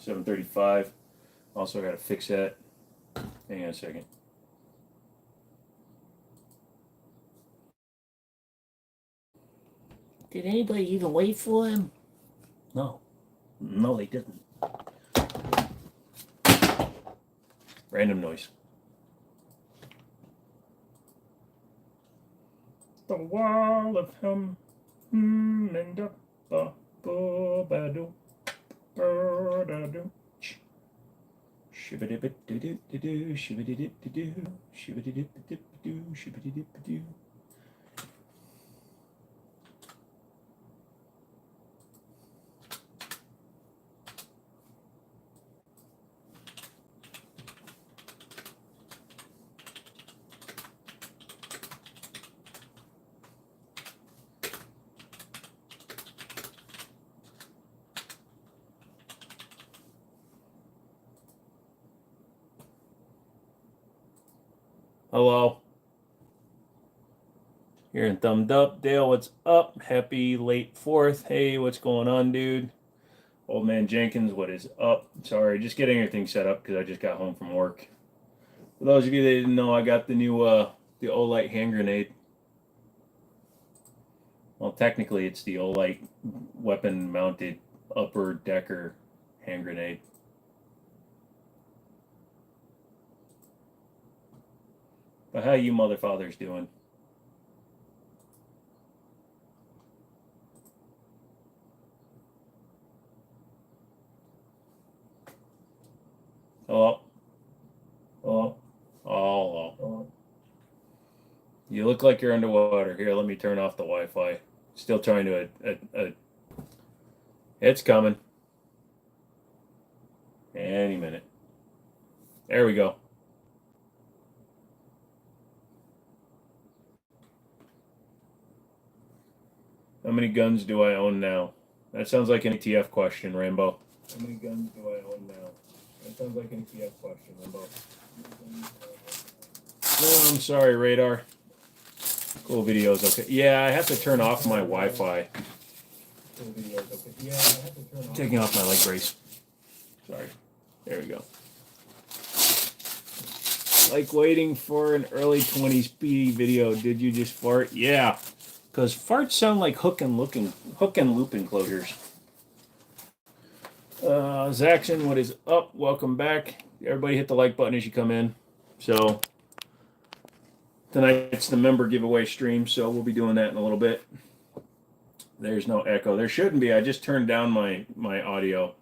735. Also, I got to fix that. Hang on a second. Did anybody even wait for him? No. No, they didn't. Random noise. The wall of hum and up ba ba do ba do shibidi bit do do do shibidi dip do shibidi dip do shibidi dip do. Hello. Here in Thumbed Up. Dale, what's up? Happy late 4th. Hey, what's going on, dude? Old Man Jenkins, what is up? Sorry, just getting everything set up because I just got home from work. For those of you that didn't know, I got the new the Olight hand grenade. Well, technically it's the Olight weapon-mounted upper decker hand grenade. But how you motherfathers doing? Hello? Hello? Oh, hello. You look like you're underwater. Here, let me turn off the Wi-Fi. Still trying to... It's coming. Any minute. There we go. How many guns do I own now? That sounds like an ATF question, Rambo. How many guns do I own now? That sounds like an ATF question, Rambo. No, I'm sorry, Radar. Cool videos, okay. Yeah, I have to turn off my Wi-Fi. Cool videos, okay. Yeah, I have to turn off. Taking off my leg brace. Sorry. There we go. Like waiting for an early 20s PD video. Did you just fart? Yeah. Because farts sound like hook and loop enclosures. Zaxxon, what is up? Welcome back. Everybody hit the like button as you come in. So, tonight's the member giveaway stream, so we'll be doing that in a little bit. There's no echo. There shouldn't be. I just turned down my audio.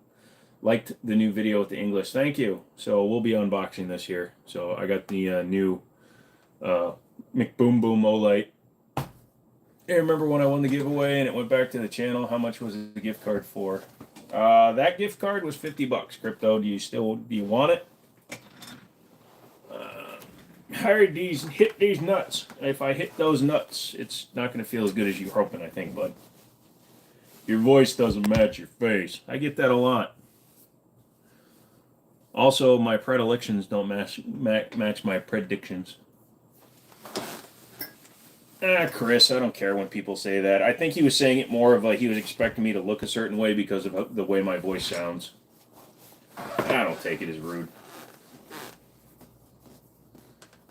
Liked the new video with the English. Thank you. So, we'll be unboxing this here. So, I got the new McBoom Boom Olight. I remember when I won the giveaway and it went back to the channel. How much was the gift card for? That gift card was $50. Crypto, do you want it? Hit these nuts. If I hit those nuts, it's not going to feel as good as you're hoping, I think, bud. Your voice doesn't match your face. I get that a lot. Also, my predilections don't match my predictions. Chris, I don't care when people say that. I think he was saying it more of like he was expecting me to look a certain way because of the way my voice sounds. I don't take it as rude.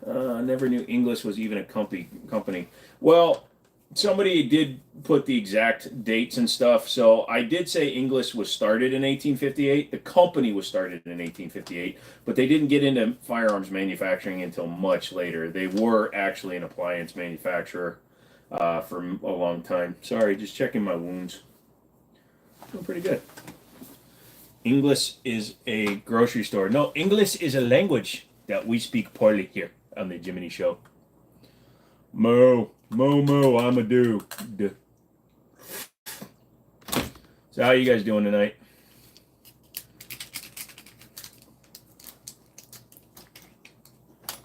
Never knew English was even a company. Well, somebody did put the exact dates and stuff. So I did say English was started in 1858. The company was started in 1858, but they didn't get into firearms manufacturing until much later. They were actually an appliance manufacturer for a long time. Sorry, just checking my wounds. Doing pretty good. English is a grocery store. No, English is a language that we speak poorly here on the Jimmini Show. Moo, I'm a do. So how you guys doing tonight?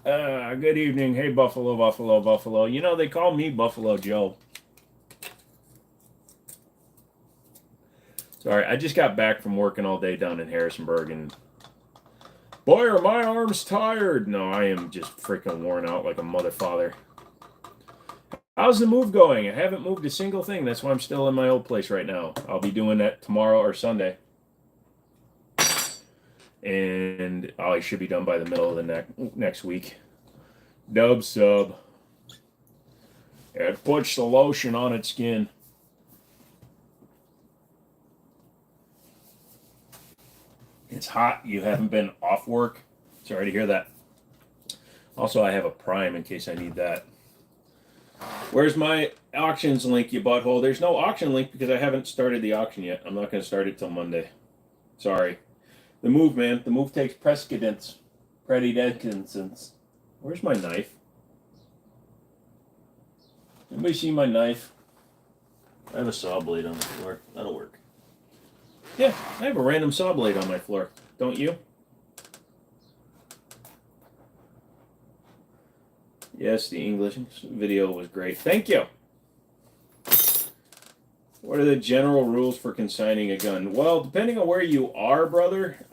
Good evening. Hey, Buffalo. You know, they call me Buffalo Joe. Sorry, I just got back from working all day down in Harrisonburg, and boy, are my arms tired. No, I am just freaking worn out like a mother father. How's the move going? I haven't moved a single thing. That's why I'm still in my old place right now. I'll be doing that tomorrow or Sunday. and he should be done by the middle of the next week. Dub sub. It puts the lotion on its skin. It's hot. You haven't been off work. Sorry to hear that. Also, I have a Prime in case I need that. Where's my auctions link, you butthole? There's no auction link because I haven't started the auction yet. I'm not going to start it till Monday. Sorry. The move, man. The move takes precedence. Predicance. Where's my knife? Anybody see my knife? I have a saw blade on the floor. That'll work. Yeah, I have a random saw blade on my floor. Don't you? Yes, the English video was great. Thank you. What are the general rules for consigning a gun? Well, depending on where you are, brother,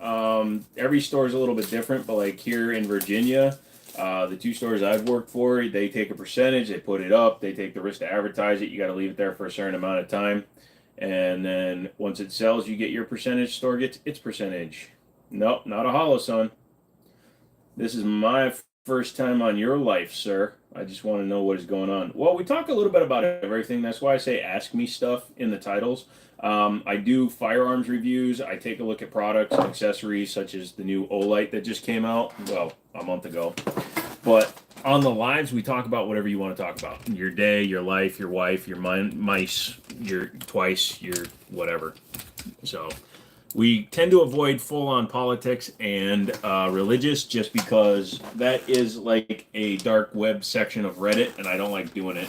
every store is a little bit different. But like here in Virginia, the 2 stores I've worked for, they take a percentage, they put it up, they take the risk to advertise it. You got to leave it there for a certain amount of time. And then once it sells, you get your percentage, store gets its percentage. Nope, not a hollow, son. This is my first time on your life, sir. I just want to know what is going on. Well, we talk a little bit about everything. That's why I say ask me stuff in the titles. I do firearms reviews. I take a look at products and accessories such as the new Olight that just came out, well, a month ago. But on the lives, we talk about whatever you want to talk about. Your day, your life, your wife, your mice, your twice, your whatever. So we tend to avoid full-on politics and religious just because that is like a dark web section of Reddit, and I don't like doing it.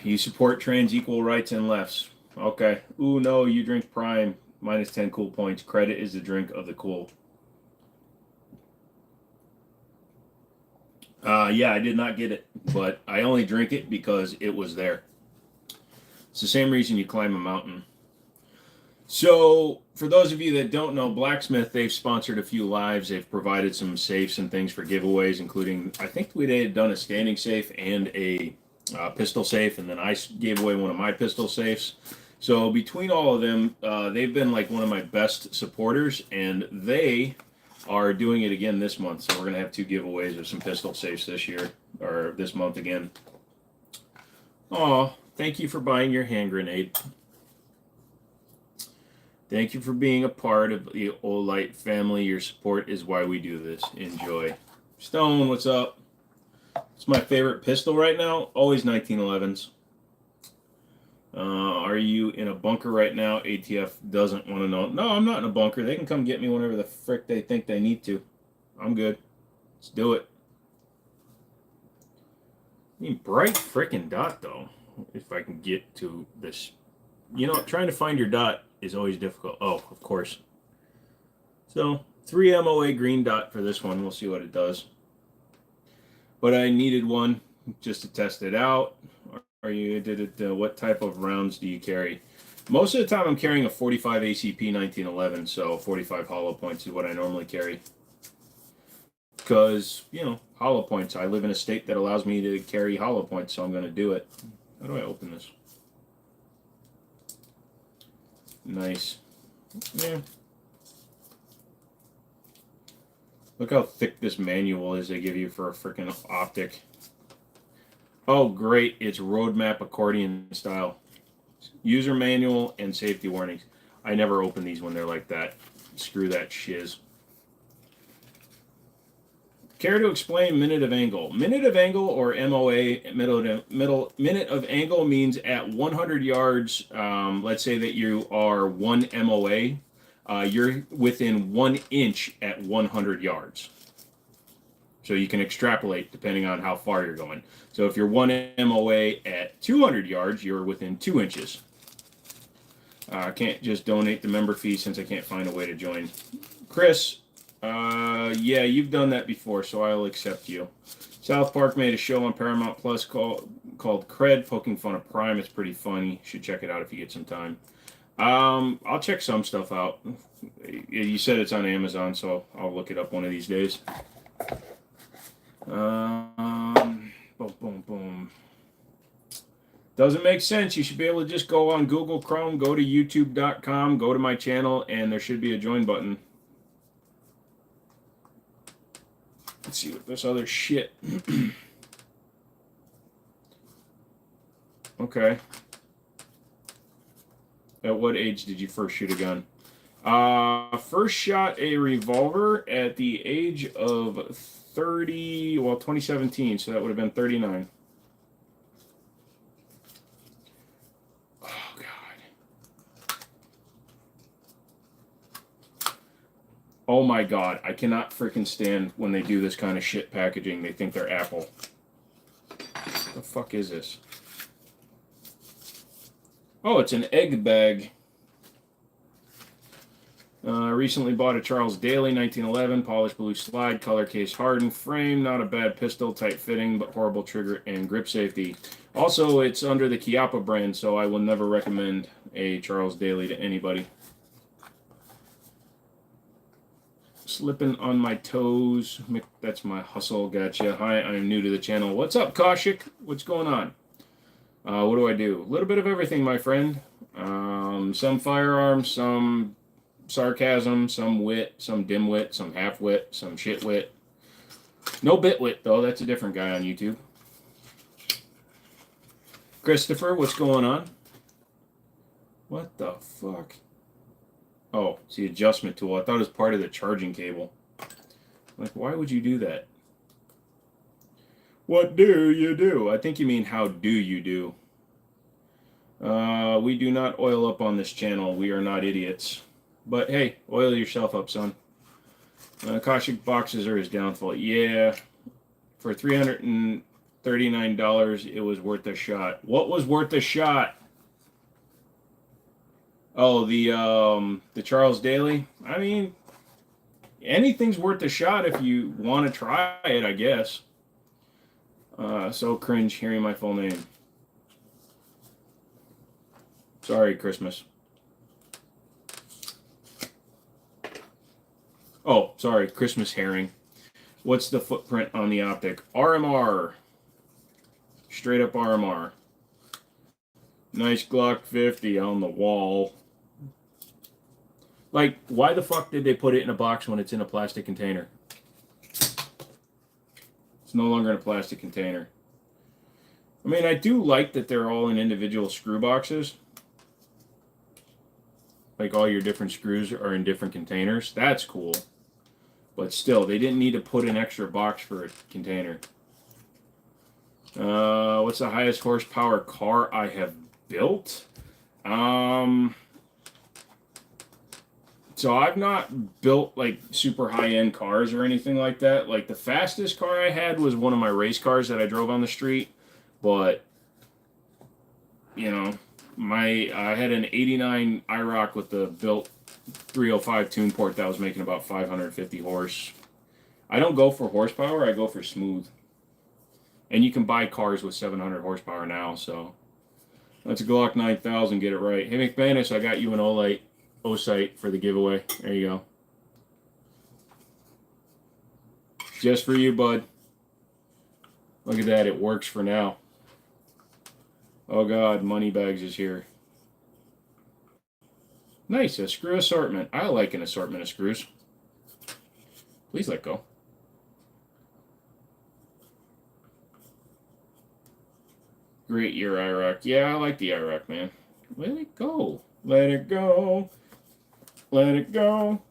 You support trans equal rights and lefts. Okay. Ooh, no, you drink Prime. Minus 10 cool points. Credit is the drink of the cool. Yeah, I did not get it, but I only drink it because it was there. It's the same reason you climb a mountain. So, for those of you that don't know, Blacksmith, they've sponsored a few lives. They've provided some safes and things for giveaways, including, I think they had done a standing safe and a pistol safe, and then I gave away one of my pistol safes. So, between all of them, they've been like one of my best supporters, and they are doing it again this month. So, we're going to have 2 giveaways of some pistol safes this year, or this month again. Aw, thank you for buying your hand grenade. Thank you for being a part of the Olight family. Your support is why we do this. Enjoy. Stone, what's up? It's my favorite pistol right now. Always 1911s. Are you in a bunker right now? ATF doesn't want to know. No, I'm not in a bunker. They can come get me whenever the frick they think they need to. I'm good. Let's do it. I mean, bright frickin' dot, though. If I can get to this. You know, trying to find your dot is always difficult. Oh, of course. So, 3 MOA green dot for this one. We'll see what it does. But I needed one just to test it out. What type of rounds do you carry? Most of the time I'm carrying a 45 ACP 1911, so 45 hollow points is what I normally carry. Because, you know, hollow points. I live in a state that allows me to carry hollow points, so I'm going to do it. How do I open this? Nice. Yeah. Look how thick this manual is they give you for a freaking Optic. Oh, great. It's roadmap accordion style. User manual and safety warnings. I never open these when they're like that. Screw that shiz. Care to explain minute of angle? Minute of angle, or MOA, minute of angle, means at 100 yards, let's say that you are 1 MOA, you're within 1 inch at 100 yards. So you can extrapolate depending on how far you're going. So if you're 1 MOA at 200 yards, you're within 2 inches. I can't just donate the member fee since I can't find a way to join. Chris, yeah, you've done that before, so I'll accept you. South Park made a show on Paramount Plus called Cred, poking fun of Prime. It's pretty funny. You should check it out if you get some time. I'll check some stuff out. You said it's on Amazon, so I'll look it up one of these days. Boom, boom, boom. Doesn't make sense. You should be able to just go on Google Chrome, go to youtube.com, go to my channel, and there should be a join button. Let's see what this other shit. Okay. At what age did you first shoot a gun? First shot a revolver at the age of 30, well, 2017, so that would have been 39. Oh, God. Oh, my God. I cannot freaking stand when they do this kind of shit packaging. They think they're Apple. What the fuck is this? Oh, it's an egg bag. Recently bought a Charles Daly 1911 polished blue slide, color case hardened frame. Not a bad pistol, tight fitting, but horrible trigger and grip safety. Also, it's under the Chiappa brand, so I will never recommend a Charles Daly to anybody. Slipping on my toes. That's my hustle. Gotcha. Hi, I'm new to the channel. What's up, Kaushik? What's going on? What do I do? A little bit of everything, my friend. Some firearms, some sarcasm, some wit, some dimwit, some half-wit, some shit-wit. No bitwit, though. That's a different guy on YouTube. Christopher, what's going on? What the fuck? Oh, it's the adjustment tool. I thought it was part of the charging cable. Like, why would you do that? What do you do? I think you mean how do you do. We do not oil up on this channel. We are not idiots. But hey, oil yourself up, son. Kaushik boxes are his downfall. Yeah, for $339, it was worth a shot. What was worth a shot? Oh, the Charles Daly. I mean, anything's worth a shot if you want to try it, I guess. So cringe hearing my full name. Sorry, Christmas. Oh, sorry, Christmas herring. What's the footprint on the Optic? RMR. Straight up RMR. Nice Glock 50 on the wall. Like, why the fuck did they put it in a box when it's in a plastic container? It's no longer in a plastic container. I mean, I do like that they're all in individual screw boxes. Like, all your different screws are in different containers. That's cool. But still, they didn't need to put an extra box for a container. What's the highest horsepower car I have built? So I've not built like super high-end cars or anything like that. Like the fastest car I had was one of my race cars that I drove on the street. But, you know, I had an 89 IROC with the built 305 tune port that was making about 550 horse. I don't go for horsepower, I go for smooth. And you can buy cars with 700 horsepower now, so that's a Glock 9000, get it right. Hey McManus, I got you an Olight O-Sight for the giveaway. There you go. Just for you, bud. Look at that, it works for now. Oh god, Moneybags is here. Nice, a screw assortment. I like an assortment of screws. Please let go. Great year, IROC. Yeah, I like the IROC, man. Let it go. Let it go. Let it go.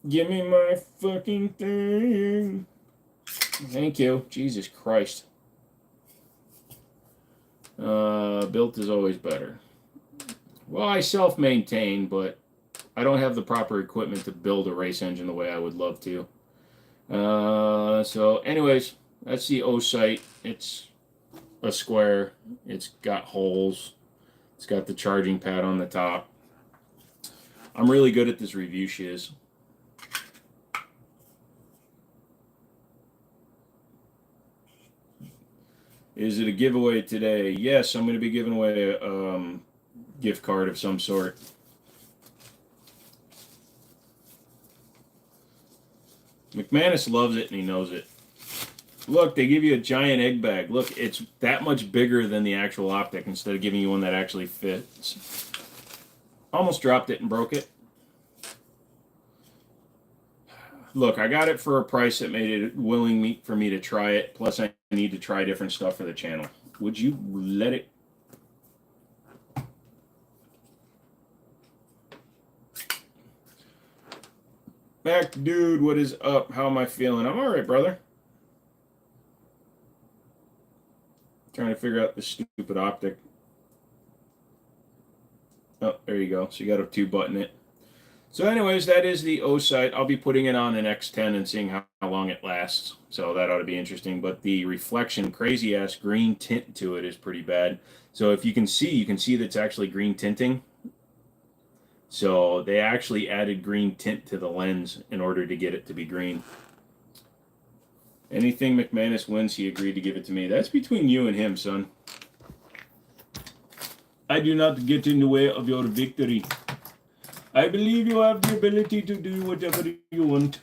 Give me my fucking thing. Thank you. Jesus Christ. Built is always better. Well, I self-maintain, but I don't have the proper equipment to build a race engine the way I would love to. So anyways, that's the O-Sight. It's a square. It's got holes. It's got the charging pad on the top. I'm really good at this review shiz. Is it a giveaway today? Yes, I'm going to be giving away a gift card of some sort. McManus loves it and he knows it. Look, they give you a giant egg bag. Look, it's that much bigger than the actual Optic instead of giving you one that actually fits. Almost dropped it and broke it. Look, I got it for a price that made it willing for me to try it. Plus, I need to try different stuff for the channel. Would you let it? Back, dude, what is up? How am I feeling? I'm all right, brother. Trying to figure out the stupid Optic. Oh, there you go. So you got to 2-button it. So anyways, that is the O sight. I'll be putting it on an X10 and seeing how long it lasts. So that ought to be interesting. But the reflection, crazy-ass green tint to it is pretty bad. So if you can see that it's actually green tinting. So they actually added green tint to the lens in order to get it to be green. Anything McManus wins, he agreed to give it to me. That's between you and him, son. I do not get in the way of your victory. I believe you have the ability to do whatever you want.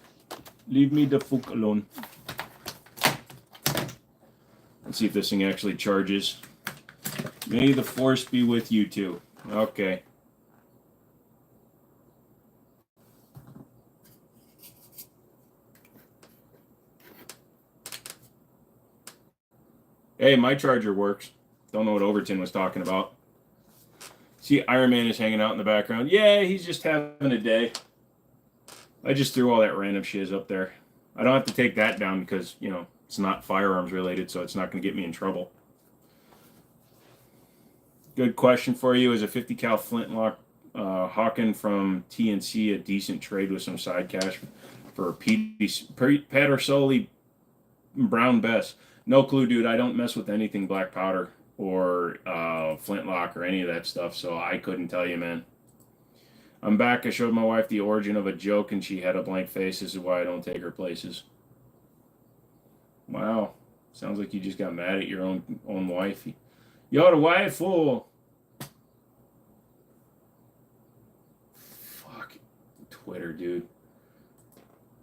Leave me the fuck alone. Let's see if this thing actually charges. May the force be with you too. Okay. Hey, my charger works. Don't know what Overton was talking about. See, Iron Man is hanging out in the background. Yeah, he's just having a day. I just threw all that random shiz up there. I don't have to take that down because, you know, it's not firearms related, so it's not going to get me in trouble. Good question for you. Is a 50 cal flintlock hawking from TNC a decent trade with some side cash for Pedersoli Brown Bess? No clue, dude. I don't mess with anything black powder or flintlock or any of that stuff, so I couldn't tell you, man. I'm back. I showed my wife the origin of a joke, and she had a blank face. This is why I don't take her places. Wow. Sounds like you just got mad at your own wife. You're the wife, fool. Fuck. Twitter, dude.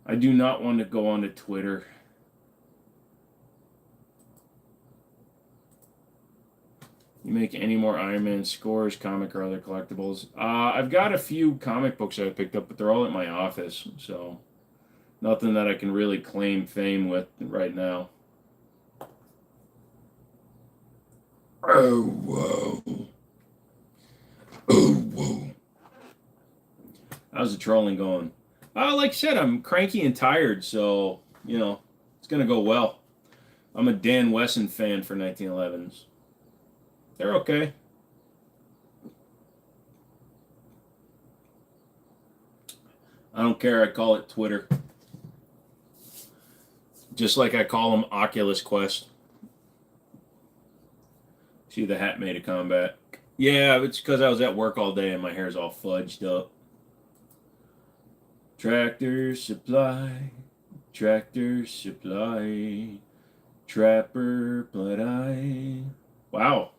I do not want to go on to Twitter. You make any more Iron Man scores, comic or other collectibles? I've got a few comic books I picked up, but they're all at my office, so nothing that I can really claim fame with right now. Oh, whoa. Oh, whoa. How's the trolling going? Like I said, I'm cranky and tired, so, you know, it's going to go well. I'm a Dan Wesson fan for 1911s. They're okay. I don't care. I call it Twitter. Just like I call them Oculus Quest. See, the hat made a comeback. Yeah, it's because I was at work all day and my hair's all fudged up. Tractor Supply. Tractor Supply. Trapper Blood Eye. Wow.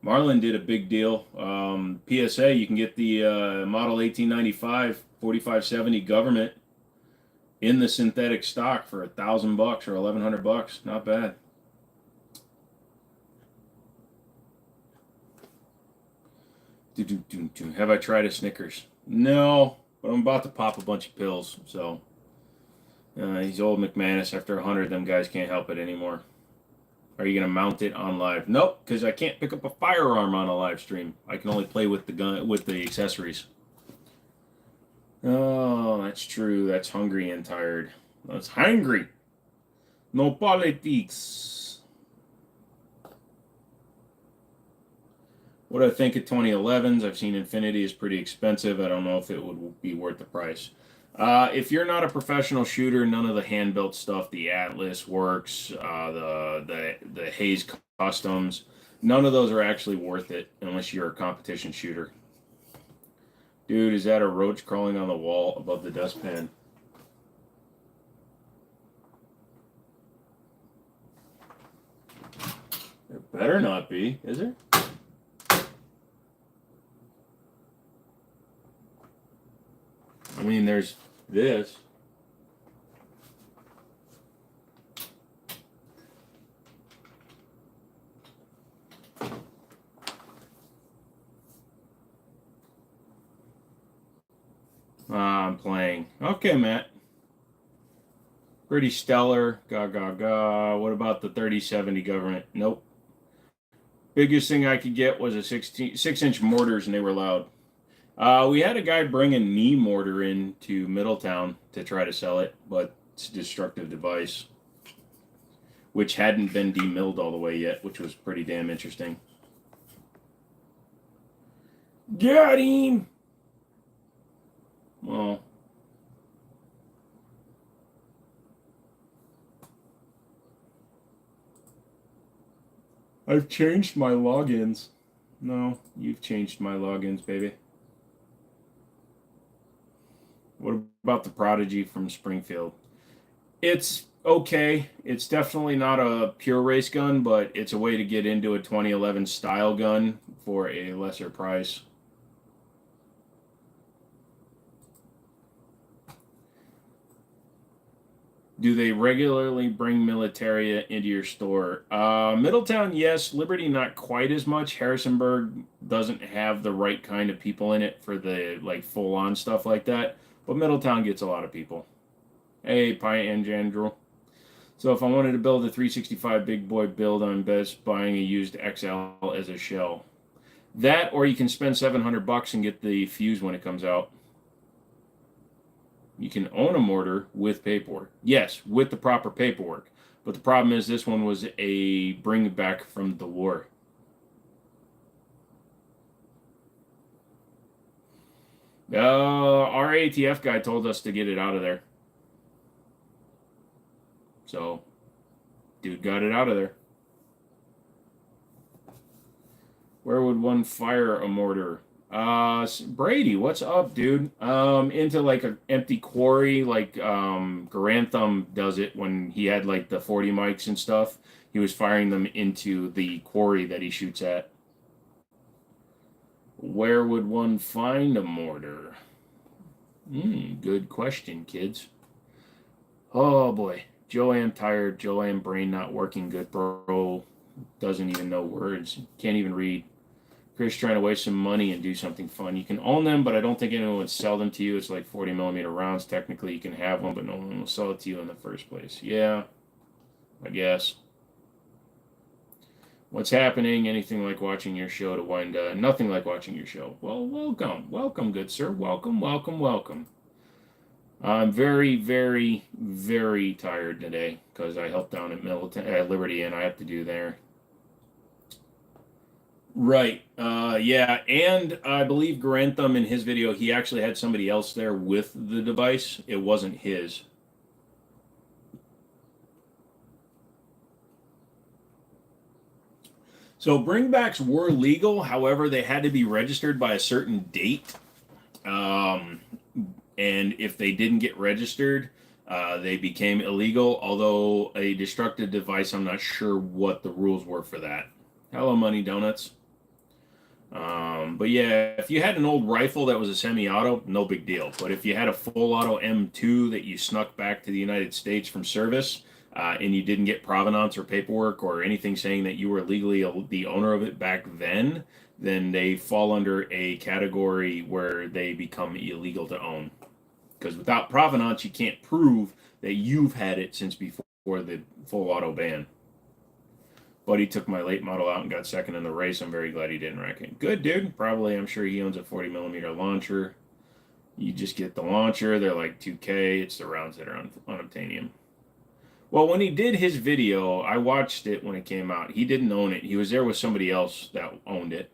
Marlin did a big deal. PSA, you can get the model 1895 4570 government in the synthetic stock for $1,000 or $1,100. Not bad. Have I tried a Snickers? No, but I'm about to pop a bunch of pills. So he's old McManus. After 100, them guys can't help it anymore. Are you going to mount it on live? Nope, because I can't pick up a firearm on a live stream. I can only play with the gun, with the accessories. Oh, that's true. That's hungry and tired. That's hungry. No politics. What do I think of 2011s? I've seen Infinity is pretty expensive. I don't know if it would be worth the price. If you're not a professional shooter, none of the hand-built stuff, the Atlas works, the Hayes customs, none of those are actually worth it unless you're a competition shooter. Dude, is that a roach crawling on the wall above the dustpan? There better not be, is there? I mean, there's this. I'm playing. Okay, Matt. Pretty stellar. Ga ga ga. What about the 3070 government? Nope. Biggest thing I could get was a 6-inch mortars, and they were loud. We had a guy bring a knee mortar in to Middletown to try to sell it, but it's a destructive device, which hadn't been demilled all the way yet, which was pretty damn interesting. Got him! Well, I've changed my logins. No, you've changed my logins, baby. What about the Prodigy from Springfield? It's okay. It's definitely not a pure race gun, but it's a way to get into a 2011 style gun for a lesser price. Do they regularly bring Militaria into your store? Middletown, yes. Liberty, not quite as much. Harrisonburg doesn't have the right kind of people in it for the like full-on stuff like that. But Middletown gets a lot of people. Hey, Pie and Jandrel. So if I wanted to build a 365 big boy build, I'm best buying a used XL as a shell. That, or you can spend $700 and get the fuse when it comes out. You can own a mortar with paperwork. Yes, with the proper paperwork. But the problem is this one was a bring back from the war. Our ATF guy told us to get it out of there. So, dude got it out of there. Where would one fire a mortar? Brady, what's up, dude? Into like an empty quarry, like Garantham does it when he had like the 40 mics and stuff. He was firing them into the quarry that he shoots at. Where would one find a mortar? Good question, kids. Oh boy, Joanne tired. Joanne brain not working good, bro. Doesn't even know words. Can't even read. Chris trying to waste some money and do something fun. You can own them, but I don't think anyone would sell them to you. It's like 40 millimeter rounds. Technically, you can have one, but no one will sell it to you in the first place. Yeah, I guess. What's happening? Anything like watching your show to wind? Nothing like watching your show. Well, welcome, welcome, good sir. Welcome, welcome, welcome. I'm very, very, very tired today because I helped down at Liberty, and I have to do there. Right. Yeah. And I believe Grantham in his video, he actually had somebody else there with the device. It wasn't his. So bringbacks were legal. However, they had to be registered by a certain date. And if they didn't get registered, they became illegal. Although a destructive device, I'm not sure what the rules were for that. Hello, Money Donuts. But yeah, if you had an old rifle that was a semi-auto, no big deal. But if you had a full auto M2 that you snuck back to the United States from service, and you didn't get provenance or paperwork or anything saying that you were legally the owner of it back then they fall under a category where they become illegal to own. Because without provenance, you can't prove that you've had it since before the full auto ban. Buddy took my late model out and got second in the race. I'm very glad he didn't wreck it. Good, dude. Probably, I'm sure he owns a 40 millimeter launcher. You just get the launcher. They're like 2K. It's the rounds that are on unobtainium. Well, when he did his video, I watched it when it came out. He didn't own it. He was there with somebody else that owned it.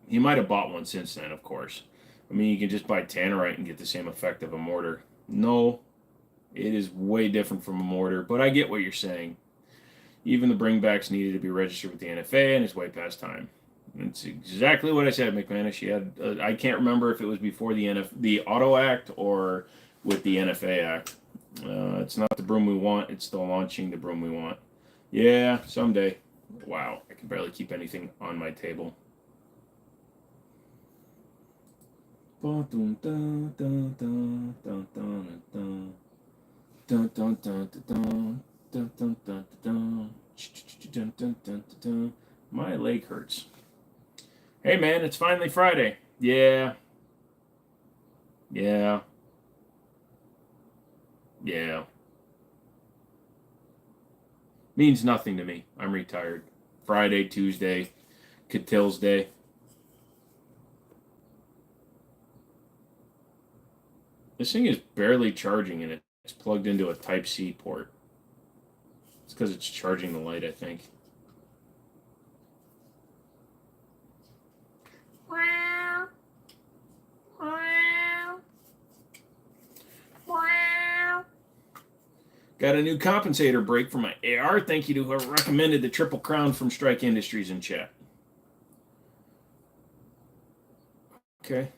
He might have bought one since then, of course. I mean, you can just buy tannerite and get the same effect of a mortar. No, it is way different from a mortar, but I get what you're saying. Even the bringbacks needed to be registered with the NFA, and it's way past time. It's exactly what I said, McManus. She had I can't remember if it was before the Auto Act or with the NFA Act. It's not the broom we want. It's still launching the broom we want. Yeah, someday. Wow, I can barely keep anything on my table. My leg hurts. Hey man, it's finally Friday. Yeah. Yeah. Yeah. Means nothing to me. I'm retired. Friday, Tuesday, Catil's Day. This thing is barely charging and it's plugged into a Type-C port. It's because it's charging the light, I think. Wow. Wow. Wow. Got a new compensator break for my AR. Thank you to whoever recommended the Triple Crown from Strike Industries in chat. Okay.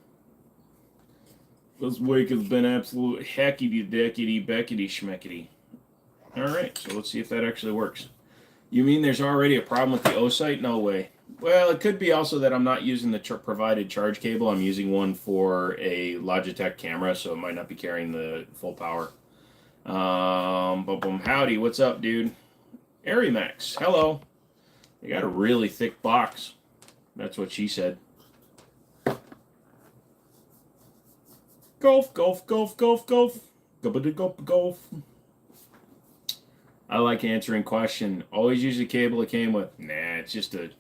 This week has been absolute hackety deckety beckety schmeckety. Alright, so let's see if that actually works. You mean there's already a problem with the O site? No way. Well, it could be also that I'm not using the provided charge cable. I'm using one for a Logitech camera, so it might not be carrying the full power. Boom, howdy, what's up, dude? Arimax, hello. They got a really thick box. That's what she said. Golf, golf, golf, golf, golf. Golf, golf. I like answering question. Always use the cable it came with. Nah, it's just a...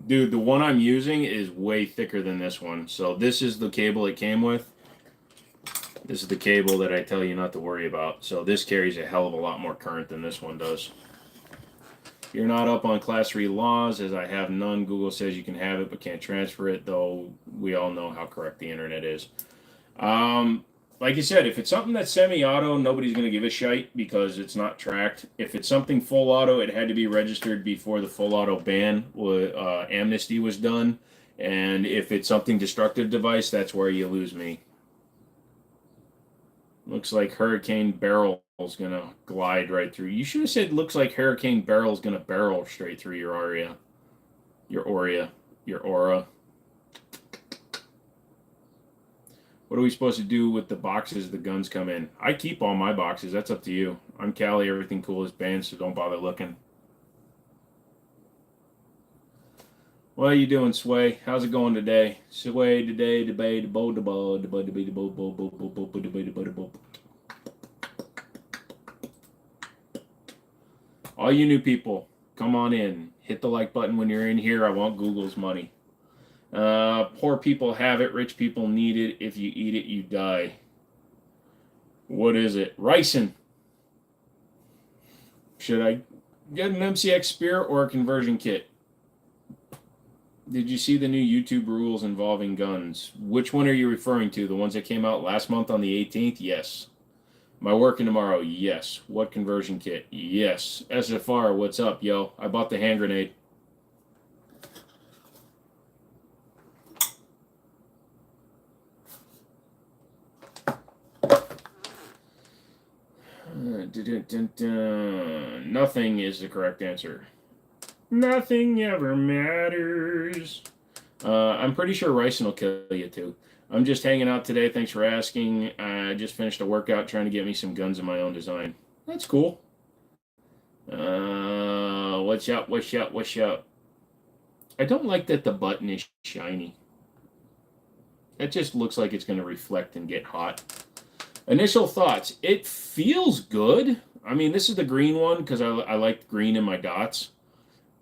Dude, the one I'm using is way thicker than this one. So this is the cable it came with. This is the cable that I tell you not to worry about. So this carries a hell of a lot more current than this one does. You're not up on Class 3 laws, as I have none. Google says you can have it but can't transfer it, though we all know how correct the internet is. Like I said, if it's something that's semi-auto, nobody's going to give a shite because it's not tracked. If it's something full auto, it had to be registered before the full auto ban amnesty was done. And if it's something destructive device, that's where you lose me. Looks like Hurricane Barrel's going to glide right through. You should have said looks like Hurricane Barrel's going to barrel straight through your aura. Your aura. What are we supposed to do with the boxes the guns come in? I keep all my boxes. That's up to you. I'm Cali. Everything cool is banned, so don't bother looking. What are you doing, Sway? How's it going today? Sway today, debate, bo, bo, bo, bo, bo, bo, bo, bo, bo, bo, bo, bo. All you new people, come on in. Hit the like button when you're in here. I want Google's money. Poor people have it, rich people need it. If you eat it, you die. What is it? Ricin. Should I get an MCX spear or a conversion kit? Did you see the new YouTube rules involving guns? Which one are you referring to? The ones that came out last month on the 18th? Yes. Am I working tomorrow? Yes. What conversion kit? Yes. SFR, what's up, yo? I bought the hand grenade. Nothing is the correct answer. Nothing ever matters. I'm pretty sure Ryson will kill you too. I'm just hanging out today. Thanks for asking. I just finished a workout trying to get me some guns of my own design. That's cool. What's up? What's up? What's up? I don't like that the button is shiny. It just looks like it's going to reflect and get hot. Initial thoughts. It feels good. I mean, this is the green one because I like green in my dots.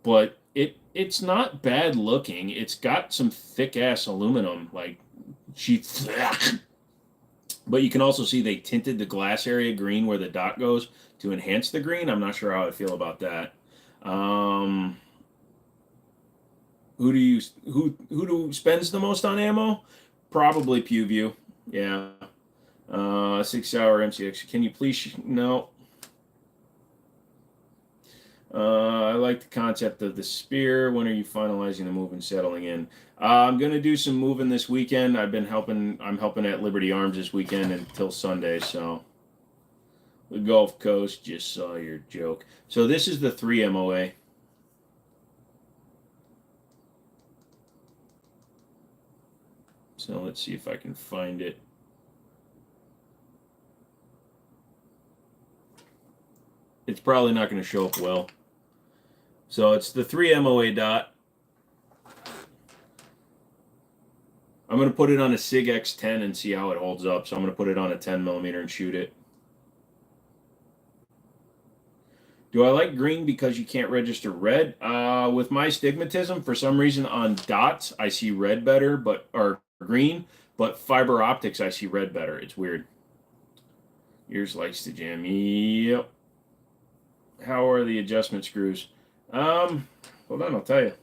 But it's not bad looking. It's got some thick-ass aluminum, like, sheets. But you can also see they tinted the glass area green where the dot goes to enhance the green. I'm not sure how I feel about that. Who spends the most on ammo? Probably PewView. Yeah. 6-hour MCX. Can you please? No. I like the concept of the spear. When are you finalizing the move and settling in? I'm gonna do some moving this weekend. I'm helping at Liberty Arms this weekend until Sunday. So the Gulf Coast just saw your joke. So this is the 3 MOA. So let's see if I can find it. It's probably not going to show up well. So it's the 3 MOA dot. I'm going to put it on a SIG X10 and see how it holds up. So I'm going to put it on a 10 millimeter and shoot it. Do I like green because you can't register red? With my stigmatism, for some reason on dots I see red better, or green, but fiber optics I see red better. It's weird. Yours likes to jam. Yep. How are the adjustment screws? Hold on, I'll tell you.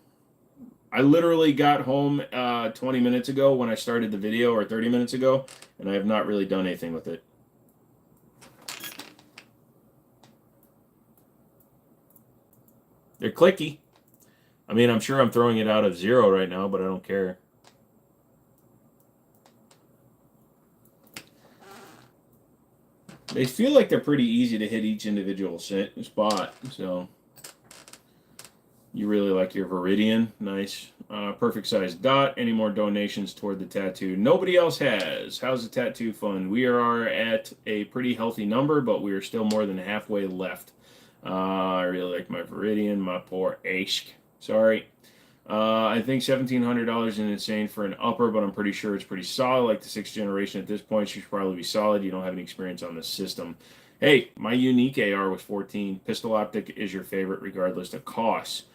I literally got home 20 minutes ago when I started the video, or 30 minutes ago, and I have not really done anything with it. They're clicky. I mean, I'm sure I'm throwing it out of 0 right now, but I don't care. They feel like they're pretty easy to hit each individual spot, so you really like your Viridian. Nice. Perfect size dot. Any more donations toward the tattoo? Nobody else has. How's the tattoo fund? We are at a pretty healthy number, but we are still more than halfway left. I really like my Viridian, my poor Ashk. Sorry. I think $1,700 is insane for an upper, but I'm pretty sure it's pretty solid. Like the 6th generation at this point, she should probably be solid. You don't have any experience on the system. Hey, my unique AR was 14. Pistol Optic is your favorite regardless of cost.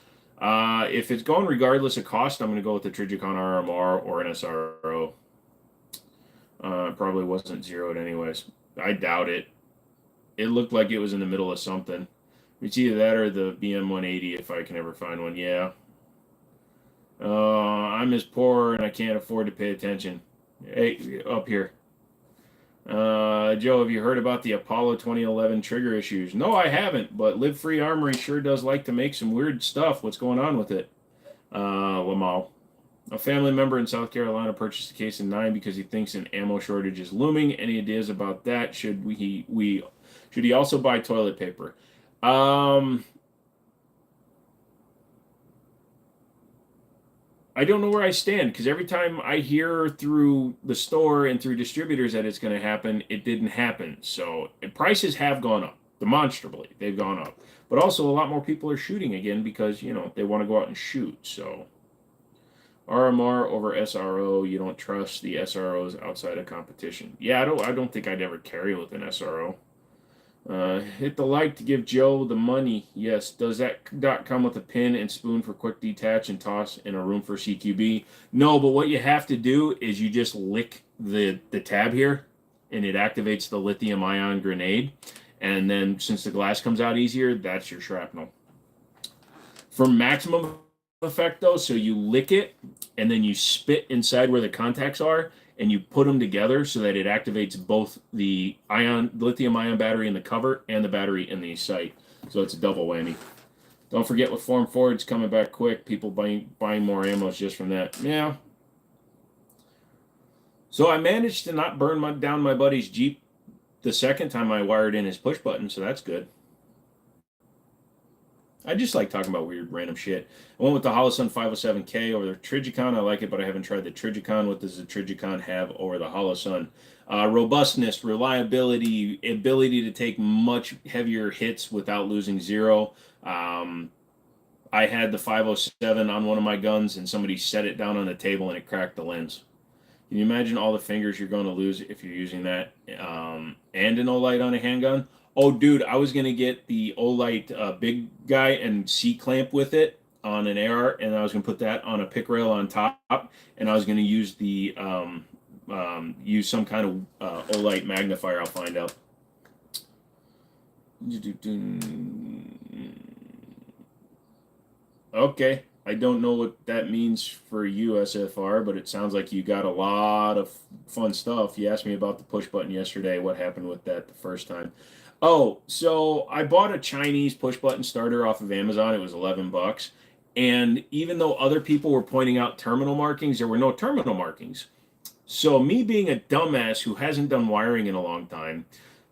If it's going regardless of cost, I'm going to go with the Trijicon RMR or an SRO. Probably wasn't zeroed anyways. I doubt it. It looked like it was in the middle of something. It's either that or the BM180 if I can ever find one. Yeah. I'm as poor and I can't afford to pay attention. Hey, up here. Joe, have you heard about the Apollo 2011 trigger issues? No, I haven't, but Live Free Armory sure does like to make some weird stuff. What's going on with it? Lamal. A family member in South Carolina purchased a case of 9 because he thinks an ammo shortage is looming. Any ideas about that? Should he also buy toilet paper? I don't know where I stand because every time I hear through the store and through distributors that it's going to happen, it didn't happen. So prices have gone up demonstrably. They've gone up, but also a lot more people are shooting again because they want to go out and shoot. So RMR over SRO, you don't trust the SROs outside of competition. Yeah, I don't think I'd ever carry with an SRO. Hit the like to give Joe the money. Yes. Does that dot come with a pin and spoon for quick detach and toss in a room for CQB? No, but what you have to do is you just lick the tab here, and it activates the lithium ion grenade. And then since the glass comes out easier, that's your shrapnel. For maximum effect, though, so you lick it, and then you spit inside where the contacts are, and you put them together so that it activates both the lithium ion battery in the cover and the battery in the sight. So it's a double whammy. Don't forget with Form Ford's coming back quick. People buying more ammos just from that. Yeah. So I managed to not burn down my buddy's Jeep the second time I wired in his push button, so that's good. I just like talking about weird random shit. I went with the Holosun 507K over the Trijicon. I like it, but I haven't tried the Trijicon. What does the Trijicon have over the Holosun? Robustness, reliability, ability to take much heavier hits without losing zero. I had the 507 on one of my guns, and somebody set it down on the table, and it cracked the lens. Can you imagine all the fingers you're going to lose if you're using that and an Olight on a handgun? Oh, dude, I was going to get the Olight big guy and C-clamp with it on an AR, and I was going to put that on a pick rail on top, and I was going to use the use some kind of Olight magnifier. I'll find out. Okay, I don't know what that means for you, SFR, but it sounds like you got a lot of fun stuff. You asked me about the push button yesterday. What happened with that the first time? Oh, so I bought a Chinese push button starter off of Amazon. It was $11. And even though other people were pointing out terminal markings, there were no terminal markings. So me being a dumbass who hasn't done wiring in a long time,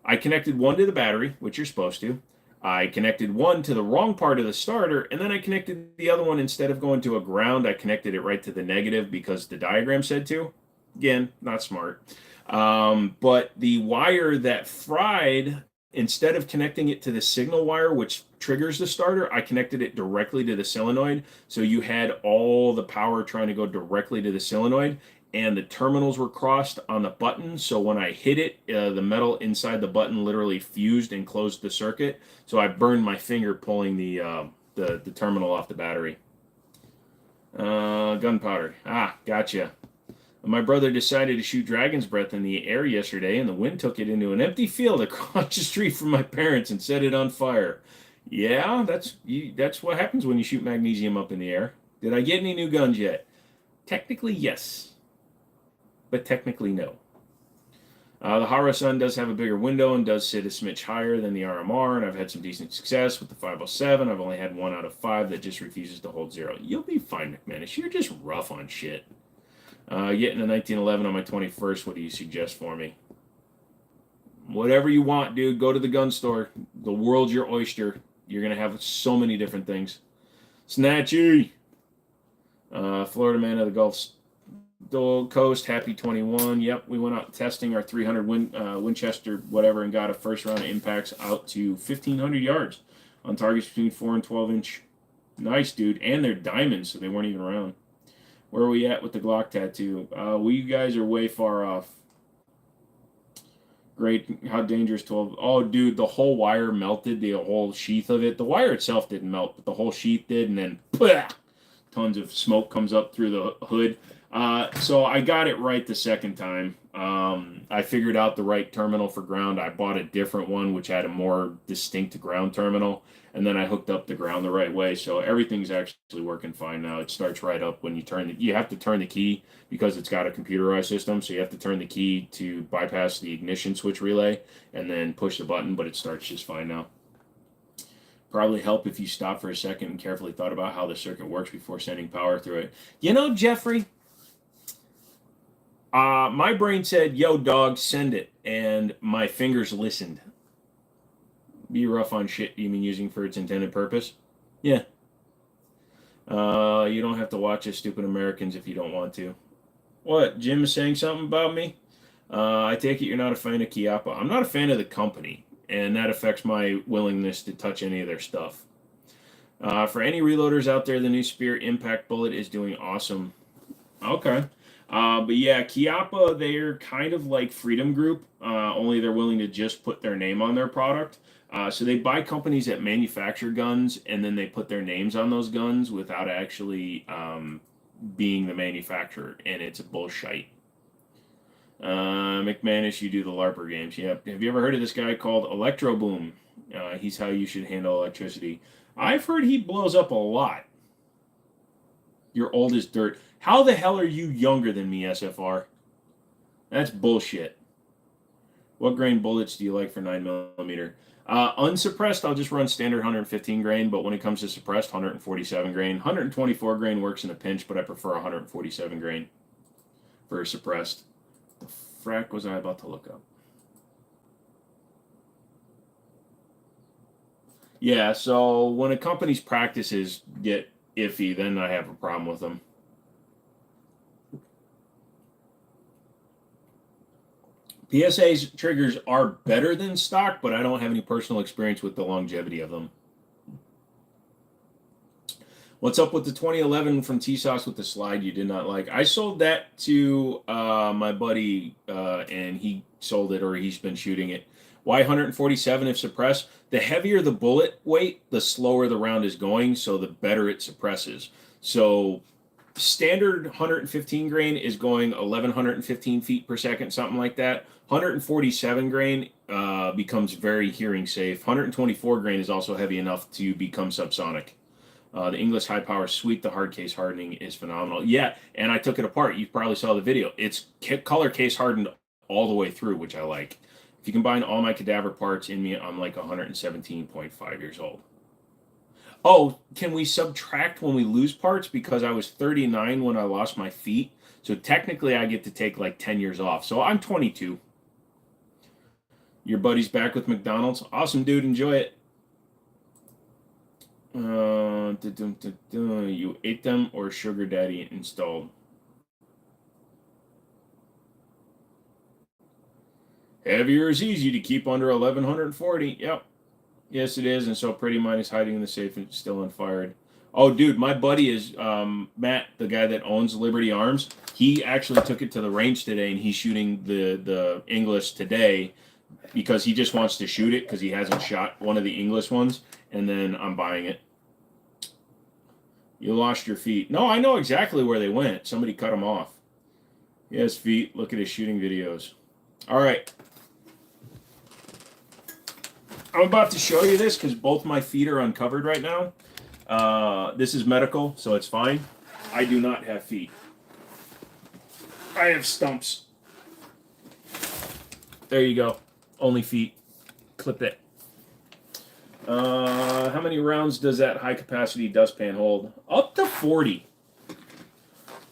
I connected one to the battery, which you're supposed to. I connected one to the wrong part of the starter, and then I connected the other one. Instead of going to a ground, I connected it right to the negative because the diagram said to. Again, not smart. But the wire that fried, instead of connecting it to the signal wire, which triggers the starter, I connected it directly to the solenoid. So you had all the power trying to go directly to the solenoid, and the terminals were crossed on the button. So when I hit it, the metal inside the button literally fused and closed the circuit. So I burned my finger pulling the terminal off the battery. Gunpowder. Ah, gotcha. My brother decided to shoot dragon's breath in the air yesterday, and the wind took it into an empty field across the street from my parents and set it on fire. Yeah, that's what happens when you shoot magnesium up in the air. Did I get any new guns yet? Technically, yes, but technically, no. The Hara-Sun does have a bigger window and does sit a smidge higher than the RMR, and I've had some decent success with the 507. I've only had 1 out of 5 that just refuses to hold 0. You'll be fine, McManus. You're just rough on shit. Getting a 1911 on my 21st. What do you suggest for me? Whatever you want, dude. Go to the gun store. The world's your oyster. You're going to have so many different things. Snatchy. Florida man of the Gulf Coast. Happy 21. Yep, we went out testing our 300 Winchester whatever and got a first round of impacts out to 1,500 yards on targets between 4 and 12 inch. Nice, dude. And they're diamonds, so they weren't even around. Where are we at with the Glock tattoo? You guys are way far off. Great. How dangerous 12. Oh, dude, the whole wire melted, the whole sheath of it. The wire itself didn't melt, but the whole sheath did, and then tons of smoke comes up through the hood. So I got it right the second time. I figured out the right terminal for ground. I bought a different one, which had a more distinct ground terminal. And then I hooked up the ground the right way, so everything's actually working fine now. It starts right up when you turn you have to turn the key because it's got a computerized system, so you have to turn the key to bypass the ignition switch relay and then push the button, but it starts just fine now. Probably help if you stop for a second and carefully thought about how the circuit works before sending power through it. You know, Jeffrey, my brain said, yo, dog, send it, and my fingers listened. Be rough on shit you mean using for its intended purpose? Yeah. You don't have to watch us stupid Americans if you don't want to. What? Jim is saying something about me? I take it you're not a fan of Chiappa. I'm not a fan of the company, and that affects my willingness to touch any of their stuff. For any reloaders out there, the new Spear Impact Bullet is doing awesome. Okay. But yeah, Chiappa, they're kind of like Freedom Group, only they're willing to just put their name on their product. So they buy companies that manufacture guns, and then they put their names on those guns without actually being the manufacturer, and it's a bullshit. McManus, you do the LARPer games. Yep. Have you ever heard of this guy called Electro Boom? He's how you should handle electricity. I've heard he blows up a lot. You're old as dirt. How the hell are you younger than me, SFR? That's bullshit. What grain bullets do you like for 9mm? Unsuppressed, I'll just run standard 115 grain, but when it comes to suppressed, 147 grain. 124 grain works in a pinch, but I prefer 147 grain for suppressed. The frack was I about to look up? Yeah, so when a company's practices get iffy, then I have a problem with them. PSA's triggers are better than stock, but I don't have any personal experience with the longevity of them. What's up with the 2011 from T-Sauce with the slide you did not like? I sold that to my buddy, and he sold it, or he's been shooting it. Why 147 if suppressed? The heavier the bullet weight, the slower the round is going, so the better it suppresses. So standard 115 grain is going 1115 feet per second, something like that. 147 grain becomes very hearing safe. 124 grain is also heavy enough to become subsonic. The English high power suite, the hard case hardening is phenomenal. Yeah, and I took it apart. You probably saw the video. It's color case hardened all the way through, which I like. If you combine all my cadaver parts in me, I'm like 117.5 years old. Oh, can we subtract when we lose parts? Because I was 39 when I lost my feet. So technically I get to take like 10 years off. So I'm 22. Your buddy's back with McDonald's. Awesome, dude. Enjoy it. You ate them or sugar daddy installed? Heavier is easy to keep under 1140. Yep. Yes, it is. And so Pretty Mine is hiding in the safe and still unfired. Oh, dude, my buddy is Matt, the guy that owns Liberty Arms. He actually took it to the range today, and he's shooting the English today because he just wants to shoot it because he hasn't shot one of the English ones. And then I'm buying it. You lost your feet. No, I know exactly where they went. Somebody cut them off. He has feet. Look at his shooting videos. All right. I'm about to show you this because both my feet are uncovered right now. This is medical, so it's fine. I do not have feet. I have stumps. There you go. Only feet. Clip it. How many rounds does that high-capacity dustpan hold? Up to 40.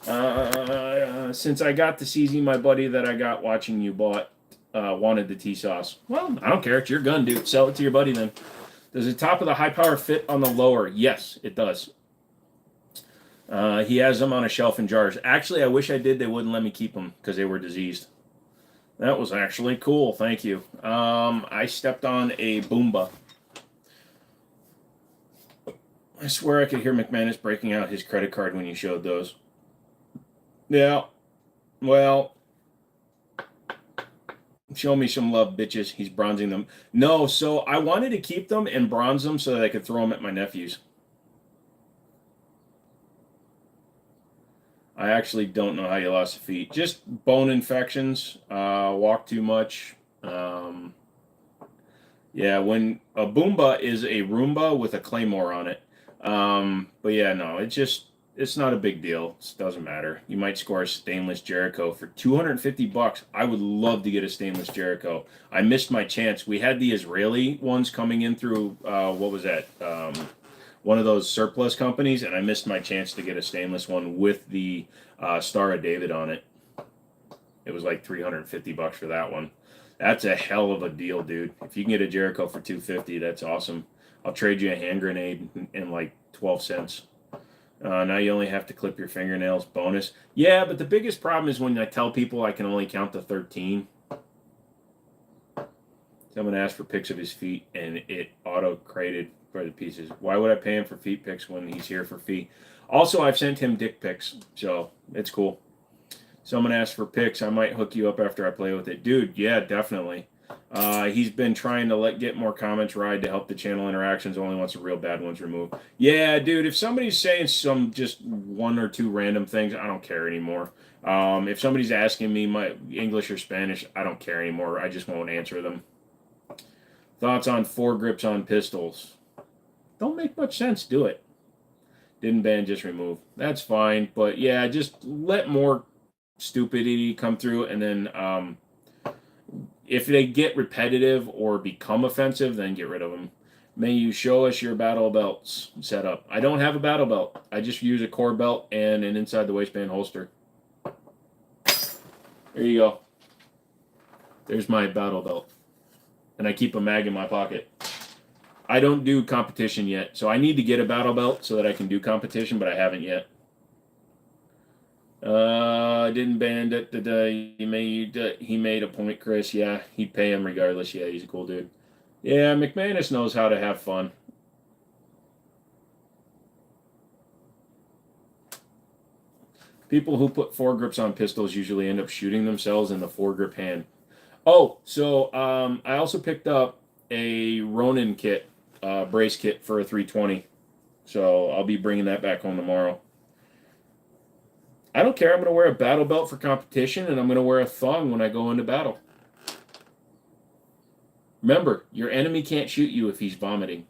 Since I got the CZ, my buddy that I got watching you wanted the T-sauce. Well, I don't care. It's your gun, dude. Sell it to your buddy then. Does the top of the high power fit on the lower? Yes, it does. He has them on a shelf in jars. Actually, I wish I did. They wouldn't let me keep them because they were diseased. That was actually cool. Thank you. I stepped on a Boomba. I swear I could hear McManus breaking out his credit card when you showed those. Yeah. Well, show me some love, bitches. He's bronzing them. No, so I wanted to keep them and bronze them so that I could throw them at my nephews. I actually don't know how you lost the feet. Just bone infections, walk too much. Yeah, when a Boomba is a Roomba with a Claymore on it. But yeah, no, it's not a big deal. It doesn't matter. You might score a stainless Jericho for $250. I would love to get a stainless Jericho. I missed my chance. We had the Israeli ones coming in through, what was that? One of those surplus companies, and I missed my chance to get a stainless one with the Star of David on it. It was like $350 for that one. That's a hell of a deal, dude. If you can get a Jericho for $250, that's awesome. I'll trade you a hand grenade in like 12 cents. Now you only have to clip your fingernails. Bonus. Yeah, but the biggest problem is when I tell people I can only count to 13. Someone asked for pics of his feet, and it auto-created for the pieces. Why would I pay him for feet pics when he's here for fee? Also, I've sent him dick pics, so it's cool. Someone asked for pics. I might hook you up after I play with it. Dude, yeah, definitely. He's been trying to get more comments ride to help the channel interactions. Only wants the real bad ones removed. Yeah, dude, if somebody's saying some just one or two random things, I don't care anymore. If somebody's asking me my English or Spanish, I don't care anymore. I just won't answer them. Thoughts on foregrips on pistols? Don't make much sense. Do it. Didn't ban, just remove. That's fine. But yeah, just let more stupidity come through, and then if they get repetitive or become offensive, then get rid of them. May you show us your battle belts setup. I don't have a battle belt. I just use a core belt and an inside the waistband holster. There you go. There's my battle belt. And I keep a mag in my pocket. I don't do competition yet, so I need to get a battle belt so that I can do competition, but I haven't yet. Didn't ban it today. He made a point, Chris. Yeah, he'd pay him regardless. Yeah, he's a cool dude. Yeah, McManus knows how to have fun. People who put foregrips on pistols usually end up shooting themselves in the foregrip hand. Oh, so I also picked up a Ronin kit, brace kit for a 320. So I'll be bringing that back home tomorrow. I don't care. I'm going to wear a battle belt for competition, and I'm going to wear a thong when I go into battle. Remember, your enemy can't shoot you if he's vomiting.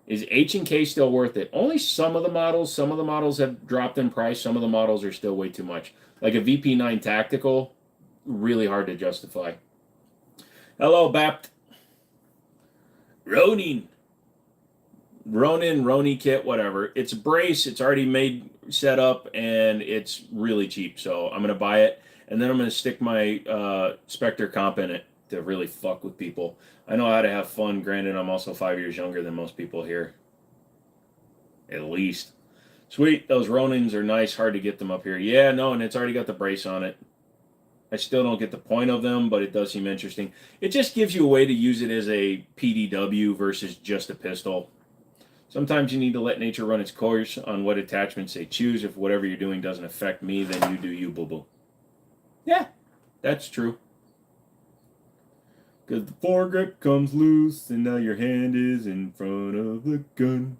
Is H&K still worth it? Only some of the models. Some of the models have dropped in price. Some of the models are still way too much. Like a VP9 Tactical, really hard to justify. Hello, Bapt. Ronin, Roni kit, whatever. It's a brace. It's already made, set up, and it's really cheap. So I'm going to buy it, and then I'm going to stick my Spectre comp in it to really fuck with people. I know how to have fun. Granted, I'm also 5 years younger than most people here. At least. Sweet. Those Ronins are nice. Hard to get them up here. Yeah, no, and it's already got the brace on it. I still don't get the point of them, but it does seem interesting. It just gives you a way to use it as a PDW versus just a pistol. Sometimes you need to let nature run its course on what attachments they choose. If whatever you're doing doesn't affect me, then you do you, boo-boo. Yeah, that's true. Because the foregrip comes loose, and now your hand is in front of the gun.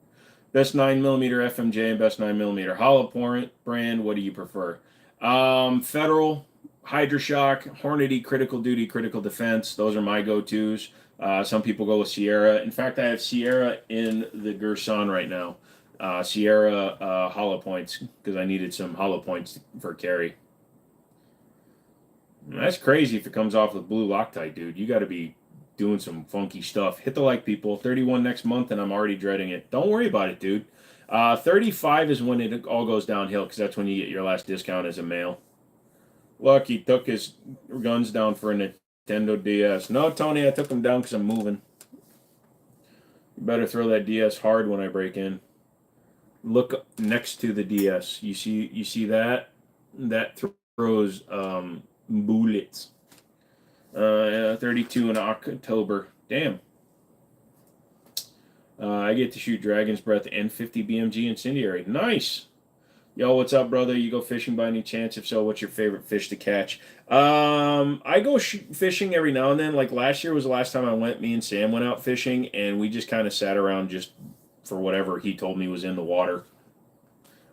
Best 9mm FMJ and best 9mm hollow point brand. What do you prefer? Federal, Hydroshock, Hornady, Critical Duty, Critical Defense. Those are my go-tos. Some people go with Sierra. In fact, I have Sierra in the Girsan right now. Sierra hollow points because I needed some hollow points for carry. That's crazy if it comes off with blue Loctite, dude. You got to be doing some funky stuff. Hit the like, people. 31 next month, and I'm already dreading it. Don't worry about it, dude. 35 is when it all goes downhill, because that's when you get your last discount as a male. Look, he took his guns down for a Nintendo DS. No, Tony, I took them down because I'm moving. You better throw that DS hard when I break in. Look next to the DS. You see that? That throws bullets. 32 in October. Damn. I get to shoot Dragon's Breath and 50 BMG Incendiary. Nice. Yo, what's up, brother? You go fishing by any chance? If so, what's your favorite fish to catch? I go fishing every now and then. Like last year was the last time I went. Me and Sam went out fishing, and we just kind of sat around just for whatever he told me was in the water.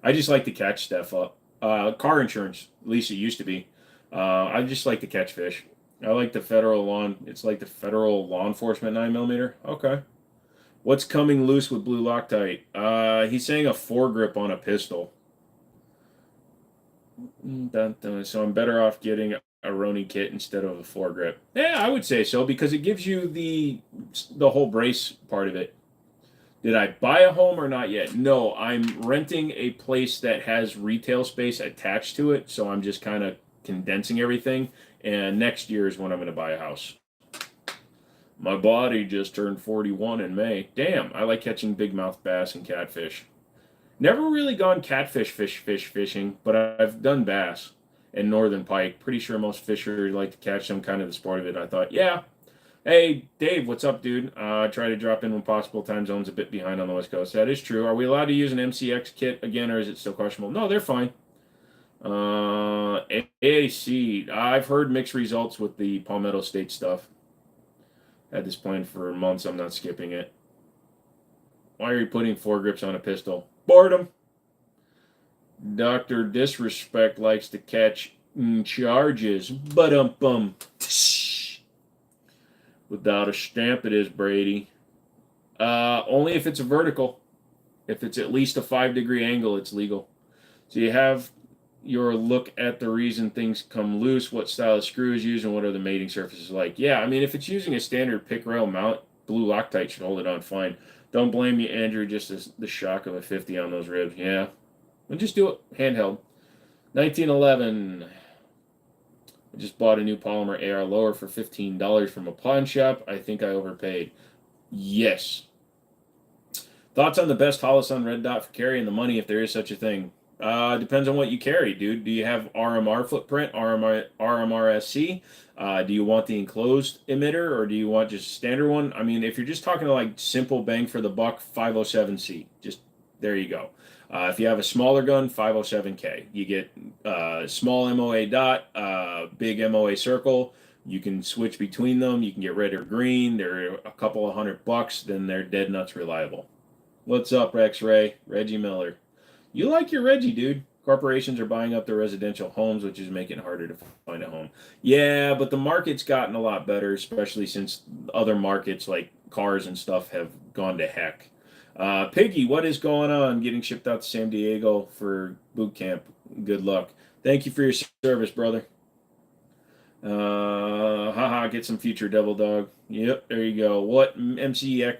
I just like to catch stuff up. Car insurance, at least it used to be. I just like to catch fish. I like the federal law. It's like the federal law enforcement 9mm. Okay. What's coming loose with blue Loctite? He's saying a foregrip on a pistol. Dun, dun. So I'm better off getting a Roni kit instead of a foregrip. Yeah, I would say so because it gives you the whole brace part of it. Did I buy a home or not yet? No, I'm renting a place that has retail space attached to it, so I'm just kind of condensing everything. And next year is when I'm going to buy a house. My body just turned 41 in May. Damn, I like catching big mouth bass and catfish. Never really gone catfish fishing, but I've done bass and northern pike. Pretty sure most fishers like to catch some kind of the sport of it. I thought, yeah. Hey, Dave, what's up, dude? Try to drop in when possible. Time zone's a bit behind on the West Coast. That is true. Are we allowed to use an MCX kit again, or is it still questionable? No, they're fine. AAC. I've heard mixed results with the Palmetto State stuff. Had this planned for months. I'm not skipping it. Why are you putting foregrips on a pistol? Boredom. Dr. Disrespect likes to catch charges. Ba-dum-bum. Without a stamp, it is, Brady. Only if it's a vertical. If it's at least a 5-degree angle, it's legal. So you have your look at the reason things come loose, what style of screw is used, and what are the mating surfaces like. Yeah, I mean, if it's using a standard pick rail mount, blue Loctite should hold it on fine. Don't blame you, Andrew, just as the shock of a 50 on those ribs. Yeah. And just do it handheld. 1911. I just bought a new polymer AR lower for $15 from a pawn shop. I think I overpaid. Yes. Thoughts on the best Holosun red dot for carry and the money, if there is such a thing? Depends on what you carry, dude. Do you have RMR footprint, RMR-SC? Do you want the enclosed emitter, or do you want just a standard one? I mean, if you're just talking like simple bang for the buck, 507C. Just there you go. If you have a smaller gun, 507K. You get small MOA dot, big MOA circle. You can switch between them. You can get red or green. They're a couple of $100. Then they're dead nuts reliable. What's up, X-Ray? Reggie Miller. You like your Reggie, dude. Corporations are buying up their residential homes, which is making it harder to find a home. Yeah, but the market's gotten a lot better, especially since other markets like cars and stuff have gone to heck. Piggy, what is going on? Getting shipped out to San Diego for boot camp. Good luck. Thank you for your service, brother. Get some future Devil Dog. Yep, there you go. What MCK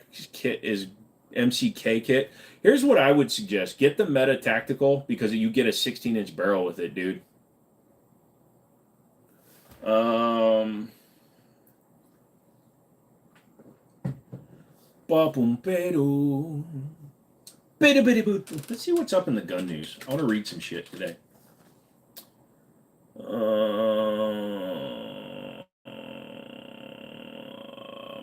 kit? Here's what I would suggest. Get the Meta Tactical because you get a 16-inch barrel with it, dude. Let's see what's up in the gun news. I want to read some shit today.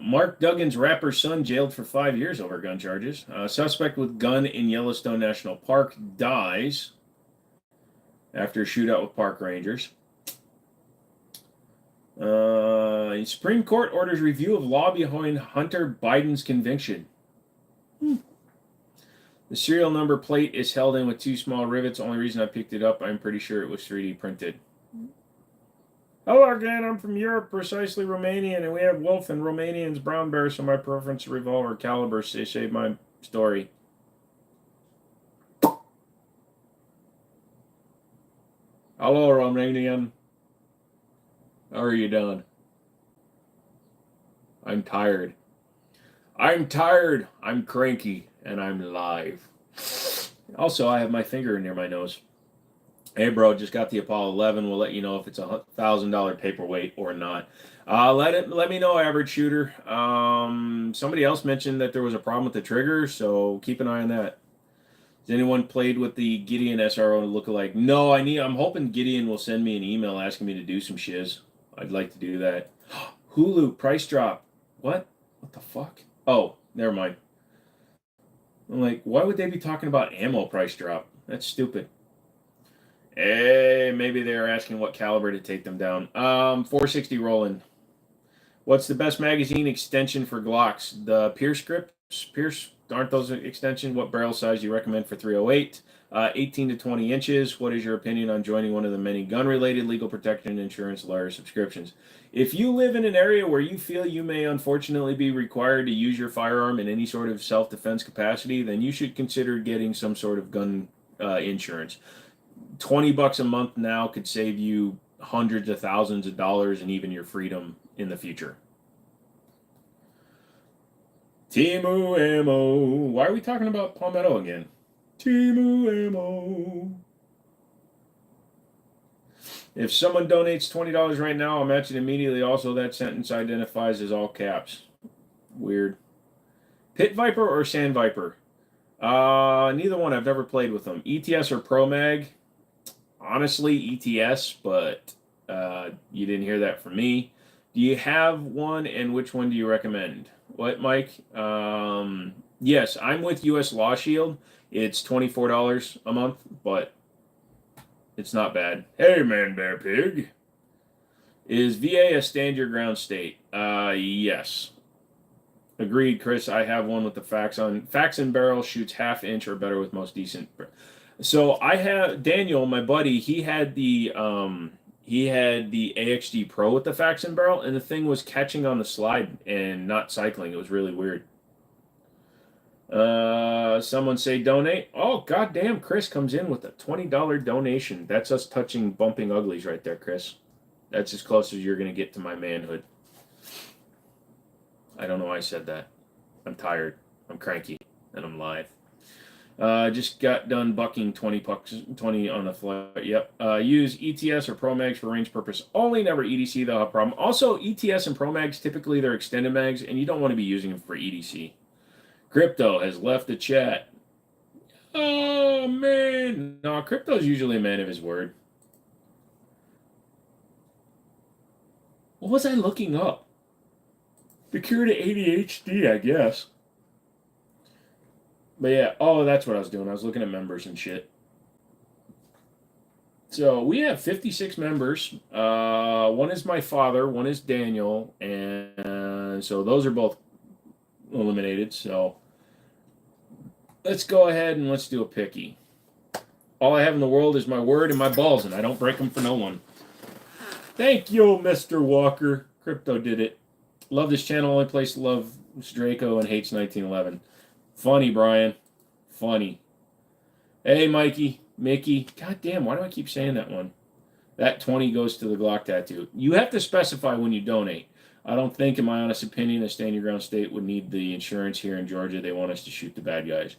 Mark Duggan's rapper's son jailed for 5 years over gun charges. Suspect with gun in Yellowstone National Park dies after a shootout with park rangers. Supreme Court orders review of law behind Hunter Biden's conviction. The serial number plate is held in with 2 small rivets. Only reason I picked it up, I'm pretty sure it was 3D printed. Hello again, I'm from Europe, precisely Romanian, and we have wolf and Romanians brown bears, so my preference revolver caliber saved my story. Hello, Romanian. How are you doing? I'm tired. I'm cranky, and I'm live. Also, I have my finger near my nose. Hey, bro, just got the Apollo 11. We'll let you know if it's $1,000 paperweight or not. Let me know, average shooter. Somebody else mentioned that there was a problem with the trigger, so keep an eye on that. Has anyone played with the Gideon SRO lookalike? No, I'm hoping Gideon will send me an email asking me to do some shiz. I'd like to do that. Hulu price drop. What? What the fuck? Oh, never mind. I'm like, why would they be talking about ammo price drop? That's stupid. Hey, maybe they're asking what caliber to take them down. 460 Roland. What's the best magazine extension for Glocks? The Pierce grips? Pierce, aren't those an extension? What barrel size do you recommend for 308? 18 to 20 inches. What is your opinion on joining one of the many gun-related legal protection insurance lawyer subscriptions? If you live in an area where you feel you may unfortunately be required to use your firearm in any sort of self-defense capacity, then you should consider getting some sort of gun insurance. $20 a month now could save you hundreds of thousands of dollars and even your freedom in the future. Timu Ammo. Why are we talking about Palmetto again? Timu Ammo. If someone donates $20 right now, I'll match it immediately. Also, that sentence identifies as all caps. Weird. Pit Viper or Sand Viper? Neither one. I've never played with them. ETS or Pro Mag? Honestly, ETS, but you didn't hear that from me. Do you have one, and which one do you recommend? What, Mike? Yes, I'm with US Law Shield. It's $24 a month, but it's not bad. Hey, man, bear pig. Is VA a stand your ground state? Yes. Agreed, Chris. I have one with the fax on. Fax and barrel shoots half inch or better with most decent. So I have Daniel, my buddy. He had the AXG Pro with the fax and barrel, and the thing was catching on the slide and not cycling. It was really weird. Someone say donate. Oh, goddamn, Chris comes in with a $20 donation. That's us touching bumping uglies right there, Chris. That's as close as you're going to get to my manhood. I don't know why I said that. I'm tired. I'm cranky. And I'm live. Just got done bucking 20 on the flight. Yep. Use ETS or Pro Mags for range purpose only. Never EDC. They'll have a problem. Also, ETS and Pro Mags, typically they're extended mags, and you don't want to be using them for EDC. Crypto has left the chat. Oh, man. No, Crypto's usually a man of his word. What was I looking up? The cure to ADHD, I guess. But yeah, oh, that's what I was doing. I was looking at members and shit. So we have 56 members. One is my father, one is Daniel, and so those are both eliminated. So let's go ahead and let's do a picky. All I have in the world is my word and my balls, and I don't break them for no one. Thank you, Mr. Walker. Crypto did it. Love this channel. Only place to love is Draco and hates 1911. Funny, Brian. Funny. Hey, Mikey. Mickey. God damn, why do I keep saying that one? That 20 goes to the Glock tattoo. You have to specify when you donate. I don't think, in my honest opinion, a stand your ground state would need the insurance here in Georgia. They want us to shoot the bad guys.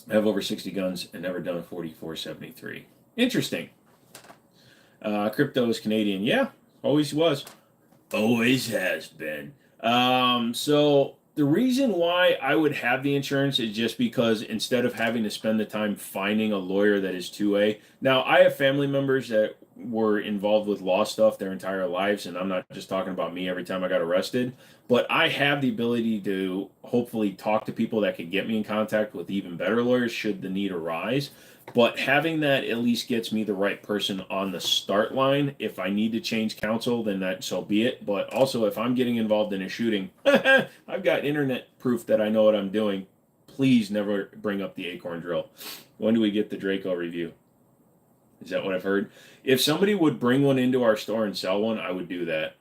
I have over 60 guns and never done a 4473. Interesting. Crypto is Canadian. Yeah, always was. Always has been. So the reason why I would have the insurance is just because instead of having to spend the time finding a lawyer that is 2A. Now, I have family members that were involved with law stuff their entire lives, and I'm not just talking about me every time I got arrested, but I have the ability to hopefully talk to people that could get me in contact with even better lawyers should the need arise. But having that at least gets me the right person on the start line. If I need to change counsel, then that so be it. But also, if I'm getting involved in a shooting, I've got internet proof that I know what I'm doing. Please never bring up the Acorn drill. When do we get the Draco review? Is that what I've heard? If somebody would bring one into our store and sell one, I would do that.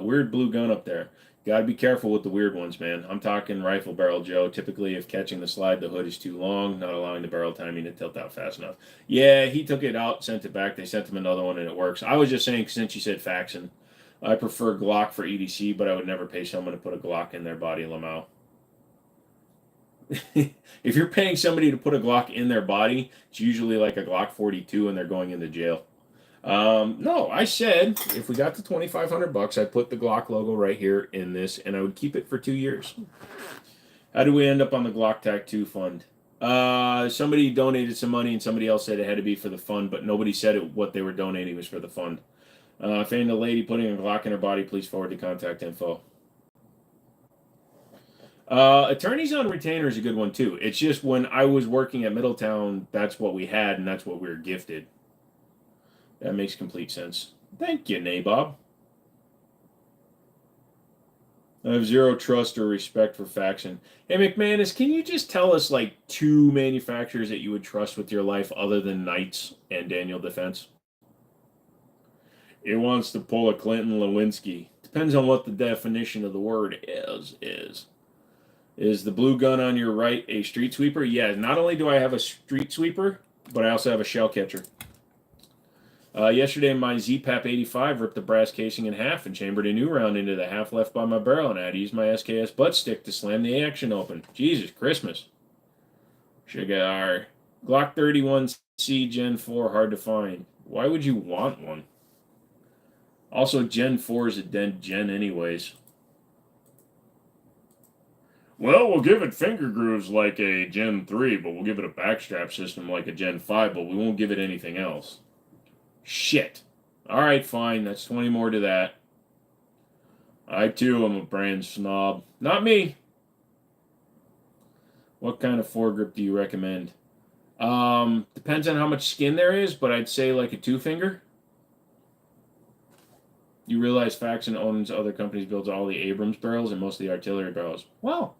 Weird blue gun up there. Got to be careful with the weird ones, man. I'm talking rifle barrel, Joe. Typically, if catching the slide, the hood is too long, not allowing the barrel timing to tilt out fast enough. Yeah, he took it out, sent it back. They sent him another one, and it works. I was just saying, since you said Faxon, I prefer Glock for EDC, but I would never pay someone to put a Glock in their body, Lamau. If you're paying somebody to put a Glock in their body, it's usually like a Glock 42 and they're going into jail. No, I said if we got to $2,500, I'd put the Glock logo right here in this, and I would keep it for 2 years. How do we end up on the Glock Tac 2 fund? Somebody donated some money, and somebody else said it had to be for the fund, but nobody said what they were donating was for the fund. If any the lady putting a Glock in her body, please forward the contact info. Attorneys on retainer is a good one too. It's just when I was working at Middletown, that's what we had, and that's what we were gifted. That makes complete sense. Thank you, Nabob. I have zero trust or respect for Faxon. Hey, McManus, can you just tell us like 2 manufacturers that you would trust with your life other than Knights and Daniel Defense? It wants to pull a Clinton Lewinsky. Depends on what the definition of the word is. Is the blue gun on your right a street sweeper? Yeah, not only do I have a street sweeper, but I also have a shell catcher. Yesterday, my ZPAP 85 ripped the brass casing in half and chambered a new round into the half left by my barrel, and I had to use my SKS butt stick to slam the action open. Jesus Christmas. Sugar. Glock 31C Gen 4, hard to find. Why would you want one? Also, Gen 4 is a dead gen anyways. Well, we'll give it finger grooves like a Gen 3, but we'll give it a backstrap system like a Gen 5, but we won't give it anything else. Shit. Alright, fine. That's 20 more to that. I, too, am a brand snob. Not me. What kind of foregrip do you recommend? Depends on how much skin there is, but I'd say like a 2-finger. You realize Faxon owns other companies, builds all the Abrams barrels and most of the artillery barrels. Well,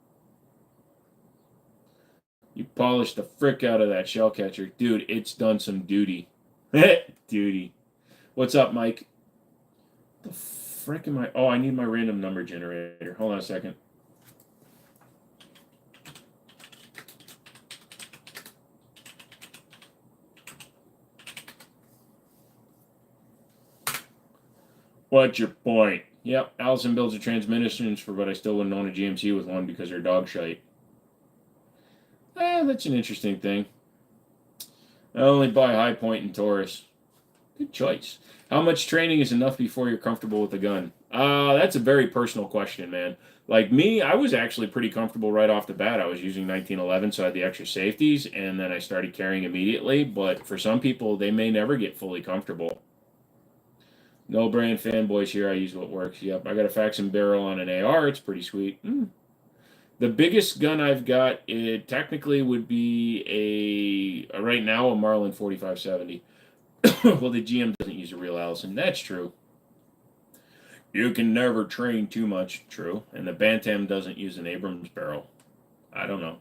you polished the frick out of that shell catcher. Dude, it's done some duty. Duty. What's up, Mike? The frick am I? Oh, I need my random number generator. Hold on a second. What's your point? Yep, Allison builds a transmissions for, but I still wouldn't own a GMC with one because they're dog shite. That's an interesting thing. I only buy High Point and Taurus. Good choice. How much training is enough before you're comfortable with a gun? That's a very personal question, man. Like me, I was actually pretty comfortable right off the bat. I was using 1911, so I had the extra safeties, and then I started carrying immediately. But for some people, they may never get fully comfortable. No brand fanboys here. I use what works. Yep, I got a Faxon barrel on an AR. It's pretty sweet. The biggest gun I've got, it technically would be right now, a Marlin 4570. Well, the GM doesn't use a real Allison. That's true. You can never train too much. True. And the Bantam doesn't use an Abrams barrel. I don't know.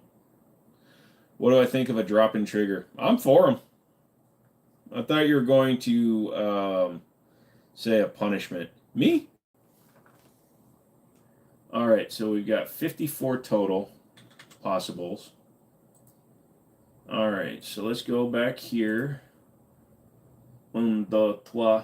What do I think of a drop-in trigger? I'm for them. I thought you were going to say a punishment. Me? All right, so we've got 54 total possibles. All right, so let's go back here. 1, 2, 3.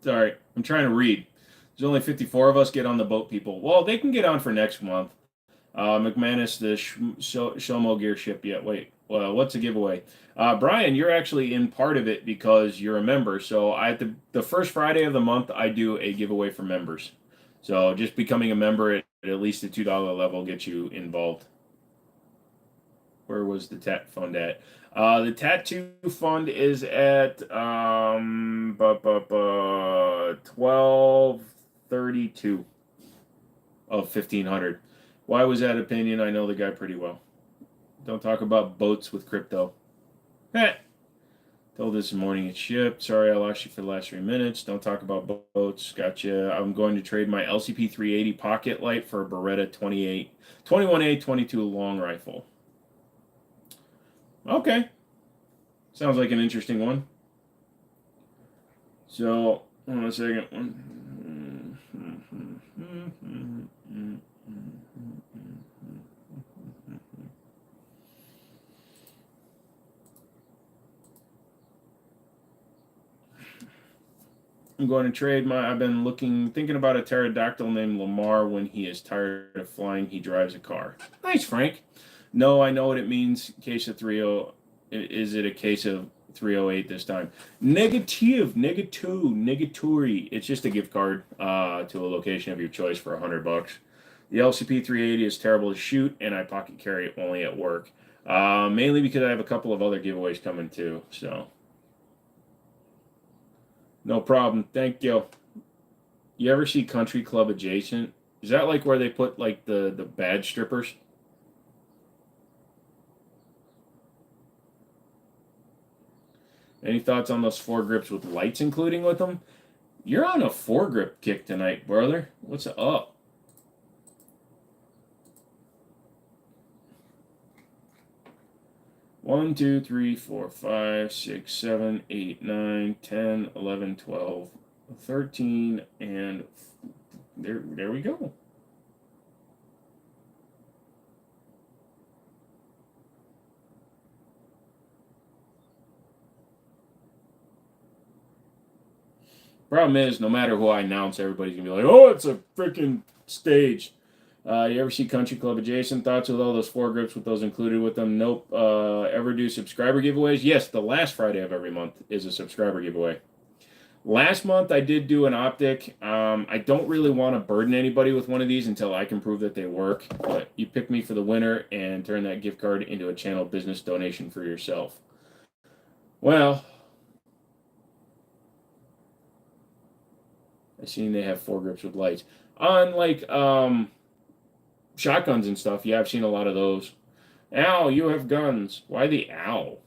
Sorry, I'm trying to read. There's only 54 of us. Get on the boat, people. Well, they can get on for next month. McManus, the Shomo gear ship yet. Wait, well, what's a giveaway? Brian, you're actually in part of it because you're a member. So I have the first Friday of the month, I do a giveaway for members. So just becoming a member at least the $2 level gets you involved. Where was the tat fund at? The tattoo fund is at 1232 of 1500. Why was that opinion? I know the guy pretty well. Don't talk about boats with crypto. Told this morning it shipped. Sorry I lost you for the last 3 minutes. Don't talk about boats. Gotcha. I'm going to trade my LCP 380 pocket light for a Beretta 21A 22 long rifle. Okay. Sounds like an interesting one. So, hold on a second. I'm going to trade my. I've been thinking about a pterodactyl named Lamar. When he is tired of flying, he drives a car. Nice, Frank. No, I know what it means. Case of 30. Is it a case of 308 this time? Negatory. It's just a gift card to a location of your choice for $100. The LCP 380 is terrible to shoot, and I pocket carry it only at work. Mainly because I have a couple of other giveaways coming too. So. No problem. Thank you. You ever see Country Club Adjacent? Is that like where they put like the badge strippers? Any thoughts on those foregrips with lights including with them? You're on a foregrip kick tonight, brother. What's up? One, 2, 3, 4, 5, 6, 7, 8, 9, 10, 11, 12, 13, and there we go. Problem is, no matter who I announce, everybody's gonna be like, "Oh, it's a freaking stage." You ever see Country Club Adjacent? Thoughts with all those foregrips with those included with them? Nope. Ever do subscriber giveaways? Yes, the last Friday of every month is a subscriber giveaway. Last month I did do an Optic. I don't really want to burden anybody with one of these until I can prove that they work. But you pick me for the winner and turn that gift card into a channel business donation for yourself. Well, I've seen they have foregrips with lights. On like shotguns and stuff, yeah, I've seen a lot of those. Ow, you have guns. Why the ow?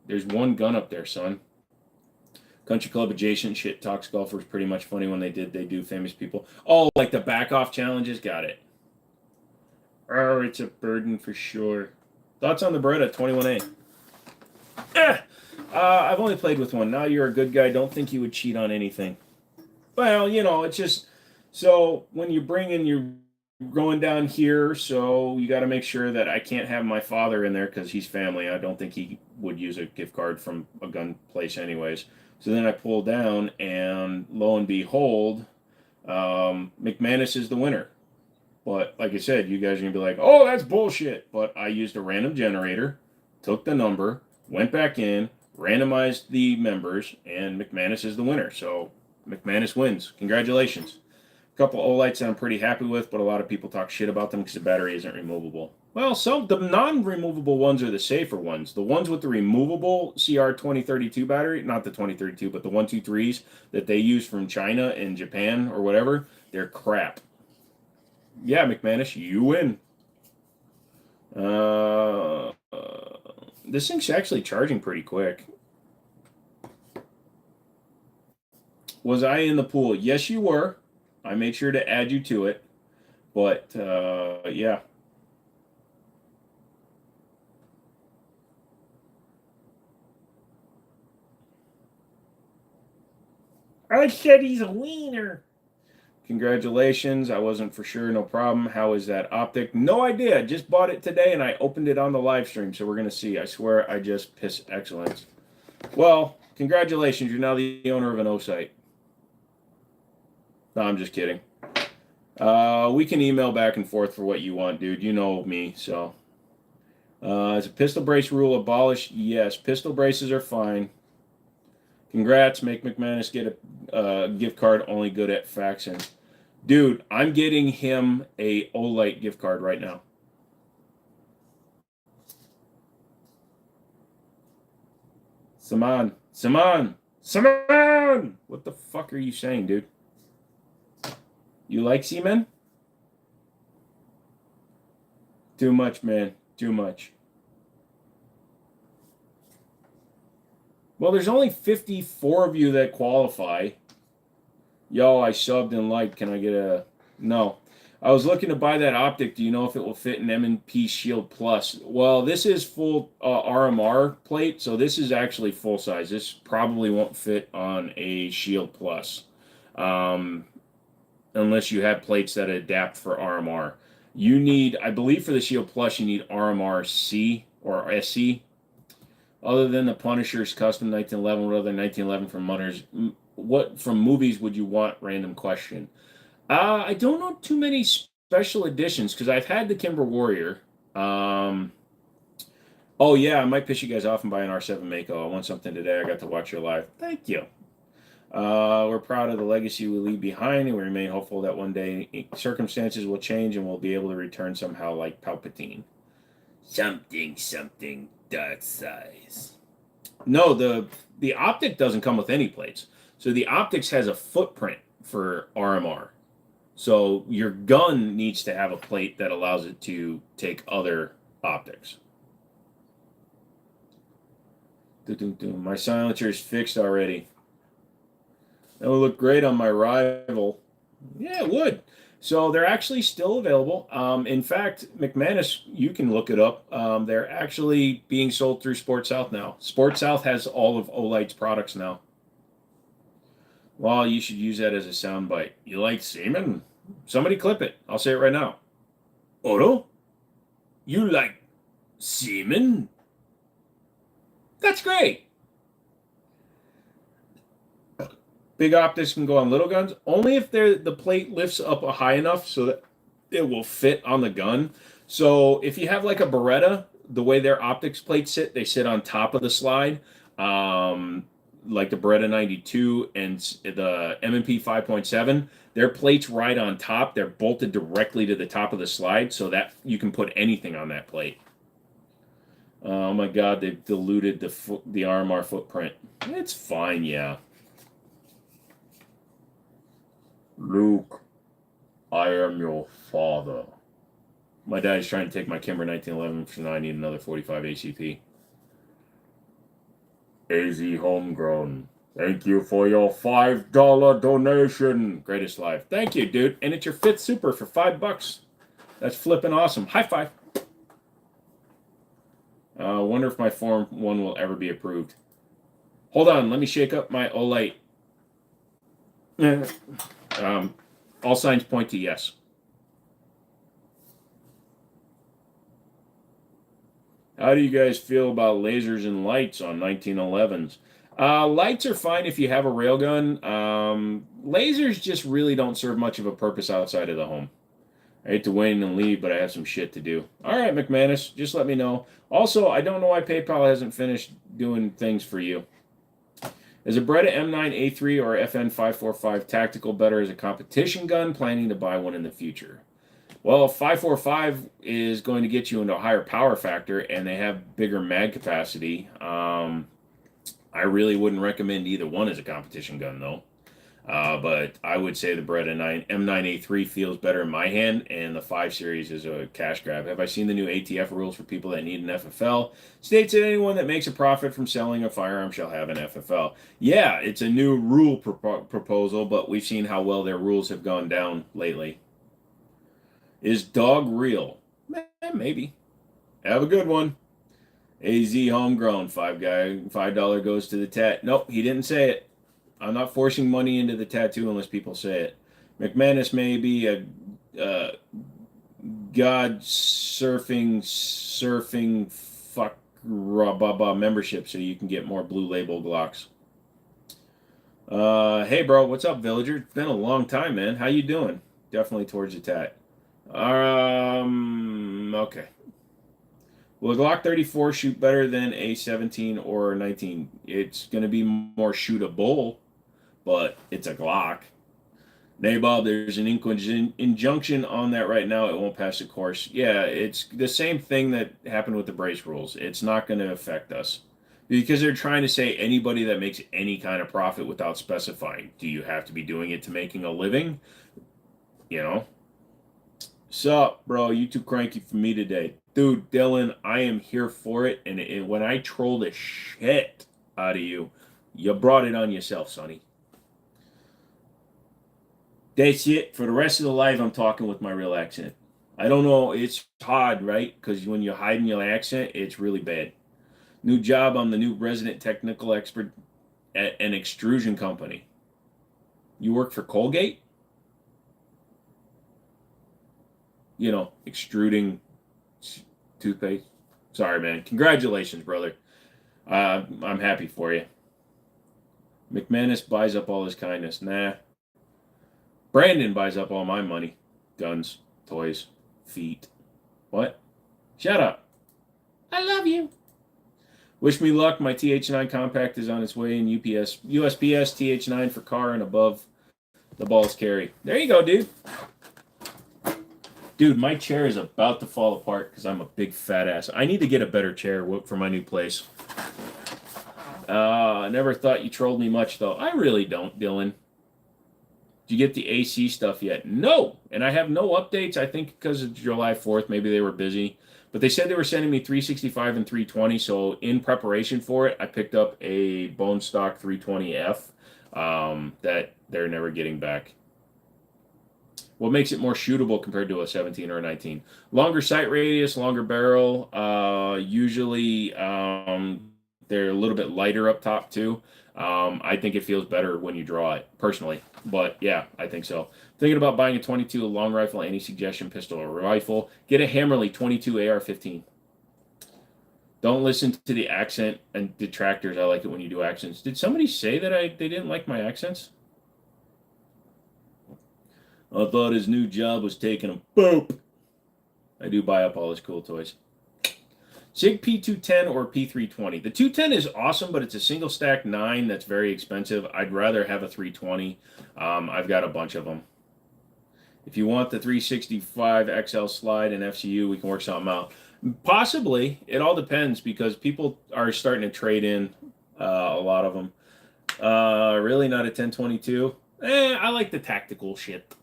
There's one gun up there, son. Country Club Adjacent shit talks golfers pretty much funny when they do famous people. Oh, like the back off challenges? Got it. Oh, it's a burden for sure. Thoughts on the Beretta 21A? I've only played with one. Now you're a good guy. Don't think you would cheat on anything. Well, you know, it's just so when you bring in your going down here, so you got to make sure that I can't have my father in there because he's family. I don't think he would use a gift card from a gun place anyways. So then I pull down, and lo and behold, McManus is the winner. But like I said, you guys are going to be like, oh, that's bullshit. But I used a random generator, took the number, went back in, randomized the members, and McManus is the winner. So McManus wins. Congratulations. A couple Olights that I'm pretty happy with, but a lot of people talk shit about them because the battery isn't removable. Well, the non-removable ones are the safer ones. The ones with the removable CR2032 battery, not the 2032, but the 123s that they use from China and Japan or whatever, they're crap. Yeah, McManus, you win. This thing's actually charging pretty quick. Was I in the pool? Yes, you were. I made sure to add you to it. But, yeah. I said he's a wiener. Congratulations. I wasn't for sure. No problem. How is that Optic? No idea. Just bought it today, and I opened it on the live stream, so we're going to see. I swear I just piss excellence. Well, congratulations. You're now the owner of an O-site. No, I'm just kidding. We can email back and forth for what you want, dude. You know me, so. Is a pistol brace rule abolished? Yes, pistol braces are fine. Congrats, make McManus get a gift card only good at faxing. Dude, I'm getting him a Olight gift card right now. Saman. What the fuck are you saying, dude? You like semen? Too much, man. Too much. Well, there's only 54 of you that qualify. Yo, I subbed and liked. Can I get a... No. I was looking to buy that Optic. Do you know if it will fit an M&P Shield Plus? Well, this is full RMR plate, so this is actually full size. This probably won't fit on a Shield Plus. Unless you have plates that adapt for RMR. You need, I believe for the Shield Plus, you need RMR C or SC. Other than the Punisher's custom 1911, what other 1911 from Mutters? What from movies would you want? Random question. I don't know too many special editions because I've had the Kimber Warrior. Oh yeah, I might piss you guys off and buy an R7 Mako. I want something today. I got to watch your live. Thank you. We're proud of the legacy we leave behind, and we remain hopeful that one day circumstances will change and we'll be able to return somehow like Palpatine. Something that size. No, the Optic doesn't come with any plates. So the Optics has a footprint for RMR. So your gun needs to have a plate that allows it to take other optics. My silencer is fixed already. That would look great on my rival. Yeah, it would. So they're actually still available. In fact, McManus, you can look it up. They're actually being sold through Sport South now. Sport South has all of Olight's products now. Well, you should use that as a soundbite. You like semen? Somebody clip it. I'll say it right now. Oro? You like semen? That's great. Big optics can go on little guns only if the plate lifts up high enough so that it will fit on the gun. So if you have like a Beretta, the way their optics plates sit, they sit on top of the slide. Like the Beretta 92 and the M&P 5.7, their plates right on top. They're bolted directly to the top of the slide so that you can put anything on that plate. Oh my God, they've diluted the RMR footprint. It's fine, yeah. Luke, I am your father. My dad's trying to take my Kimber 1911, so now I need another 45 ACP. AZ Homegrown. Thank you for your $5 donation. Greatest live. Thank you, dude. And it's your 5th super for $5. That's flipping awesome. High five. Wonder if my Form 1 will ever be approved. Hold on. Let me shake up my Olight. All signs point to yes. How do you guys feel about lasers and lights on 1911s? Lights are fine if you have a railgun. Lasers just really don't serve much of a purpose outside of the home. I hate to wane and leave, but I have some shit to do. All right, McManus, just let me know. Also, I don't know why PayPal hasn't finished doing things for you. Is a Beretta M9A3 or FN545 tactical better as a competition gun? Planning to buy one in the future. Well, 545 is going to get you into a higher power factor, and they have bigger mag capacity. I really wouldn't recommend either one as a competition gun, though. But I would say the Beretta M9A3 feels better in my hand, and the 5 Series is a cash grab. Have I seen the new ATF rules for people that need an FFL? States that anyone that makes a profit from selling a firearm shall have an FFL. Yeah, it's a new rule proposal, but we've seen how well their rules have gone down lately. Is dog real? Maybe. Have a good one. AZ Homegrown, $5 goes to the tat. Nope, he didn't say it. I'm not forcing money into the tattoo unless people say it. McManus may be a God surfing fuck membership so you can get more blue label Glocks. Hey, bro, what's up, villager? It's been a long time, man. How you doing? Definitely towards the tat. Okay. Will a Glock 34 shoot better than a 17 or a 19? It's going to be more shootable, but it's a Glock. Nay, Bob, there's an injunction on that right now. It won't pass the course. Yeah, it's the same thing that happened with the brace rules. It's not going to affect us because they're trying to say anybody that makes any kind of profit without specifying. Do you have to be doing it to making a living? You know? Sup, bro? You too cranky for me today. Dude, Dylan, I am here for it. And when I troll the shit out of you, you brought it on yourself, Sonny. That's it. For the rest of the live, I'm talking with my real accent. I don't know. It's hard, right? Because when you're hiding your accent, it's really bad. New job. I'm the new resident technical expert at an extrusion company. You work for Colgate? You know, extruding toothpaste. Sorry, man. Congratulations, brother. I'm happy for you. McManus buys up all his kindness. Nah. Brandon buys up all my money. Guns, toys, feet. What? Shut up. I love you. Wish me luck. My TH9 compact is on its way in USPS TH9 for car and above the balls carry. There you go, dude. Dude, my chair is about to fall apart because I'm a big fat ass. I need to get a better chair for my new place. I never thought you trolled me much, though. I really don't, Dylan. Did you get the AC stuff yet? No. And I have no updates. I think because of July 4th, maybe they were busy. But they said they were sending me 365 and 320. So in preparation for it, I picked up a bone stock 320F that they're never getting back. What makes it more shootable compared to a 17 or a 19? Longer sight radius, longer barrel. Usually they're a little bit lighter up top too. I think it feels better when you draw it, personally. But yeah, I think so. Thinking about buying a 22, a long rifle, any suggestion, pistol or rifle. Get a Hammerly 22 AR-15. Don't listen to the accent and detractors. I like it when you do accents. Did somebody say that they didn't like my accents? I thought his new job was taking him. Boop! I do buy up all his cool toys. SIG P210 or P320. The 210 is awesome, but it's a single stack 9 that's very expensive. I'd rather have a 320. I've got a bunch of them. If you want the 365 XL slide and FCU, we can work something out. Possibly. It all depends because people are starting to trade in a lot of them. Really not a 1022? I like the tactical shit.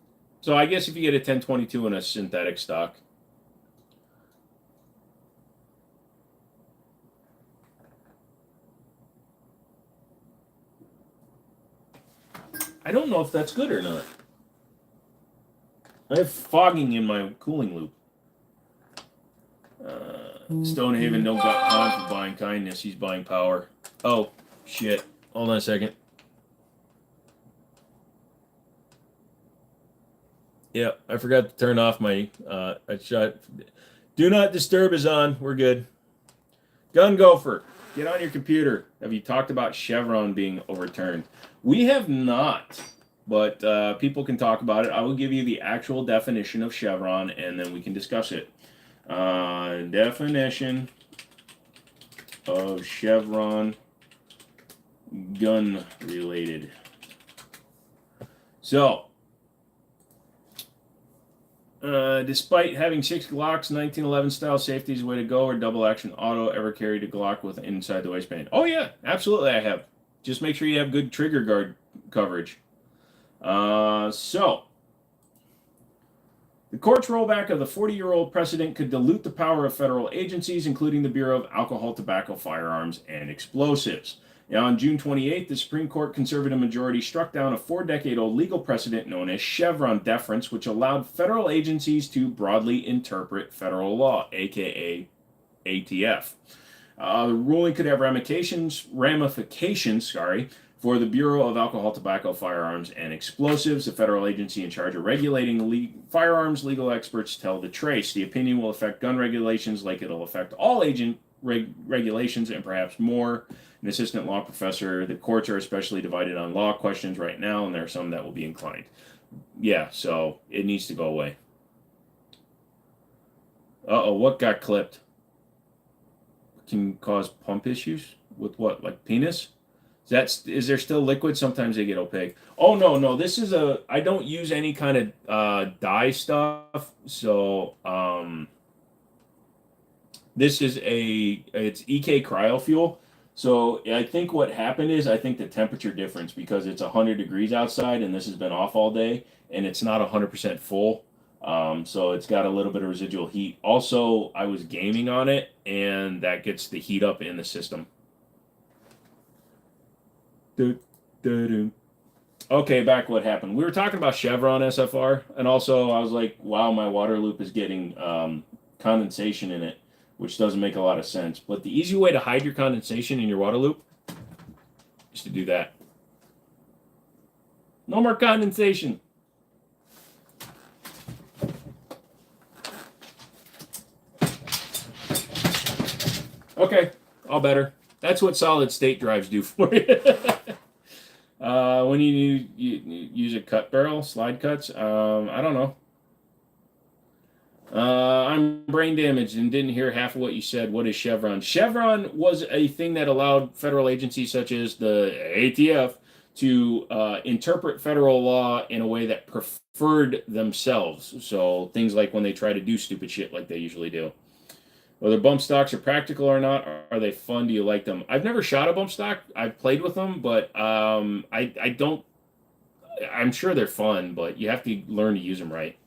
So I guess if you get a 1022 and a synthetic stock. I don't know if that's good or not. I have fogging in my cooling loop. Stonehaven don't got time for buying kindness. He's buying power. Oh, shit. Hold on a second. Yeah, I forgot to turn off my Do not disturb is on. We're good. Gun Gopher, get on your computer. Have you talked about Chevron being overturned? We have not, but people can talk about it. I will give you the actual definition of Chevron, and then we can discuss it. Definition of Chevron gun related. So, despite having 6 Glocks, 1911 style safety is the way to go, or double action auto, ever carried a Glock with inside the waistband? Oh yeah, absolutely I have. Just make sure you have good trigger guard coverage. So, the court's rollback of the 40-year-old precedent could dilute the power of federal agencies, including the Bureau of Alcohol, Tobacco, Firearms, and Explosives. Now, on June 28th, the Supreme Court conservative majority struck down a 4-decade-old legal precedent known as Chevron deference, which allowed federal agencies to broadly interpret federal law, aka ATF. The ruling could have ramifications, for the Bureau of Alcohol, Tobacco, Firearms, and Explosives, the federal agency in charge of regulating firearms. Legal experts tell the Trace. The opinion will affect gun regulations like it'll affect all regulations, and perhaps more. An assistant law professor. The courts are especially divided on law questions right now, and there are some that will be inclined. Yeah, so it needs to go away. Uh-oh, what got clipped? Can cause pump issues with what, like penis? Is there still liquid? Sometimes they get opaque. Oh no, this is I don't use any kind of dye stuff, so this is it's EK cryofuel. So I think what happened is I think the temperature difference, because it's 100 degrees outside and this has been off all day and it's not 100% full. So it's got a little bit of residual heat. Also, I was gaming on it and that gets the heat up in the system. Okay, back what happened. We were talking about Chevron SFR, and also I was like, wow, my water loop is getting condensation in it, which doesn't make a lot of sense. But the easy way to hide your condensation in your water loop is to do that. No more condensation. Okay, all better. That's what solid state drives do for you. When you use a cut barrel, slide cuts, I don't know. I'm brain damaged and didn't hear half of what you said. What is Chevron? Chevron was a thing that allowed federal agencies such as the ATF to interpret federal law in a way that preferred themselves. So things like when they try to do stupid shit like they usually do. Whether bump stocks are practical or not, are they fun? Do you like them? I've never shot a bump stock. I've played with them, but I don't. I'm sure they're fun, but you have to learn to use them right.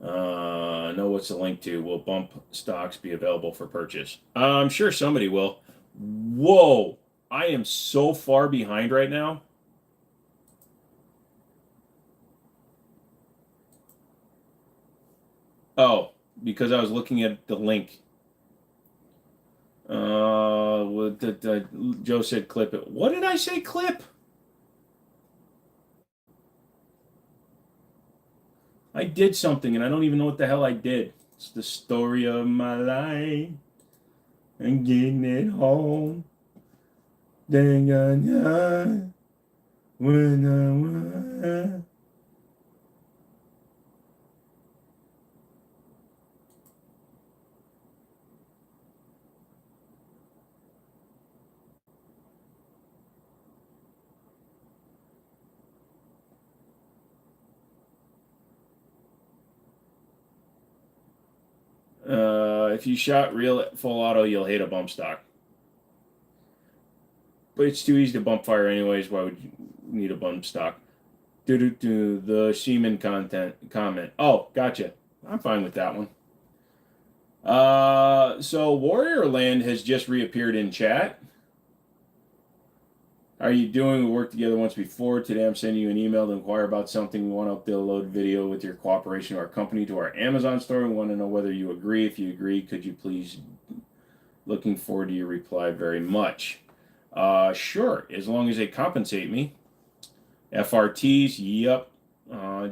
Know what's the link to? Will bump stocks be available for purchase? I'm sure somebody will. Whoa! I am so far behind right now. Oh. Because I was looking at the link. Joe said clip it. What did I say clip? I did something and I don't even know what the hell I did. It's the story of my life. And getting it home. Dang on when I was. If you shot real full auto, you'll hate a bump stock. But it's too easy to bump fire anyways. Why would you need a bump stock? The Seaman comment. Oh, gotcha. I'm fine with that one. So Warriorland has just reappeared in chat. How are you doing? We worked together once before. Today I'm sending you an email to inquire about something. We want to upload video with your cooperation of our company to our Amazon store. We want to know whether you agree. If you agree, could you please? Looking forward to your reply very much. Sure, as long as they compensate me. FRTs, yep.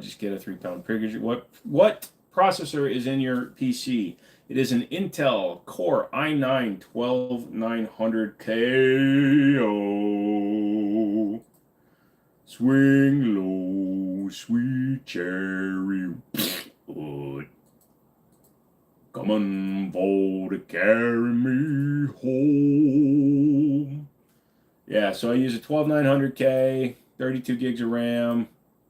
Just get a 3-pound trigger. What processor is in your PC? It is an Intel Core i9 12900KO. Swing low, sweet cherry. Come on, for to carry me home. Yeah, so I use a 12900K, 32 gigs of RAM,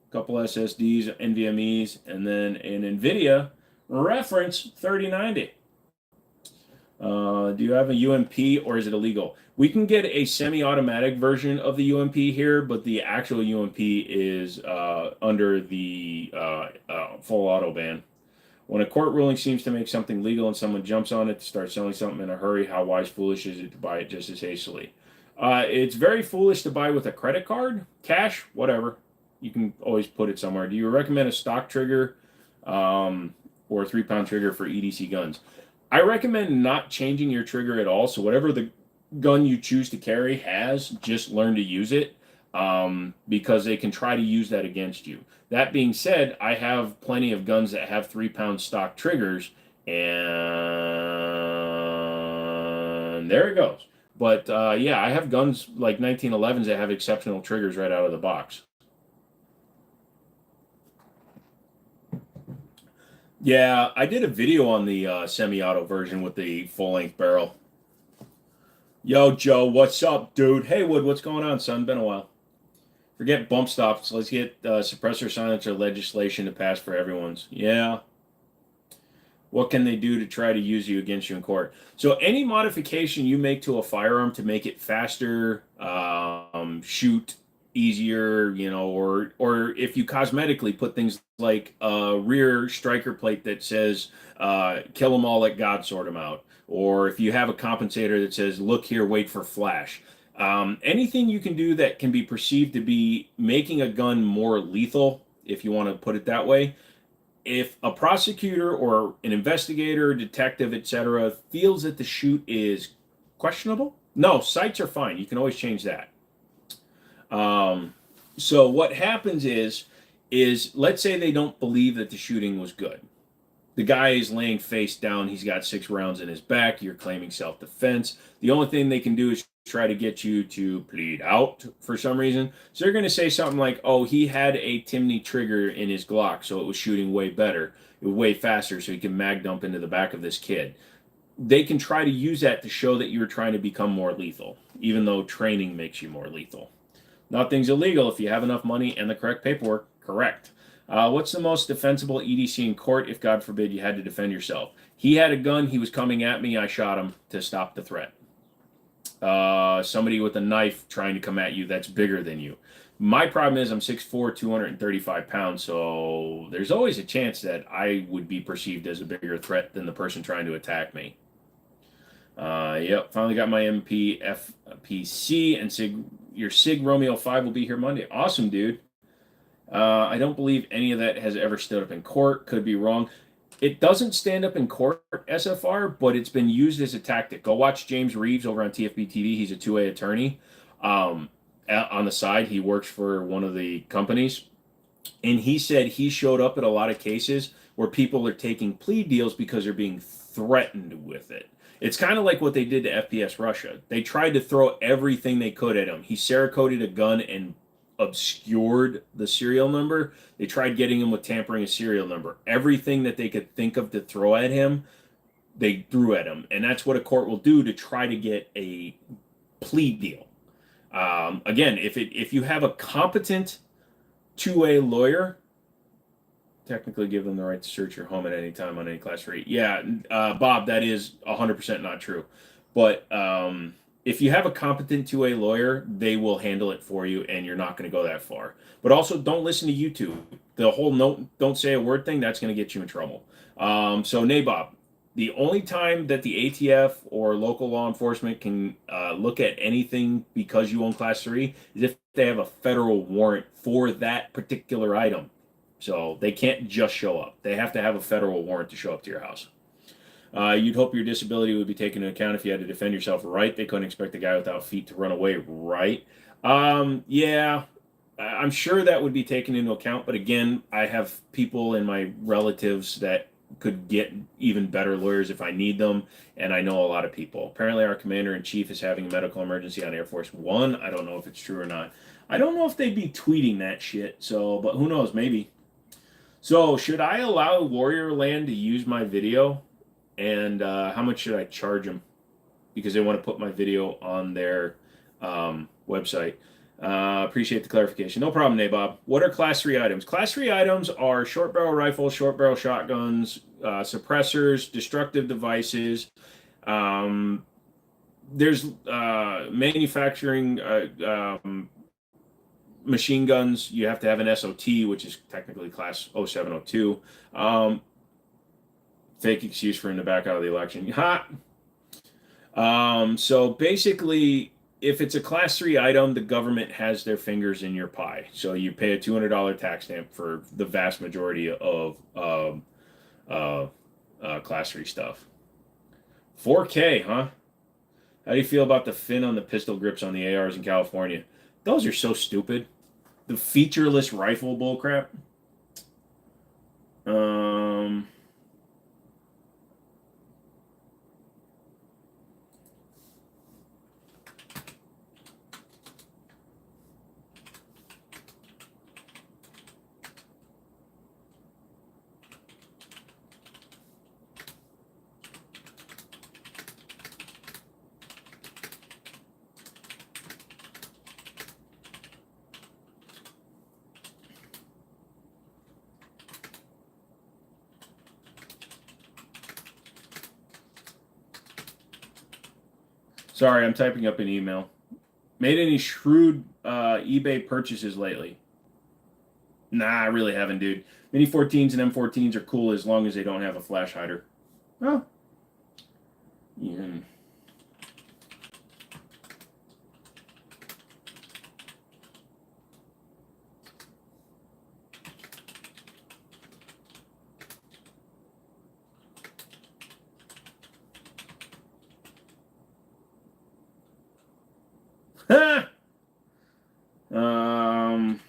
a couple SSDs, NVMe's, and then an NVIDIA reference 3090. Do you have a UMP or is it illegal? We can get a semi-automatic version of the UMP here, but the actual UMP is under the full auto ban. When a court ruling seems to make something legal and someone jumps on it to start selling something in a hurry, how wise, foolish is it to buy it just as hastily? It's very foolish to buy with a credit card, cash, whatever. You can always put it somewhere. Do you recommend a stock trigger or a 3-pound trigger for EDC guns? I recommend not changing your trigger at all. So whatever the gun you choose to carry has, just learn to use it because they can try to use that against you. That being said, I have plenty of guns that have 3-pound stock triggers, and And there it goes. But yeah, I have guns like 1911s that have exceptional triggers right out of the box. Yeah, I did a video on the semi-auto version with the full-length barrel. Yo, Joe, what's up, dude? Hey, Wood, what's going on, son? Been a while. Forget bump stops. Let's get suppressor silencer legislation to pass for everyone's. Yeah. What can they do to try to use you against you in court? So any modification you make to a firearm to make it faster, shoot easier, or if you cosmetically put things like a rear striker plate that says "kill them all, let God sort them out," or if you have a compensator that says "look here, wait for flash." Anything you can do that can be perceived to be making a gun more lethal, if you want to put it that way, if a prosecutor or an investigator, detective, etc., feels that the shoot is questionable, no, sights are fine. You can always change that. So what happens is let's say they don't believe that the shooting was good. The guy is laying face down. He's got 6 rounds in his back. You're claiming self-defense. The only thing they can do is try to get you to plead out for some reason. So they're going to say something like, oh, he had a Timney trigger in his Glock, so it was shooting way better, way faster, so he can mag dump into the back of this kid. They can try to use that to show that you're trying to become more lethal, even though training makes you more lethal. Nothing's illegal if you have enough money and the correct paperwork, correct. What's the most defensible EDC in court if, God forbid, you had to defend yourself? He had a gun. He was coming at me. I shot him to stop the threat. Somebody with a knife trying to come at you that's bigger than you. My problem is I'm 6'4", 235 pounds, so there's always a chance that I would be perceived as a bigger threat than the person trying to attack me. Yep, finally got my MP FPC, and your SIG Romeo 5 will be here Monday. Awesome, dude. I don't believe any of that has ever stood up in court. Could be wrong. It doesn't stand up in court, SFR, but it's been used as a tactic. Go watch James Reeves over on TFB TV. He's a 2A attorney. On the side, he works for one of the companies. And he said he showed up at a lot of cases where people are taking plea deals because they're being threatened with it. It's kind of like what they did to FPS Russia. They tried to throw everything they could at him. He Cerakoted a gun and obscured the serial number. They tried getting him with tampering a serial number. Everything that they could think of to throw at him, they threw at him. And that's what a court will do to try to get a plea deal. Again, if you have a competent 2A lawyer, technically give them the right to search your home at any time on any class 3. Yeah, Bob, that is 100% not true. But if you have a competent 2A lawyer, they will handle it for you, and you're not going to go that far. But also, don't listen to YouTube. The whole don't say a word thing, that's going to get you in trouble. So, Nabob, the only time that the ATF or local law enforcement can look at anything because you own Class 3 is if they have a federal warrant for that particular item. So they can't just show up. They have to have a federal warrant to show up to your house. You'd hope your disability would be taken into account if you had to defend yourself, right? They couldn't expect a guy without feet to run away, right? Yeah, I'm sure that would be taken into account. But again, I have people in my relatives that could get even better lawyers if I need them, and I know a lot of people. Apparently, our commander-in-chief is having a medical emergency on Air Force One. I don't know if it's true or not. I don't know if they'd be tweeting that shit, so, but who knows, maybe. So, should I allow Warriorland to use my video? And how much should I charge them? Because they want to put my video on their website. Appreciate the clarification. No problem, Nabob. What are Class 3 items? Class 3 items are short barrel rifles, short barrel shotguns, suppressors, destructive devices. There's manufacturing machine guns. You have to have an SOT, which is technically Class 0702. Fake excuse for him to back out of the election. Ha! So basically, if it's a Class 3 item, the government has their fingers in your pie. So you pay a $200 tax stamp for the vast majority of Class 3 stuff. 4K, huh? How do you feel about the fin on the pistol grips on the ARs in California? Those are so stupid. The featureless rifle bullcrap. Sorry, I'm typing up an email. Made any shrewd eBay purchases lately? Nah, I really haven't, dude. Mini 14s and M14s are cool as long as they don't have a flash hider. Oh. Yeah. Ha! Um.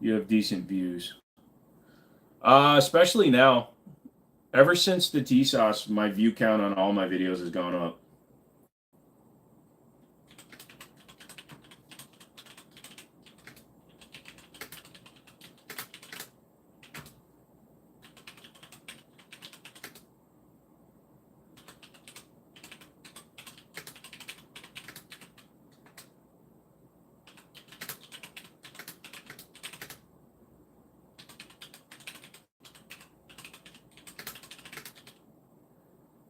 You have decent views. Especially now. Ever since the T-Sauce, my view count on all my videos has gone up.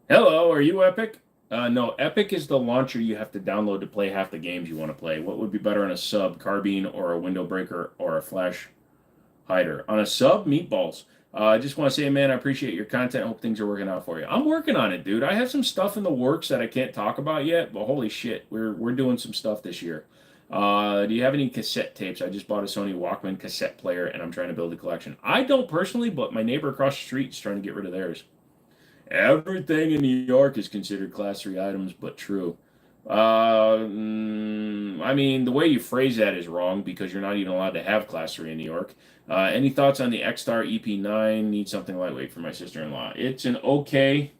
Hello, are you Epic? No, Epic is the launcher you have to download to play half the games you want to play. What would be better on a sub, carbine, or a window breaker, or a flash hider? On a sub, meatballs. I just want to say, man, I appreciate your content. Hope things are working out for you. I'm working on it, dude. I have some stuff in the works that I can't talk about yet, but holy shit, we're doing some stuff this year. Do you have any cassette tapes? I just bought a Sony Walkman cassette player, and I'm trying to build a collection. I don't personally, but my neighbor across the street is trying to get rid of theirs. Everything in New York is considered class 3 items, but true. I mean, the way you phrase that is wrong because you're not even allowed to have class 3 in New York. Any thoughts on the X-Star EP9? Need something lightweight for my sister-in-law. It's an okay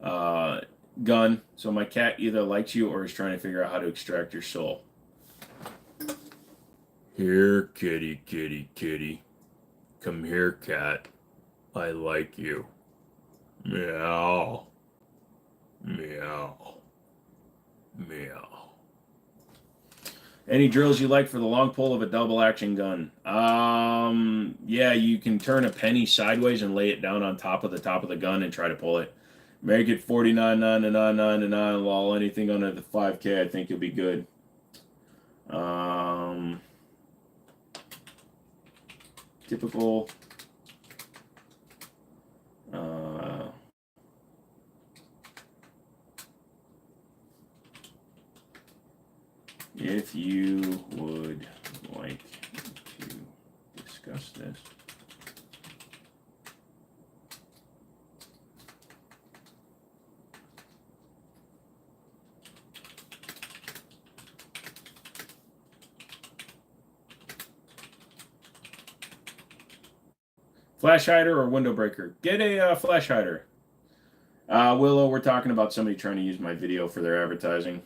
gun. So my cat either likes you or is trying to figure out how to extract your soul. Here, kitty, kitty, kitty. Come here, cat. I like you. Meow. Meow. Meow. Any drills you like for the long pull of a double action gun? Yeah, you can turn a penny sideways and lay it down on top of the gun and try to pull it. Make it 49.9999 lol. Anything under the 5K, I think you'll be good. Typical. If you would like to discuss this. Flash hider or window breaker? Get a flash hider. Willow, we're talking about somebody trying to use my video for their advertising.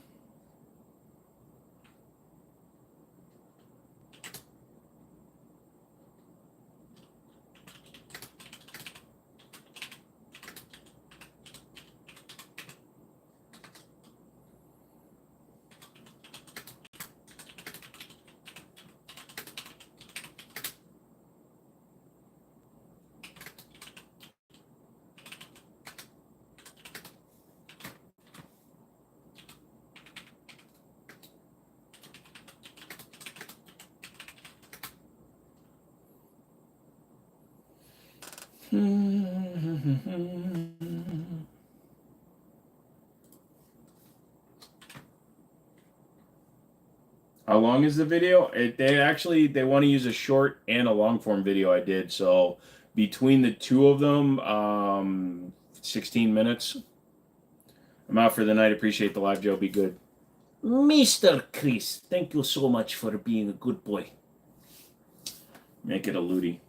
How long is the video? They want to use a short and a long form video. I did so between the two of them, 16 minutes. I'm out for the night. Appreciate the live, Joe. Be good, Mr. Chris. Thank you so much for being a good boy. Make it a looty.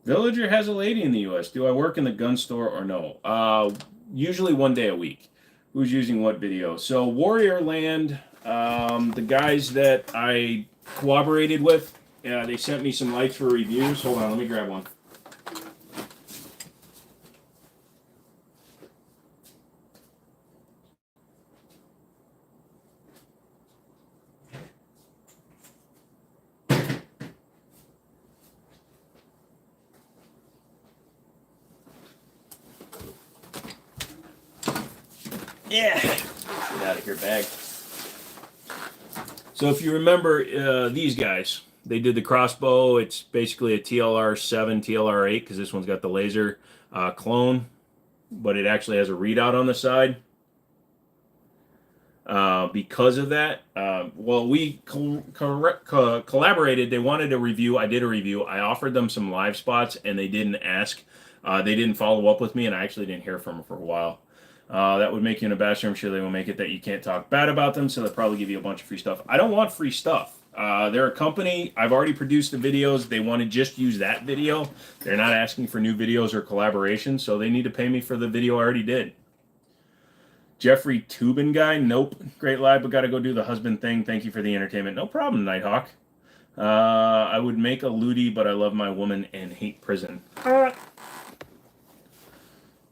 Villager has a lady in the U.S. Do I work in the gun store or no? Usually 1 day a week. Who's using what video? So Warriorland, the guys that I cooperated with, they sent me some lights for reviews. Hold on, let me grab one. Yeah, get out of here, bag. So if you remember these guys, they did the crossbow. It's basically a TLR 7, TLR 8, because this one's got the laser clone, but it actually has a readout on the side. Because of that, well, we collaborated. They wanted a review. I did a review. I offered them some live spots, and they didn't ask. They didn't follow up with me, and I actually didn't hear from them for a while. That would make you an ambassador. I'm sure they will make it that you can't talk bad about them, so they'll probably give you a bunch of free stuff. I don't want free stuff. They're a company. I've already produced the videos. They want to just use that video. They're not asking for new videos or collaborations, so they need to pay me for the video I already did. Jeffrey Tubin guy, nope. Great live, but got to go do the husband thing. Thank you for the entertainment. No problem, Nighthawk. I would make a lootie, but I love my woman and hate prison.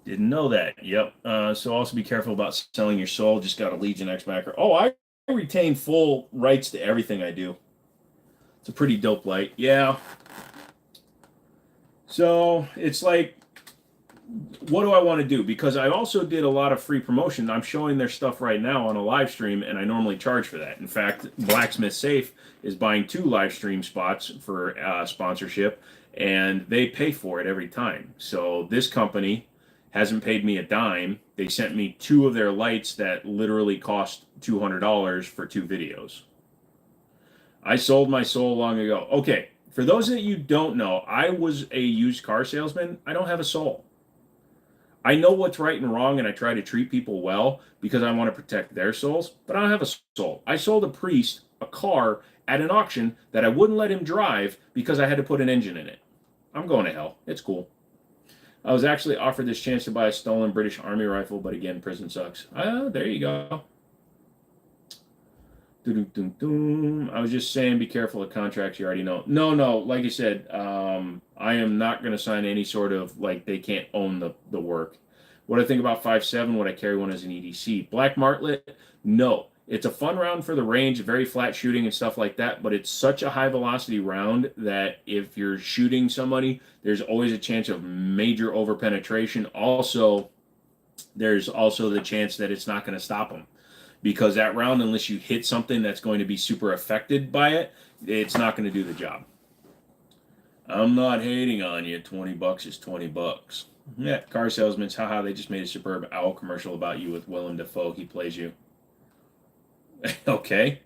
Didn't know that. Yep. So also be careful about selling your soul. Just got a Legion X backer. Oh, I retain full rights to everything I do. It's a pretty dope light. Yeah. So it's like, what do I want to do? Because I also did a lot of free promotion. I'm showing their stuff right now on a live stream, and I normally charge for that. In fact, Blacksmith Safe is buying 2 live stream spots for sponsorship, and they pay for it every time. So this company hasn't paid me a dime. They sent me 2 of their lights that literally cost $200 for 2 videos. I sold my soul long ago. Okay, for those that you don't know, I was a used car salesman. I don't have a soul. I know what's right and wrong, and I try to treat people well because I want to protect their souls, but I don't have a soul. I sold a priest a car at an auction that I wouldn't let him drive because I had to put an engine in it. I'm going to hell. It's cool. I was actually offered this chance to buy a stolen British Army rifle, but again, prison sucks. There you go. I was just saying, be careful of contracts you already know. No, like I said, I am not going to sign any sort of, like, they can't own the work. What I think about 5.7, would I carry one as an EDC? Black Martlet, no. It's a fun round for the range, very flat shooting and stuff like that, but it's such a high velocity round that if you're shooting somebody, there's always a chance of major overpenetration. Also, there's also the chance that it's not going to stop them. Because that round, unless you hit something that's going to be super affected by it, it's not going to do the job. I'm not hating on you. $20 is $20. Yeah, car salesmen, haha, they just made a superb owl commercial about you with Willem Dafoe. He plays you. Okay.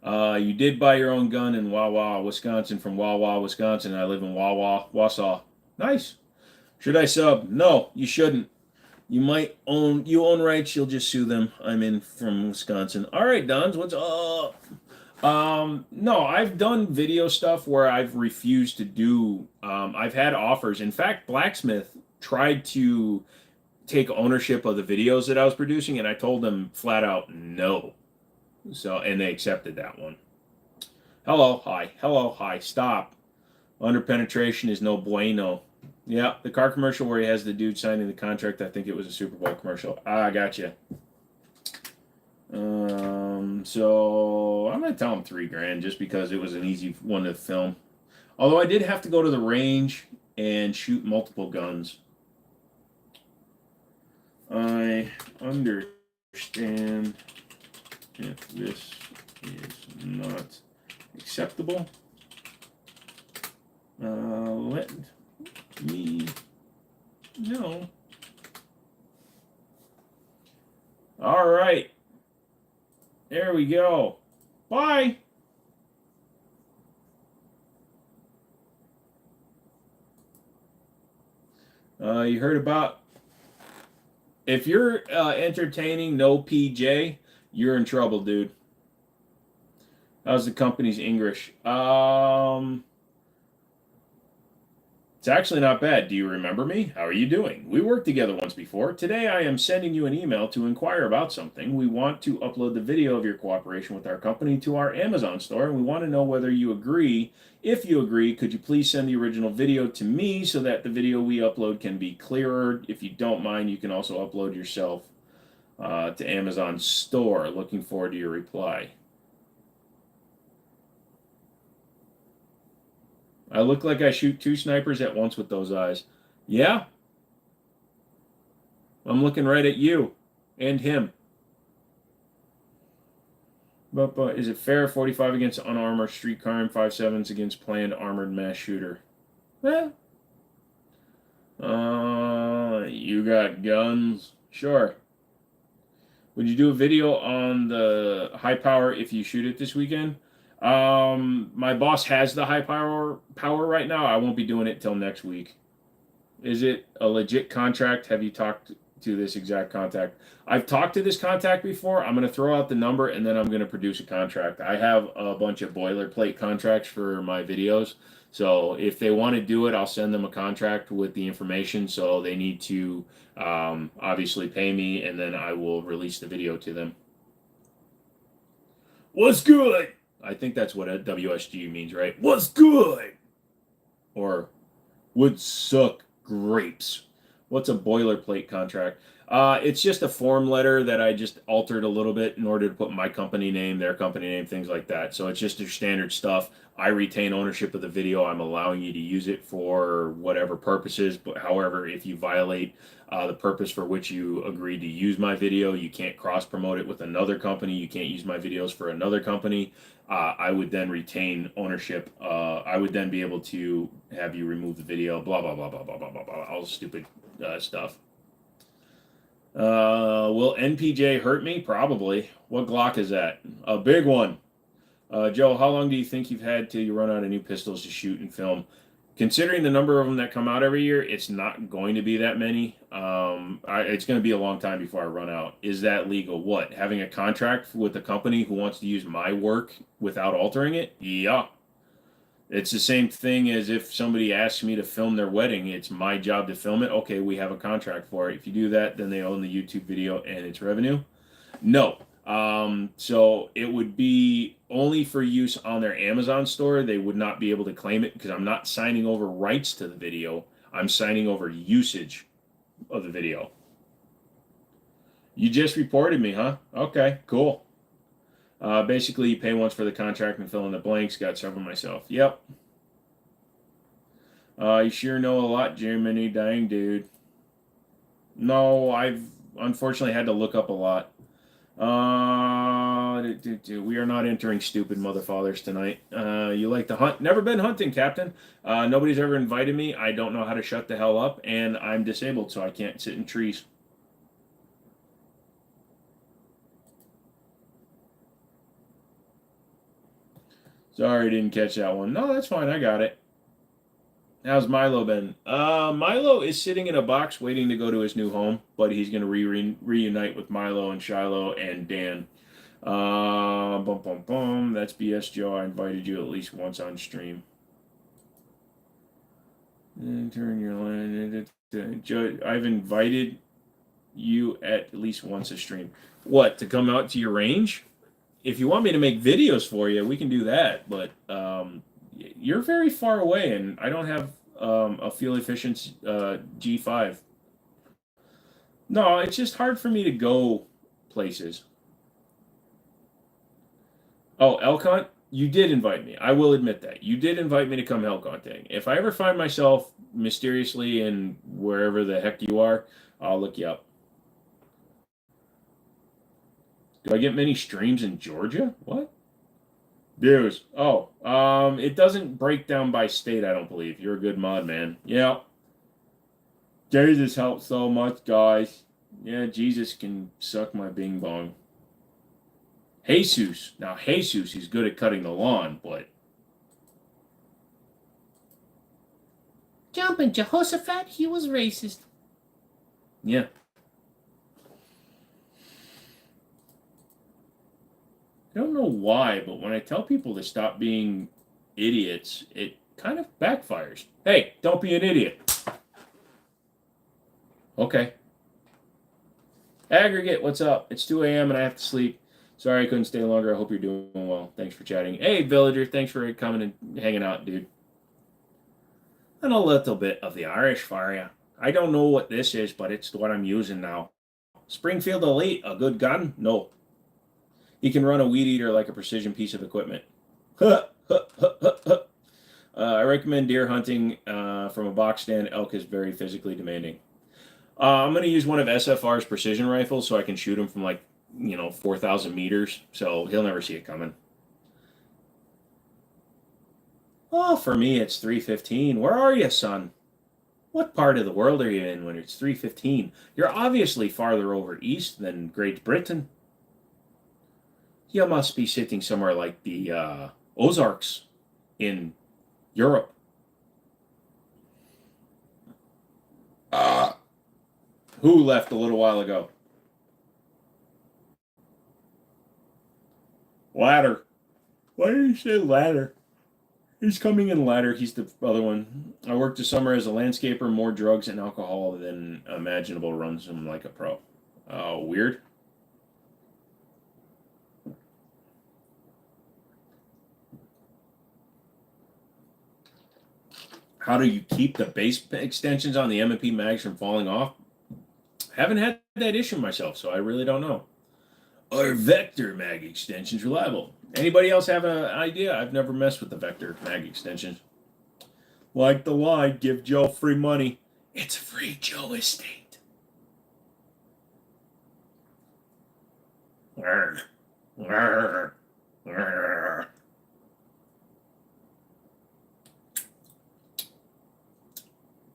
You did buy your own gun in Wawa, Wisconsin, from Wawa, Wisconsin. I live in Wausau. Nice. Should I sub? No, you shouldn't. You own rights, you'll just sue them. I'm in from Wisconsin. All right, Dons, what's up? No, I've done video stuff where I've refused to do, I've had offers. In fact, Blacksmith tried to take ownership of the videos that I was producing, and I told them flat out no. So, and they accepted that one. Hello, hi, stop. Under penetration is no bueno. Yeah, the car commercial where he has the dude signing the contract. I think it was a Super Bowl commercial. I gotcha. So I'm gonna tell him $3,000 just because it was an easy one to film. Although I did have to go to the range and shoot multiple guns. I understand if this is not acceptable. Let me know. All right. There we go. Bye. You heard about, if you're entertaining no PJ, you're in trouble, dude. How's the company's English? It's actually not bad. Do you remember me? How are you doing? We worked together once before. Today I am sending you an email to inquire about something. We want to upload the video of your cooperation with our company to our Amazon store, and we want to know whether you agree. If you agree, could you please send the original video to me so that the video we upload can be clearer? If you don't mind, you can also upload yourself to Amazon store. Looking forward to your reply. I look like I shoot 2 snipers at once with those eyes. Yeah, I'm looking right at you and him. But is it fair 45 against unarmored streetcar and 5.7s against planned armored mass shooter? Well, you got guns? Sure. Would you do a video on the high power if you shoot it this weekend? My boss has the high power right now. I won't be doing it till next week. Is it a legit contract? Have you talked to this exact contact? I've talked to this contact before. I'm going to throw out the number and then I'm going to produce a contract. I have a bunch of boilerplate contracts for my videos. So if they want to do it, I'll send them a contract with the information. So they need to obviously pay me and then I will release the video to them. What's good? I think that's what a WSG means, right? What's good? Or would suck grapes. What's a boilerplate contract? It's just a form letter that I just altered a little bit in order to put my company name, their company name, things like that. So it's just your standard stuff. I retain ownership of the video. I'm allowing you to use it for whatever purposes. But however, if you violate the purpose for which you agreed to use my video, you can't cross promote it with another company. You can't use my videos for another company. I would then retain ownership. I would then be able to have you remove the video. Blah blah blah blah blah blah blah blah. All stupid stuff. Will NPJ hurt me? Probably. What Glock is that? A big one. Joe, how long do you think you've had till you run out of new pistols to shoot and film? Considering the number of them that come out every year, it's not going to be that many. It's going to be a long time before I run out. Is that legal? What? Having a contract with a company who wants to use my work without altering it? Yeah. It's the same thing as if somebody asks me to film their wedding. It's my job to film it. Okay, we have a contract for it. If you do that, then they own the YouTube video and its revenue. No. So it would be only for use on their Amazon store. They would not be able to claim it because I'm not signing over rights to the video. I'm signing over usage of the video. You just reported me, huh? Okay, cool. Basically, you pay once for the contract and fill in the blanks. Got several myself. Yep. You sure know a lot, Jimmini. Dang, dude. No, I've unfortunately had to look up a lot. We are not entering stupid motherfathers tonight. You like to hunt? Never been hunting, Captain. Nobody's ever invited me. I don't know how to shut the hell up, and I'm disabled, so I can't sit in trees. Sorry, didn't catch that one. No, that's fine. I got it. How's Milo been? Milo is sitting in a box waiting to go to his new home, but he's going to reunite with Milo and Shiloh and Dan. Bum, bum, bum. That's BS, Joe. I invited you at least once on stream. And turn your line. Joe, I've invited you at least once a stream. What, to come out to your range? If you want me to make videos for you, we can do that. But you're very far away, and I don't have a fuel efficient G5. No, it's just hard for me to go places. Oh, elk hunt? You did invite me. I will admit that. You did invite me to come elk hunting. If I ever find myself mysteriously in wherever the heck you are, I'll look you up. Do I get many streams in Georgia? What? Views. Oh, it doesn't break down by state, I don't believe. You're a good mod, man. Yeah. Jesus helps so much, guys. Yeah, Jesus can suck my bing bong. Jesus. Now, Jesus is good at cutting the lawn, but... Jumping Jehoshaphat, he was racist. Yeah. I don't know why, but when I tell people to stop being idiots, it kind of backfires. Hey, don't be an idiot. Okay. Aggregate, what's up? It's 2 a.m. and I have to sleep. Sorry I couldn't stay longer. I hope you're doing well. Thanks for chatting. Hey, Villager, thanks for coming and hanging out, dude. And a little bit of the Irish for you. I don't know what this is, but it's what I'm using now. Springfield Elite, a good gun? No. You can run a weed eater like a precision piece of equipment. I recommend deer hunting from a box stand. Elk is very physically demanding. I'm going to use one of SFR's precision rifles so I can shoot him from 4,000 meters. So he'll never see it coming. Oh, for me, it's 3:15. Where are you, son? What part of the world are you in when it's 3:15? You're obviously farther over east than Great Britain. You must be sitting somewhere like the Ozarks in Europe. Who left a little while ago? Ladder. Why did you say ladder? He's coming in ladder. He's the other one. I worked this summer as a landscaper. More drugs and alcohol than imaginable. Runs him like a pro. Weird. How do you keep the base extensions on the M&P mags from falling off? Haven't had that issue myself, so I really don't know. Are vector mag extensions reliable? Anybody else have an idea? I've never messed with the vector mag extensions. Like the line, give Joe free money. It's a free Joe estate.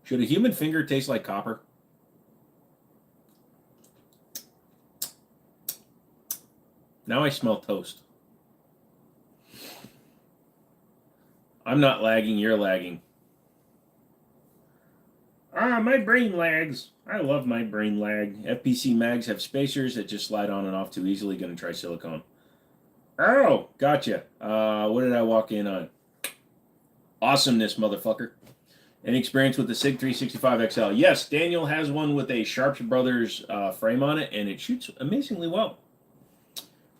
Should a human finger taste like copper? Now I smell toast. I'm not lagging, you're lagging. My brain lags. I love my brain lag. FPC mags have spacers that just slide on and off too easily. Gonna try silicone. Oh, gotcha. What did I walk in on? Awesomeness, motherfucker. Any experience with the SIG 365 XL? Yes, Daniel has one with a Sharps Brothers frame on it, and it shoots amazingly well.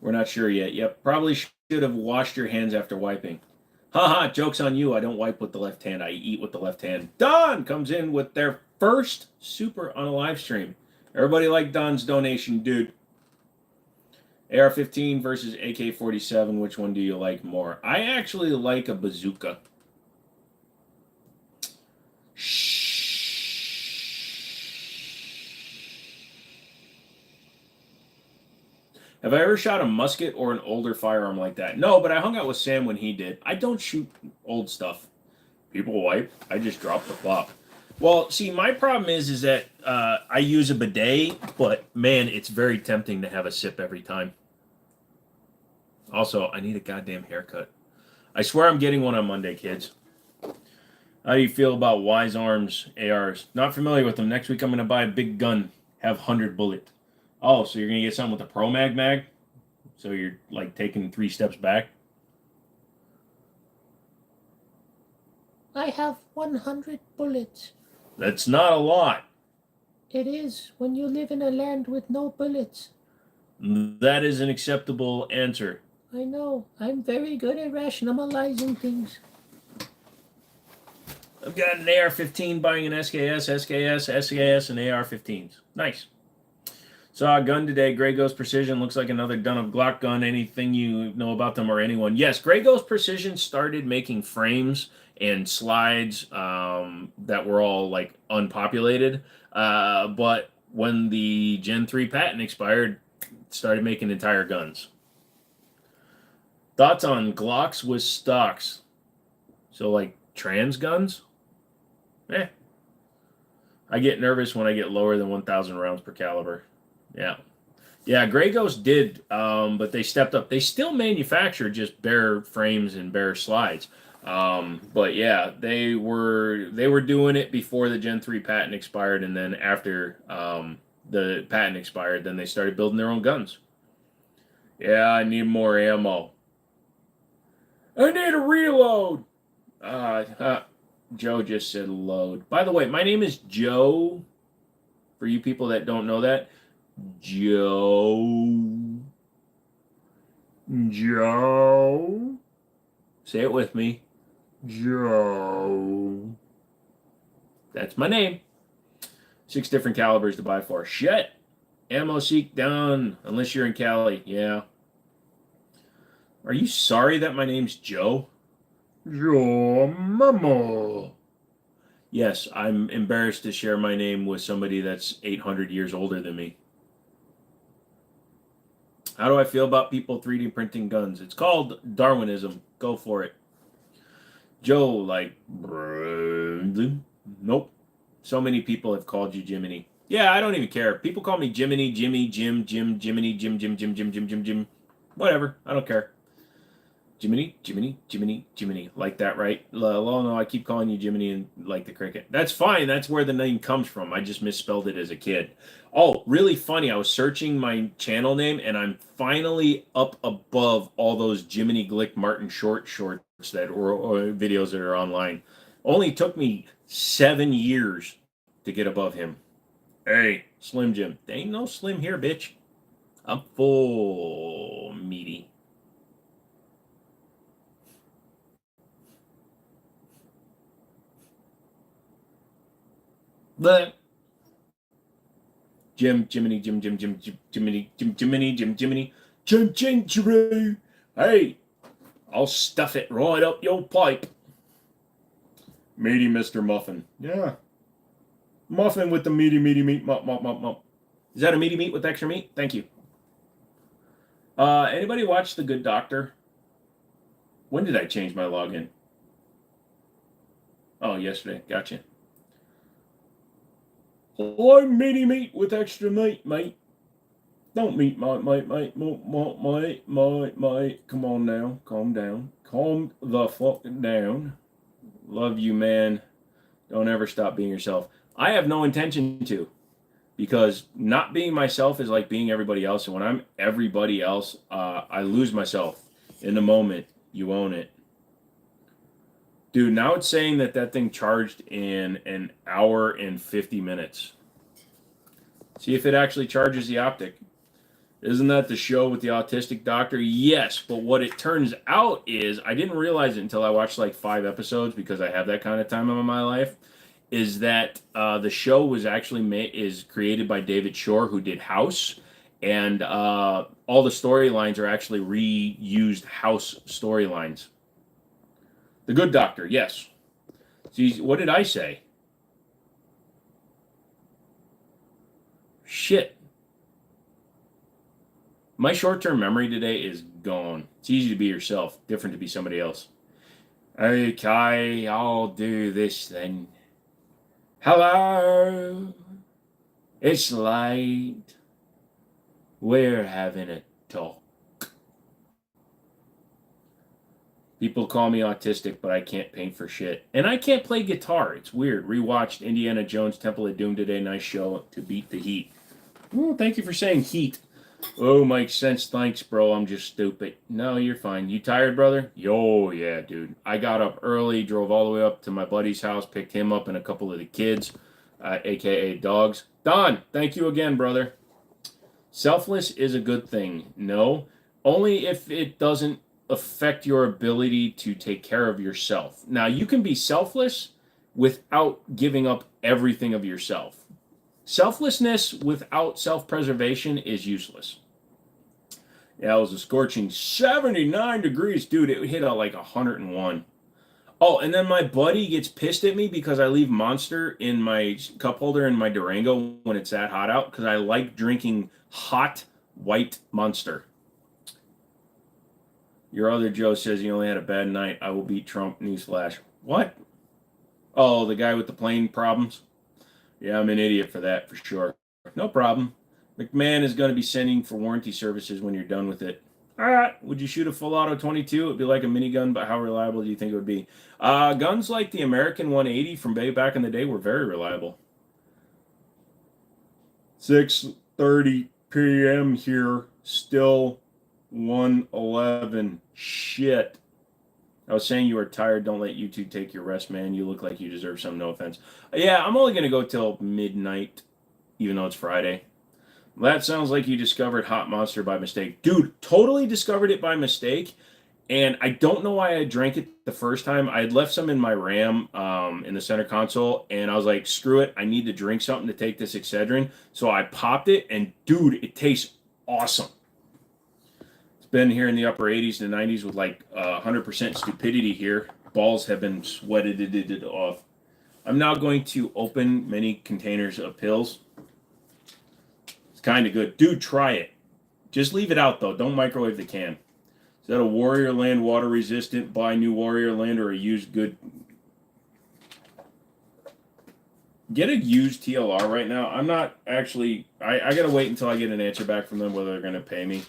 We're not sure yet. Yep, probably should have washed your hands after wiping. Haha, joke's on you. I don't wipe with the left hand. I eat with the left hand. Don comes in with their first super on a live stream. Everybody like Don's donation, dude. AR-15 versus AK-47. Which one do you like more? I actually like a bazooka. Have I ever shot a musket or an older firearm like that? No, but I hung out with Sam when he did. I don't shoot old stuff. People wipe. I just drop the flop. Well, see, my problem is that I use a bidet, but man, it's very tempting to have a sip every time. Also, I need a goddamn haircut. I swear I'm getting one on Monday, kids. How do you feel about Wise Arms ARs? Not familiar with them. Next week I'm going to buy a big gun, have 100 bullet. Oh, so you're going to get something with the Pro Mag? So you're like taking 3 steps back? I have 100 bullets. That's not a lot. It is when you live in a land with no bullets. That is an acceptable answer. I know. I'm very good at rationalizing things. I've got an AR-15 buying an SKS, and AR-15s. Nice. Saw a gun today, Grey Ghost Precision. Looks like another Dun of Glock gun. Anything you know about them or anyone? Yes, Grey Ghost Precision started making frames and slides that were all like unpopulated. But when the Gen 3 patent expired, started making entire guns. Thoughts on Glocks with stocks? So like trans guns? I get nervous when I get lower than 1,000 rounds per caliber. Yeah, Grey Ghost did, but they stepped up. They still manufacture just bare frames and bare slides. But yeah, they were doing it before the Gen 3 patent expired, and then after the patent expired, then they started building their own guns. Yeah, I need more ammo. I need a reload. Joe just said load. By the way, my name is Joe. For you people that don't know that, Joe. Joe. Say it with me. Joe. That's my name. 6 different calibers to buy for. Shit. Ammo seek down. Unless you're in Cali. Yeah. Are you sorry that my name's Joe? Joe Mama. Yes, I'm embarrassed to share my name with somebody that's 800 years older than me. How do I feel about people 3D printing guns? It's called Darwinism. Go for it. Joe, like, nope. So many people have called you Jimmini. Yeah, I don't even care. People call me Jimmini, Jimmy, Jim, Jimmini, Jim. Whatever. I don't care. Jimmini. Like that, right? No, I keep calling you Jimmini and like the cricket. That's fine. That's where the name comes from. I just misspelled it as a kid. Oh, really funny. I was searching my channel name and I'm finally up above all those Jimmini Glick Martin shorts that or videos that are online. Only took me 7 years to get above him. Hey, Slim Jim. There ain't no Slim here, bitch. I'm full meaty. But Jimmini. Hey, I'll stuff it right up your pipe. Meaty Mr. Muffin. Yeah. Muffin with the meaty meat. Mop. Is that a meaty meat with extra meat? Thank you. Anybody watch The Good Doctor? When did I change my login? Oh, yesterday. Gotcha. I'm meaty meat with extra meat, mate. Don't meet mate. Come on now. Calm down. Calm the fuck down. Love you, man. Don't ever stop being yourself. I have no intention to. Because not being myself is like being everybody else. And when I'm everybody else, I lose myself. In the moment, you own it. Dude, now it's saying that thing charged in an hour and 50 minutes. See if it actually charges the Optic. Isn't that the show with the autistic doctor? Yes, but what it turns out is, I didn't realize it until I watched like 5 episodes because I have that kind of time in my life, is that the show was actually is created by David Shore, who did House, and all the storylines are actually reused House storylines. The Good Doctor, yes. See, what did I say? Shit. My short-term memory today is gone. It's easy to be yourself, different to be somebody else. Okay, I'll do this then. Hello. It's late. We're having a talk. People call me autistic, but I can't paint for shit. And I can't play guitar. It's weird. Rewatched Indiana Jones Temple of Doom today. Nice show to beat the heat. Oh, thank you for saying heat. Oh, makes sense. Thanks, bro. I'm just stupid. No, you're fine. You tired, brother? Yo, yeah, dude. I got up early, drove all the way up to my buddy's house, picked him up and a couple of the kids, a.k.a. dogs. Don, thank you again, brother. Selfless is a good thing. No, only if it doesn't affect your ability to take care of yourself. Now, you can be selfless without giving up everything of yourself. Selflessness without self-preservation is useless. Yeah, it was a scorching 79 degrees. Dude, it hit like 101. Oh, and then my buddy gets pissed at me because I leave Monster in my cup holder in my Durango when it's that hot out because I like drinking hot white Monster. Your other Joe says he only had a bad night. I will beat Trump. Newsflash. What? Oh, the guy with the plane problems? Yeah, I'm an idiot for that, for sure. No problem. McMahon is going to be sending for warranty services when you're done with it. All right. Would you shoot a full auto 22? It would be like a minigun, but how reliable do you think it would be? Guns like the American 180 from way back in the day were very reliable. 6:30 p.m. here. Still 111. Shit. I was saying you are tired. Don't let YouTube take your rest, man. You look like you deserve some. No offense. Yeah, I'm only going to go till midnight, even though it's Friday. That sounds like you discovered Hot Monster by mistake. Dude, totally discovered it by mistake. And I don't know why I drank it the first time. I had left some in my RAM in the center console, and I was like, screw it. I need to drink something to take this Excedrin. So I popped it, and dude, it tastes awesome. It's been here in the upper 80s to 90s with like 100% stupidity here. Balls have been sweated off. I'm now going to open many containers of pills. It's kind of good. Dude, try it. Just leave it out, though. Don't microwave the can. Is that a Warriorland water resistant, buy new Warriorland, or a used good? Get a used TLR right now. I'm not actually, I gotta wait until I get an answer back from them whether they're gonna pay me.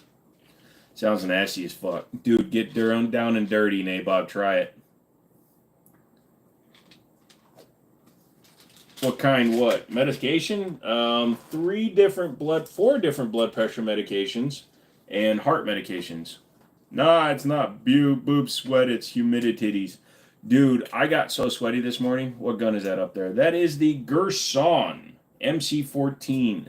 Sounds nasty as fuck. Dude, get down and dirty, Nabob. Try it. What kind? What? Medication? 4 different blood pressure medications and heart medications. Nah, it's not boob sweat, it's humidity. Dude, I got so sweaty this morning. What gun is that up there? That is the Girsan MC14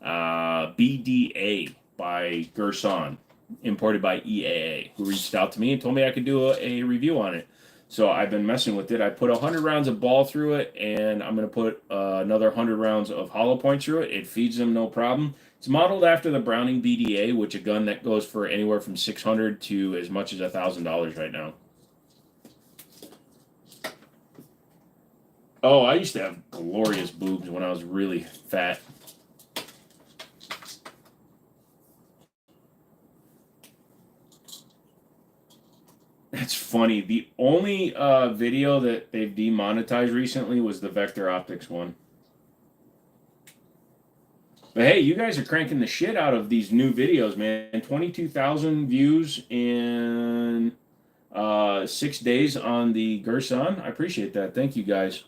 BDA by Girsan, imported by EAA, who reached out to me and told me I could do a review on it. So I've been messing with it. I put 100 rounds of ball through it, and I'm going to put another 100 rounds of hollow point through it. It feeds them no problem. It's modeled after the Browning BDA, which a gun that goes for anywhere from $600 to as much as $1,000 right now. Oh, I used to have glorious boobs when I was really fat. That's funny. The only video that they've demonetized recently was the Vector Optics one. But hey, you guys are cranking the shit out of these new videos, man. 22,000 views in 6 days on the Girsan. I appreciate that. Thank you, guys.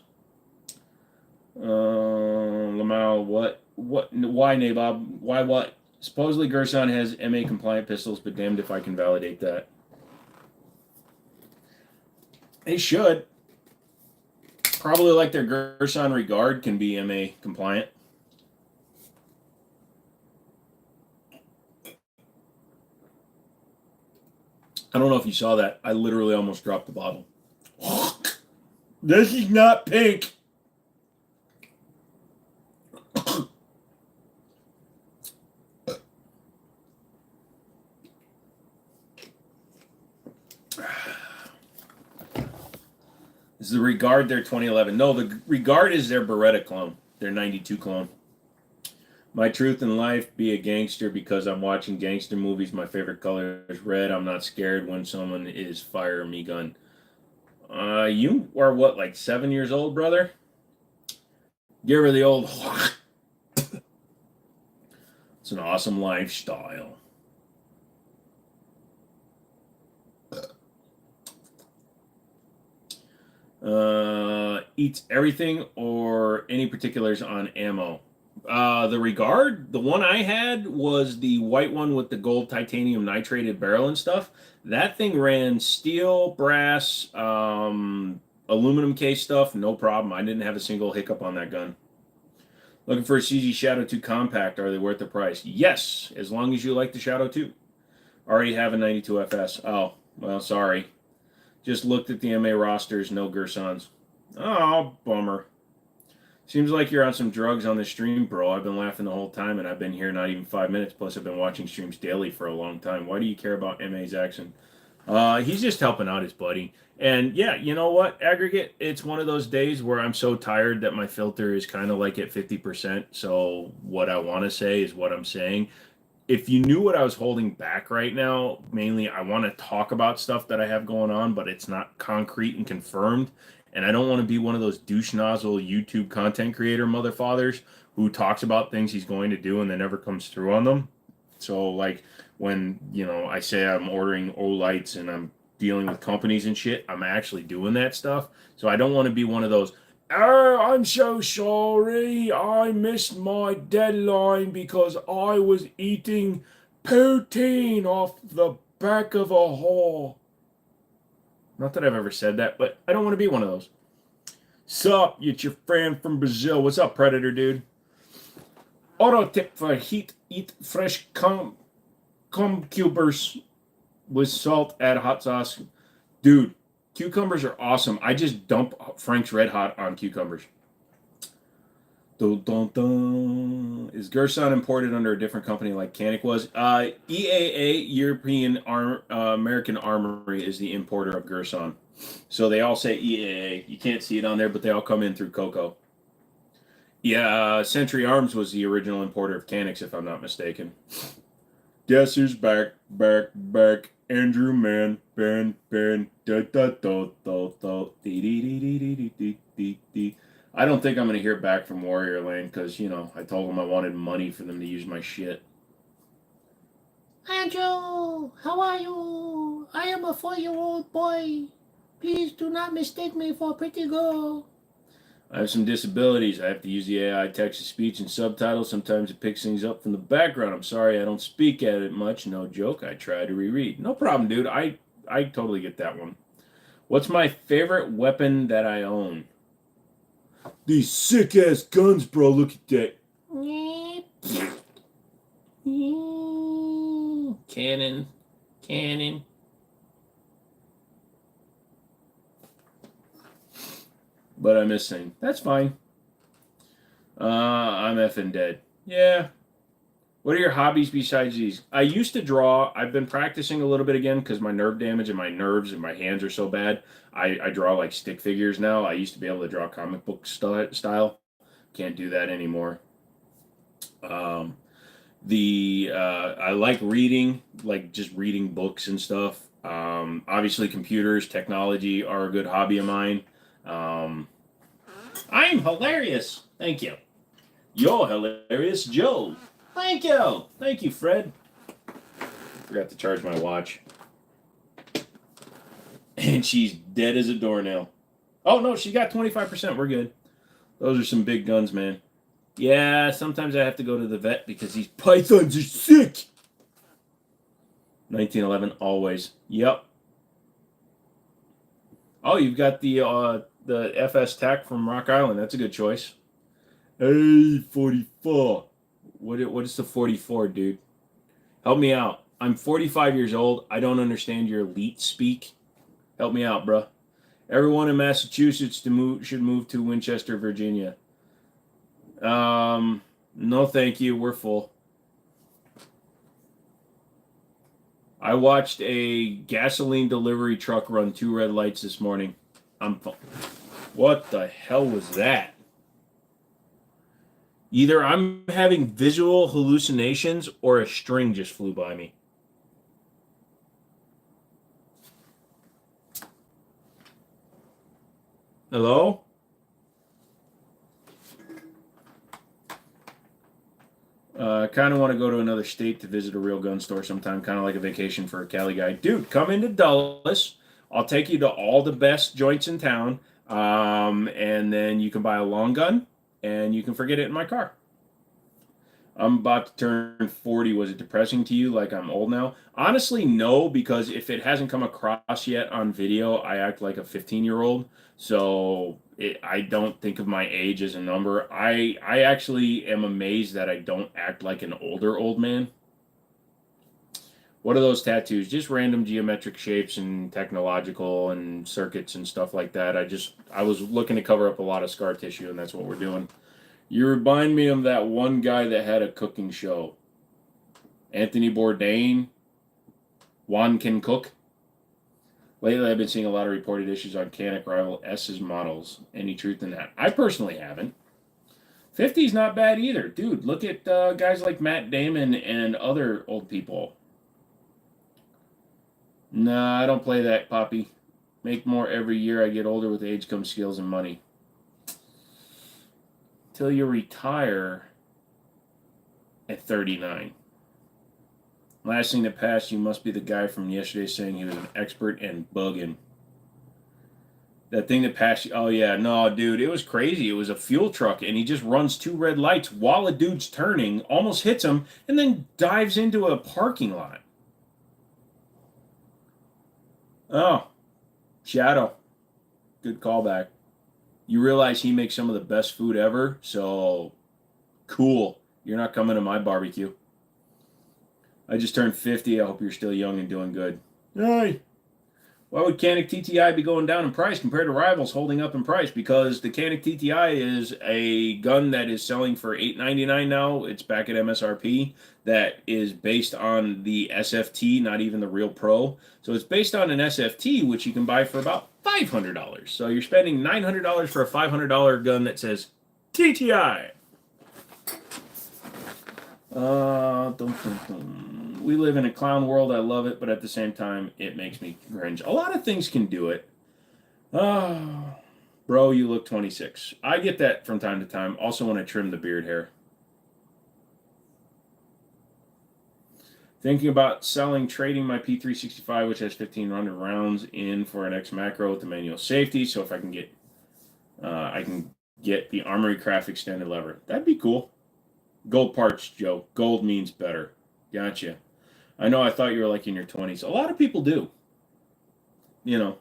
Lamal, what? Why, Nabob? Why what? Supposedly Girsan has MA compliant pistols, but damned if I can validate that. They should. Probably like their Girsan Regard can be MA compliant. I don't know if you saw that. I literally almost dropped the bottle. This is not pink. Is the Regard their 2011? No, the Regard is their Beretta clone. Their 92 clone. My truth in life, be a gangster because I'm watching gangster movies. My favorite color is red. I'm not scared when someone is firing me gun. You are what, like 7 years old, brother? Give her the old... It's an awesome lifestyle. Eats everything or any particulars on ammo. The Regard, the one I had was the white one with the gold titanium nitrated barrel and stuff. That thing ran steel, brass, aluminum case stuff, no problem. I didn't have a single hiccup on that gun. Looking for a CZ Shadow 2 compact. Are they worth the price? Yes, as long as you like the Shadow 2. Already have a 92 FS. Oh, well, sorry. Just looked at the MA rosters, no Girsans. Oh, bummer. Seems like you're on some drugs on the stream, bro. I've been laughing the whole time, and I've been here not even 5 minutes. Plus, I've been watching streams daily for a long time. Why do you care about MA's action? He's just helping out his buddy. And, yeah, you know what, Aggregate? It's one of those days where I'm so tired that my filter is kind of like at 50%. So what I want to say is what I'm saying. If you knew what I was holding back right now, mainly I want to talk about stuff that I have going on, but it's not concrete and confirmed. And I don't want to be one of those douche nozzle YouTube content creator motherfathers who talks about things he's going to do and then never comes through on them. So like when, you know, I say I'm ordering Olights and I'm dealing with companies and shit, I'm actually doing that stuff. So I don't want to be one of those, oh, I'm so sorry. I missed my deadline because I was eating poutine off the back of a whore. Not that I've ever said that, but I don't want to be one of those. Sup, it's your friend from Brazil. What's up, Predator dude? Auto tip for heat, eat fresh cucumbers with salt, add hot sauce. Dude, cucumbers are awesome. I just dump Frank's Red Hot on cucumbers. Dun, dun, dun. Is Girsan imported under a different company like Canic was? EAA, American Armory, is the importer of Girsan. So they all say EAA. You can't see it on there, but they all come in through Coco. Yeah, Century Arms was the original importer of Canics, if I'm not mistaken. Guess who's back, back. Andrew Man, Ben, da da da da da dee dee dee dee dee dee dee dee. I don't think I'm gonna hear back from Warriorland because I told them I wanted money for them to use my shit. Andrew, how are you? I am a 4-year-old boy. Please do not mistake me for a pretty girl. I have some disabilities. I have to use the AI text-to-speech and subtitles. Sometimes it picks things up from the background. I'm sorry I don't speak at it much. No joke. I try to reread. No problem, dude. I totally get that one. What's my favorite weapon that I own? These sick-ass guns, bro. Look at that. Cannon. But I'm missing. That's fine. I'm effing dead. Yeah. What are your hobbies besides these? I used to draw. I've been practicing a little bit again because my nerve damage and my nerves and my hands are so bad. I draw like stick figures now. I used to be able to draw comic book style. Can't do that anymore. I like reading, like just reading books and stuff. Obviously, computers, technology are a good hobby of mine. I'm hilarious. Thank you. You're hilarious, Joe. Thank you, Fred. Forgot to charge my watch. And she's dead as a doornail. Oh, no, she got 25%. We're good. Those are some big guns, man. Yeah, sometimes I have to go to the vet because these pythons are sick. 1911, always. Yep. Oh, you've got the FS TAC from Rock Island. That's a good choice. Hey, 44. What is the 44, dude? Help me out. I'm 45 years old. I don't understand your elite speak. Help me out, bruh. Everyone in Massachusetts should move to Winchester, Virginia. No, thank you. We're full. I watched a gasoline delivery truck run 2 red lights this morning. What the hell was that? Either I'm having visual hallucinations or a string just flew by me. Hello? I kind of want to go to another state to visit a real gun store sometime, kind of like a vacation for a Cali guy. Dude, come into Dulles. I'll take you to all the best joints in town, and then you can buy a long gun, and you can forget it in my car. I'm about to turn 40. Was it depressing to you like I'm old now? Honestly, no, because if it hasn't come across yet on video, I act like a 15-year-old. So I don't think of my age as a number. I actually am amazed that I don't act like an older old man. What are those tattoos? Just random geometric shapes and technological and circuits and stuff like that. I was looking to cover up a lot of scar tissue, and that's what we're doing. You remind me of that one guy that had a cooking show. Anthony Bourdain. Juan Can Cook. Lately, I've been seeing a lot of reported issues on Canic Rival S's models. Any truth in that? I personally haven't. 50's not bad either. Dude, look at guys like Matt Damon and other old people. Nah, I don't play that, Poppy. Make more every year. I get older. With age comes skills and money. Till you retire at 39. Last thing that passed, you must be the guy from yesterday saying he was an expert in bugging. That thing that passed you, oh yeah, no, dude, it was crazy. It was a fuel truck, and he just runs 2 red lights while a dude's turning, almost hits him, and then dives into a parking lot. Oh. Shadow. Good callback. You realize he makes some of the best food ever, so cool. You're not coming to my barbecue. I just turned 50. I hope you're still young and doing good. Hey. Why would Canic TTI be going down in price compared to rivals holding up in price? Because the Canic TTI is a gun that is selling for $8.99 now. It's back at MSRP. That is based on the SFT, not even the real Pro. So it's based on an SFT, which you can buy for about $500. So you're spending $900 for a $500 gun that says TTI. We live in a clown world. I love it, but at the same time, it makes me cringe. A lot of things can do it. Bro, you look 26. I get that from time to time. Also, when I trim the beard hair. Thinking about selling, trading my P365, which has 1,500 rounds in for an X macro with the manual safety. So if I can get the Armory Craft extended lever. That'd be cool. Gold parts, Joe. Gold means better. Gotcha. I know I thought you were like in your 20s. A lot of people do. You know.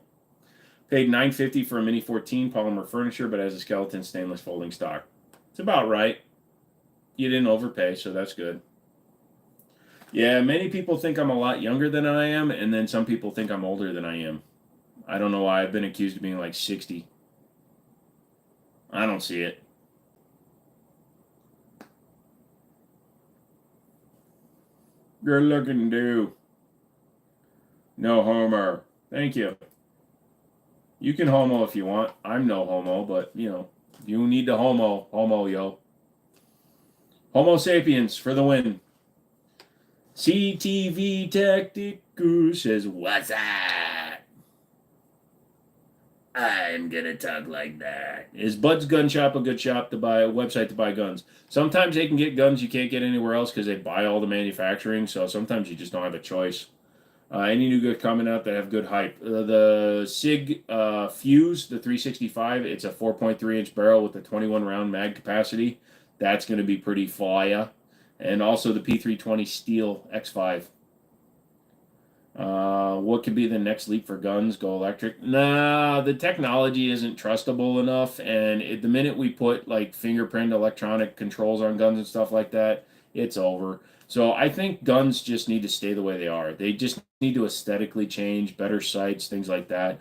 Paid $950 for a Mini 14 polymer furniture, but has a skeleton stainless folding stock. It's about right. You didn't overpay, so that's good. Yeah, many people think I'm a lot younger than I am, and then some people think I'm older than I am. I don't know why. I've been accused of being like 60. I don't see it. Good looking dude. No homo. Thank you. You can homo if you want. I'm no homo, but, you know, you need to homo, yo. Homo sapiens for the win. CTV Tactical says, what's up? I'm gonna talk like that. Is Bud's Gun Shop a good shop to buy, a website to buy guns? Sometimes they can get guns you can't get anywhere else because they buy all the manufacturing, so sometimes you just don't have a choice. Any new good coming out that have good hype? The SIG Fuse, the 365, it's a 4.3-inch barrel with a 21-round mag capacity. That's going to be pretty fire. And also the P320 Steel X5. What could be the next leap for guns? Go electric? Nah, the technology isn't trustable enough, and the minute we put like fingerprint electronic controls on guns and stuff like that, it's over. So I think guns just need to stay the way they are. They just need to aesthetically change, better sights, things like that.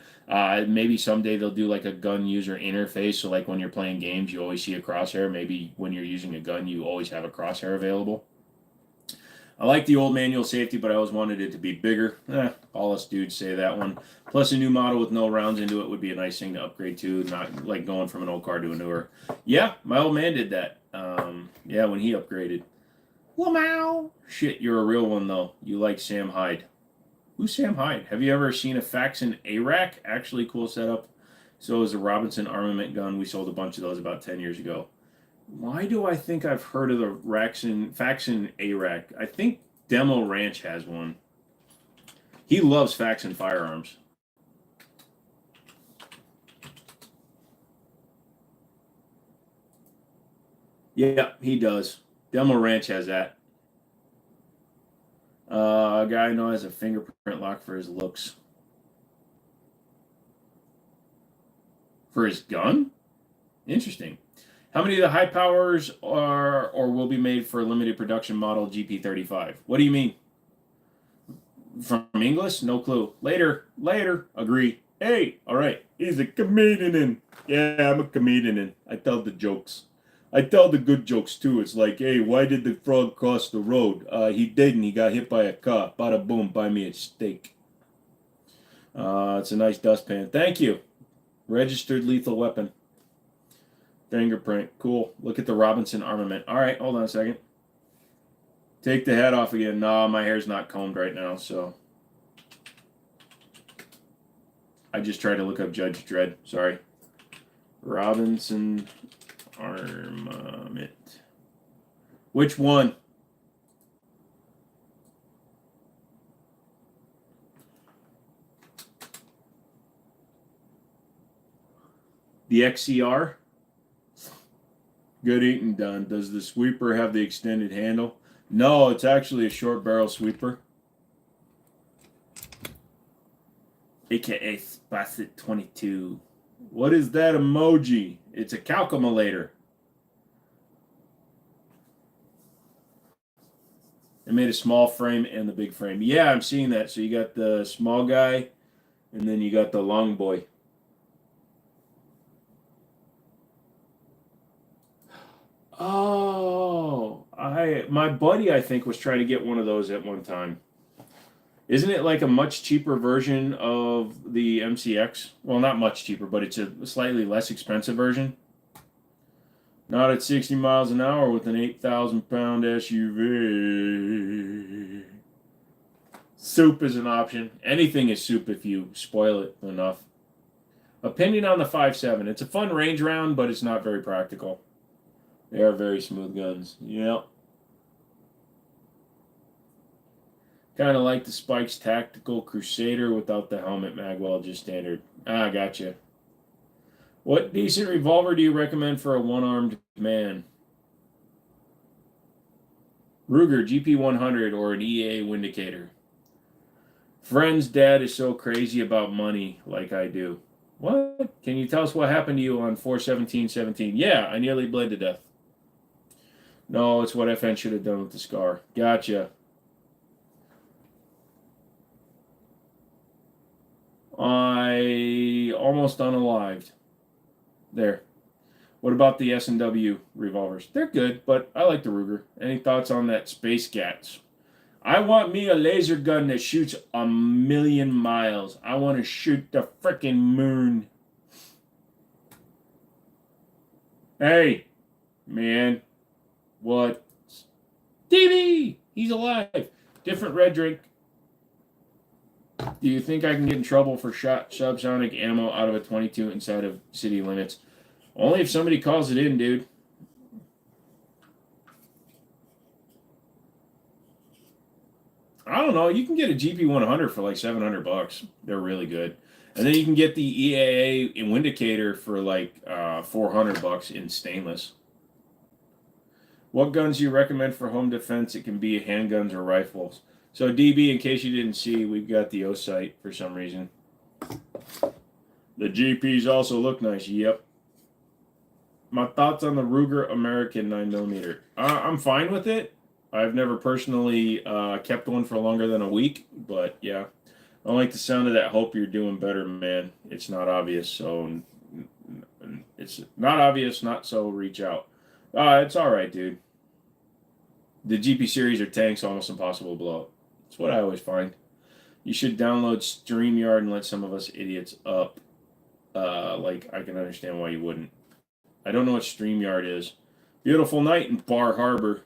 Maybe someday they'll do like a gun user interface, so like when you're playing games, you always see a crosshair. Maybe when you're using a gun, you always have a crosshair available. I like the old manual safety, but I always wanted it to be bigger. All us dudes say that one. Plus, a new model with no rounds into it would be a nice thing to upgrade to, not like going from an old car to a newer. Yeah, my old man did that. Yeah, when he upgraded. Wow. Shit, you're a real one, though. You like Sam Hyde. Who's Sam Hyde? Have you ever seen a Faxon ARAC? Actually, cool setup. So is a Robinson armament gun. We sold a bunch of those about 10 years ago. Why do I think I've heard of the Faxon ARAC? I think Demo Ranch has one. He loves Faxon firearms. Yeah, he does. Demo Ranch has that. A guy I know has a fingerprint lock for his looks. For his gun? Interesting. How many of the high powers are or will be made for a limited production model GP35? What do you mean? From English? No clue. Later. Agree. Hey, all right. He's a comedian. Yeah, I'm a comedian. I tell the jokes. I tell the good jokes too. It's like, hey, why did the frog cross the road? He didn't. He got hit by a car. Bada boom, buy me a steak. It's a nice dustpan. Thank you. Registered lethal weapon. Fingerprint. Cool. Look at the Robinson armament. All right, hold on a second. Take the head off again. No, my hair's not combed right now, so. I just tried to look up Judge Dredd. Sorry. Robinson armament. Which one? The XCR? Good eating done. Does the sweeper have the extended handle? No, it's actually a short barrel sweeper. aka Spacit22. What is that emoji? It's a calculator. They made a small frame and the big frame. Yeah, I'm seeing that. So you got the small guy, and then you got the long boy. Oh, my buddy, I think, was trying to get one of those at one time. Isn't it like a much cheaper version of the MCX? Well, not much cheaper, but it's a slightly less expensive version. Not at 60 miles an hour with an 8,000-pound SUV. Soup is an option. Anything is soup if you spoil it enough. Opinion on the 5.7. It's a fun range round, but it's not very practical. They are very smooth guns. Yep. Kind of like the Spikes Tactical Crusader without the helmet magwell, just standard. Ah, gotcha. What decent revolver do you recommend for a one-armed man? Ruger GP100 or an EA Windicator? Friend's dad is so crazy about money like I do. What? Can you tell us what happened to you on 4/17/17? Yeah, I nearly bled to death. No, it's what FN should have done with the scar. Gotcha. I almost unalived. There. What about the S&W revolvers? They're good, but I like the Ruger. Any thoughts on that Space Gats? I want me a laser gun that shoots 1,000,000 miles. I want to shoot the frickin' moon. Hey, man. What? TV! He's alive. Different red drink. Do you think I can get in trouble for shot subsonic ammo out of a 22 inside of city limits? Only if somebody calls it in, dude. I don't know. You can get a GP100 for like $700. They're really good. And then you can get the EAA Windicator for like $400 in stainless. What guns do you recommend for home defense? It can be handguns or rifles. So DB, in case you didn't see, we've got the O-sight for some reason. The GPs also look nice. Yep. My thoughts on the Ruger American 9mm. I'm fine with it. I've never personally kept one for longer than a week, but yeah. I like the sound of that. Hope you're doing better, man. It's not obvious, so it's not obvious, not so reach out. It's all right, dude. The GP series are tanks, almost impossible to blow up. That's what I always find. You should download StreamYard and let some of us idiots up. Like, I can understand why you wouldn't. I don't know what StreamYard is. Beautiful night in Bar Harbor.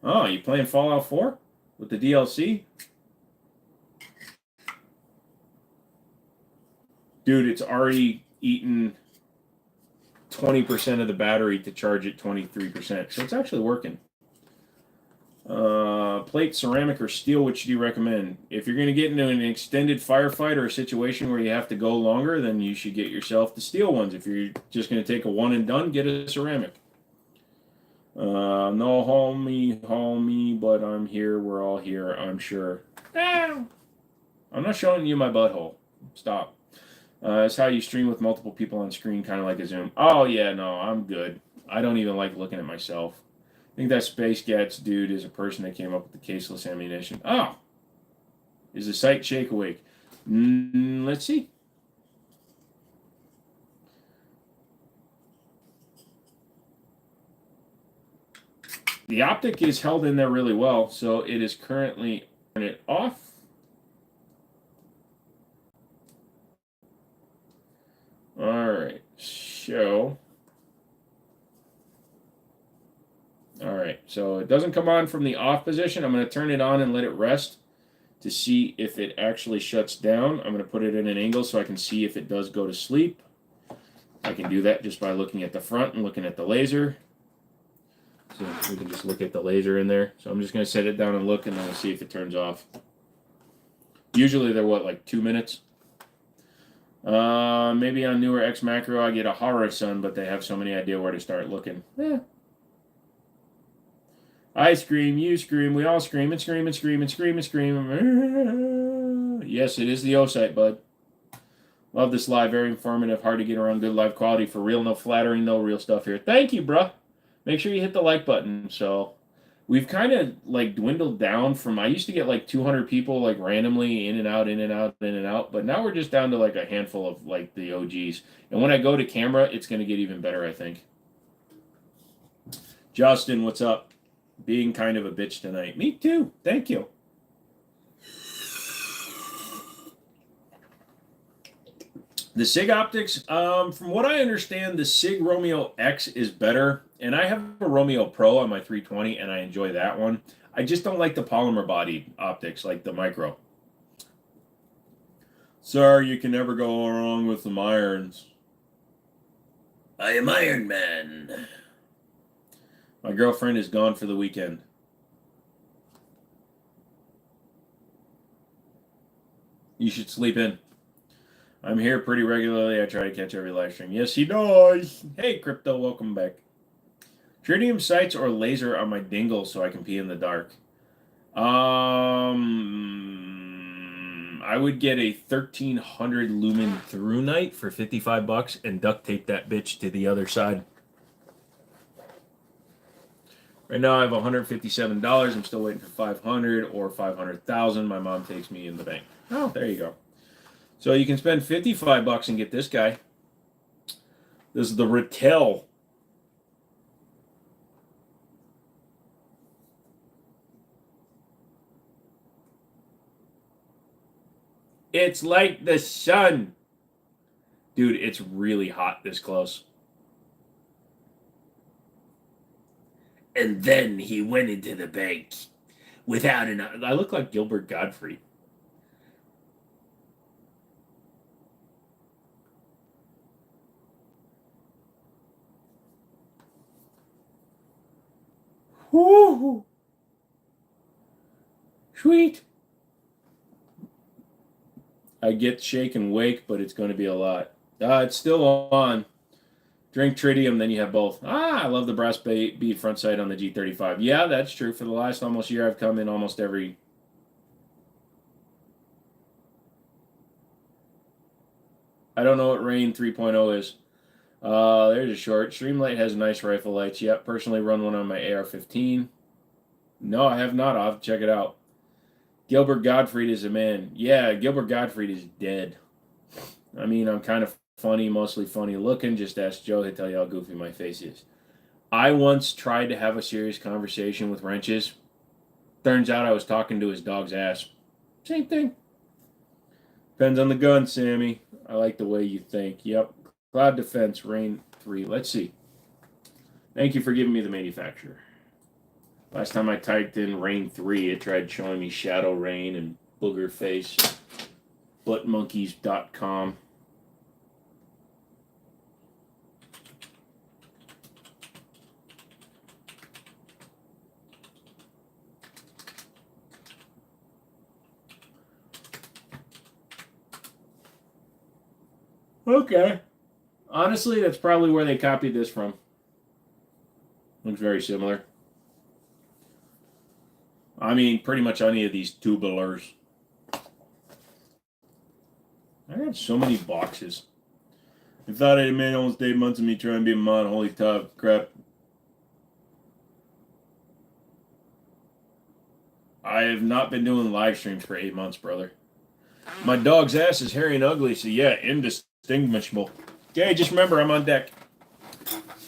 Oh, you playing Fallout 4 with the DLC? Dude, it's already eaten 20% of the battery to charge it 23%. So it's actually working. Plate, ceramic, or steel, which do you recommend? If you're going to get into an extended firefight or a situation where you have to go longer, then you should get yourself the steel ones. If you're just going to take a one and done, get a ceramic. No homie, but I'm here. We're all here, I'm sure. Ow! I'm not showing you my butthole. Stop. It's how you stream with multiple people on screen, kind of like a Zoom. Oh, yeah, no, I'm good. I don't even like looking at myself. I think that Space Gats dude is a person that came up with the caseless ammunition. Oh! Is the sight shake awake? Let's see. The Optic is held in there really well, so it is currently turn it off. All right, so. All right, so it doesn't come on from the off position. I'm going to turn it on and let it rest to see if it actually shuts down. I'm going to put it in an angle so I can see if it does go to sleep. I can do that just by looking at the front and looking at the laser. So we can just look at the laser in there. So I'm just going to set it down and look, and then we'll see if it turns off. Usually they're, what, like 2 minutes? Maybe on newer X Macro I get a horror sun, but they have so many idea where to start looking. Yeah. I scream, you scream, we all scream and scream and scream and scream and scream. Yes, it is the O-sight, bud. Love this live, very informative, hard to get around, good live quality, for real, no flattering, no real stuff here. Thank you, bruh. Make sure you hit the like button. So we've kind of like dwindled down from, I used to get like 200 people like randomly in and out, in and out, in and out, but now we're just down to like a handful of like the OGs. And when I go to camera, it's going to get even better, I think. Justin, what's up? Being kind of a bitch tonight. Me too. Thank you. The SIG optics, from what I understand, the SIG Romeo X is better, and I have a Romeo Pro on my 320, and I enjoy that one. I just don't like the polymer body optics, like the micro. Sir, you can never go wrong with some irons. I am Iron Man. My girlfriend is gone for the weekend. You should sleep in. I'm here pretty regularly. I try to catch every live stream. Yes, he does. Hey, Crypto, welcome back. Tritium sights or laser on my dingle so I can pee in the dark. I would get a 1300 lumen through night for $55 and duct tape that bitch to the other side. Right now I have $157. I'm still waiting for 500 or 500,000. My mom takes me in the bank. Oh, there you go. So you can spend $55 and get this guy. This is the Rattel. It's like the sun. Dude, it's really hot this close. And then he went into the bank without an... I look like Gilbert Gottfried. Woo! Sweet. I get shake and wake, but it's going to be a lot. It's still on. Drink tritium, then you have both. I love the brass bead front sight on the G35. Yeah, that's true. For the last almost year, I've come in almost every... I don't know what Rain 3.0 is. There's a short. Streamlight has nice rifle lights. Yep, personally run one on my AR-15. No, I have not. I'll have to check it out. Gilbert Gottfried is a man. Yeah, Gilbert Gottfried is dead. I mean, I'm kind of funny, mostly funny looking. Just ask Joe, he'll tell you how goofy my face is. I once tried to have a serious conversation with Wrenches. Turns out I was talking to his dog's ass. Same thing. Depends on the gun, Sammy. I like the way you think. Yep. Cloud Defense, Rain 3. Let's see. Thank you for giving me the manufacturer. Last time I typed in Rain 3, it tried showing me Shadow Rain and Booger Face. Buttmonkeys.com. Okay. Honestly, that's probably where they copied this from. Looks very similar. I mean, pretty much any of these tubulars. I got so many boxes. I thought it made almost 8 months of me trying to be a mod. Holy top crap. I have not been doing live streams for 8 months, brother. My dog's ass is hairy and ugly, so yeah, indistinguishable. Okay, just remember I'm on deck.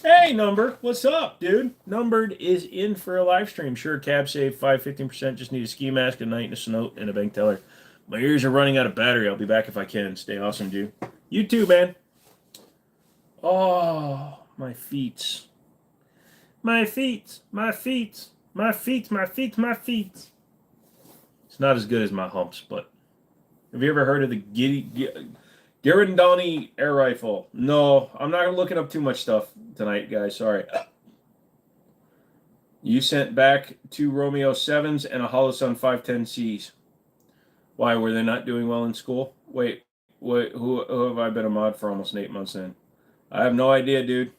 Hey, Number, what's up, dude? Numbered is in for a live stream. Sure, cab save 15%. Just need a ski mask, a night, and a snout, and a bank teller. My ears are running out of battery. I'll be back if I can. Stay awesome, dude. You too, man. Oh, my feet. My feet. My feet. My feet. My feet. My feet. It's not as good as my humps, but have you ever heard of the Girandani air rifle? No, I'm not looking up too much stuff tonight, guys. Sorry. You sent back 2 Romeo 7s and a Holosun 510Cs. Why, were they not doing well in school? Wait, who have I been a mod for almost 8 months in? I have no idea, dude.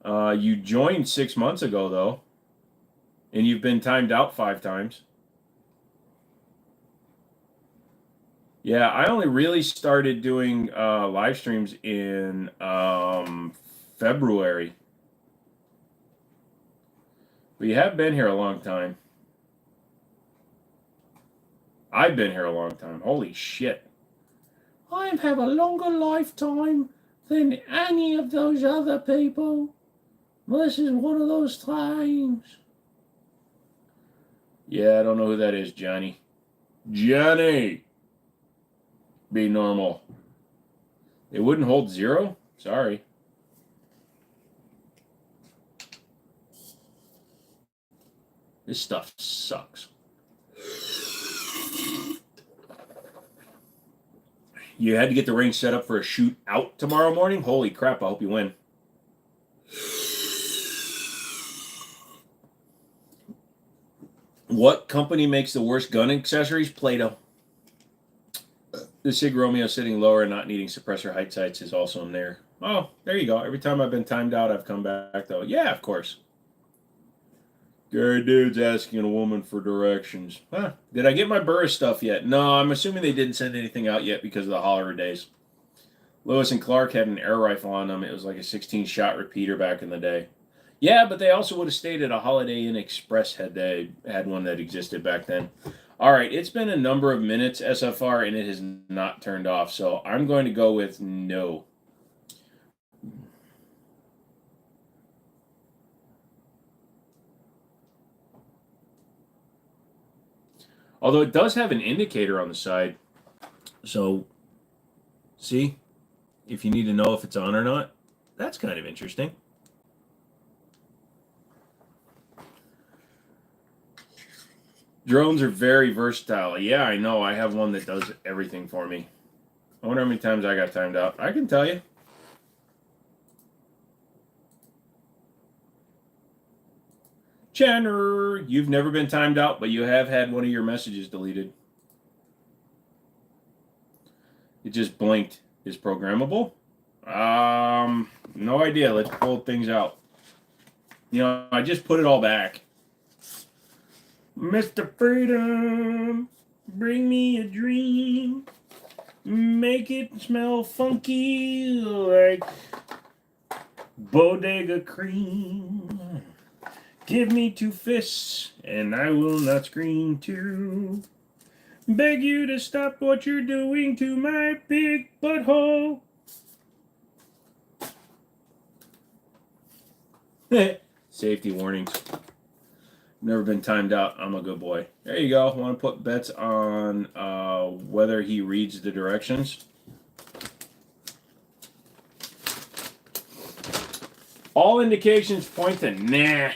You joined 6 months ago, though. And you've been timed out 5 times. Yeah, I only really started doing live streams in February. But you have been here a long time. I've been here a long time. Holy shit. I have a longer lifetime than any of those other people. This is one of those times. Yeah, I don't know who that is, Johnny. Johnny! Be normal. It wouldn't hold 0? Sorry. This stuff sucks. You had to get the range set up for a shoot out tomorrow morning? Holy crap, I hope you win. What company makes the worst gun accessories? Play-Doh. The Sig Romeo sitting lower and not needing suppressor height sights is also in there. Oh, there you go. Every time I've been timed out, I've come back, though. Yeah, of course. Gary Dude's asking a woman for directions. Huh. Did I get my Burris stuff yet? No, I'm assuming they didn't send anything out yet because of the holidays. Lewis and Clark had an air rifle on them. It was like a 16-shot repeater back in the day. Yeah, but they also would have stayed at a Holiday Inn Express had they had one that existed back then. All right, it's been a number of minutes, SFR, and it has not turned off. So I'm going to go with no. Although it does have an indicator on the side. So, see? If you need to know if it's on or not. That's kind of interesting. Drones are very versatile. Yeah, I know. I have one that does everything for me. I wonder how many times I got timed out. I can tell you. Channer, you've never been timed out, but you have had one of your messages deleted. It just blinked. Is programmable? No idea. Let's pull things out. You know, I just put it all back. Mr. Freedom, bring me a dream. Make it smell funky like bodega cream. Give me 2 fists, and I will not scream too. Beg you to stop what you're doing to my big butthole. Safety warnings. Never been timed out. I'm a good boy. There you go. Want to put bets on whether he reads the directions? All indications point to nah.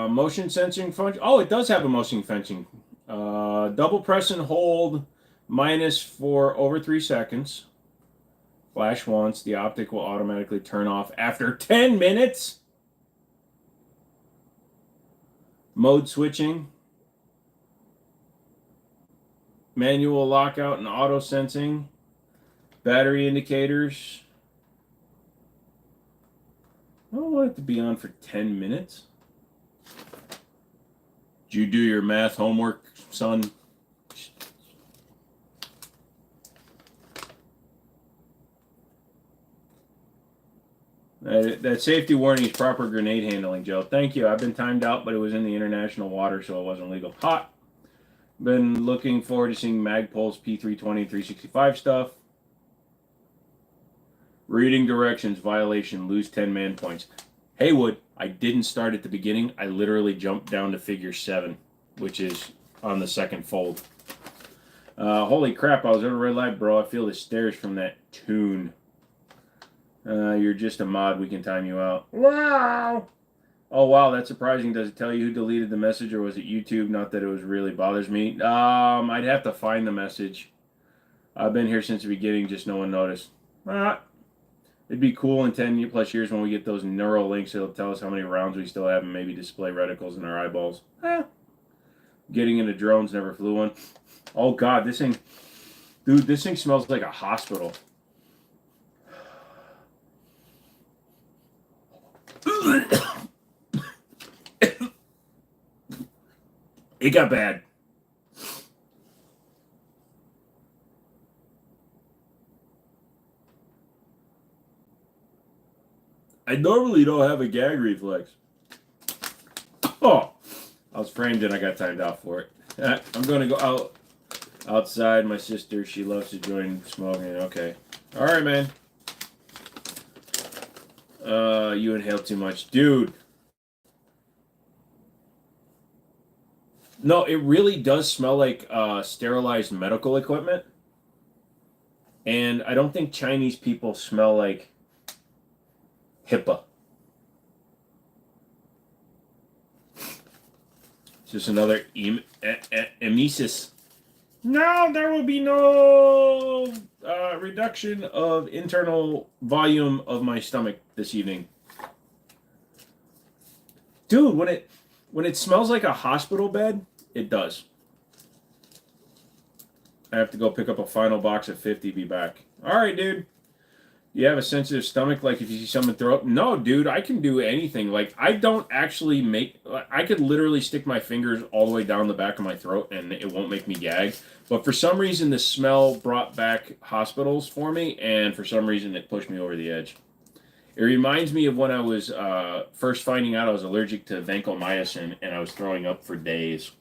Motion sensing function. Oh, it does have a motion sensing. Double press and hold minus for over 3 seconds. Flash once. The optic will automatically turn off after 10 minutes. Mode switching. Manual lockout and auto sensing. Battery indicators. I don't want it to be on for 10 minutes. Did you do your math homework, son? That safety warning is proper grenade handling, Joe. Thank you. I've been timed out, but it was in the international water, so it wasn't legal. Hot. Been looking forward to seeing Magpul's P320 365 stuff. Reading directions, violation, lose 10 man points. Haywood, I didn't start at the beginning. I literally jumped down to figure 7, which is on the second fold. Holy crap, I was at a red light, bro. I feel the stares from that tune. You're just a mod. We can time you out. Wow. Oh, wow. That's surprising. Does it tell you who deleted the message, or was it YouTube? Not that it was really bothers me. I'd have to find the message. I've been here since the beginning. Just no one noticed. It'd be cool in 10 plus years when we get those neural links. It'll tell us how many rounds we still have and maybe display reticles in our eyeballs. Getting into drones, never flew one. Oh, God. This thing... Dude, this thing smells like a hospital. It got bad. I normally don't have a gag reflex. Oh, I was framed and I got timed out for it. I'm going to go outside. My sister, she loves to join smoking. Okay. All right, man. You inhale too much. Dude. No, it really does smell like sterilized medical equipment. And I don't think Chinese people smell like HIPAA. It's just another emesis. No, there will be no reduction of internal volume of my stomach this evening. Dude, when it smells like a hospital bed, it does. I have to go pick up a final box of 50, be back. All right, dude. You have a sensitive stomach, like if you see someone throw up? No, dude, I can do anything. Like, I don't actually I could literally stick my fingers all the way down the back of my throat and it won't make me gag. But for some reason, the smell brought back hospitals for me, and for some reason, it pushed me over the edge. It reminds me of when I was first finding out I was allergic to vancomycin, and I was throwing up for days.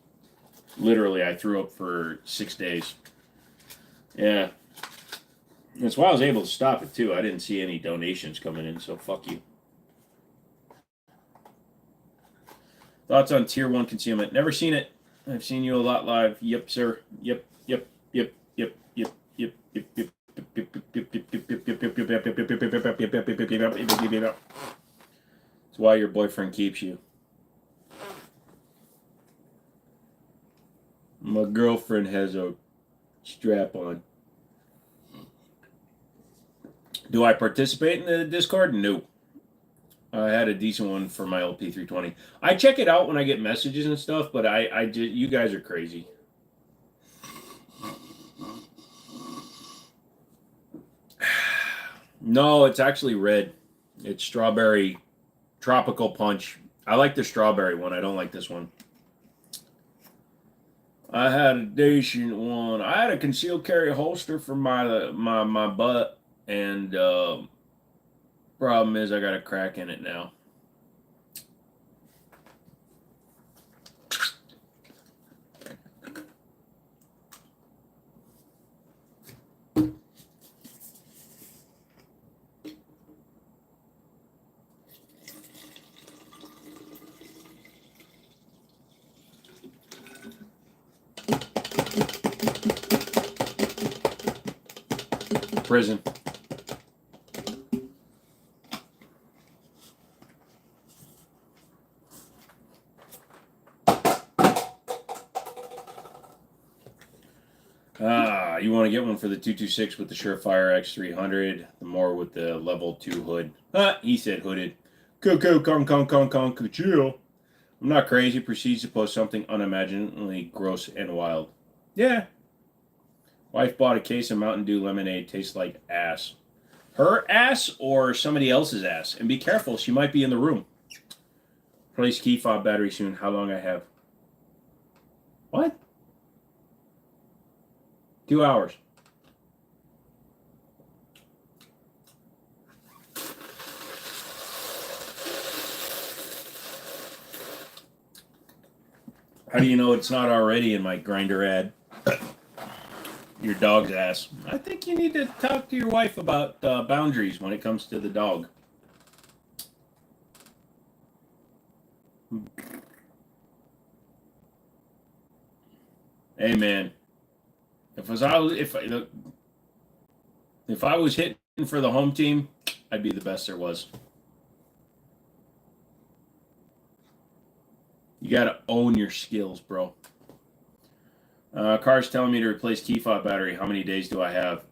Literally, I threw up for 6 days. Yeah. That's why I was able to stop it, too. I didn't see any donations coming in, so fuck you. Thoughts on Tier 1 Concealment? Never seen it. I've seen you a lot live. Yep, sir. Yep. That's why your boyfriend keeps you. My girlfriend has a strap on. Do I participate in the Discord? No. I had a decent one for my old P320. I check it out when I get messages and stuff, but you guys are crazy. No, it's actually red. It's strawberry tropical punch. I like the strawberry one. I don't like this one. I had a decent one. I had a concealed carry holster for my butt, and problem is I got a crack in it now. Prison. You want to get one for the 226 with the Surefire X300, the more with the level 2 hood. He said hooded. Cuckoo, con, chill. I'm not crazy, proceeds to post something unimaginably gross and wild. Yeah. Wife bought a case of Mountain Dew lemonade, tastes like ass. Her ass or somebody else's ass? And be careful, she might be in the room. Replace key fob battery soon. How long I have? What? 2 hours. How do you know it's not already in my grinder ad? Your dog's ass. I think you need to talk to your wife about boundaries when it comes to the dog. Hey man, if I was hitting for the home team, I'd be the best there was. You gotta own your skills, bro. Car's telling me to replace key fob battery. How many days do I have?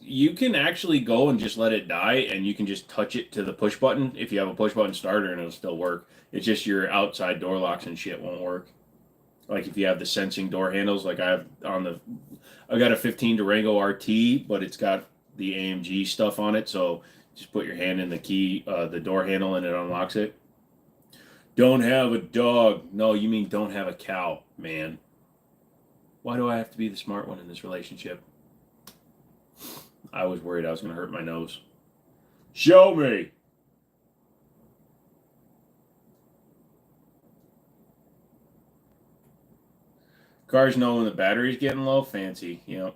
You can actually go and just let it die, and you can just touch it to the push button if you have a push button starter, and it'll still work. It's just your outside door locks and shit won't work. Like if you have the sensing door handles, like I got a 15 Durango RT, but it's got the AMG stuff on it, so just put your hand in the key, the door handle, and it unlocks it. Don't have a dog. No, you mean don't have a cow, man. Why do I have to be the smart one in this relationship? I was worried I was going to hurt my nose. Show me. Cars know when the battery's getting low. Fancy. Yep.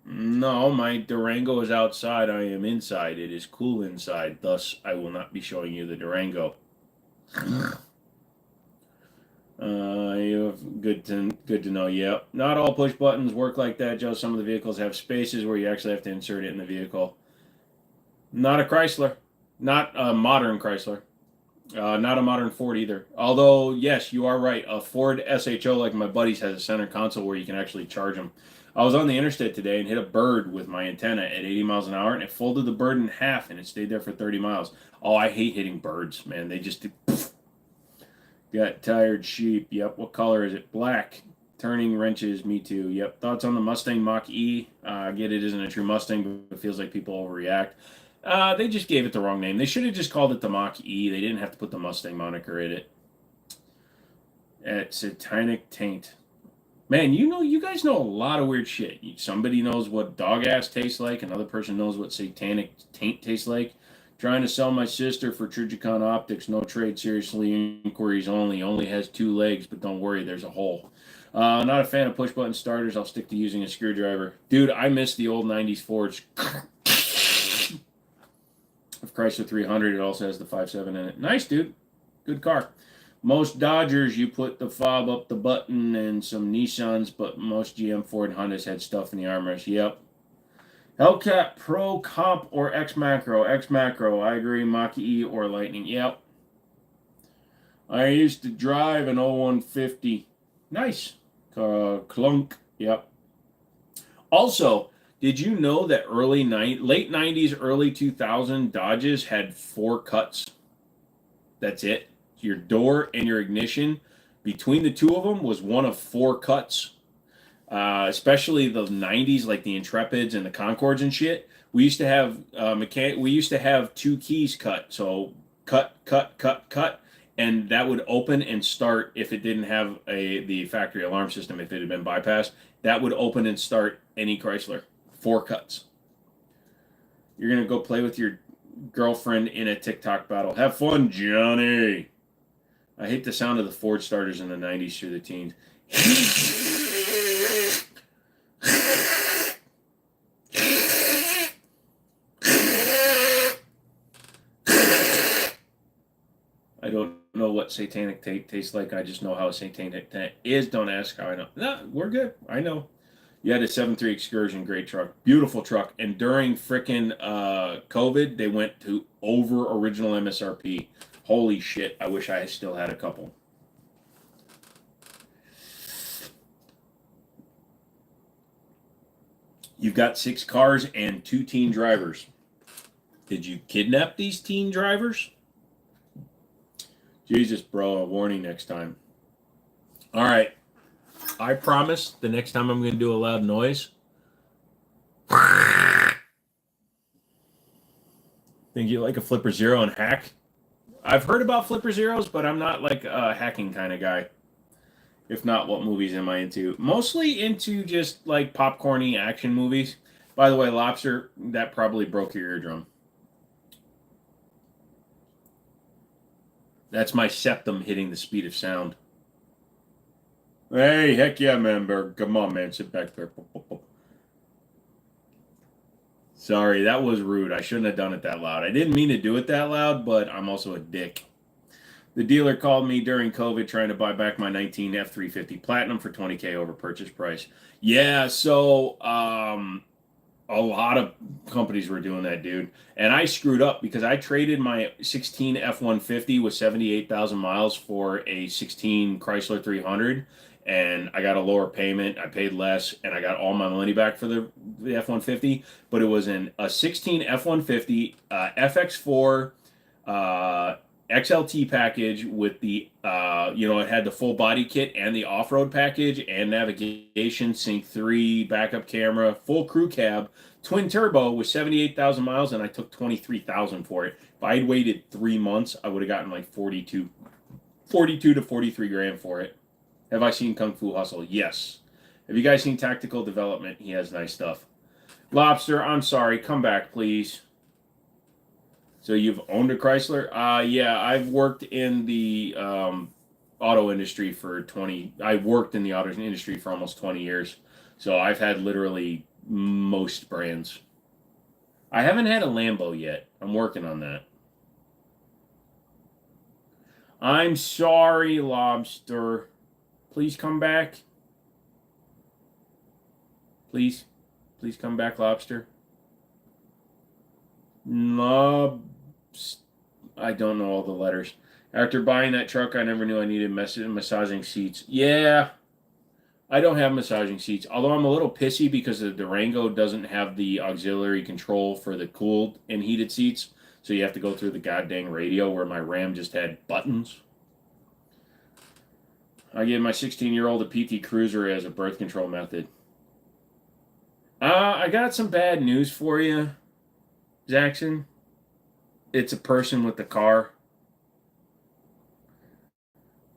No, my Durango is outside. I am inside. It is cool inside. Thus, I will not be showing you the Durango. You have good to know. Yep. Not all push buttons work like that, Joe. Some of the vehicles have spaces where you actually have to insert it in the vehicle. Not a Chrysler. Not a modern Chrysler. Not a modern Ford either. Although, yes, you are right. A Ford SHO like my buddy's has a center console where you can actually charge them. I was on the interstate today and hit a bird with my antenna at 80 miles an hour, and it folded the bird in half, and it stayed there for 30 miles. Oh, I hate hitting birds, man. They just do... Got tired sheep. Yep. What color is it? Black. Turning wrenches. Me too. Yep. Thoughts on the Mustang Mach-E? I get it isn't a true Mustang, but it feels like people overreact. They just gave it the wrong name. They should have just called it the Mach-E. They didn't have to put the Mustang moniker in it. At Satanic Taint. Man, you guys know a lot of weird shit. Somebody knows what dog ass tastes like. Another person knows what Satanic Taint tastes like. Trying to sell my sister for Trigicon Optics. No trade. Seriously, inquiries only. Only has 2 legs, but don't worry, there's a hole. Not a fan of push button starters. I'll stick to using a screwdriver. Dude, I miss the old 90s Fords. Of Chrysler 300, it also has the 5.7 in it. Nice, dude. Good car. Most Dodgers, you put the fob up the button, and some Nissans, but most GM, Ford, and Hondas had stuff in the armrest. Yep. Hellcat Pro Comp or X Macro? X Macro. I agree. Mach-E or Lightning. Yep. I used to drive an 0150. Nice. Clunk. Yep. Also, did you know that late 90s, early 2000 Dodges had 4 cuts? That's it. Your door and your ignition, between the 2 of them, was one of 4 cuts. Especially the 90s, like the Intrepids and the Concords and shit. We used to have we used to have 2 keys cut. So cut, and that would open and start if it didn't have the factory alarm system. If it had been bypassed, that would open and start any Chrysler. 4 cuts. You're gonna go play with your girlfriend in a TikTok battle. Have fun, Johnny. I hate the sound of the Ford starters in the 90s through the teens. I don't know what Satanic Taint tastes like. I just know how Satanic Taint is. Don't ask how I know. No, we're good. I know. You had a 7.3 Excursion, great truck. Beautiful truck. And during frickin' COVID, they went to over original MSRP. Holy shit. I wish I still had a couple. You've got 6 cars and 2 teen drivers. Did you kidnap these teen drivers? Jesus, bro, a warning next time. All right. I promise the next time I'm going to do a loud noise. Think you like a Flipper Zero and hack? I've heard about Flipper Zeros, but I'm not like a hacking kind of guy. If not, what movies am I into? Mostly into just like popcorny action movies. By the way, Lobster, that probably broke your eardrum. That's my septum hitting the speed of sound. Hey, heck yeah, man. Come on, man. Sit back there. Sorry, that was rude. I shouldn't have done it that loud. I didn't mean to do it that loud, but I'm also a dick. The dealer called me during COVID trying to buy back my 19 F350 Platinum for $20K over purchase price. Yeah, so a lot of companies were doing that, dude. And I screwed up because I traded my 16 F-150 with 78,000 miles for a 16 Chrysler 300. And I got a lower payment. I paid less, and I got all my money back for the F-150. But it was a 16 F-150 FX4 XLT package with the, it had the full body kit and the off-road package and navigation, Sync 3, backup camera, full crew cab, twin turbo with 78,000 miles, and I took 23,000 for it. If I had waited 3 months, I would have gotten like 42. 42 to 43 grand for it. Have I seen Kung Fu Hustle? Yes. Have you guys seen Tactical Development? He has nice stuff. Lobster, I'm sorry. Come back, please. So you've owned a Chrysler? Yeah, I've worked in the auto industry for 20... I worked in the auto industry for almost 20 years. So I've had literally most brands. I haven't had a Lambo yet. I'm working on that. I'm sorry, Lobster. Please come back. Please. Please come back, Lobster. I don't know all the letters. After buying that truck, I never knew I needed massaging seats. Yeah, I don't have massaging seats. Although I'm a little pissy because the Durango doesn't have the auxiliary control for the cooled and heated seats. So you have to go through the goddamn radio where my Ram just had buttons. I gave my 16-year-old a PT Cruiser as a birth control method. I got some bad news for you, Jackson. It's a person with the car.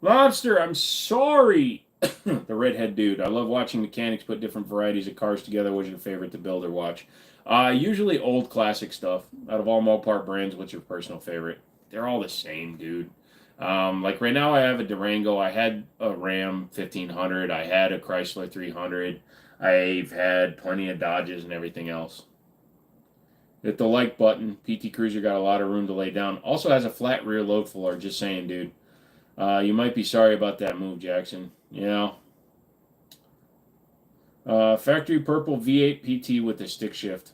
Lobster, I'm sorry. The redhead dude. I love watching mechanics put different varieties of cars together. What's your favorite to build or watch? Usually old classic stuff. Out of all Mopar brands, what's your personal favorite? They're all the same, dude. Like right now I have a Durango. I had a Ram 1500. I had a Chrysler 300. I've had plenty of Dodges and everything else. Hit the like button. PT Cruiser got a lot of room to lay down. Also has a flat rear load floor. Just saying, dude. You might be sorry about that move, Jackson. You know. Factory purple V8 PT with a stick shift.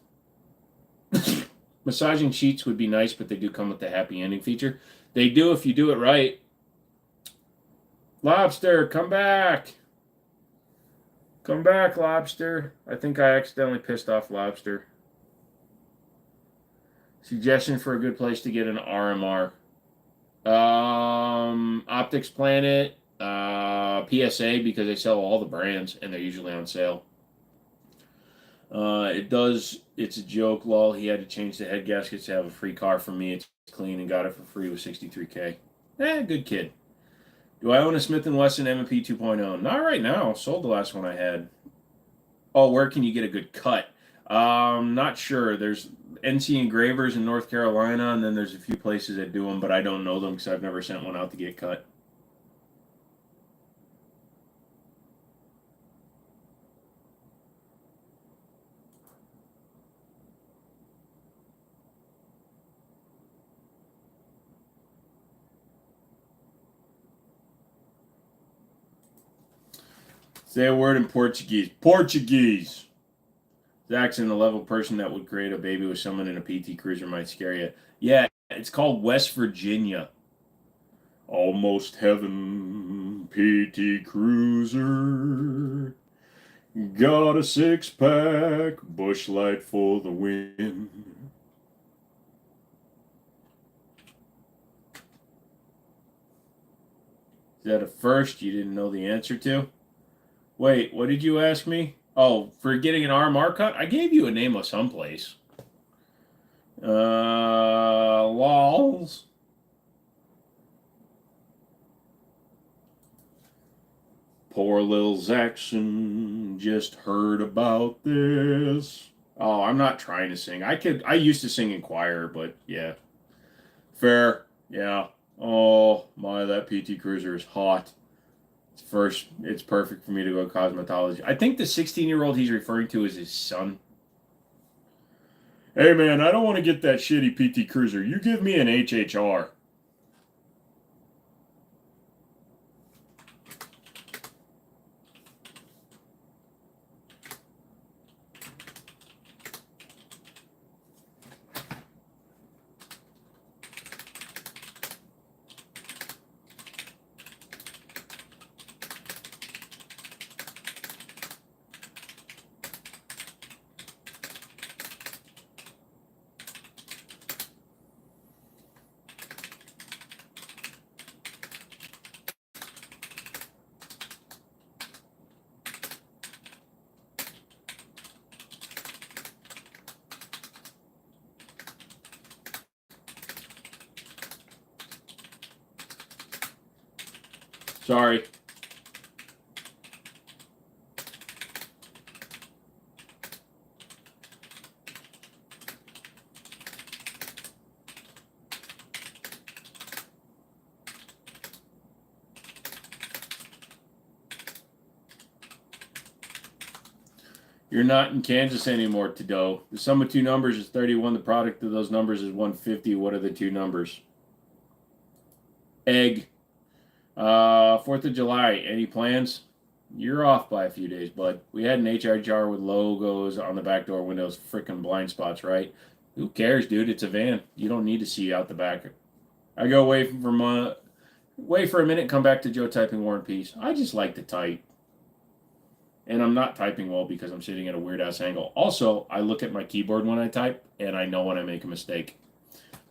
Massaging sheets would be nice, but they do come with the happy ending feature. They do if you do it right. Lobster, come back. Come back, Lobster. I think I accidentally pissed off Lobster. Suggestion for a good place to get an RMR. Optics Planet, PSA, because they sell all the brands and they're usually on sale. It's a joke, lol. He had to change the head gaskets to have a free car from me. It's clean and got it for free with 63K. Good kid. Do I own a Smith & Wesson M&P 2.0? Not right now. Sold the last one I had. Oh, where can you get a good cut? Not sure. There's NC Engravers in North Carolina, and then there's a few places that do them, but I don't know them because I've never sent one out to get cut. Say a word in Portuguese. Portuguese! Jackson, the level person that would create a baby with someone in a PT Cruiser might scare you. Yeah, it's called West Virginia. Almost heaven, PT Cruiser. Got a six-pack, bush light for the win. Is that a first you didn't know the answer to? Wait, what did you ask me? Oh, for getting an RMR cut? I gave you a name of someplace. Lols. Poor little Jackson just heard about this. Oh, I'm not trying to sing. I used to sing in choir, but yeah. Fair. Yeah. Oh, my, that PT Cruiser is hot. It's perfect for me to go cosmetology. I think the 16-year-old he's referring to is his son. Hey, man, I don't want to get that shitty PT Cruiser. You give me an HHR. Sorry. You're not in Kansas anymore, Tado. The sum of two numbers is 31. The product of those numbers is 150. What are the two numbers? Egg. 4th of July. Any plans? You're off by a few days, bud. We had an HRR with logos on the back door windows, freaking blind spots, right? Who cares, dude? It's a van. You don't need to see out the back. I go away from Vermont. Wait for a minute, come back to Joe typing War and Peace. I just like to type. And I'm not typing well because I'm sitting at a weird-ass angle. Also, I look at my keyboard when I type, and I know when I make a mistake.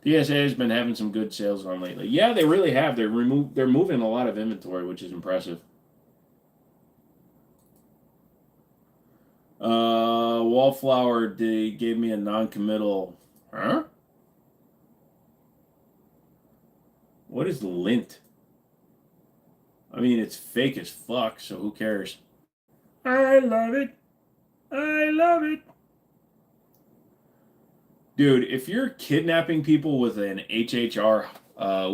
PSA has been having some good sales on lately. Yeah, they really have. They're moving a lot of inventory, which is impressive. Wallflower gave me a non-committal. Huh? What is lint? I mean, it's fake as fuck, so who cares? I love it. I love it. Dude, if you're kidnapping people with an HHR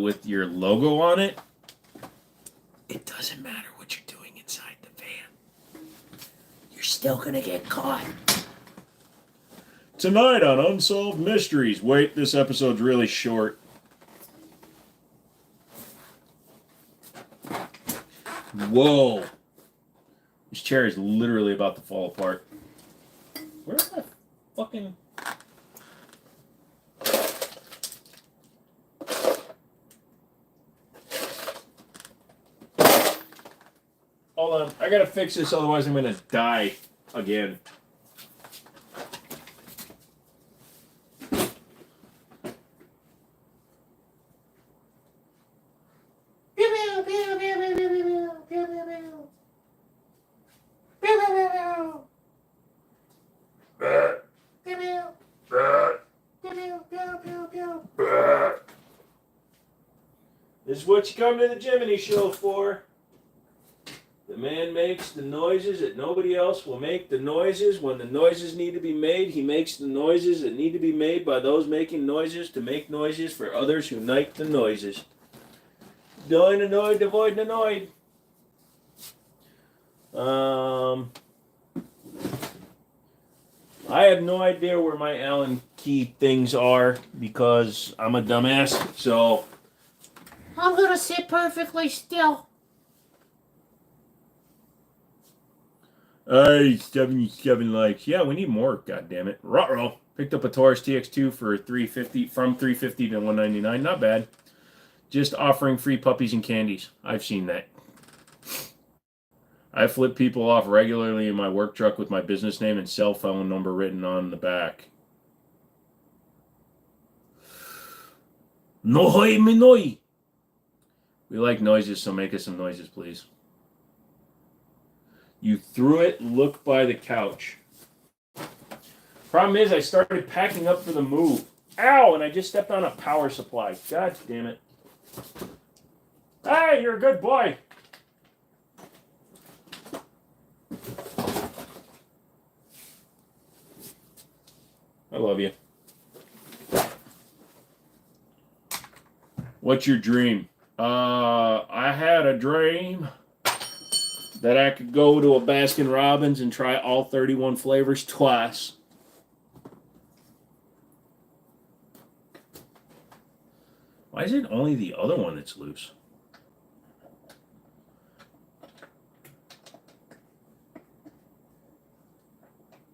with your logo on it, it doesn't matter what you're doing inside the van. You're still gonna get caught. Tonight on Unsolved Mysteries. Wait, this episode's really short. Whoa. This chair is literally about to fall apart. Where's my fucking... Hold on. I gotta fix this, otherwise I'm gonna die again. This is what you come to the Jimmini show for. The man makes the noises that nobody else will make the noises. When the noises need to be made, he makes the noises that need to be made by those making noises to make noises for others who make the noises. Doing annoyed, avoid annoyed. I have no idea where my Allen key things are because I'm a dumbass, so... I'm gonna sit perfectly still. Hey, 77 likes. Yeah, we need more, goddammit. Ruh-roh. Picked up a Taurus TX2 for $350, from $350 to $199. Not bad. Just offering free puppies and candies. I've seen that. I flip people off regularly in my work truck with my business name and cell phone number written on the back. Nohoi minoi. We like noises, so make us some noises, please. You threw it, look by the couch. Problem is, I started packing up for the move. Ow, and I just stepped on a power supply. God damn it. Hey, you're a good boy. I love you. What's your dream? I had a dream that I could go to a Baskin Robbins and try all 31 flavors twice. Why is it only the other one that's loose?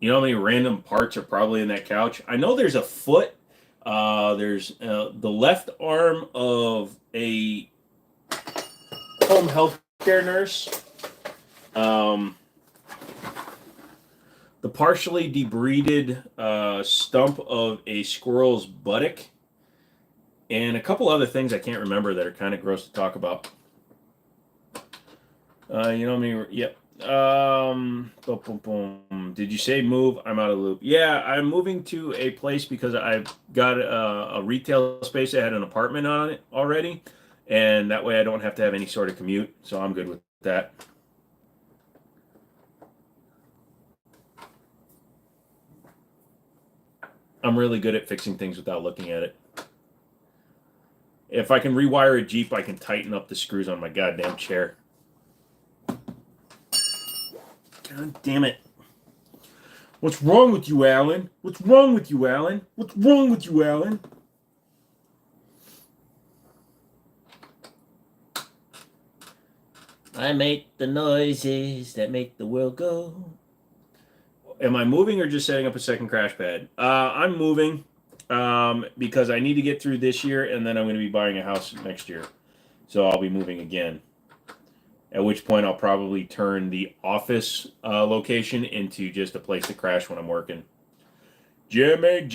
You know how many random parts are probably in that couch? I know there's a foot. There's the left arm of a home health care nurse. The partially debrided stump of a squirrel's buttock. And a couple other things I can't remember that are kind of gross to talk about. You know what I mean? Yep. Boom, boom, boom. Did you say move? I'm out of the loop. Yeah, I'm moving to a place because I've got a retail space that had an apartment on it already. and that way I don't have to have any sort of commute, so I'm good with that. I'm really good at fixing things without looking at it. If I can rewire a Jeep, I can tighten up the screws on my goddamn chair. God damn it. What's wrong with you, Alan? What's wrong with you, Alan? What's wrong with you, Alan? I make the noises that make the world go. Am I moving or just setting up a second crash pad? I'm moving because I need to get through this year, and then I'm going to be buying a house next year. So I'll be moving again. At which point I'll probably turn the office location into just a place to crash when I'm working. Jimmy.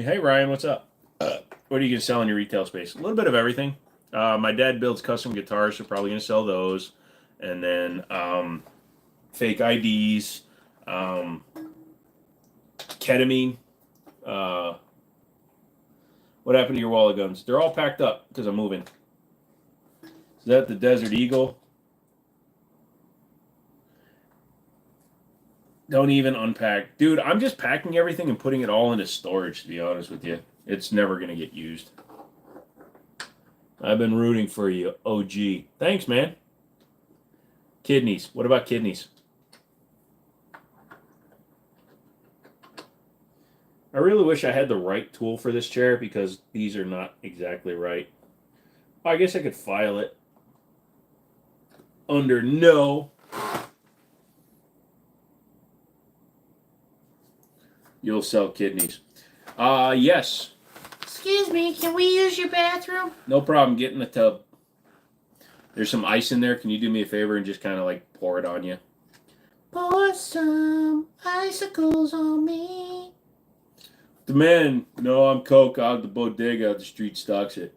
Hey, Ryan, what's up? What are you going to sell in your retail space? A little bit of everything. My dad builds custom guitars, so probably going to sell those. And then fake IDs, ketamine. What happened to your wall of guns? They're all packed up because I'm moving. Is that the Desert Eagle? Don't even unpack. Dude, I'm just packing everything and putting it all into storage, to be honest with you. It's never going to get used. I've been rooting for you, OG. Thanks, man. Kidneys. What about kidneys? I really wish I had the right tool for this chair because these are not exactly right. I guess I could file it under no. You'll sell kidneys. Yes. Excuse me, can we use your bathroom? No problem. Get in the tub. There's some ice in there. Can you do me a favor and just kind of like pour it on you? Pour some icicles on me. The man, no, I'm Coke out of the bodega. The street stocks it.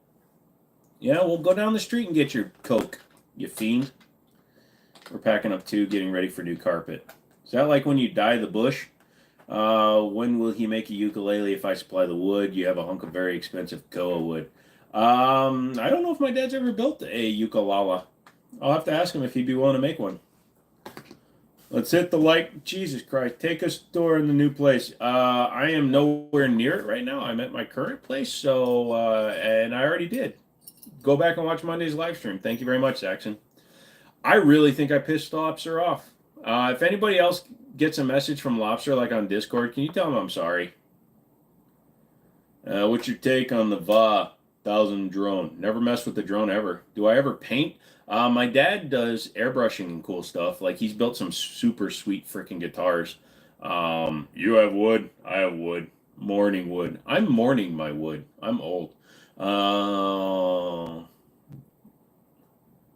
Yeah, we'll go down the street and get your Coke, you fiend. We're packing up too, getting ready for new carpet. Is that like when you dye the bush? When will he make a ukulele if I supply the wood? You have a hunk of very expensive Goa wood. I don't know if my dad's ever built a ukulele. I'll have to ask him if he'd be willing to make one. Let's hit the like. Jesus Christ. Take us tour in the new place. I am nowhere near it right now. I'm at my current place, so, and I already did. Go back and watch Monday's live stream. Thank you very much, Saxon. I really think I pissed Lobster off. If anybody else gets a message from Lobster, like on Discord, can you tell him I'm sorry? What's your take on the VA 1000 drone? Never mess with the drone ever. Do I ever paint? My dad does airbrushing and cool stuff. Like, he's built some super sweet freaking guitars. You have wood. I have wood. Mourning wood. I'm mourning my wood. I'm old.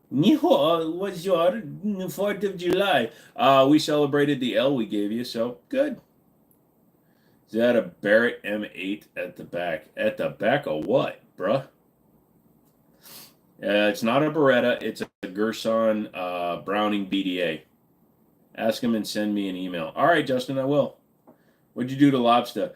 What's your 4th of July? We celebrated the L we gave you, so good. Is that a Barrett M8 at the back? At the back of what, bruh? It's not a Beretta. It's a Girsan Browning BDA. Ask him and send me an email. All right, Justin, I will. What'd you do to Lobster?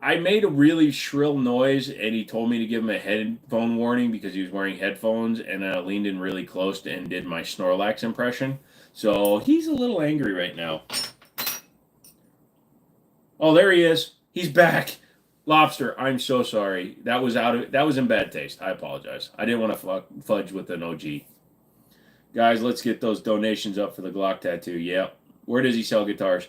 I made a really shrill noise, and he told me to give him a headphone warning because he was wearing headphones, and I leaned in really close and did my Snorlax impression. So he's a little angry right now. Oh, there he is. He's back. Lobster, I'm so sorry. That was in bad taste. I apologize. I didn't want to fudge with an OG. Guys, let's get those donations up for the Glock tattoo. Yeah. Where does he sell guitars?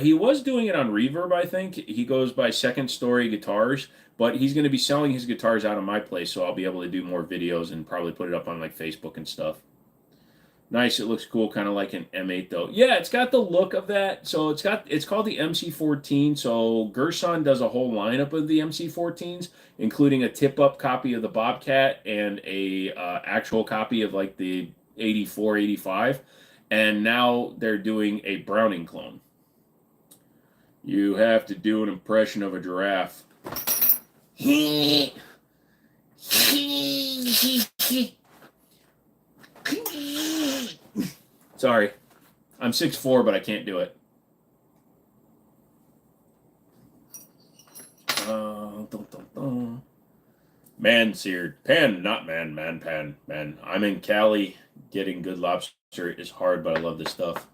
He was doing it on Reverb, I think. He goes by Second Story Guitars, but he's going to be selling his guitars out of my place, so I'll be able to do more videos and probably put it up on like Facebook and stuff. Nice, it looks cool, kind of like an M8 though. Yeah, it's got the look of that. So it's called the MC14. So Girsan does a whole lineup of the MC14s, including a tip-up copy of the Bobcat and a actual copy of like the 84, 85. And now they're doing a Browning clone. You have to do an impression of a giraffe. Sorry. I'm 6'4", but I can't do it. Man-seared. Pan, not man, pan. I'm in Cali. Getting good lobster is hard, but I love this stuff.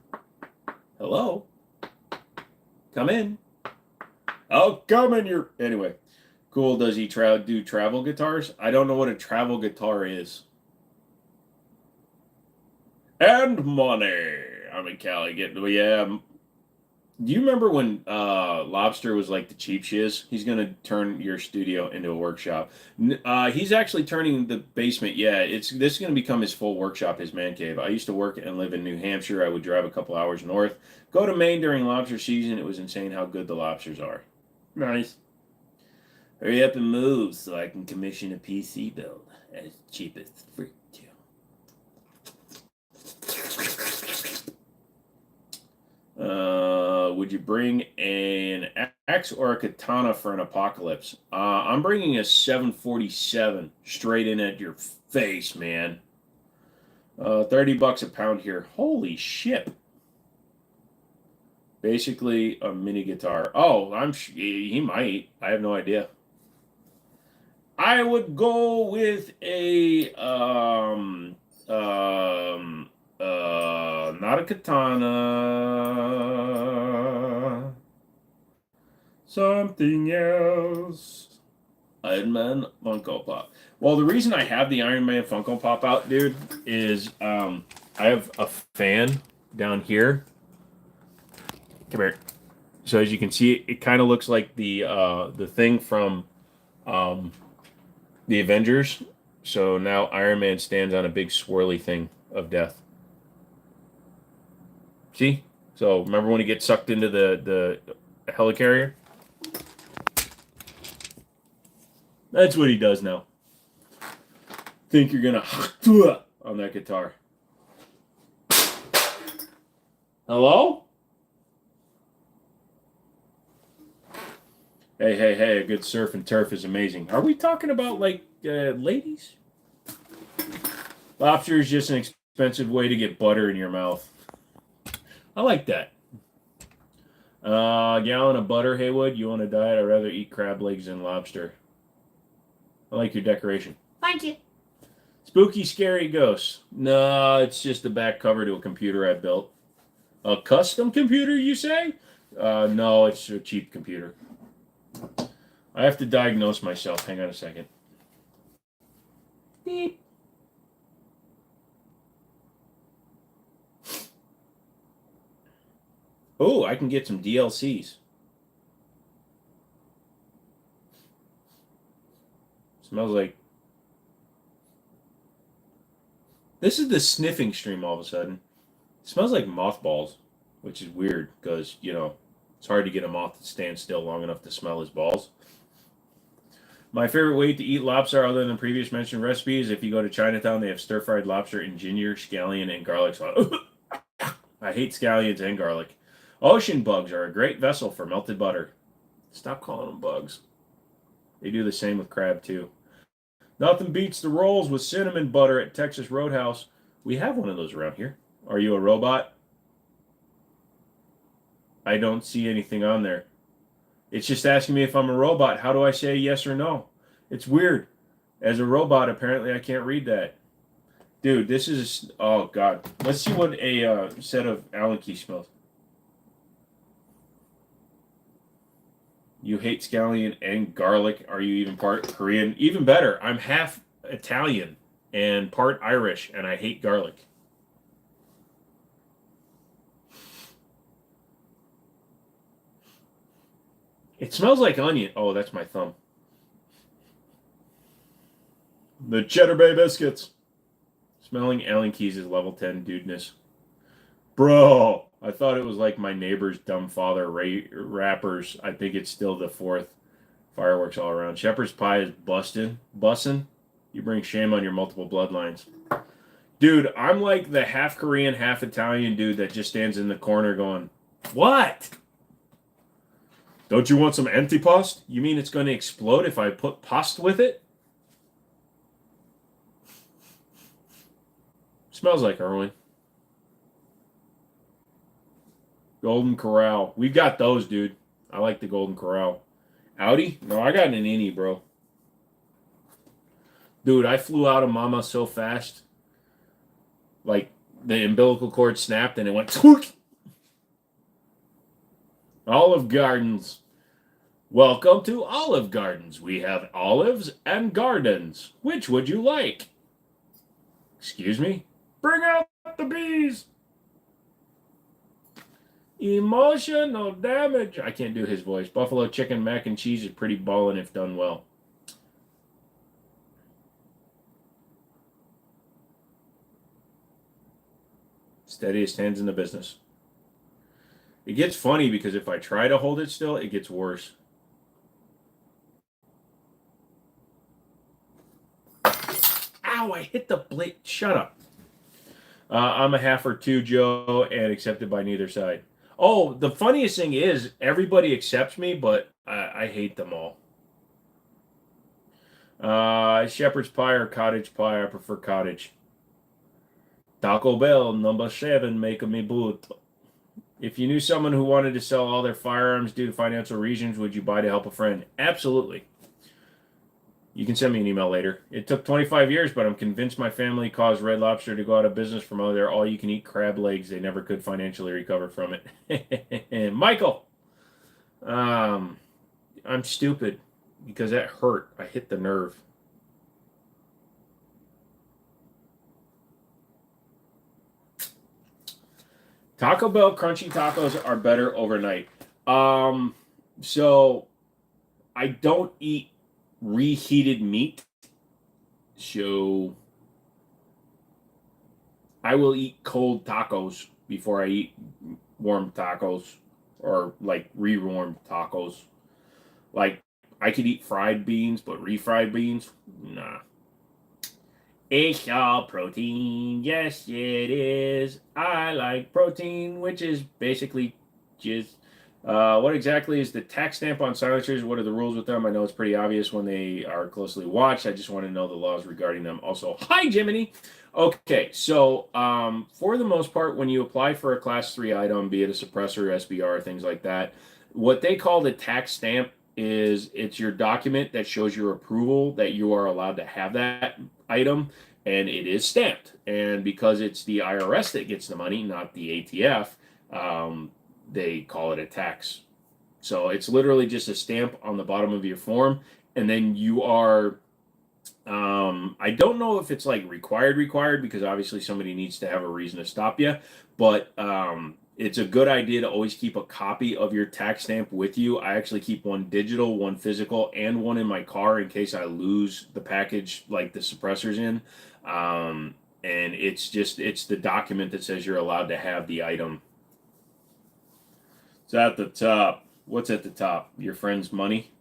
Hello? Come in. I'll come in your... Anyway. Cool. Does he do travel guitars? I don't know what a travel guitar is. And money. I'm in Cali getting... Yeah. Do you remember when Lobster was like the cheap shiz? He's going to turn your studio into a workshop. He's actually turning the basement. Yeah, this is going to become his full workshop, his man cave. I used to work and live in New Hampshire. I would drive a couple hours north. Go to Maine during lobster season. It was insane how good the lobsters are. Nice. Hurry up and move so I can commission a PC build as cheap as freak. Would you bring an axe or a katana for an apocalypse? I'm bringing a 747 straight in at your face, man. $30 a pound here. Holy shit. Basically a mini guitar. Oh, he might. I have no idea. I would go with a not a katana. Something else. Iron Man Funko Pop. Well, the reason I have the Iron Man Funko Pop out, dude, is I have a fan down here. Come here. So as you can see, it kind of looks like the thing from the Avengers. So now Iron Man stands on a big swirly thing of death. See? So remember when he gets sucked into the helicarrier? That's what he does now. Think you're gonna on that guitar. Hello? Hey, a good surf and turf is amazing. Are we talking about, like, ladies? Lobster is just an expensive way to get butter in your mouth. I like that. Gallon of butter, Haywood. You on a diet? I'd rather eat crab legs than lobster. I like your decoration. Thank you. Spooky, scary ghosts. No, it's just the back cover to a computer I built. A custom computer, you say? No, it's a cheap computer. I have to diagnose myself. Hang on a second. Beep. Oh, I can get some DLCs. Smells like... This is the sniffing stream all of a sudden. It smells like mothballs, which is weird because, you know, it's hard to get a moth to stand still long enough to smell his balls. My favorite way to eat lobster other than previous mentioned recipes, if you go to Chinatown, they have stir-fried lobster in ginger, scallion, and garlic sauce. I hate scallions and garlic. Ocean bugs are a great vessel for melted butter. Stop calling them bugs. They do the same with crab, too. Nothing beats the rolls with cinnamon butter at Texas Roadhouse. We have one of those around here. Are you a robot? I don't see anything on there. It's just asking me if I'm a robot. How do I say yes or no? It's weird. As a robot, apparently I can't read that. Dude, this is... Oh, God. Let's see what a set of Allen keys smells. You hate scallion and garlic. Are you even part Korean? Even better. I'm half Italian and part Irish, and I hate garlic. It smells like onion. Oh, that's my thumb. The Cheddar Bay biscuits. Smelling Allen keys is level 10 dudeness. Bro, I thought it was like my neighbor's dumb father rappers. I think it's still the 4th. Fireworks all around. Shepherd's pie is bussin'. You bring shame on your multiple bloodlines. Dude, I'm like the half Korean, half Italian dude that just stands in the corner going, what? Don't you want some antipasto? You mean it's going to explode if I put pasta with it? Smells like Irwin. Golden Corral. We've got those, dude. I like the Golden Corral. Audi? No, I got an innie, bro. Dude, I flew out of Mama so fast. Like, the umbilical cord snapped and it went twerk. Olive Gardens. Welcome to Olive Gardens. We have olives and gardens. Which would you like? Excuse me? Bring out the bees. Emotional damage. I can't do his voice. Buffalo chicken mac and cheese is pretty ballin' if done well. Steadiest hands in the business. It gets funny because if I try to hold it still, it gets worse. Ow, I hit the blade. Shut up. I'm a half or two, Joe, and accepted by neither side. Oh, the funniest thing is everybody accepts me, but I hate them all. Shepherd's pie or cottage pie? I prefer cottage. Taco Bell, number 7, make me boot. If you knew someone who wanted to sell all their firearms due to financial reasons, would you buy to help a friend? Absolutely. You can send me an email later. It took 25 years, but I'm convinced my family caused Red Lobster to go out of business from all their all-you-can-eat crab legs. They never could financially recover from it. Michael! I'm stupid because that hurt. I hit the nerve. Taco Bell crunchy tacos are better overnight. So I don't eat reheated meat. So I will eat cold tacos before I eat warm tacos or like re-warmed tacos. Like I could eat fried beans, but refried beans, nah. It's all protein. Yes, it is. I like protein, which is basically just what exactly is the tax stamp on silencers? What are the rules with them? I know it's pretty obvious when they are closely watched. I just want to know the laws regarding them. Also, hi, Jimmini. Okay, so for the most part, when you apply for a Class 3 item, be it a suppressor, SBR, things like that, what they call the tax stamp is it's your document that shows your approval that you are allowed to have that item, and it is stamped. And because it's the IRS that gets the money, not the ATF, they call it a tax. So it's literally just a stamp on the bottom of your form, and then you are. I don't know if it's like required because obviously somebody needs to have a reason to stop you, but it's a good idea to always keep a copy of your tax stamp with you. I actually keep one digital, one physical, and one in my car in case I lose the package, like the suppressors in. And it's the document that says you're allowed to have the item. It's at the top. What's at the top? Your friend's money?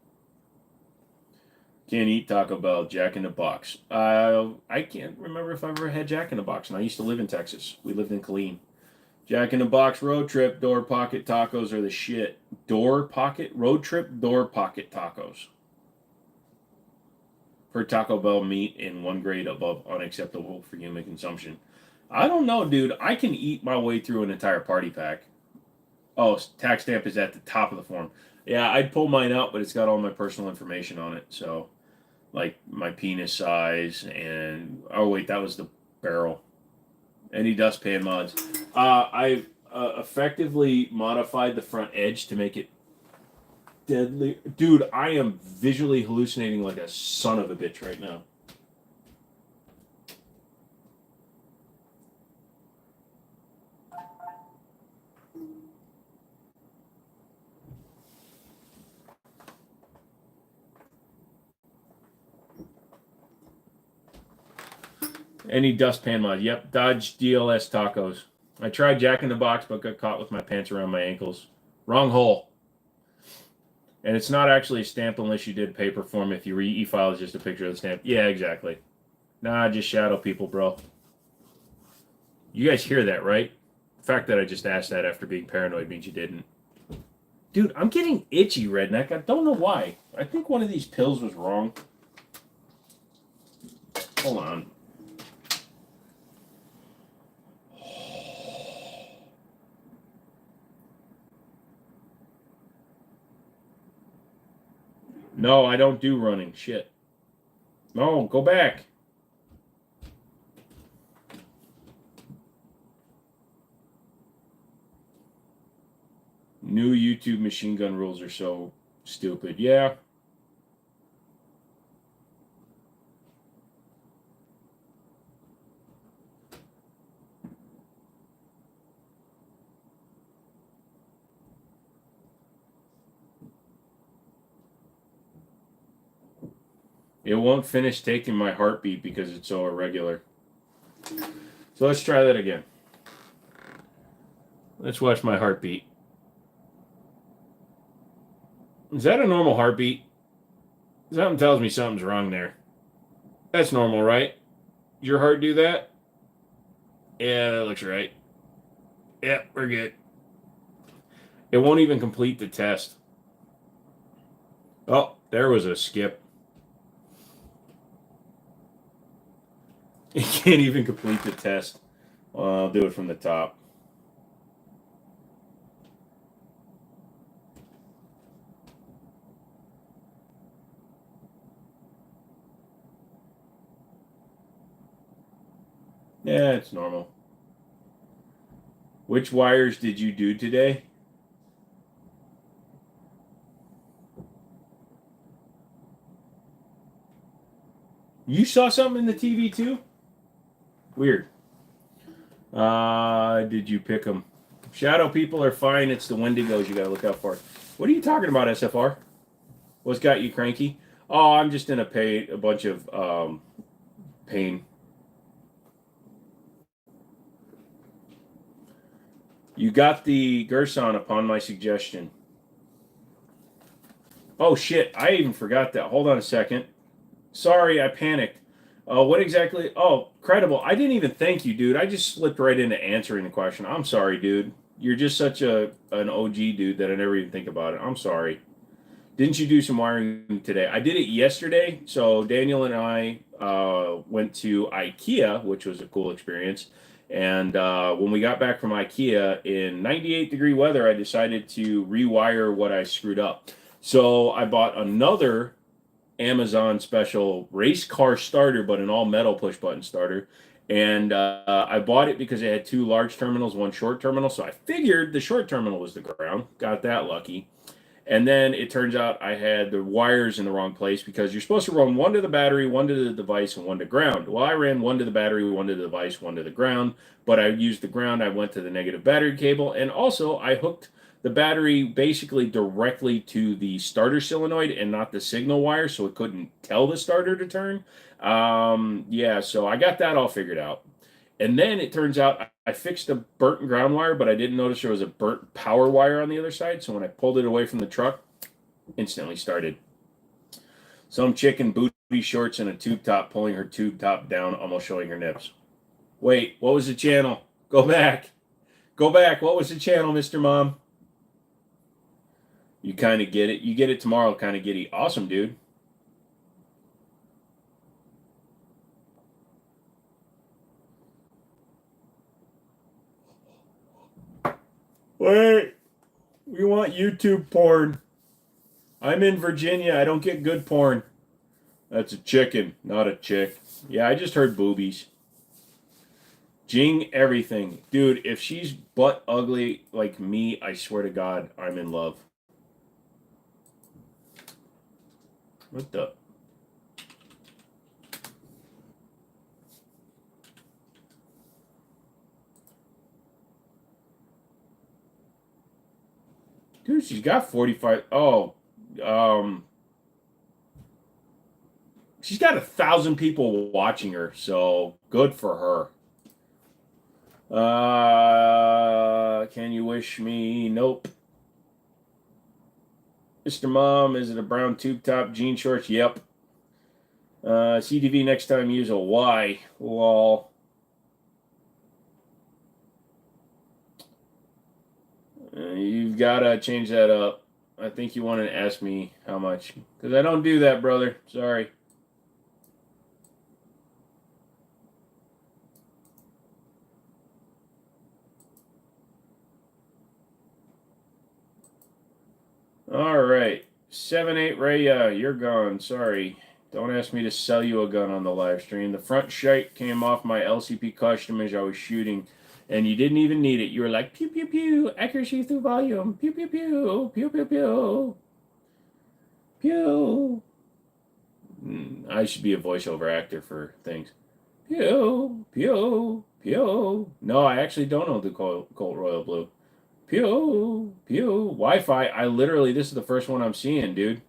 Can't eat Taco Bell, Jack in the Box. I can't remember if I ever had Jack in the Box, and I used to live in Texas. We lived in Killeen. Jack in the Box road trip, door pocket tacos are the shit. Road trip, door pocket tacos. Per Taco Bell meat in 1 grade above unacceptable for human consumption. I don't know, dude. I can eat my way through an entire party pack. Oh, tax stamp is at the top of the form. Yeah, I'd pull mine out, but it's got all my personal information on it. So, like my penis size and oh wait, that was the barrel. Any dustpan mods? I've effectively modified the front edge to make it deadly. Dude, I am visually hallucinating like a son of a bitch right now. Any dustpan mod? Yep, Dodge DLS tacos. I tried Jack in the Box, but got caught with my pants around my ankles. Wrong hole. And it's not actually a stamp unless you did paper form. If you read e-file, it's just a picture of the stamp. Yeah, exactly. Nah, just shadow people, bro. You guys hear that, right? The fact that I just asked that after being paranoid means you didn't. Dude, I'm getting itchy, redneck. I don't know why. I think one of these pills was wrong. Hold on. No, I don't do running. Shit. No, go back. New YouTube machine gun rules are so stupid. Yeah. It won't finish taking my heartbeat because it's so irregular. So let's try that again. Let's watch my heartbeat. Is that a normal heartbeat? Something tells me something's wrong there. That's normal, right? Your heart do that? Yeah, that looks right. Yep, we're good. It won't even complete the test. Oh, there was a skip. It can't even complete the test. Well, I'll do it from the top. Yeah, it's normal. Which wires did you do today? You saw something in the TV too? Weird. Did you pick them? Shadow people are fine. It's the Wendigos you gotta look out for. What are you talking about, SFR? What's got you cranky? Oh, I'm just in a bunch of pain. You got the Girsan upon my suggestion. Oh shit, I even forgot that. Hold on a second. Sorry, I panicked. What exactly? Oh, credible. I didn't even thank you, dude. I just slipped right into answering the question. I'm sorry, dude. You're just such an OG dude that I never even think about it. I'm sorry. Didn't you do some wiring today? I did it yesterday. So Daniel and I went to IKEA, which was a cool experience. And when we got back from IKEA in 98-degree weather, I decided to rewire what I screwed up. So I bought another Amazon special race car starter, but an all metal push button starter. And I bought it because it had two large terminals, one short terminal. So I figured the short terminal was the ground. Got that lucky. And then it turns out I had the wires in the wrong place because you're supposed to run one to the battery, one to the device, and one to ground. Well, I ran one to the battery, one to the device, one to the ground. But I used the ground. I went to the negative battery cable. And also, I hooked the battery basically directly to the starter solenoid and not the signal wire, so it couldn't tell the starter to turn. Yeah, so I got that all figured out. And then it turns out I fixed the burnt ground wire, but I didn't notice there was a burnt power wire on the other side. So when I pulled it away from the truck, instantly started. Some chick in booty shorts and a tube top pulling her tube top down, almost showing her nips. Wait, what was the channel? Go back. Go back. What was the channel, Mr. Mom? You kind of get it. You get it tomorrow, kind of giddy. Awesome, dude. Wait. We want YouTube porn. I'm in Virginia. I don't get good porn. That's a chicken, not a chick. Yeah, I just heard boobies. Jing everything. Dude, if she's butt ugly like me, I swear to God, I'm in love. What the? Dude, she's got 45. Oh, she's got 1,000 people watching her, so good for her. Can you wish me? Nope. Mr. Mom, is it a brown tube top jean shorts? Yep. CTV next time use a Y. Lol. You've got to change that up. I think you want to ask me how much. Because I don't do that, brother. Sorry. All right. 7-8 Raya, you're gone. Sorry. Don't ask me to sell you a gun on the live stream. The front sight came off my LCP custom as I was shooting, and you didn't even need it. You were like, pew, pew, pew, accuracy through volume, pew, pew, pew, pew, pew, pew, pew. I should be a voiceover actor for things. Pew, pew, pew. No, I actually don't own the Colt Royal Blue. Pew, pew. Wi-Fi. This is the first one I'm seeing, dude.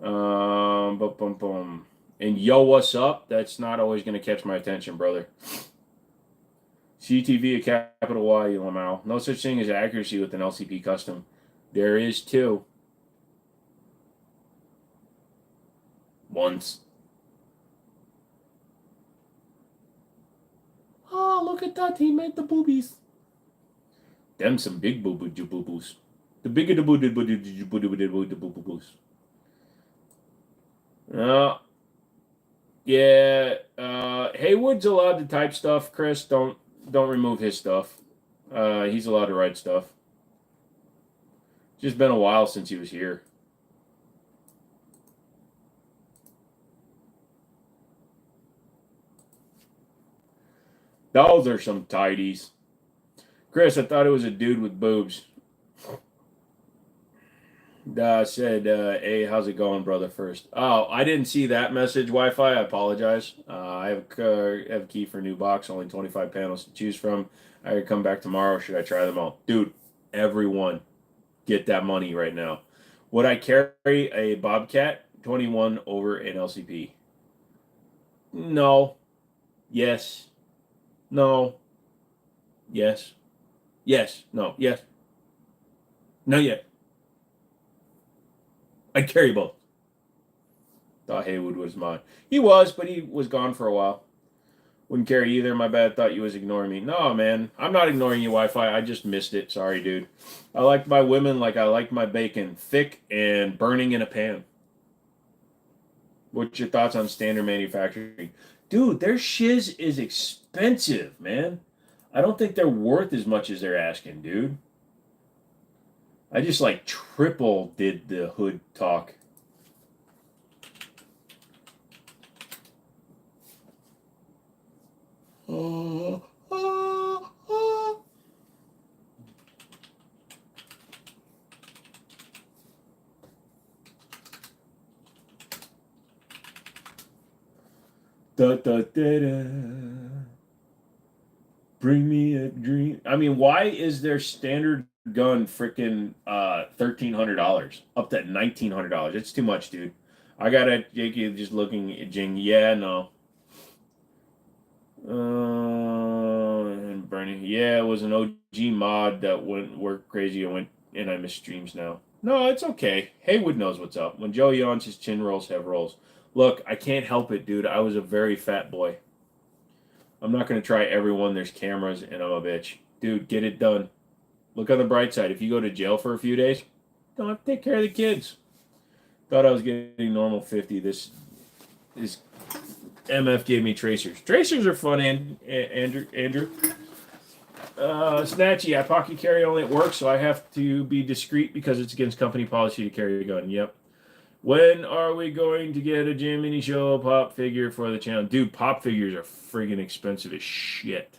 Boom, boom, boom. And yo, what's up? That's not always going to catch my attention, brother. CTV, a capital Y, Lamau. No such thing as accuracy with an LCP custom. There is too. Once. Oh, look at that. He made the boobies. Them some big boo-boos. The bigger the boo-boos. Yeah. Haywood's allowed to type stuff. Chris, don't remove his stuff. He's allowed to write stuff. Just been a while since he was here. Those are some tidies. Chris, I thought it was a dude with boobs. Said, hey, how's it going, brother, first? Oh, I didn't see that message, Wi-Fi. I apologize. I have a key for a new box, only 25 panels to choose from. I could come back tomorrow. Should I try them all? Dude, everyone, get that money right now. Would I carry a Bobcat 21 over an LCP? No. Yes. No. Yes. Yes. No. Yes. No yet. I'd carry both. Thought Haywood was mine. He was, but he was gone for a while. Wouldn't carry either. My bad. Thought you was ignoring me. No, man. I'm not ignoring you, Wi-Fi. I just missed it. Sorry, dude. I like my women like I like my bacon. Thick and burning in a pan. What's your thoughts on standard manufacturing? Dude, their shiz is expensive, man. I don't think they're worth as much as they're asking, dude. I just like triple did the hood talk. Da, da, da, da. Bring me a dream. I mean, why is their standard gun freaking $1,300 up to $1,900? It's too much, dude. I gotta Jakey just looking at Jing. Yeah, no. And burning. Yeah, it was an OG mod that wouldn't work crazy and I miss streams now. No, it's okay. Haywood knows what's up. When Joe yawns, his chin rolls have rolls. Look, I can't help it, dude. I was a very fat boy. I'm not going to try everyone. There's cameras, and I'm a bitch. Dude, get it done. Look on the bright side. If you go to jail for a few days, don't have to take care of the kids. Thought I was getting normal 50. This is MF gave me tracers. Tracers are fun, Andrew. Snatchy, I pocket carry only at work, so I have to be discreet because it's against company policy to carry a gun. Yep. When are we going to get a Jimmini show pop figure for the channel? Dude, pop figures are friggin' expensive as shit.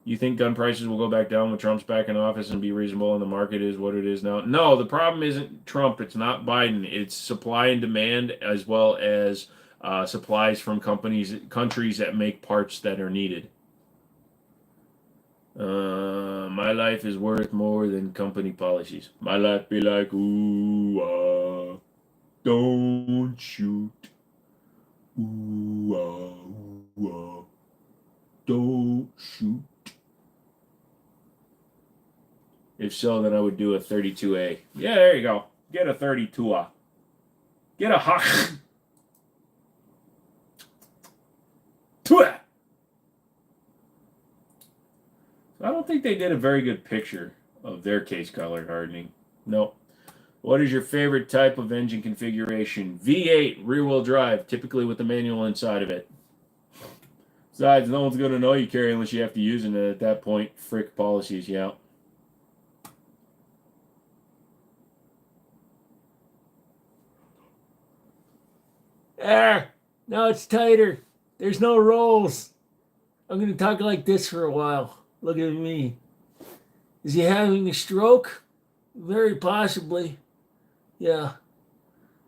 You think gun prices will go back down when Trump's back in office and be reasonable and the market is what it is now? No, the problem isn't Trump. It's not Biden. It's supply and demand as well as supplies from countries that make parts that are needed. My life is worth more than company policies. My life be like, ooh, don't shoot. Ooh, don't shoot. If so, then I would do a 32A. Yeah, there you go. Get a 32A. Get a hawk. I don't think they did a very good picture of their case color hardening. Nope. What is your favorite type of engine configuration? V8 rear-wheel drive, typically with the manual inside of it. Besides, no one's going to know you carry unless you have to use it. At that point, frick policies, yeah. Now it's tighter. There's no rolls. I'm going to talk like this for a while. Look at me. Is he having a stroke? Very possibly. Yeah.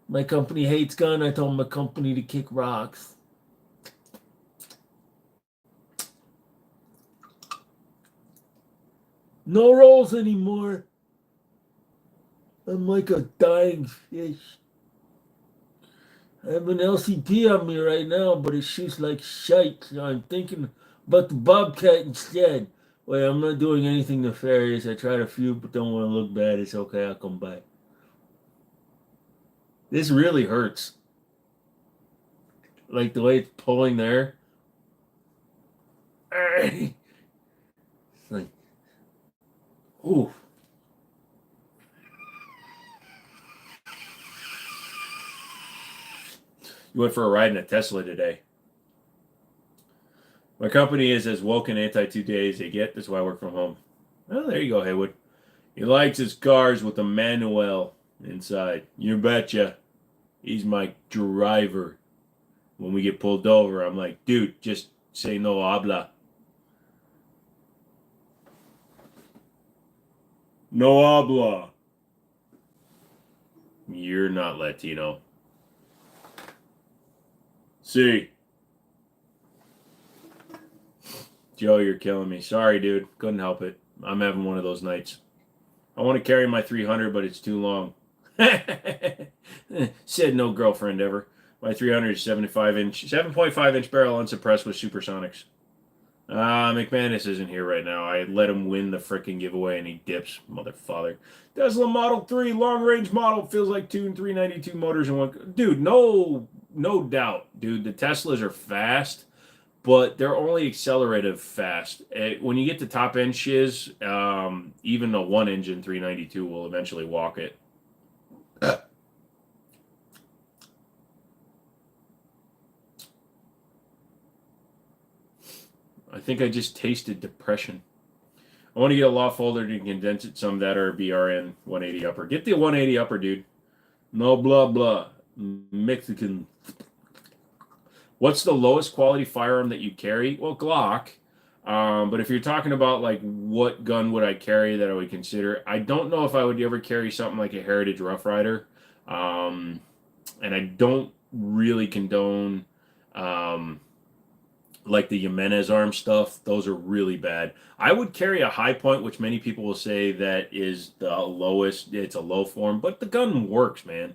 My company hates gun. I told my company to kick rocks. No rolls anymore. I'm like a dying fish. I have an LCP on me right now, but it shoots like shite, so I'm thinking about the Bobcat instead. Wait, I'm not doing anything nefarious. I tried a few, but don't want to look bad. It's okay, I'll come back. This really hurts. Like the way it's pulling there. It's like, ooh. You went for a ride in a Tesla today. My company is as woke and anti-2 as they get. That's why I work from home. Oh, there you go, Haywood. He likes his cars with a manual inside. You betcha. He's my driver. When we get pulled over, I'm like, dude, just say no habla. No habla. You're not Latino. See. Joe, you're killing me. Sorry, dude. Couldn't help it. I'm having one of those nights. I want to carry my 300, but it's too long. Said no girlfriend ever. My 300 is 7.5 inch barrel unsuppressed with supersonics. McManus isn't here right now. I let him win the frickin' giveaway and he dips, motherfather. Tesla Model 3 long range model feels like 2 and 392 motors in one. Dude, no doubt, dude. The Teslas are fast, but they're only accelerative fast. When you get to top end shiz, even a 1-engine 392 will eventually walk it. I think I just tasted depression. I want to get a law folder to condense it some, that or BRN 180 upper. Get the 180 upper, dude. No blah blah. Mexican. What's the lowest quality firearm that you carry? Well, Glock. But if you're talking about like what gun would I carry that I would consider, I don't know if I would ever carry something like a Heritage Rough Rider. And I don't really condone like the Jimenez arm stuff. Those are really bad. I would carry a High Point, which many people will say that is the lowest. It's a low form, but the gun works, man.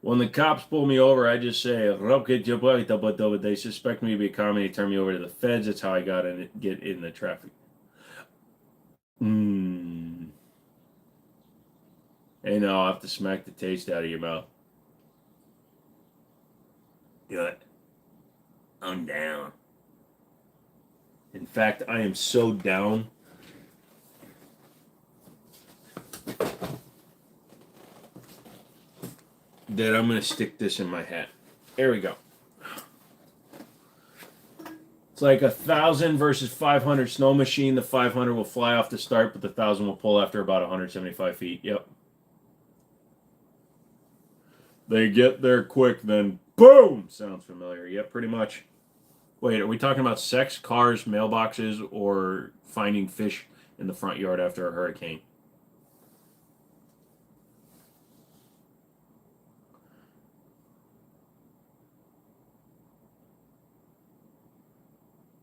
When the cops pull me over, I just say, they suspect me to be a con, they turn me over to the feds. That's how I get in the traffic. Hey, no, I'll have to smack the taste out of your mouth. Do it. I'm down. In fact, I am so down. That I'm going to stick this in my hat. There we go. It's like 1,000 versus 500 snow machine. The 500 will fly off the start, but the 1,000 will pull after about 175 feet. Yep. They get there quick, then boom! Sounds familiar. Yep, pretty much. Wait, are we talking about sex, cars, mailboxes, or finding fish in the front yard after a hurricane?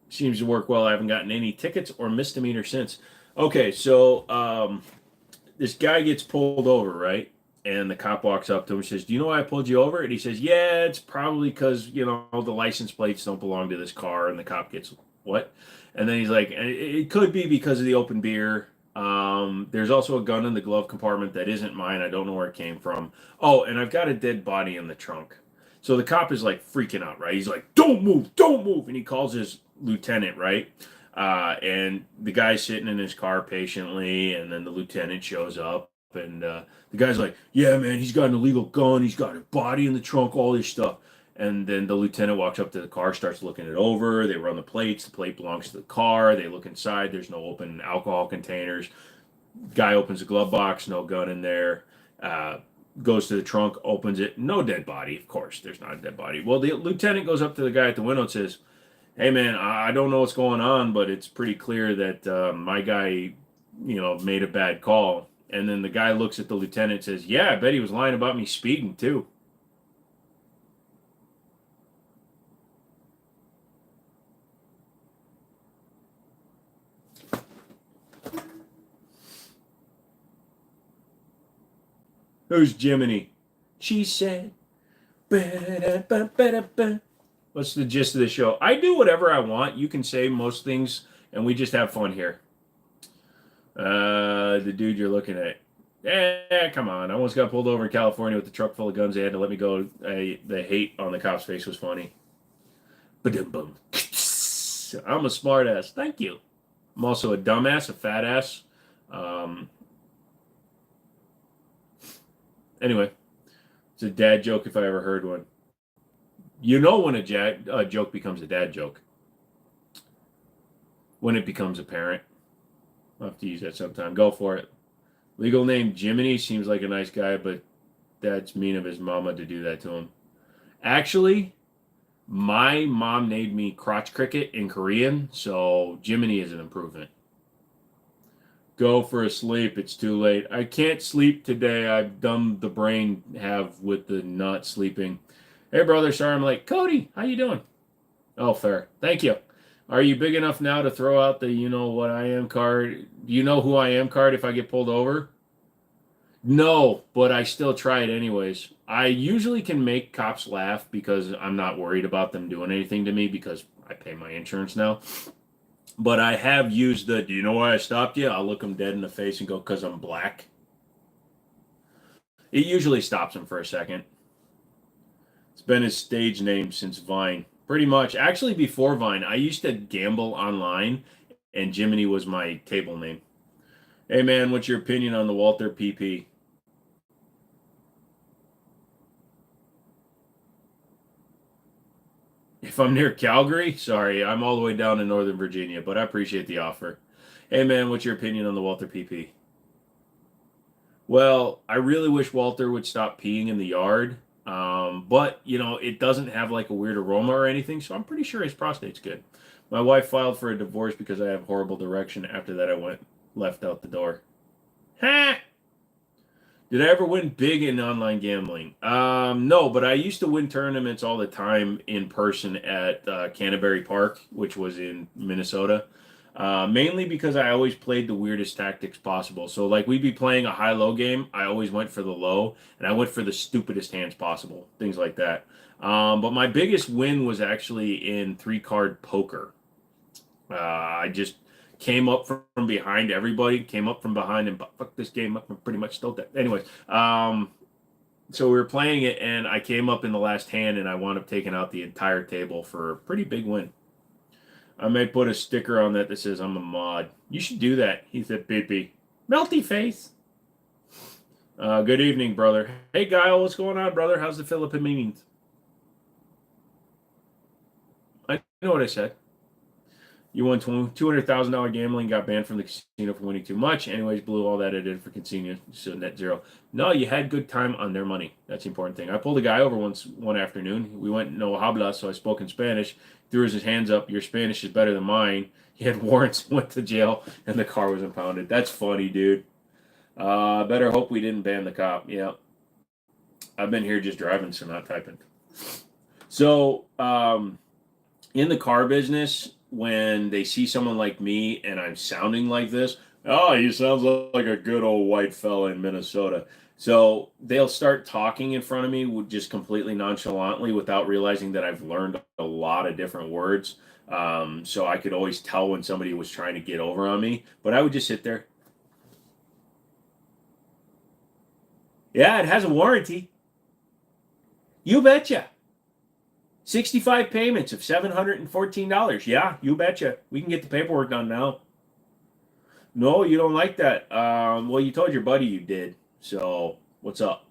Seems to work well. I haven't gotten any tickets or misdemeanor since. Okay, so this guy gets pulled over, right? And the cop walks up to him and says, "Do you know why I pulled you over?" And he says, "Yeah, it's probably because, you know, the license plates don't belong to this car." And the cop gets, "What?" And then he's like, "It could be because of the open beer. There's also a gun in the glove compartment that isn't mine. I don't know where it came from. Oh, and I've got a dead body in the trunk." So the cop is like freaking out, right? He's like, "Don't move, don't move." And he calls his lieutenant, right? And the guy's sitting in his car patiently, and then the lieutenant shows up, and the guy's like, "Yeah, man, he's got an illegal gun, he's got a body in the trunk, all this stuff." And then the lieutenant walks up to the car, starts looking it over. They run the plates. The plate belongs to the car. They look inside. There's no open alcohol containers. Guy opens the glove box. No gun in there. goes to the trunk, opens it. No dead body, of course. There's not a dead body. Well, the lieutenant goes up to the guy at the window and says, "Hey, man, I don't know what's going on, but it's pretty clear that my guy, made a bad call." And then the guy looks at the lieutenant and says, "Yeah, I bet he was lying about me speeding too." Who's Jimmini? She said, "Ba-da-ba-ba-da-ba." What's the gist of the show? I do whatever I want. You can say most things, and we just have fun here. The dude you're looking at. Come on. I almost got pulled over in California with a truck full of guns. They had to let me go. The hate on the cop's face was funny. Ba-dum-bum. I'm a smart ass. Thank you. I'm also a dumbass, a fat ass. Anyway, it's a dad joke if I ever heard one. You know when a joke becomes a dad joke. When it becomes apparent. I'll have to use that sometime. Go for it. Legal name Jimmini seems like a nice guy, but that's mean of his mama to do that to him. Actually, my mom named me crotch cricket in Korean, so Jimmini is an improvement. Go for a sleep. It's too late. I can't sleep today. I've done the brain have with the not sleeping. Hey, brother. Sorry I'm late. Cody, how you doing? Oh, fair. Thank you. Are you big enough now to throw out the you know what I am card? Do you know who I am card if I get pulled over? No, but I still try it anyways. I usually can make cops laugh because I'm not worried about them doing anything to me because I pay my insurance now. But I have used the, "Do you know why I stopped you?" I'll look them dead in the face and go, "'Cause I'm black." It usually stops them for a second. It's been his stage name since Vine. Pretty much. Actually, before Vine, I used to gamble online, and Jimmini was my table name. Hey, man, what's your opinion on the Walther PP? If I'm near Calgary, sorry, I'm all the way down in Northern Virginia, but I appreciate the offer. Hey, man, what's your opinion on the Walther PP? Well, I really wish Walter would stop peeing in the yard. But, it doesn't have like a weird aroma or anything, so I'm pretty sure his prostate's good. My wife filed for a divorce because I have horrible direction. After that, I left out the door. Ha! Did I ever win big in online gambling? No, but I used to win tournaments all the time in person at Canterbury Park, which was in Minnesota. Mainly because I always played the weirdest tactics possible. So, like, we'd be playing a high-low game. I always went for the low, and I went for the stupidest hands possible. Things like that. But my biggest win was actually in 3-card poker. I just came up from behind everybody, came up from behind and fucked this game up and pretty much stole that. Anyways, so we were playing it, and I came up in the last hand, and I wound up taking out the entire table for a pretty big win. I may put a sticker on that says I'm a mod. You should do that. He said, "Beepy, melty face." Good evening, brother. Hey, Guile, what's going on, brother? How's the Philippines? I know what I said. You won $200,000 gambling, got banned from the casino for winning too much. Anyways, blew all that I did for casino, so net zero. No, you had good time on their money. That's the important thing. I pulled a guy over one afternoon. We went no habla, so I spoke in Spanish. Threw his hands up. "Your Spanish is better than mine." He had warrants, went to jail, and the car was impounded. That's funny, dude. Better hope we didn't ban the cop. Yeah. I've been here just driving, so not typing. So, in the car business, when they see someone like me and I'm sounding like this, "Oh, he sounds like a good old white fella in Minnesota." So they'll start talking in front of me just completely nonchalantly without realizing that I've learned a lot of different words. So I could always tell when somebody was trying to get over on me, but I would just sit there. "Yeah, it has a warranty." "You betcha. 65 payments of $714. Yeah, you betcha. We can get the paperwork done now." "No, you don't like that." Well, you told your buddy you did. So, what's up?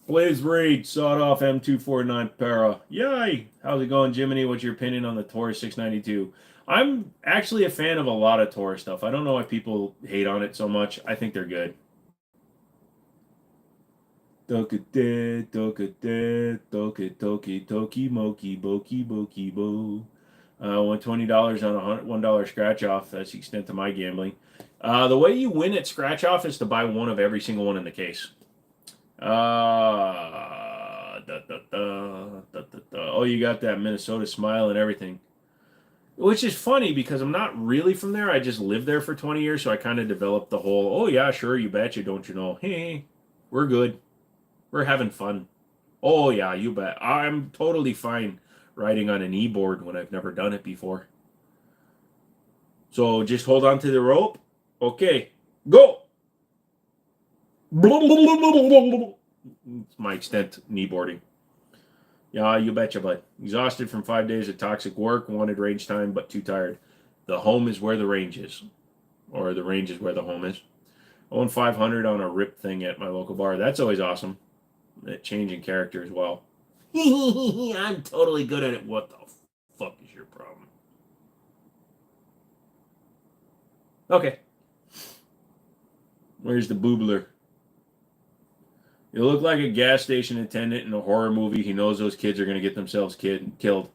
Blaze Reed, sawed off M249 Para. Yay! How's it going, Jimmini? What's your opinion on the Taurus 692? I'm actually a fan of a lot of Taurus stuff. I don't know why people hate on it so much. I think they're good. Dokate, dokate, doke, toki, toki, moki, boki, boki, bo. Won $20 on a $1 scratch off. That's the extent of my gambling. The way you win at scratch off is to buy one of every single one in the case. Oh, you got that Minnesota smile and everything. Which is funny because I'm not really from there. I just lived there for 20 years, so I kind of developed the whole, oh yeah, sure, you betcha, don't you know? Hey, we're good. We're having fun. Oh yeah, you bet. I'm totally fine riding on an e-board when I've never done it before. So just hold on to the rope. Okay, go. It's my extent kneeboarding. Yeah, you betcha, bud. Exhausted from 5 days of toxic work, wanted range time, but too tired. The home is where the range is. Or the range is where the home is. I won 500 on a rip thing at my local bar. That's always awesome. That changing character as well. I'm totally good at it. What the fuck is your problem? Okay. Where's the boobler? You look like a gas station attendant in a horror movie. He knows those kids are going to get themselves killed.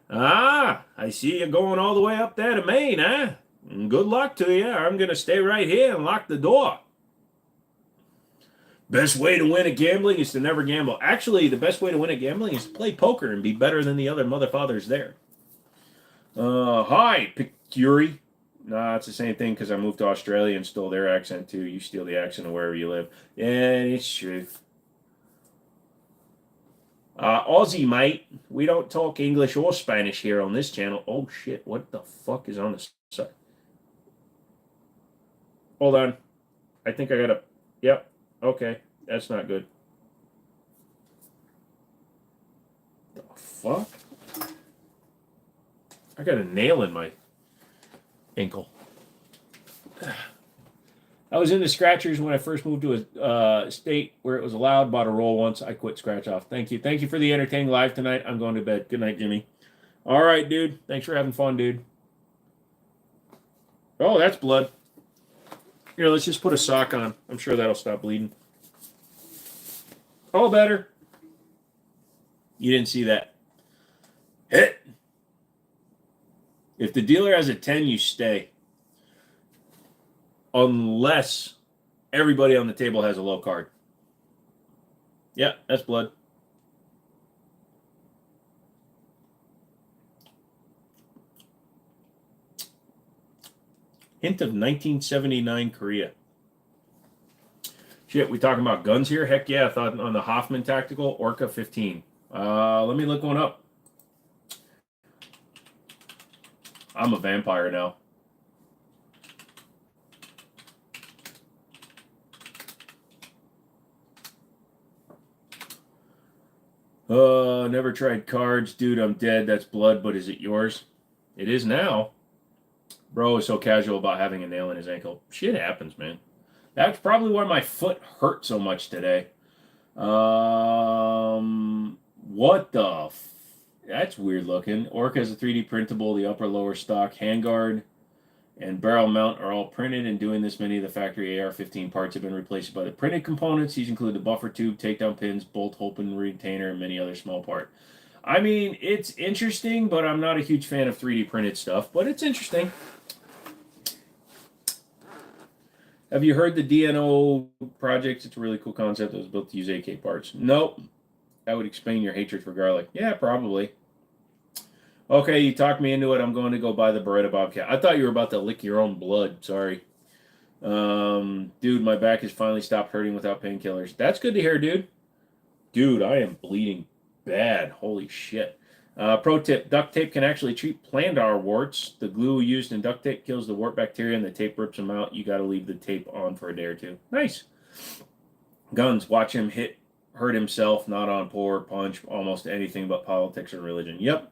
Ah, I see you going all the way up there to Maine, huh? Good luck to you. I'm going to stay right here and lock the door. Best way to win at gambling is to never gamble. Actually, the best way to win at gambling is to play poker and be better than the other motherfathers there. Hi, Picuri. Nah, it's the same thing because I moved to Australia and stole their accent too. You steal the accent of wherever you live. Yeah, it's true. Aussie, mate. We don't talk English or Spanish here on this channel. Oh, shit. What the fuck is on the side? Hold on. I think I got to... Yep. Okay. That's not good. The fuck? I got a nail in my ankle. I was into scratchers when I first moved to a state where it was allowed. Bought a roll once. I quit scratch off. Thank you. Thank you for the entertaining live tonight. I'm going to bed. Good night, Jimmy. All right, dude. Thanks for having fun, dude. Oh, that's blood. Here, let's just put a sock on. I'm sure that'll stop bleeding. All better. You didn't see that. Hit. If the dealer has a 10, you stay. Unless everybody on the table has a low card. Yeah, that's blood. Hint of 1979 Korea. Shit, we talking about guns here? Heck yeah, I thought on the Hoffman Tactical Orca 15. Let me look one up. I'm a vampire now. Never tried cards. Dude, I'm dead. That's blood, but is it yours? It is now. Bro is so casual about having a nail in his ankle. Shit happens, man. That's probably why my foot hurt so much today. What the That's weird looking. Orca is a 3D printable. The upper lower stock handguard and barrel mount are all printed, and doing this, many of the factory AR-15 parts have been replaced by the printed components. These include the buffer tube, takedown pins, bolt open retainer, and many other small parts. I mean, it's interesting, but I'm not a huge fan of 3D printed stuff, but it's interesting. Have you heard the DNO project? It's a really cool concept that was built to use AK parts. Nope. That would explain your hatred for garlic. Yeah, probably. Okay, you talked me into it. I'm going to go buy the Beretta Bobcat. I thought you were about to lick your own blood. Sorry. Dude, my back has finally stopped hurting without painkillers. That's good to hear, dude. Dude, I am bleeding bad. Holy shit. Pro tip, duct tape can actually treat plantar warts. The glue used in duct tape kills the wart bacteria and the tape rips them out. You got to leave the tape on for a day or two. Nice. Guns, watch him hurt himself, not on pour, punch, almost anything but politics or religion. Yep.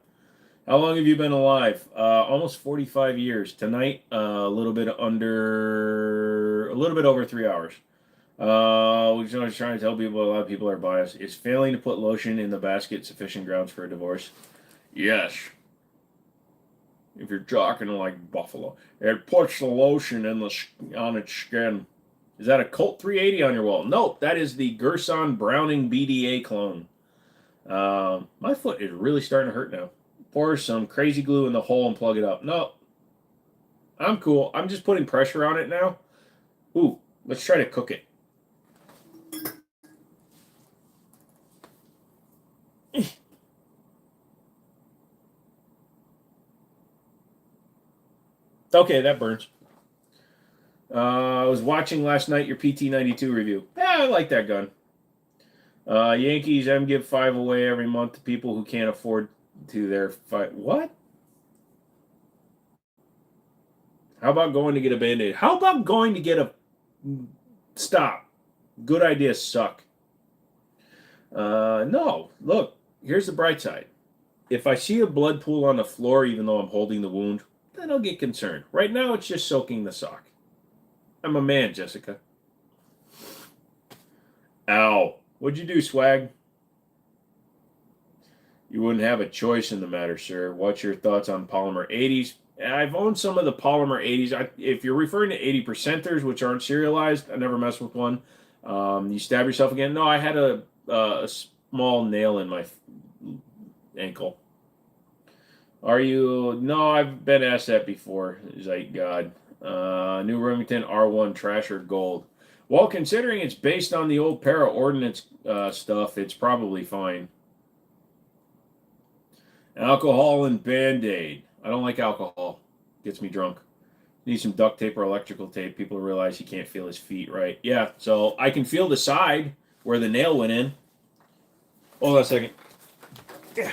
How long have you been alive? Almost 45 years. Tonight, a little bit over 3 hours. Which I was trying to tell people, a lot of people are biased. Is failing to put lotion in the basket sufficient grounds for a divorce? Yes. If you're talking like buffalo, it puts the lotion on its skin. Is that a Colt 380 on your wall? Nope, that is the Girsan Browning BDA clone. My foot is really starting to hurt now. Pour some crazy glue in the hole and plug it up. No, I'm cool. I'm just putting pressure on it now. Ooh, let's try to cook it. Okay, that burns. I was watching last night your PT92 review. Yeah, I like that gun. Yankees M give 5 away every month to people who can't afford to their fight. What? How about going to get a Band-Aid? How about going to get a... Stop. Good ideas suck. No. Look, here's the bright side. If I see a blood pool on the floor, even though I'm holding the wound, then I'll get concerned. Right now, it's just soaking the sock. I'm a man, Jessica. Ow. What'd you do, Swag? You wouldn't have a choice in the matter, sir. What's your thoughts on polymer 80s? I've owned some of the polymer 80s. If you're referring to 80 percenters, which aren't serialized, I never messed with one. You stab yourself again? No, I had a small nail in my ankle. Are you? No, I've been asked that before. It's like, God. New Remington R1 Trash or Gold. Well, considering it's based on the old para ordnance stuff, it's probably fine. Alcohol and Band-Aid. I don't like alcohol. Gets me drunk. Need some duct tape or electrical tape. People realize he can't feel his feet, right? Yeah, so I can feel the side where the nail went in. Hold on a second. Yeah.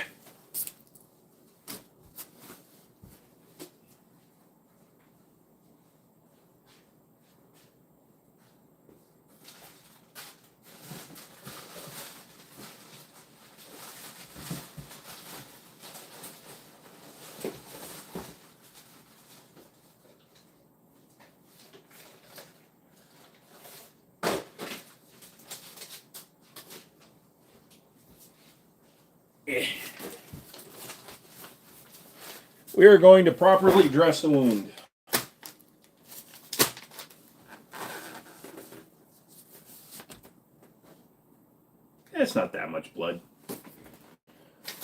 We are going to properly dress the wound. It's not that much blood.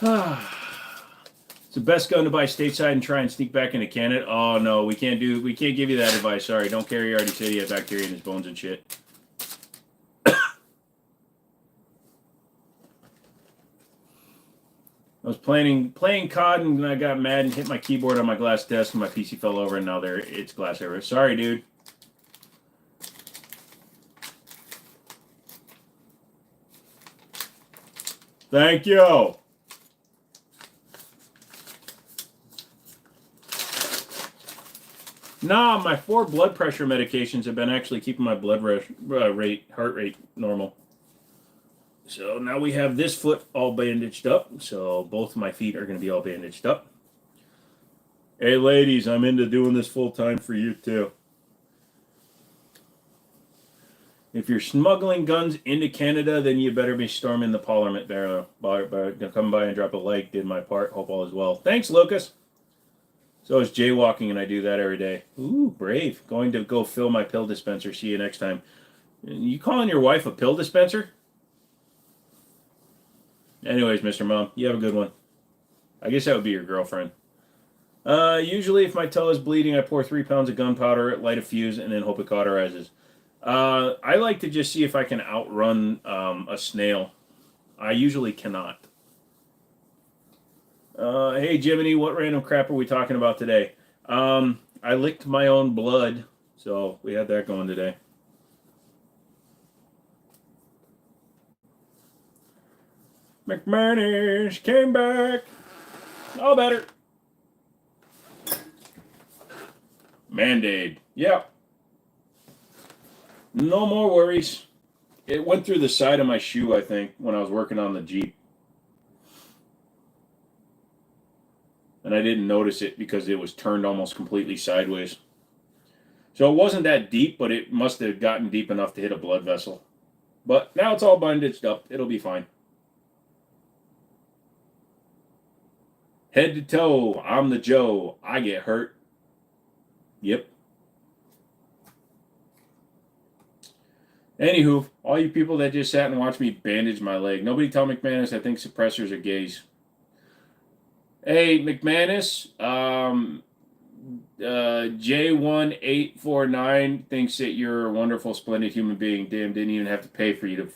It's the best gun to buy stateside and try and sneak back into Canada. Oh no, we can't give you that advice. Sorry, don't carry. He already said he had bacteria in his bones and shit. I was playing COD and I got mad and hit my keyboard on my glass desk and my PC fell over and now it's glass everywhere. Sorry, dude. Thank you. Nah, my 4 blood pressure medications have been actually keeping my blood heart rate normal. So now we have this foot all bandaged up. So both of my feet are going to be all bandaged up. Hey, ladies, I'm into doing this full time for you, too. If you're smuggling guns into Canada, then you better be storming the Parliament there. Come by and drop a like. Did my part. Hope all is well. Thanks, Lucas. So is jaywalking, and I do that every day. Ooh, brave. Going to go fill my pill dispenser. See you next time. You calling your wife a pill dispenser? Anyways, Mr. Mom, you have a good one. I guess that would be your girlfriend. Usually, if my toe is bleeding, I pour 3 pounds of gunpowder, light a fuse, and then hope it cauterizes. I like to just see if I can outrun a snail. I usually cannot. Hey, Jimmini, what random crap are we talking about today? I licked my own blood, so we had that going today. McManus came back. All better. Band-Aid. Yep. No more worries. It went through the side of my shoe, I think, when I was working on the Jeep. And I didn't notice it because it was turned almost completely sideways. So it wasn't that deep, but it must have gotten deep enough to hit a blood vessel. But now it's all bandaged up. It'll be fine. Head to toe, I'm the Joe. I get hurt. Yep. Anywho, all you people that just sat and watched me bandage my leg, nobody tell McManus I think suppressors are gays. Hey, McManus, J1849 thinks that you're a wonderful, splendid human being. Damn, didn't even have to pay for you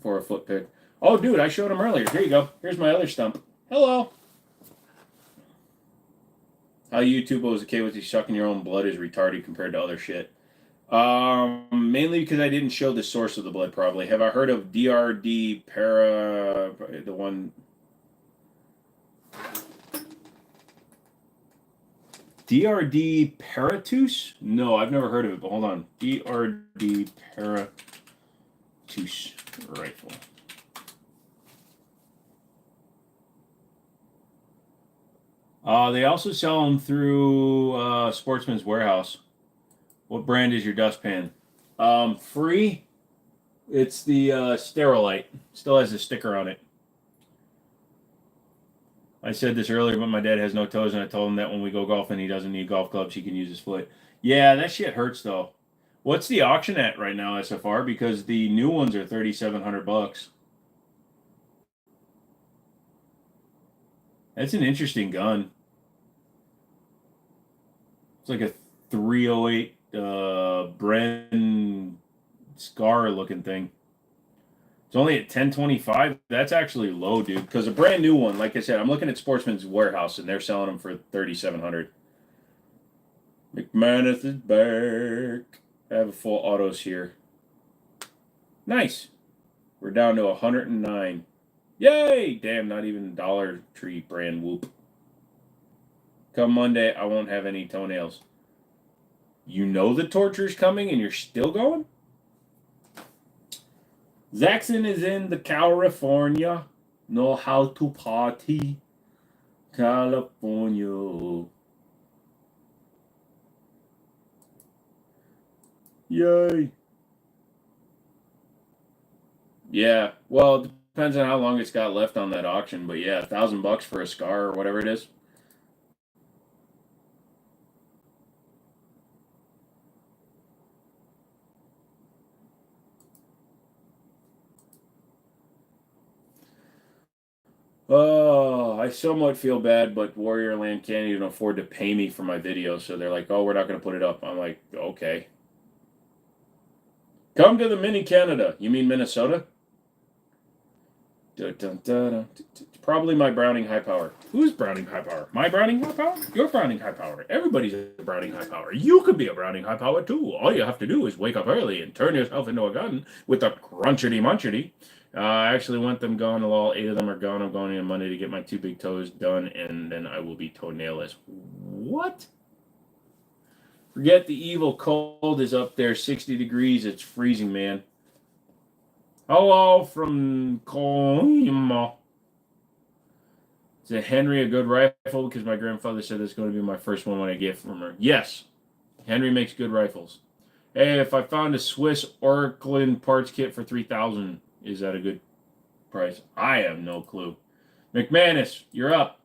for a foot pick. Oh, dude, I showed him earlier. Here you go. Here's my other stump. Hello. How YouTube was okay with you sucking your own blood is retarded compared to other shit. Mainly because I didn't show the source of the blood. Probably. Have I heard of DRD para? The one. DRD paratus? No, I've never heard of it. But hold on. DRD paratus rifle. They also sell them through Sportsman's Warehouse. What brand is your dustpan? Free. It's the Sterilite. Still has a sticker on it. I said this earlier, but my dad has no toes, and I told him that when we go golfing, he doesn't need golf clubs. He can use his foot. Yeah, that shit hurts though. What's the auction at right now, SFR? Because the new ones are $3,700. That's an interesting gun. It's like a 308 Bren Scar looking thing. It's only at 1025. That's actually low, dude. Because a brand new one, like I said, I'm looking at Sportsman's Warehouse and they're selling them for 3,700. McManus is back. I have a full autos here. Nice. We're down to 109. Yay! Damn, not even Dollar Tree brand whoop. Come Monday, I won't have any toenails. You know the torture's coming and you're still going? Zaxxon is in the California. Know how to party. California. Yay. Yeah, well, it depends on how long it's got left on that auction, but yeah, $1,000 for a scar or whatever it is. Oh, I somewhat feel bad, but Warriorland can't even afford to pay me for my video, so they're like, "Oh, we're not going to put it up." I'm like, "Okay." Come to the mini Canada. You mean Minnesota? Dun, dun, dun, dun. Probably my Browning high power. Who's Browning high power? My Browning high power? Your Browning high power. Everybody's a Browning high power. You could be a Browning high power too. All you have to do is wake up early and turn yourself into a gun with a crunchity munchity. I actually want them gone. All 8 of them are gone. I'm going in Monday to get my 2 big toes done, and then I will be toenailless. What? Forget the evil cold is up there. 60 degrees. It's freezing, man. Hello from Colima. Is it Henry a good rifle? Because my grandfather said that's going to be my first one when I get from her. Yes. Henry makes good rifles. Hey, if I found a Swiss Orklin parts kit for 3,000, is that a good price? I have no clue. McManus, you're up.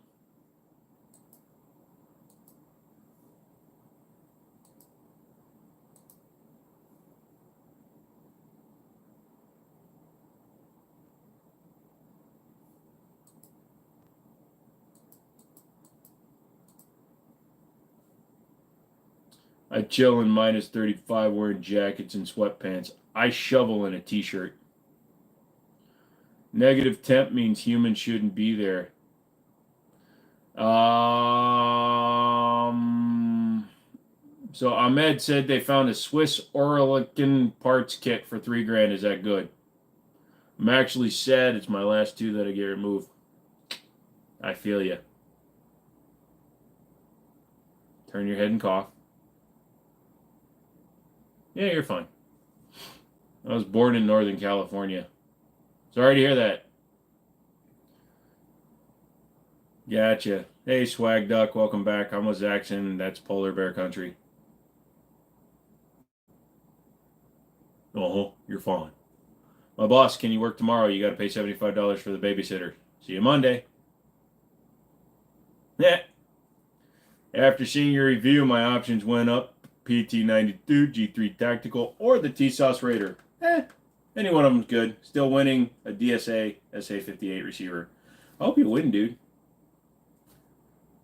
I chill in minus 35 wearing jackets and sweatpants. I shovel in a t-shirt. Negative temp means humans shouldn't be there. So Ahmed said they found a Swiss Orlican parts kit for $3,000. Is that good? I'm actually sad it's my last 2 that I get removed. I feel you. Turn your head and cough. Yeah, you're fine. I was born in Northern California. Sorry to hear that. Gotcha. Hey, Swag Duck, welcome back. I'm with Zaxxon. That's Polar Bear Country. Oh, you're fine. My boss, can you work tomorrow? You got to pay $75 for the babysitter. See you Monday. Yeah. After seeing your review, my options went up. PT92, G3 Tactical, or the T-Sauce Raider. Any one of them's good. Still winning a DSA SA58 receiver. I hope you win, dude.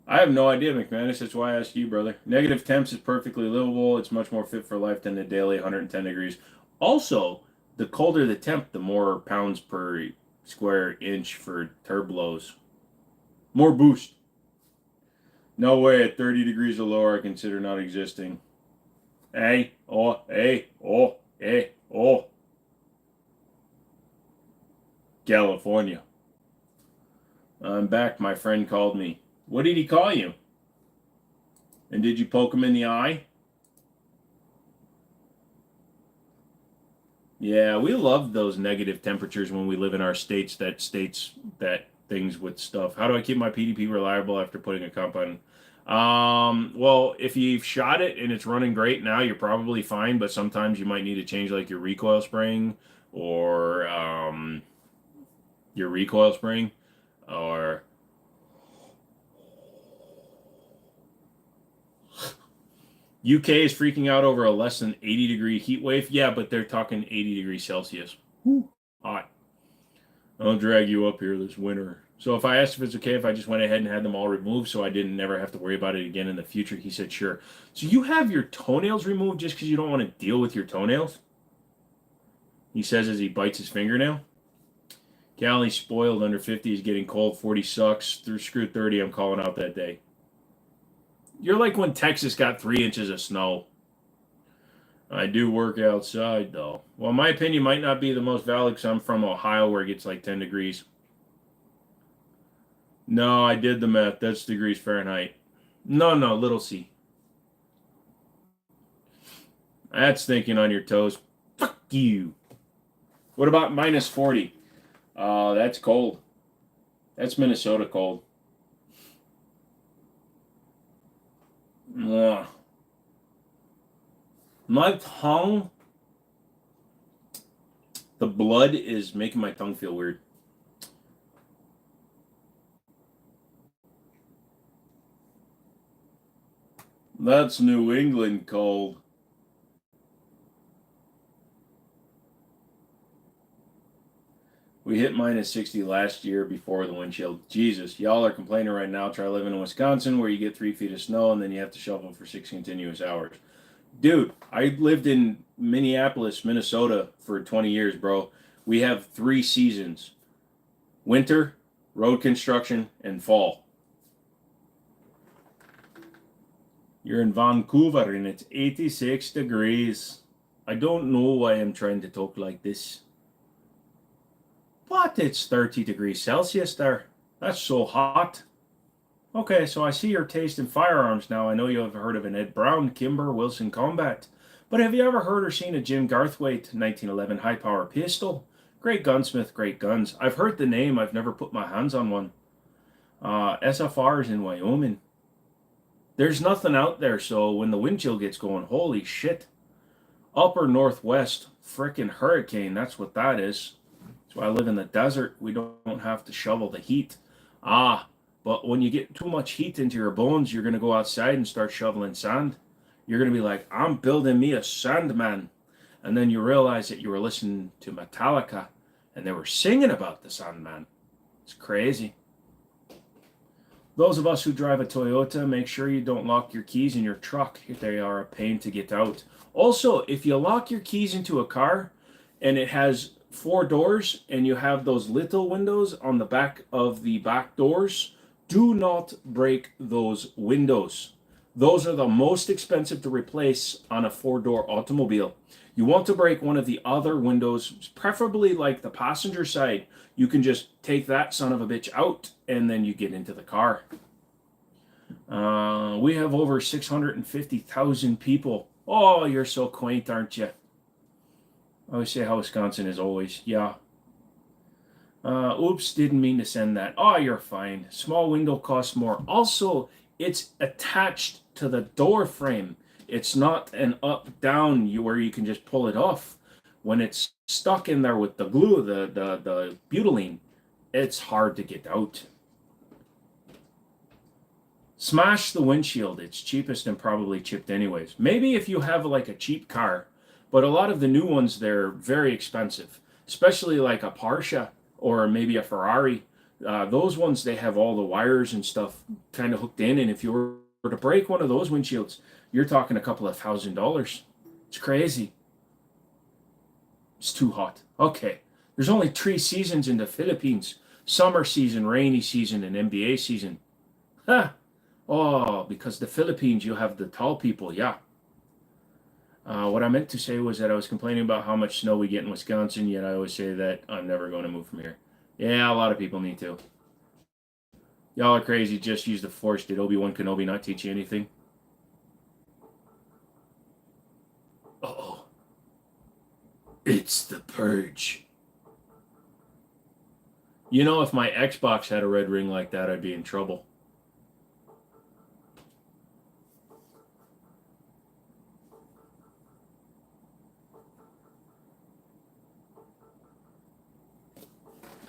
I have no idea, McManus. That's why I asked you, brother. Negative temps is perfectly livable. It's much more fit for life than the daily 110 degrees. Also, the colder the temp, the more pounds per square inch for turbos. More boost. No way at 30 degrees or lower I consider not existing. Hey, oh, hey, oh, hey, oh. California. I'm back. My friend called me. What did he call you? And did you poke him in the eye? Yeah, we love those negative temperatures when we live in our states that things with stuff. How do I keep my PDP reliable after putting a comp on? Well, if you've shot it and it's running great now, you're probably fine, but sometimes you might need to change like your recoil spring or or UK is freaking out over a less than 80 degree heat wave. Yeah, but they're talking 80 degrees Celsius. Woo, hot. I'll drag you up here this winter. So if I asked if it's okay if I just went ahead and had them all removed so I didn't never have to worry about it again in the future, he said sure. So you have your toenails removed just because you don't want to deal with your toenails? He says as he bites his fingernail. Cali spoiled under 50 is getting cold. 40 sucks. Through screw 30, I'm calling out that day. You're like when Texas got 3 inches of snow. I do work outside, though. Well, my opinion might not be the most valid because I'm from Ohio where it gets like 10 degrees. No, I did the math. That's degrees Fahrenheit. No, little c. That's thinking on your toes. Fuck you. What about minus 40? That's cold. That's Minnesota cold. Ugh. My tongue, the blood is making my tongue feel weird. That's New England cold. We hit minus 60 last year before the wind chill. Jesus, y'all are complaining right now. Try living in Wisconsin where you get 3 feet of snow and then you have to shovel for 6 continuous hours. Dude, I lived in Minneapolis, Minnesota for 20 years, bro. We have 3 seasons. Winter, road construction, and fall. You're in Vancouver and it's 86 degrees. I don't know why I'm trying to talk like this. But it's 30 degrees Celsius there. That's so hot. Okay, so I see your taste in firearms now. I know you have heard of an Ed Brown, Kimber, Wilson Combat. But have you ever heard or seen a Jim Garthwaite 1911 high-power pistol? Great gunsmith, great guns. I've heard the name. I've never put my hands on one. SFRs in Wyoming. There's nothing out there, so when the wind chill gets going, holy shit. Upper Northwest, frickin' hurricane, that's what that is. That's why I live in the desert. We don't have to shovel the heat. But when you get too much heat into your bones, you're going to go outside and start shoveling sand. You're going to be like, I'm building me a Sandman. And then you realize that you were listening to Metallica and they were singing about the Sandman. It's crazy. Those of us who drive a Toyota, make sure you don't lock your keys in your truck. They are a pain to get out. Also, if you lock your keys into a car and it has 4 doors and you have those little windows on the back of the back doors, do not break those windows. Those are the most expensive to replace on a 4-door automobile. You want to break one of the other windows, preferably like the passenger side. You can just take that son of a bitch out and then you get into the car. We have over 650,000 people. Oh, you're so quaint, aren't you? I always say how Wisconsin is always. Yeah. Oops, didn't mean to send that. Oh, you're fine. Small window costs more. Also, it's attached to the door frame. It's not an up-down where you can just pull it off. When it's stuck in there with the glue, the butylene, it's hard to get out. Smash the windshield. It's cheapest and probably chipped anyways. Maybe if you have like a cheap car, but a lot of the new ones, they're very expensive. especially like a Porsche or maybe a Ferrari. Those ones, they have all the wires and stuff kind of hooked in, and if you were to break one of those windshields, you're talking a couple of $1,000. It's crazy. It's too hot. Okay, there's only 3 seasons in the Philippines: summer season, rainy season, and NBA season. Huh. Oh, because the Philippines, you have the tall people. Yeah. What I meant to say was that I was complaining about how much snow we get in Wisconsin, yet I always say that I'm never going to move from here. Yeah, a lot of people need to. Y'all are crazy. Just use the Force. Did Obi-Wan Kenobi not teach you anything? Uh-oh. It's the Purge. You know, if my Xbox had a red ring like that, I'd be in trouble.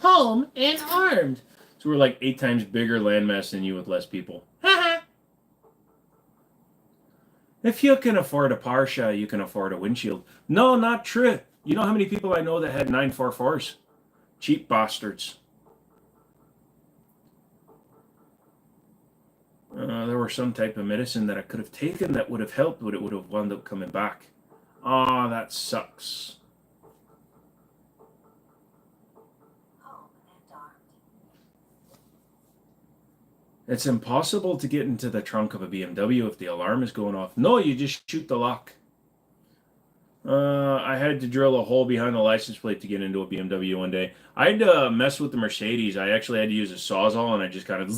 Home and armed. So we're like 8 times bigger landmass than you with less people. If you can afford a Porsche, you can afford a windshield. No, not true. You know how many people I know that had 944s? Cheap bastards. There were some type of medicine that I could have taken that would have helped, but it would have wound up coming back. Ah, that sucks. It's impossible to get into the trunk of a BMW if the alarm is going off. No, you just shoot the lock. I had to drill a hole behind the license plate to get into a BMW one day. I had to mess with the Mercedes. I actually had to use a Sawzall, and I just kind of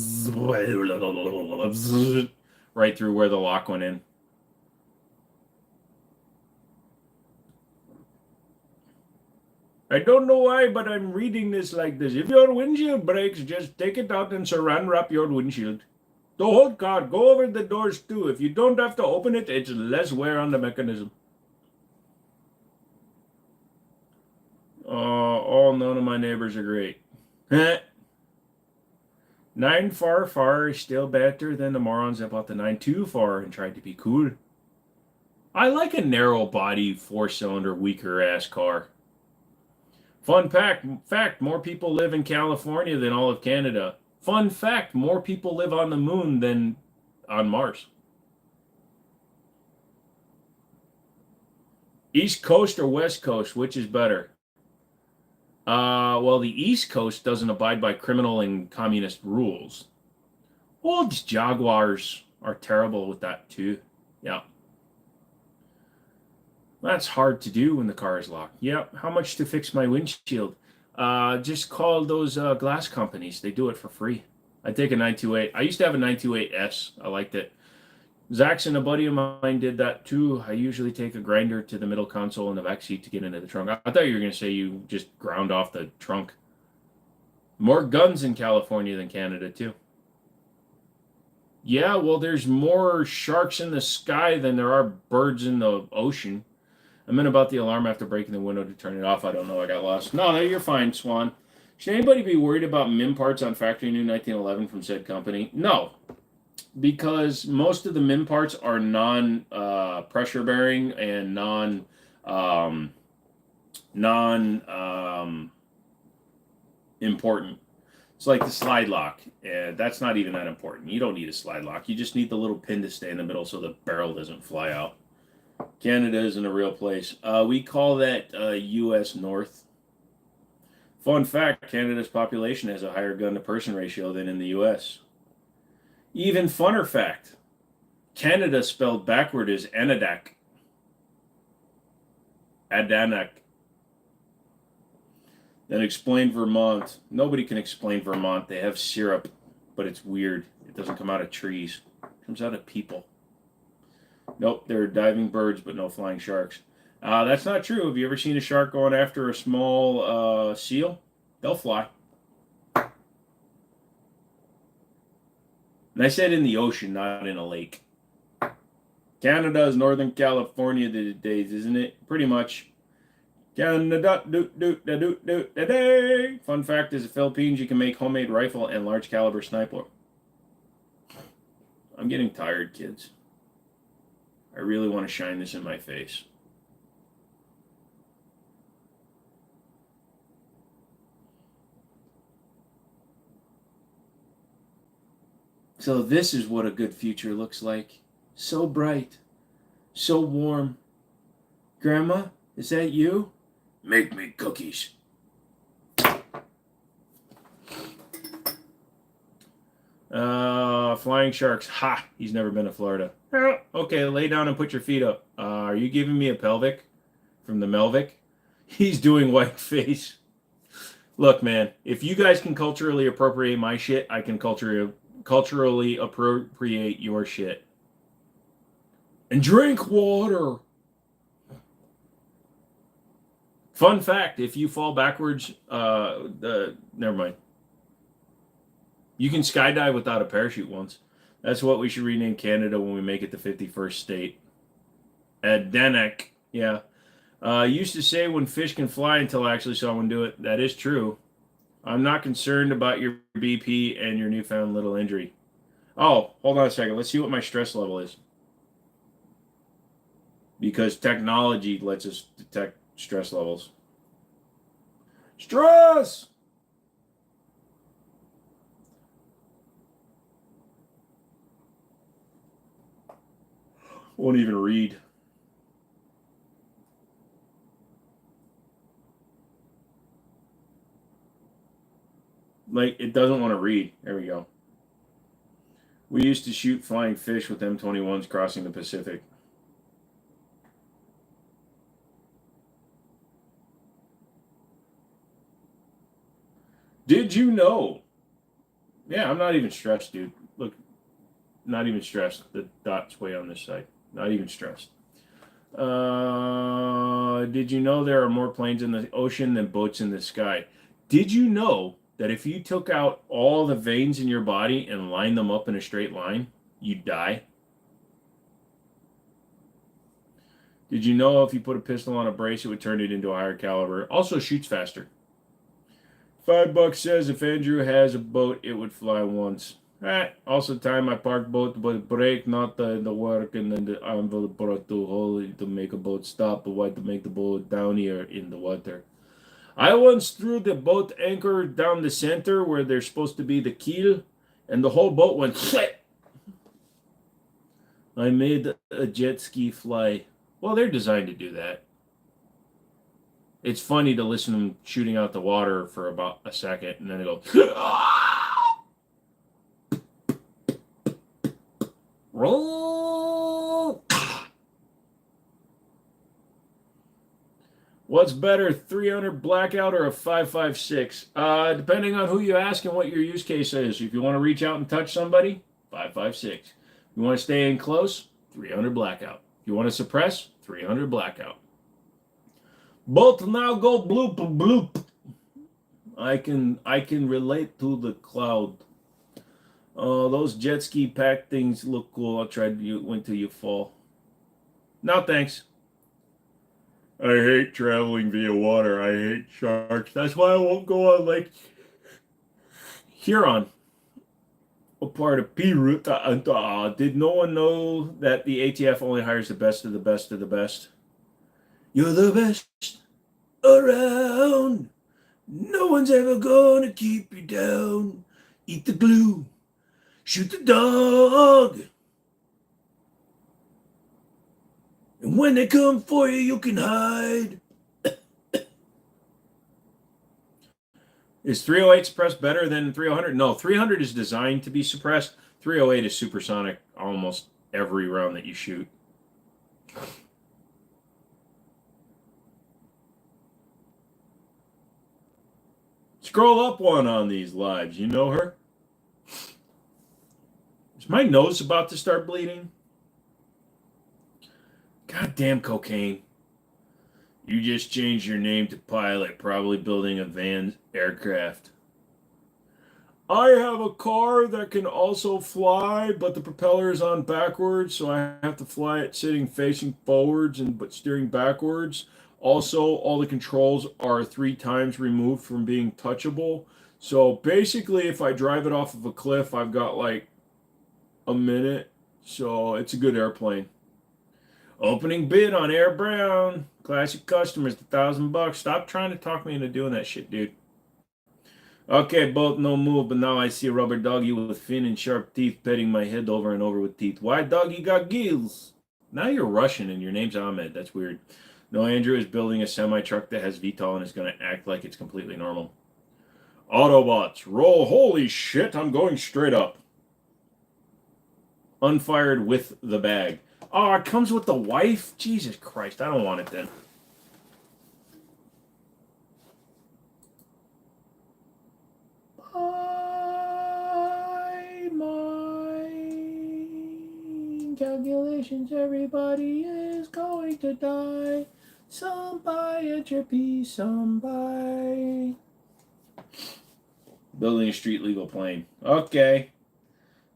right through where the lock went in. I don't know why, but I'm reading this like this. If your windshield breaks, just take it out and saran wrap your windshield. The whole car, go over the doors too. If you don't have to open it, it's less wear on the mechanism. None of my neighbors are great. 944 is still better than the morons that bought the 924 and tried to be cool. I like a narrow body, 4-cylinder, weaker ass car. Fun fact, more people live in California than all of Canada. Fun fact, more people live on the moon than on Mars. East Coast or West Coast, which is better? Well, the East Coast doesn't abide by criminal and communist rules. Well, these Jaguars are terrible with that too. Yeah. That's hard to do when the car is locked. Yep. How much to fix my windshield? Just call those glass companies. They do it for free. I take a 928. I used to have a 928S. I liked it. Zach's and a buddy of mine did that too. I usually take a grinder to the middle console and the back seat to get into the trunk. I thought you were going to say you just ground off the trunk. More guns in California than Canada too. Yeah, well, there's more sharks in the sky than there are birds in the ocean. I meant about the alarm after breaking the window to turn it off. I don't know. I got lost. No, you're fine, Swan. Should anybody be worried about MIM parts on factory new 1911 from said company? No, because most of the MIM parts are non-pressure bearing and non-important. It's like the slide lock. That's not even that important. You don't need a slide lock. You just need the little pin to stay in the middle so the barrel doesn't fly out. Canada isn't a real place. We call that U.S. North. Fun fact, Canada's population has a higher gun-to-person ratio than in the U.S. Even funner fact, Canada spelled backward is Anadak. Adanak. Then explain Vermont. Nobody can explain Vermont. They have syrup, but it's weird. It doesn't come out of trees. It comes out of people. Nope, they're diving birds, but no flying sharks. That's not true. Have you ever seen a shark going after a small seal? They'll fly. And I said in the ocean, not in a lake. Canada is Northern California these days, isn't it? Pretty much. Canada, do. Fun fact is, in the Philippines, you can make homemade rifle and large caliber sniper. I'm getting tired, kids. I really want to shine this in my face. So this is what a good future looks like. So bright. So warm. Grandma, is that you? Make me cookies. Flying sharks. Ha! He's never been to Florida. Okay, lay down and put your feet up. Are you giving me a pelvic? From the Melvic? He's doing white face. Look, man, if you guys can culturally appropriate my shit, I can culturally appropriate your shit. And drink water. Fun fact, if you fall backwards, never mind. You can skydive without a parachute once. That's what we should rename Canada when we make it the 51st state. Adenek. Yeah. Used to say when fish can fly until I actually saw one do it. That is true. I'm not concerned about your BP and your newfound little injury. Oh, hold on a second. Let's see what my stress level is. Because technology lets us detect stress levels. Stress! Won't even read. Like, it doesn't want to read. There we go. We used to shoot flying fish with M21s crossing the Pacific. Did you know? Yeah, I'm not even stressed, dude. Look, not even stressed. The dot's way on this side. Not even stressed. Did you know there are more planes in the ocean than boats in the sky? Did you know that if you took out all the veins in your body and lined them up in a straight line, you'd die? Did you know if you put a pistol on a brace, it would turn it into a higher caliber? Also shoots faster. $5 says if Andrew has a boat, it would fly once. Also time I parked boat, but brake, not the work, and then the anvil brought to hold to make a boat stop, but why to make the boat down here in the water. I once threw the boat anchor down the center where there's supposed to be the keel, and the whole boat went flip. I made a jet ski fly. Well, they're designed to do that. It's funny to listen to them shooting out the water for about a second, and then they go. Roll. What's better, 300 Blackout or a 5.56? Depending on who you ask and what your use case is. If you want to reach out and touch somebody, 5.56. If you want to stay in close, 300 Blackout. If you want to suppress, 300 Blackout. Both now go bloop bloop. I can relate to the cloud. Those jet ski pack things look cool. I'll try to wait till you fall. No thanks. I hate traveling via water. I hate sharks. That's why I won't go on Lake Huron. A part of Peru. Did no one know that the ATF only hires the best of the best of the best? You're the best around. No one's ever gonna keep you down. Eat the glue. Shoot the dog. And when they come for you, you can hide. Is 308 suppressed better than 300? No, 300 is designed to be suppressed. 308 is supersonic almost every round that you shoot. Scroll up one on these lives. You know her? Is my nose about to start bleeding? Goddamn cocaine. You just changed your name to pilot, probably building a van aircraft. I have a car that can also fly, but the propeller is on backwards, so I have to fly it sitting facing forwards but steering backwards. Also, all the controls are 3 times removed from being touchable. So basically, if I drive it off of a cliff, I've got like a minute. So it's a good airplane. Opening bid on Air Brown. Classic customers, $1,000. Stop trying to talk me into doing that shit, dude. Okay, boat, no move, but now I see a rubber doggy with fin and sharp teeth petting my head over and over with teeth. Why, doggy got gills? Now you're Russian and your name's Ahmed. That's weird. No, Andrew is building a semi-truck that has VTOL and is going to act like it's completely normal. Autobots, roll. Holy shit, I'm going straight up. Unfired with the bag. Oh, it comes with the wife? Jesus Christ, I don't want it then. Calculations, everybody is going to die. Some by entropy, some by building a street legal plane. Okay.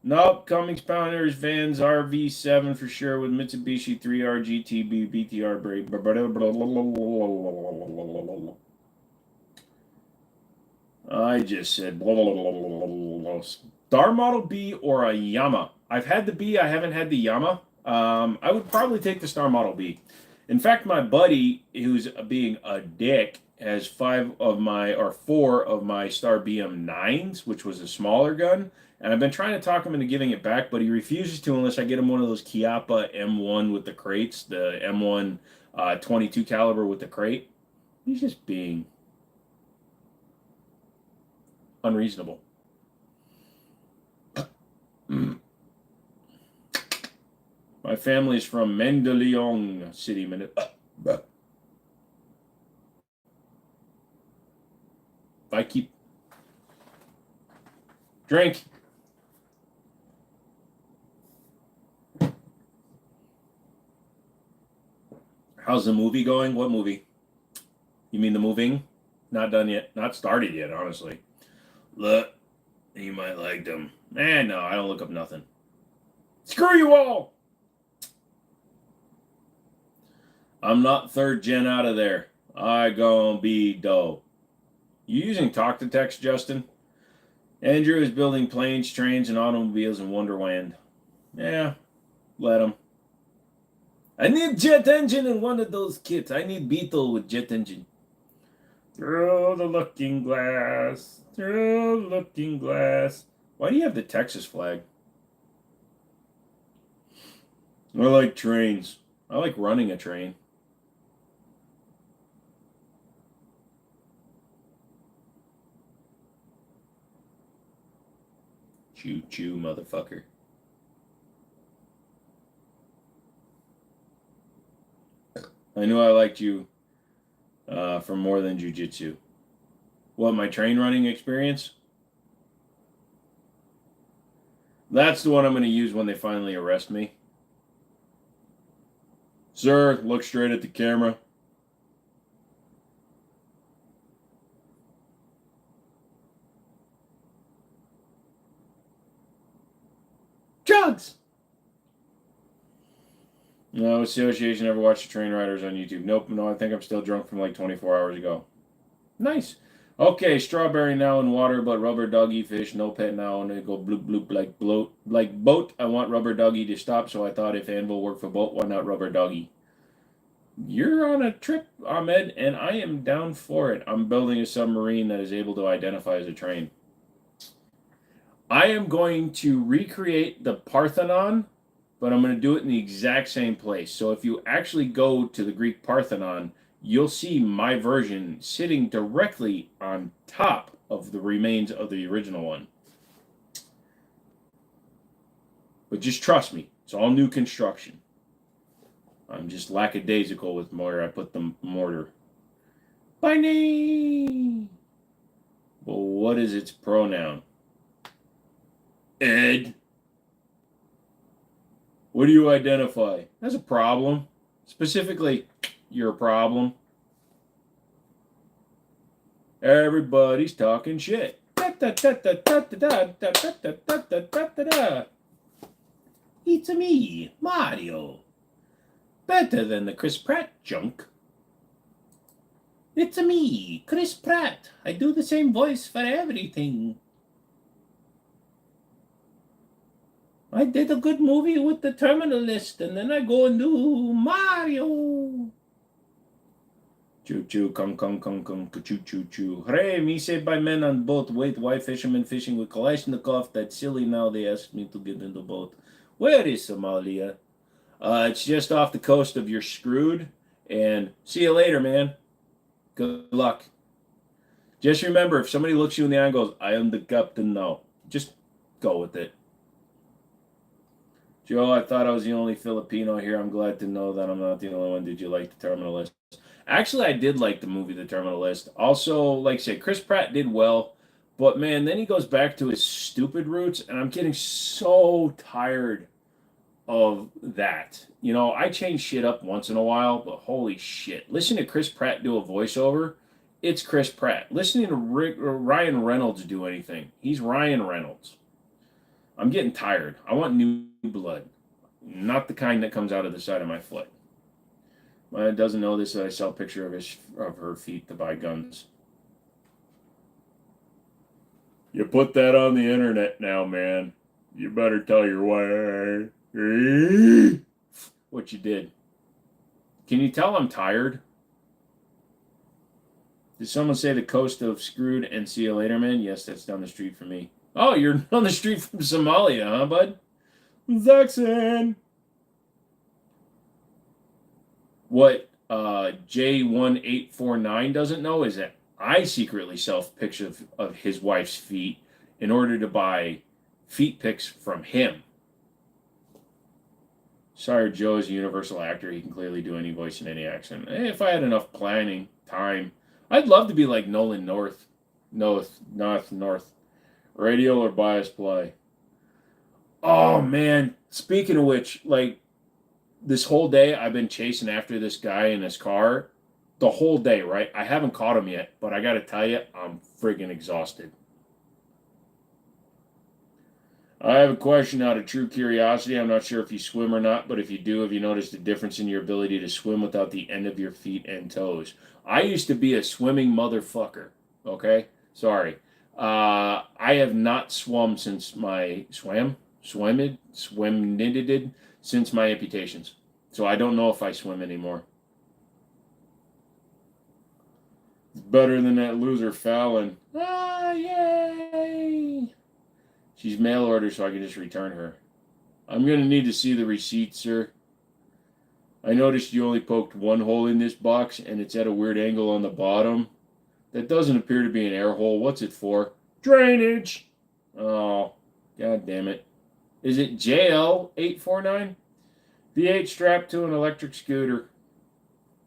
Nope, Cummings Pioneers Vans RV7 for sure with Mitsubishi 3R GTB BTR brake. I just said Star Model B or a Yama. I've had the B, I haven't had the Yama. I would probably take the Star Model B. In fact, my buddy, who's being a dick, has 4 of my Star BM9s, which was a smaller gun. And I've been trying to talk him into giving it back, but he refuses to unless I get him one of those Chiappa M1 with the crates, the M1 22 caliber with the crate. He's just being unreasonable. My family's from Mendeleon City, I keep drink. How's the movie going? What movie? You mean the moving? Not done yet. Not started yet, honestly. Look, you might like them. No, I don't look up nothing. Screw you all! I'm not 3rd gen out of there. I gon' be dope. You using talk to text, Justin? Andrew is building planes, trains, and automobiles in Wonderland. Yeah, let him. I need jet engine in one of those kits. I need Beetle with jet engine. Through the looking glass. Through the looking glass. Why do you have the Texas flag? I like trains. I like running a train. Choo choo, motherfucker. I knew I liked you for more than jiu-jitsu. What, my train running experience? That's the one I'm going to use when they finally arrest me. Sir, look straight at the camera. Drugs! No, association ever watched the train riders on YouTube? Nope, no, I think I'm still drunk from like 24 hours ago. Nice. Okay, strawberry now in water, but rubber doggy fish, no pet now, and they go bloop bloop like bloat. Like boat, I want rubber doggy to stop, so I thought if Anvil worked for boat, why not rubber doggy? You're on a trip, Ahmed, and I am down for it. I'm building a submarine that is able to identify as a train. I am going to recreate the Parthenon, but I'm going to do it in the exact same place. So if you actually go to the Greek Parthenon, you'll see my version sitting directly on top of the remains of the original one. But just trust me, it's all new construction. I'm just lackadaisical with where I put the mortar. By name! Well, what is its pronoun? Ed. What do you identify? That's a problem. Specifically, you're a problem. Everybody's talking shit. It's a me, Mario. Better than the Chris Pratt junk. It's a me, Chris Pratt. I do the same voice for everything. I did a good movie with the Terminal List, and then I go and do Mario. Choo choo, kung kung kung kung, choo choo choo. Hooray, me saved by men on boat. Wait, why fishermen fishing with Kalashnikov? That's silly now they asked me to get in the boat. Where is Somalia? It's just off the coast of You're Screwed. And see you later, man. Good luck. Just remember, if somebody looks you in the eye and goes, I am the captain now, just go with it. Joe, I thought I was the only Filipino here. I'm glad to know that I'm not the only one. Did you like the Terminal List? Actually, I did like the movie The Terminal List. Also, like I said, Chris Pratt did well. But man, then he goes back to his stupid roots, and I'm getting so tired of that. You know, I change shit up once in a while, but holy shit. Listen to Chris Pratt do a voiceover. It's Chris Pratt. Listening to Ryan Reynolds do anything. He's Ryan Reynolds. I'm getting tired. I want new blood. Not the kind that comes out of the side of my foot. My dad doesn't know this, that I sell a picture of her feet to buy guns. You put that on the internet now, man. You better tell your wife what you did. Can you tell I'm tired? Did someone say the coast of Screwed and see you later, man? Yes, that's down the street from me. Oh, you're on the street from Somalia, huh, bud? Zaxxon. What J1849 doesn't know is that I secretly sell pictures of his wife's feet in order to buy feet pics from him. Sorry, Joe is a universal actor. He can clearly do any voice in any accent. If I had enough planning, time, I'd love to be like Nolan North. Radial or bias play. Oh, man. Speaking of which, like, this whole day I've been chasing after this guy in his car. The whole day, right? I haven't caught him yet, but I got to tell you, I'm friggin' exhausted. I have a question out of true curiosity. I'm not sure if you swim or not, but if you do, have you noticed a difference in your ability to swim without the end of your feet and toes? I used to be a swimming motherfucker, okay? Sorry. I have not swum since my swimmed since my amputations. So I don't know if I swim anymore. It's better than that loser Felon. Ah, yay! She's mail order, so I can just return her. I'm going to need to see the receipt, sir. I noticed you only poked one hole in this box, and it's at a weird angle on the bottom. That doesn't appear to be an air hole. What's it for? Drainage! Oh, god damn it. Is it JL849? V8 strapped to an electric scooter.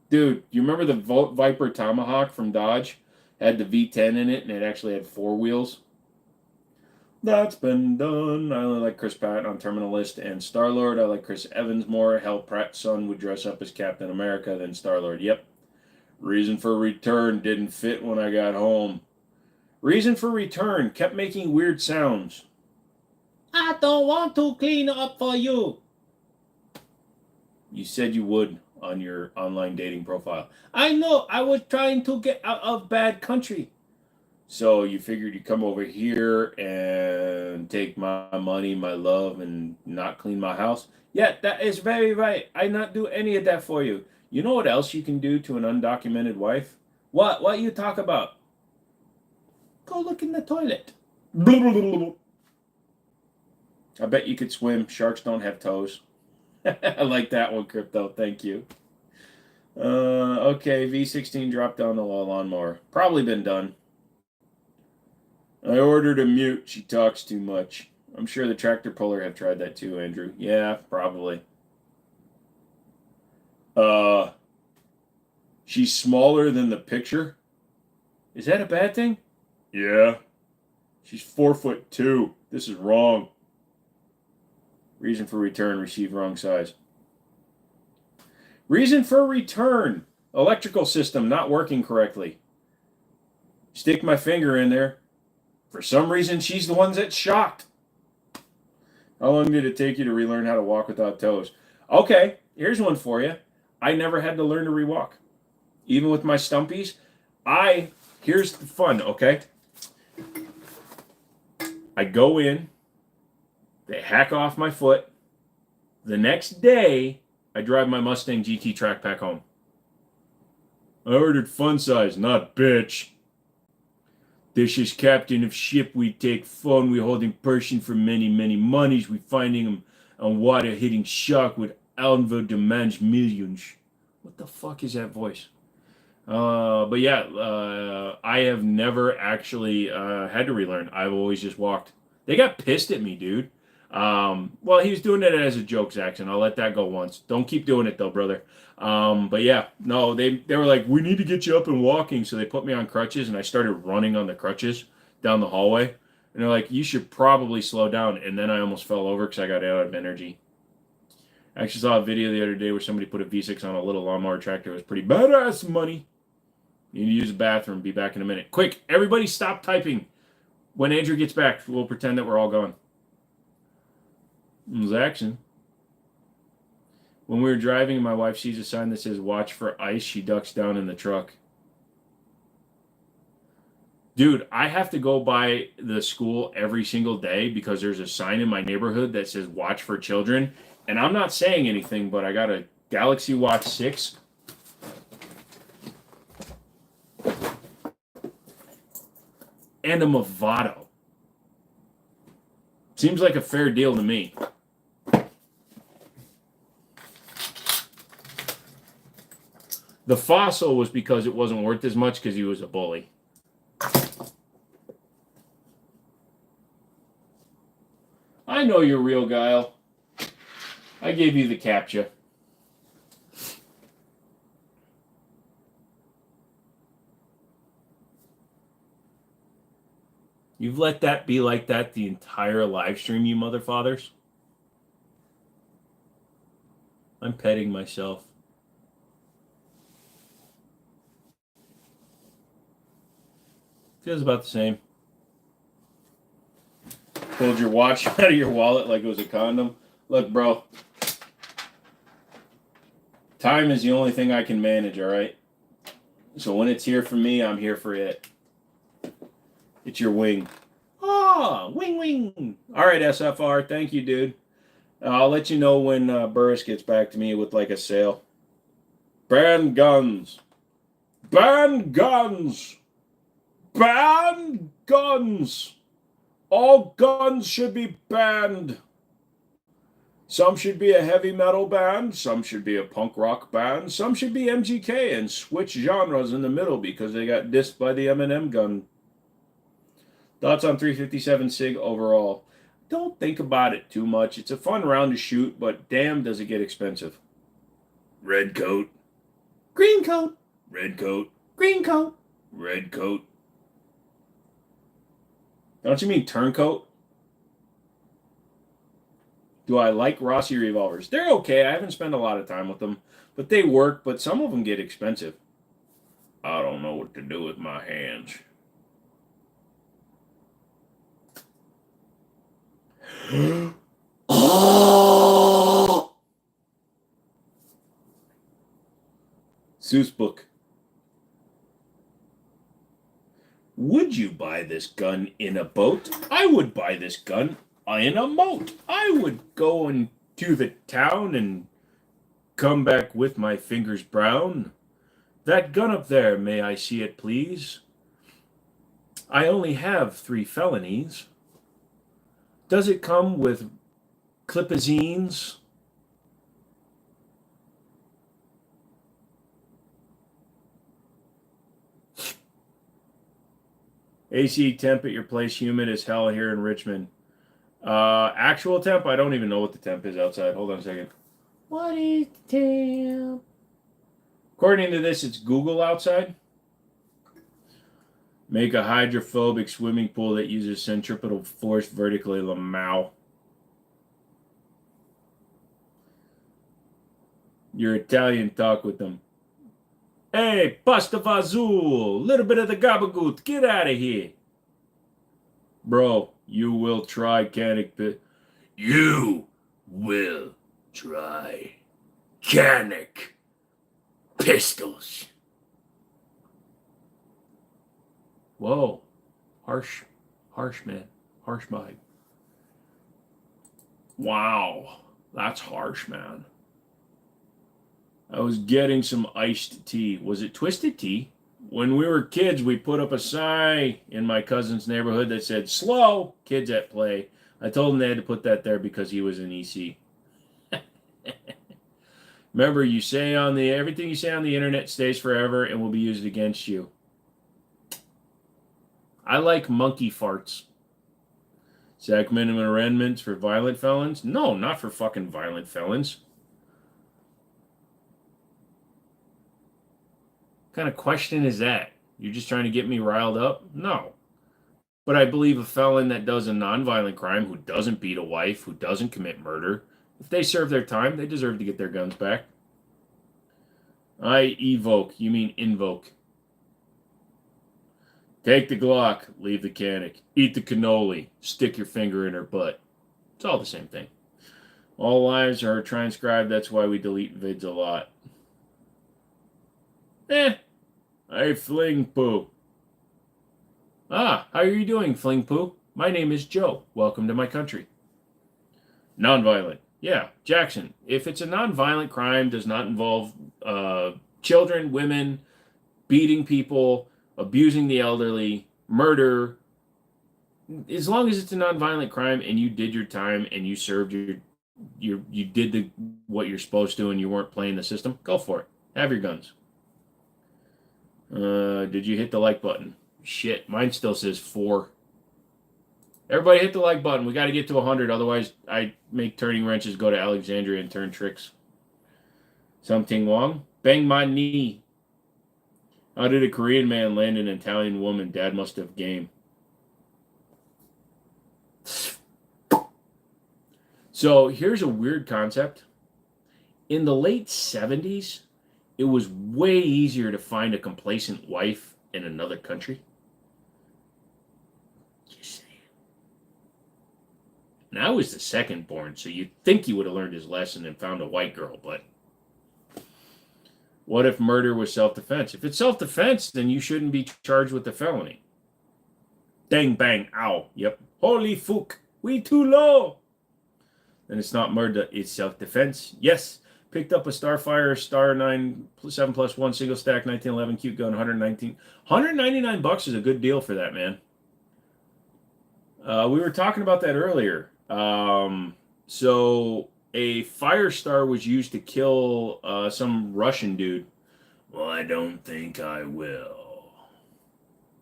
Dude, you remember the Viper Tomahawk from Dodge? Had the V10 in it, and it actually had 4 wheels. That's been done. I only like Chris Pratt on Terminal List and Star-Lord. I like Chris Evans more. Hell, Pratt's son would dress up as Captain America than Star-Lord. Yep. Reason for return didn't fit when I got home. Reason for return kept making weird sounds. I don't want to clean up for you. You said you would on your online dating profile. I know. I was trying to get out of bad country. So you figured you'd come over here and take my money, my love, and not clean my house? Yeah, that is very right. I not do any of that for you. You know what else you can do to an undocumented wife? What? What you talk about? Go look in the toilet. I bet you could swim. Sharks don't have toes. I like that one, Crypto. Thank you. Okay, V16 dropped down the lawnmower. Probably been done. I ordered a mute. She talks too much. I'm sure the tractor puller have tried that too, Andrew. Yeah, probably. She's smaller than the picture. Is that a bad thing? Yeah. She's 4'2". This is wrong. Reason for return, received wrong size. Reason for return. Electrical system not working correctly. Stick my finger in there. For some reason, she's the one that's shocked. How long did it take you to relearn how to walk without toes? Okay, here's one for you. I never had to learn to rewalk. Even with my stumpies, here's the fun, okay? I go in, they hack off my foot. The next day, I drive my Mustang GT track back home. I ordered fun size, not bitch. This is captain of ship. We take fun. We hold in person for many, many monies. We finding him on water hitting shark with Alva demands millions. What the fuck is that voice? But yeah, I have never actually had to relearn. I've always just walked. They got pissed at me, dude. Well, he was doing it as a joke, Zaxxon. I'll let that go once. Don't keep doing it though, brother. But yeah, no, they were like, we need to get you up and walking. So they put me on crutches and I started running on the crutches down the hallway. And they're like, you should probably slow down. And then I almost fell over because I got out of energy. I actually saw a video the other day where somebody put a V6 on a little lawnmower tractor. It was pretty badass money. You need to use the bathroom. Be back in a minute. Quick, everybody stop typing. When Andrew gets back, we'll pretend that we're all gone. Action. When we were driving and my wife sees a sign that says watch for ice, she ducks down in the truck. Dude, I have to go by the school every single day because there's a sign in my neighborhood that says watch for children. And I'm not saying anything, but I got a Galaxy Watch 6. And a Movado. Seems like a fair deal to me. The Fossil was because it wasn't worth as much because he was a bully. I know you're real, Guile. I gave you the captcha. You've let that be like that the entire live stream, you motherfathers. I'm petting myself. Feels about the same. Pulled your watch out of your wallet like it was a condom. Look, bro. Time is the only thing I can manage, all right? So when it's here for me, I'm here for it. It's your wing. Ah, wing, wing. All right, SFR. Thank you, dude. I'll let you know when Burris gets back to me with like a sale. Ban guns. Ban guns. Ban guns. All guns should be banned. Some should be a heavy metal band. Some should be a punk rock band. Some should be MGK and switch genres in the middle because they got dissed by the M&M gun. Thoughts on 357 SIG overall? Don't think about it too much. It's a fun round to shoot, but damn does it get expensive. Red coat. Green coat. Red coat. Green coat. Red coat. Don't you mean turncoat? Do I like Rossi revolvers? They're okay. I haven't spent a lot of time with them, but they work, but some of them get expensive. I don't know what to do with my hands. Seuss book. Would you buy this gun in a boat? I would buy this gun in a moat. I would go into the town and come back with my fingers brown. That gun up there, may I see it, please? I only have 3 felonies. Does it come with clipazines? AC temp at your place, humid as hell here in Richmond. Actual temp, I don't even know what the temp is outside. Hold on a second. What is the temp? According to this, it's Google outside. Make a hydrophobic swimming pool that uses centripetal force vertically. Lamau. Your Italian, talk with them. Hey, pasta fazool. Little bit of the gabagoot. Get out of here. Bro, you will try canic pit. You will try canic pistols. Whoa. Harsh, man. Harsh mic. Wow. That's harsh, man. I was getting some iced tea. Was it twisted tea? When we were kids, we put up a sign in my cousin's neighborhood that said, slow, kids at play. I told them they had to put that there because he was an EC. Remember, you say on the everything you say on the internet stays forever and will be used against you. I like monkey farts. Second Amendment amendments for violent felons? No, not for fucking violent felons. What kind of question is that? You're just trying to get me riled up? No. But I believe a felon that does a nonviolent crime, who doesn't beat a wife, who doesn't commit murder, if they serve their time, they deserve to get their guns back. I evoke. You mean invoke. Take the Glock, leave the canic. Eat the cannoli, stick your finger in her butt. It's all the same thing. All lives are transcribed, that's why we delete vids a lot. I fling poo. Ah, how are you doing, fling poo? My name is Joe. Welcome to my country. Nonviolent. Yeah, Jackson. If it's a nonviolent crime, does not involve children, women, beating people, abusing the elderly, murder. As long as it's a nonviolent crime and you did your time and you served you did what you're supposed to and you weren't playing the system, go for it. Have your guns. Did you hit the like button? Shit, mine still says 4. Everybody hit the like button. We got to get to 100. Otherwise, I make turning wrenches go to Alexandria and turn tricks. Something wrong? Bang my knee. How did a Korean man land an Italian woman? Dad must have game. So here's a weird concept. In the late 70s, it was way easier to find a complacent wife in another country. Just saying. And I was the second born, so you'd think he would have learned his lesson and found a white girl, but what if murder was self-defense? If it's self-defense, then you shouldn't be charged with a felony. Dang, bang, ow. Yep. Holy fuck. We too low. Then it's not murder, it's self-defense. Yes. Picked up a Starfire Star 9 7+1 single stack 1911 cute gun, 199 bucks is a good deal for that, man. We were talking about that earlier. So a Firestar was used to kill some Russian dude. Well, I don't think I will.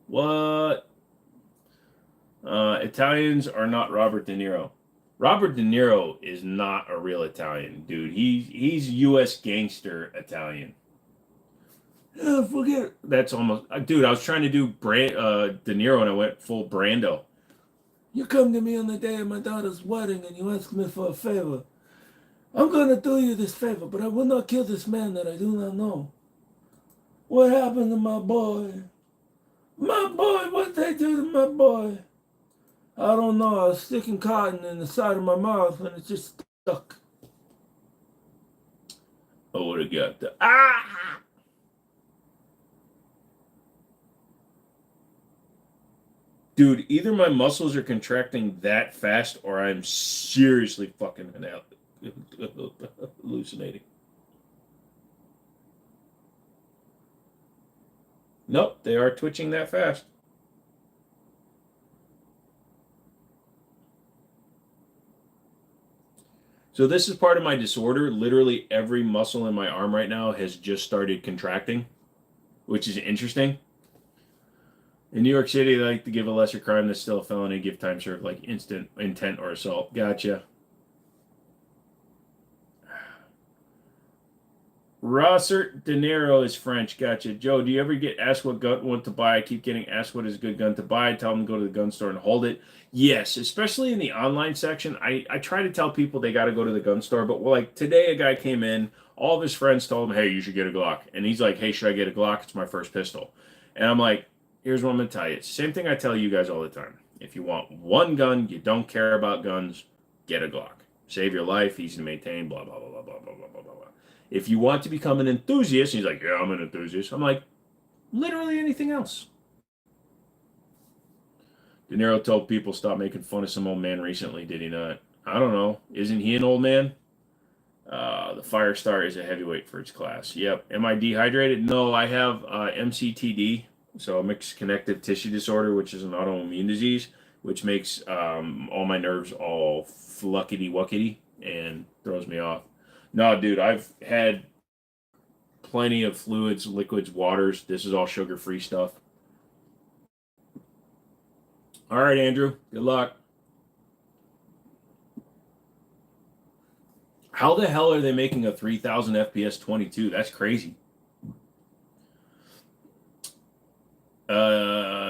What? Italians are not Robert De Niro. Robert De Niro is not a real Italian, dude. He's U.S. gangster Italian. Yeah, forget it. That's almost... Dude, I was trying to do De Niro and I went full Brando. You come to me on the day of my daughter's wedding and you ask me for a favor. I'm going to do you this favor, but I will not kill this man that I do not know. What happened to my boy? My boy, what they do to my boy? I don't know. I was sticking cotton in the side of my mouth and it just stuck. I would have got the... Ah! Dude, either my muscles are contracting that fast or I'm seriously fucking hallucinating. Nope, they are twitching that fast. So this is part of my disorder. Literally every muscle in my arm right now has just started contracting, which is interesting. In New York City, they like to give a lesser crime that's still a felony, give time served like instant intent or assault. Gotcha. Robert De Niro is French. Gotcha. Joe, do you ever get asked what gun to buy? I keep getting asked what is a good gun to buy. Tell them to go to the gun store and hold it. Yes, especially in the online section. I try to tell people they got to go to the gun store. But like today, a guy came in. All of his friends told him, hey, you should get a Glock. And he's like, hey, should I get a Glock? It's my first pistol. And I'm like, here's what I'm going to tell you. It's the same thing I tell you guys all the time. If you want one gun, you don't care about guns, get a Glock. Save your life, easy to maintain, blah, blah, blah, blah, blah, blah, blah, blah, blah. If you want to become an enthusiast, he's like, yeah, I'm an enthusiast. I'm like, literally anything else. De Niro told people stop making fun of some old man recently, did he not? I don't know. Isn't he an old man? The Firestar is a heavyweight for its class. Yep. Am I dehydrated? No, I have MCTD, so a mixed connective tissue disorder, which is an autoimmune disease, which makes all my nerves all fluckety wuckety and throws me off. No, dude, I've had plenty of fluids, liquids, waters. This is all sugar-free stuff. All right, Andrew. Good luck. How the hell are they making a 3000 FPS 22? That's crazy.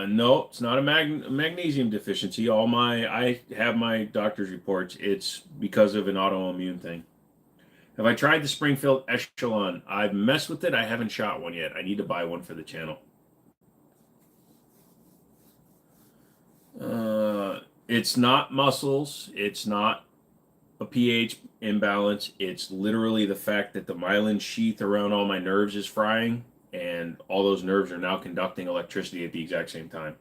No, it's not a magnesium deficiency. I have my doctor's reports. It's because of an autoimmune thing. Have I tried the Springfield Echelon? I've messed with it. I haven't shot one yet. I need to buy one for the channel. It's not muscles. It's not a pH imbalance. It's literally the fact that the myelin sheath around all my nerves is frying, and all those nerves are now conducting electricity at the exact same time.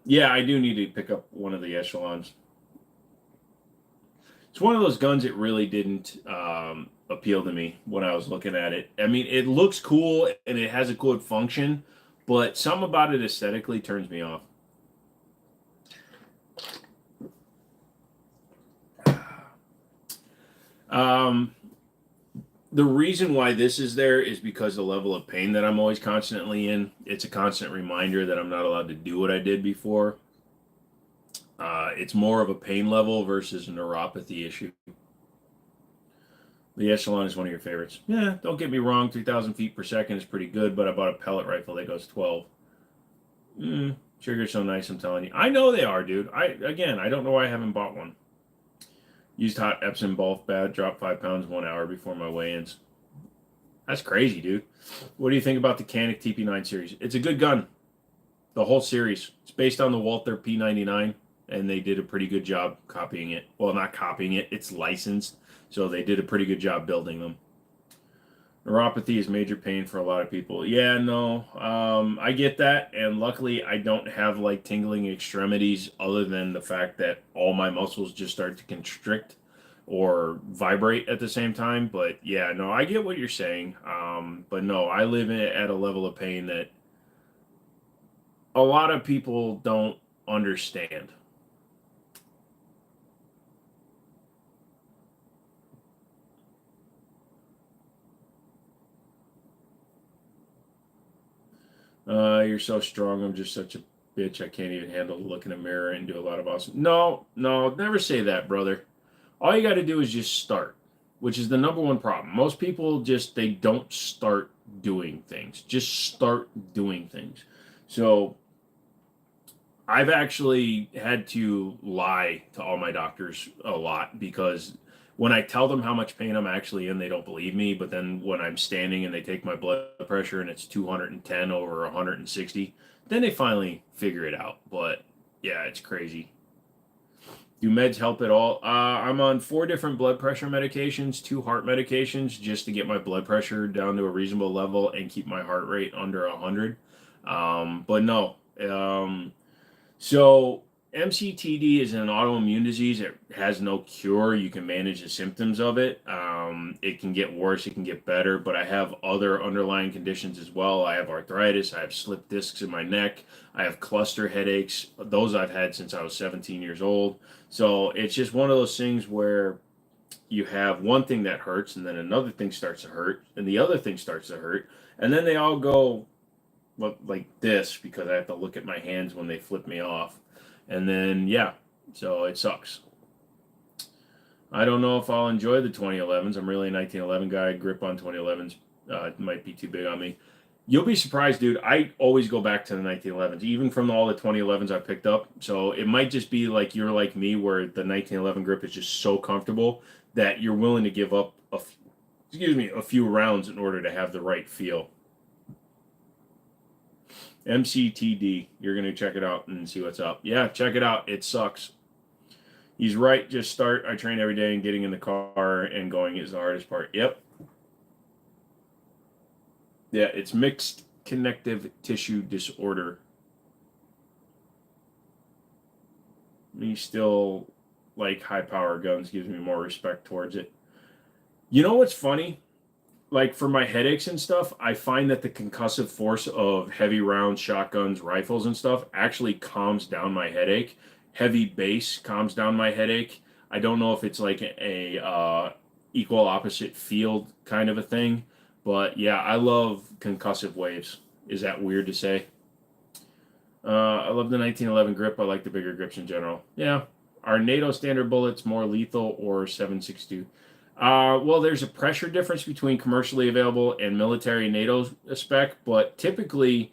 Yeah, I do need to pick up one of the Echelons. It's one of those guns that really didn't appeal to me when I was looking at it. I mean, it looks cool and it has a good function, but something about it aesthetically turns me off. The reason why this is there is because the level of pain that I'm always constantly in. It's a constant reminder that I'm not allowed to do what I did before. It's more of a pain level versus a neuropathy issue. The Echelon is one of your favorites. Yeah, don't get me wrong, 3,000 feet per second is pretty good, but I bought a pellet rifle that goes 12. Trigger's so nice, I'm telling you. I know they are, dude. I don't know why I haven't bought one. Used hot Epsom Balf bath, dropped 5 pounds 1 hour before my weigh-ins. That's crazy, dude. What do you think about the Canic TP9 series? It's a good gun. The whole series. It's based on the Walther P99, and they did a pretty good job copying it. Well, not copying it. It's licensed, so they did a pretty good job building them. Neuropathy is major pain for a lot of people. Yeah, no, I get that, and luckily I don't have like tingling extremities other than the fact that all my muscles just start to constrict or vibrate at the same time. But yeah, no, I get what you're saying. But no, I live at a level of pain that a lot of people don't understand. You're so strong. I'm just such a bitch. I can't even handle the look in a mirror and do a lot of awesome. No, never say that, brother. All you got to do is just start, which is the number one problem. Most people they don't start doing things. Just start doing things. So I've actually had to lie to all my doctors a lot because when I tell them how much pain I'm actually in, they don't believe me. But then when I'm standing and they take my blood pressure and it's 210 over 160, then they finally figure it out. But yeah, it's crazy. Do meds help at all? I'm on 4 different blood pressure medications, 2 heart medications, just to get my blood pressure down to a reasonable level and keep my heart rate under 100. But no. So MCTD is an autoimmune disease. It has no cure. You can manage the symptoms of it. It can get worse. It can get better. But I have other underlying conditions as well. I have arthritis. I have slipped discs in my neck. I have cluster headaches. Those I've had since I was 17 years old. So it's just one of those things where you have one thing that hurts, and then another thing starts to hurt, and the other thing starts to hurt, and then they all go like this because I have to look at my hands when they flip me off. And then, yeah, so it sucks. I don't know if I'll enjoy the 2011s. I'm really a 1911 guy. Grip on 2011s might be too big on me. You'll be surprised, dude. I always go back to the 1911s, even from all the 2011s I picked up. So it might just be like you're like me, where the 1911 grip is just so comfortable that you're willing to give up a few rounds in order to have the right feel. MCTD. You're going to check it out and see what's up. Yeah, check it out. It sucks. He's right. Just start. I train every day, and getting in the car and going is the hardest part. Yep. Yeah, it's mixed connective tissue disorder. Me still like high power guns, gives me more respect towards it. You know what's funny? Like for my headaches and stuff, I find that the concussive force of heavy rounds, shotguns, rifles, and stuff actually calms down my headache. Heavy bass calms down my headache. I don't know if it's like a equal opposite field kind of a thing, but yeah, I love concussive waves. Is that weird to say? I love the 1911 grip. I like the bigger grips in general. Yeah. Are NATO standard bullets more lethal or 7.62? Well, there's a pressure difference between commercially available and military NATO spec, but typically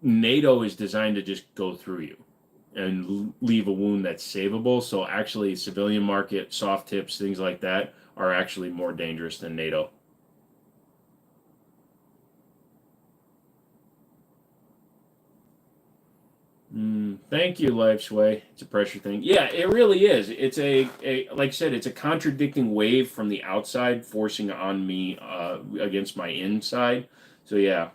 NATO is designed to just go through you and leave a wound that's savable. So actually, civilian market, soft tips, things like that are actually more dangerous than NATO. Thank you, Lifesway. It's a pressure thing. Yeah, it really is. It's a like I said, it's a contradicting wave from the outside forcing on me against my inside. So yeah.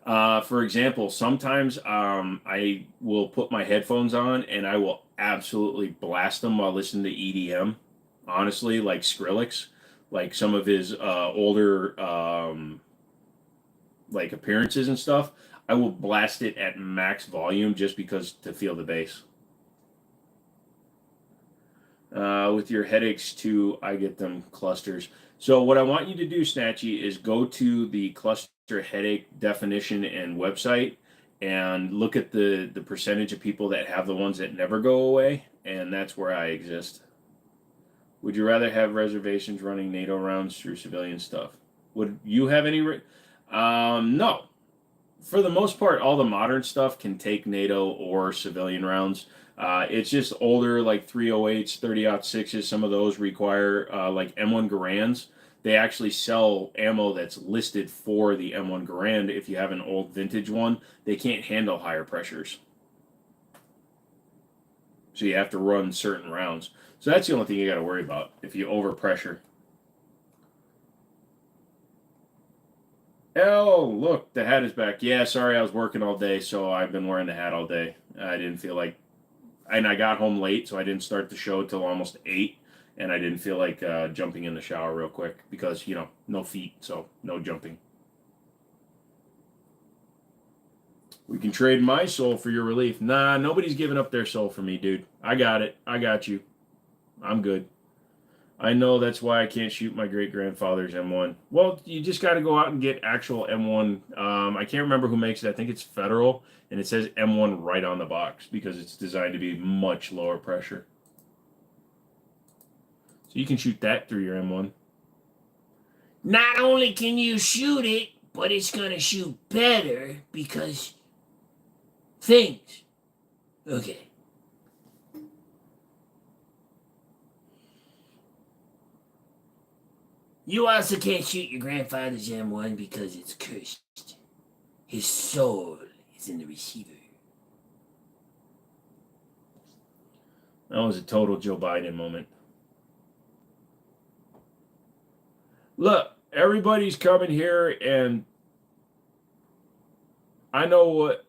For example, sometimes I will put my headphones on and I will absolutely blast them while listening to EDM. Honestly, like Skrillex, like some of his older like appearances and stuff. I will blast it at max volume just because to feel the bass. With your headaches too, I get them clusters. So what I want you to do, Snatchy, is go to the cluster headache definition and website and look at the percentage of people that have the ones that never go away, and that's where I exist. Would you rather have reservations running NATO rounds through civilian stuff? Would you have any? No. For the most part, all the modern stuff can take NATO or civilian rounds. It's just older, like 308s, 30-06s. Some of those require like M1 Garands. They actually sell ammo that's listed for the M1 Garand. If you have an old vintage one, they can't handle higher pressures. So you have to run certain rounds. So that's the only thing you got to worry about if you overpressure. Oh, look, the hat is back. Yeah, sorry, I was working all day, so I've been wearing the hat all day. I didn't feel like, and I got home late, so I didn't start the show till almost 8, and I didn't feel like jumping in the shower real quick because, you know, no feet, so no jumping. We can trade my soul for your relief. Nah, nobody's giving up their soul for me, dude. I got it. I got you. I'm good. I know that's why I can't shoot my great-grandfather's M1. Well, you just got to go out and get actual M1. I can't remember who makes it. I think it's Federal, and it says M1 right on the box because it's designed to be much lower pressure. So you can shoot that through your M1. Not only can you shoot it, but it's going to shoot better because things. Okay. You also can't shoot your grandfather's M1 because it's cursed. His soul is in the receiver. That was a total Joe Biden moment. Look, everybody's coming here, and I know what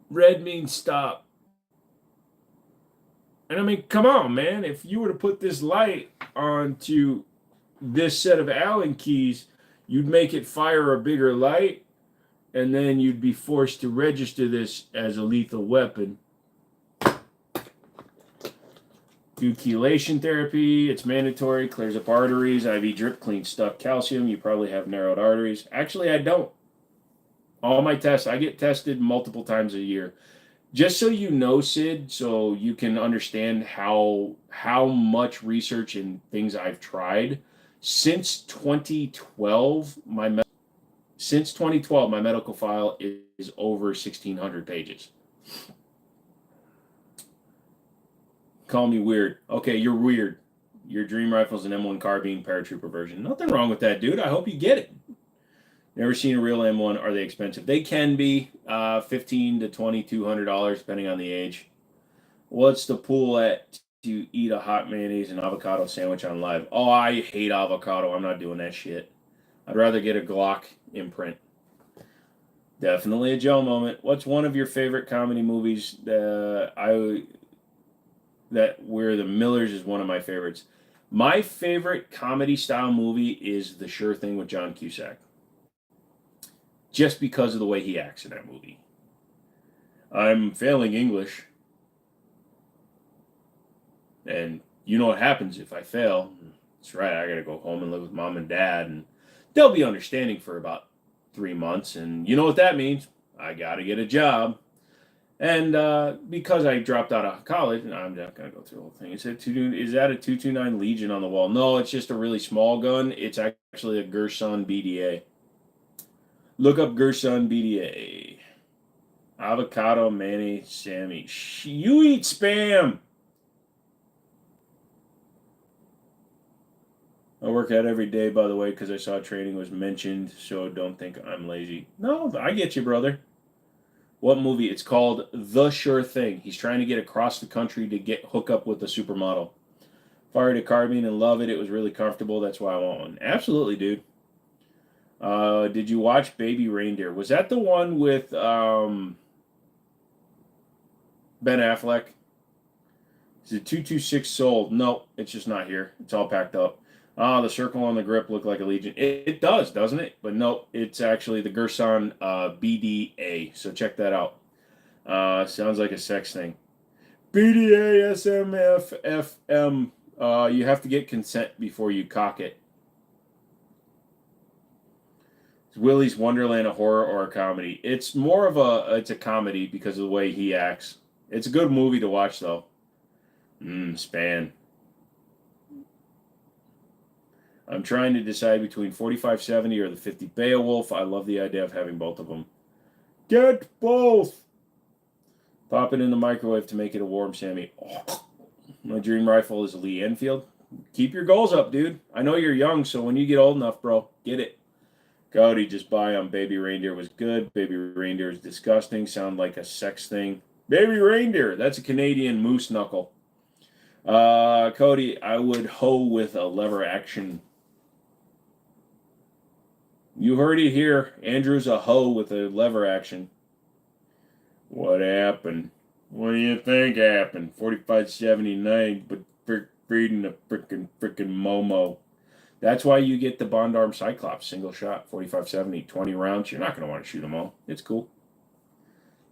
red means stop. And I mean, come on, man. If you were to put this light onto this set of Allen keys, you'd make it fire a bigger light, and then you'd be forced to register this as a lethal weapon. Do chelation therapy. It's mandatory. Clears up arteries. IV drip cleans stuck calcium. You probably have narrowed arteries. Actually, I don't. All my tests, I get tested multiple times a year. Just so you know, Sid, so you can understand how much research and things I've tried. Since 2012, my medical file is over 1,600 pages. Call me weird. Okay, you're weird. Your dream rifle's an M1 carbine paratrooper version. Nothing wrong with that, dude. I hope you get it. Never seen a real M1. Are they expensive? They can be $1,500 to $2,200 depending on the age. What's the pool at to eat a hot mayonnaise and avocado sandwich on live? Oh, I hate avocado. I'm not doing that shit. I'd rather get a Glock imprint. Definitely a Joe moment. What's one of your favorite comedy movies? Where the Millers is one of my favorites. My favorite comedy style movie is The Sure Thing with John Cusack. Just because of the way he acts in that movie. I'm failing English. And you know what happens if I fail. That's right, I gotta go home and live with mom and dad, and they'll be understanding for about 3 months. And you know what that means? I gotta get a job. And because I dropped out of college, and I'm not gonna go through the whole thing. Is that a 229 Legion on the wall? No, it's just a really small gun. It's actually a Girsan BDA. Look up Girsan BDA. Avocado, mayonnaise, Sammy. You eat spam. I work out every day, by the way, because I saw training was mentioned, so don't think I'm lazy. No, I get you, brother. What movie? It's called The Sure Thing. He's trying to get across the country to hook up with a supermodel. Fired a carbine and love it. It was really comfortable. That's why I want one. Absolutely, dude. Did you watch Baby Reindeer? Was that the one with Ben Affleck? Is it 226 sold? No, it's just not here. It's all packed up. The circle on the grip looked like a Legion. It does, doesn't it? But no, it's actually the Girsan BDA. So check that out. Sounds like a sex thing. BDA SMFFM. You have to get consent before you cock it. Is Willy's Wonderland a horror or a comedy? It's more of it's a comedy because of the way he acts. It's a good movie to watch though. Span. I'm trying to decide between 4570 or the 50 Beowulf. I love the idea of having both of them. Get both! Pop it in the microwave to make it a warm Sammy. Oh. My dream rifle is a Lee Enfield. Keep your goals up, dude. I know you're young, so when you get old enough, bro, get it. Cody, just buy on Baby Reindeer was good. Baby Reindeer is disgusting. Sound like a sex thing. Baby Reindeer, that's a Canadian moose knuckle. Cody, I would hoe with a lever action. You heard it here. Andrew's a hoe with a lever action. What happened? What do you think happened? 4579, but breeding a frickin' Momo. That's why you get the Bond Arm Cyclops, single shot, 4570, 20 rounds. You're not going to want to shoot them all. It's cool.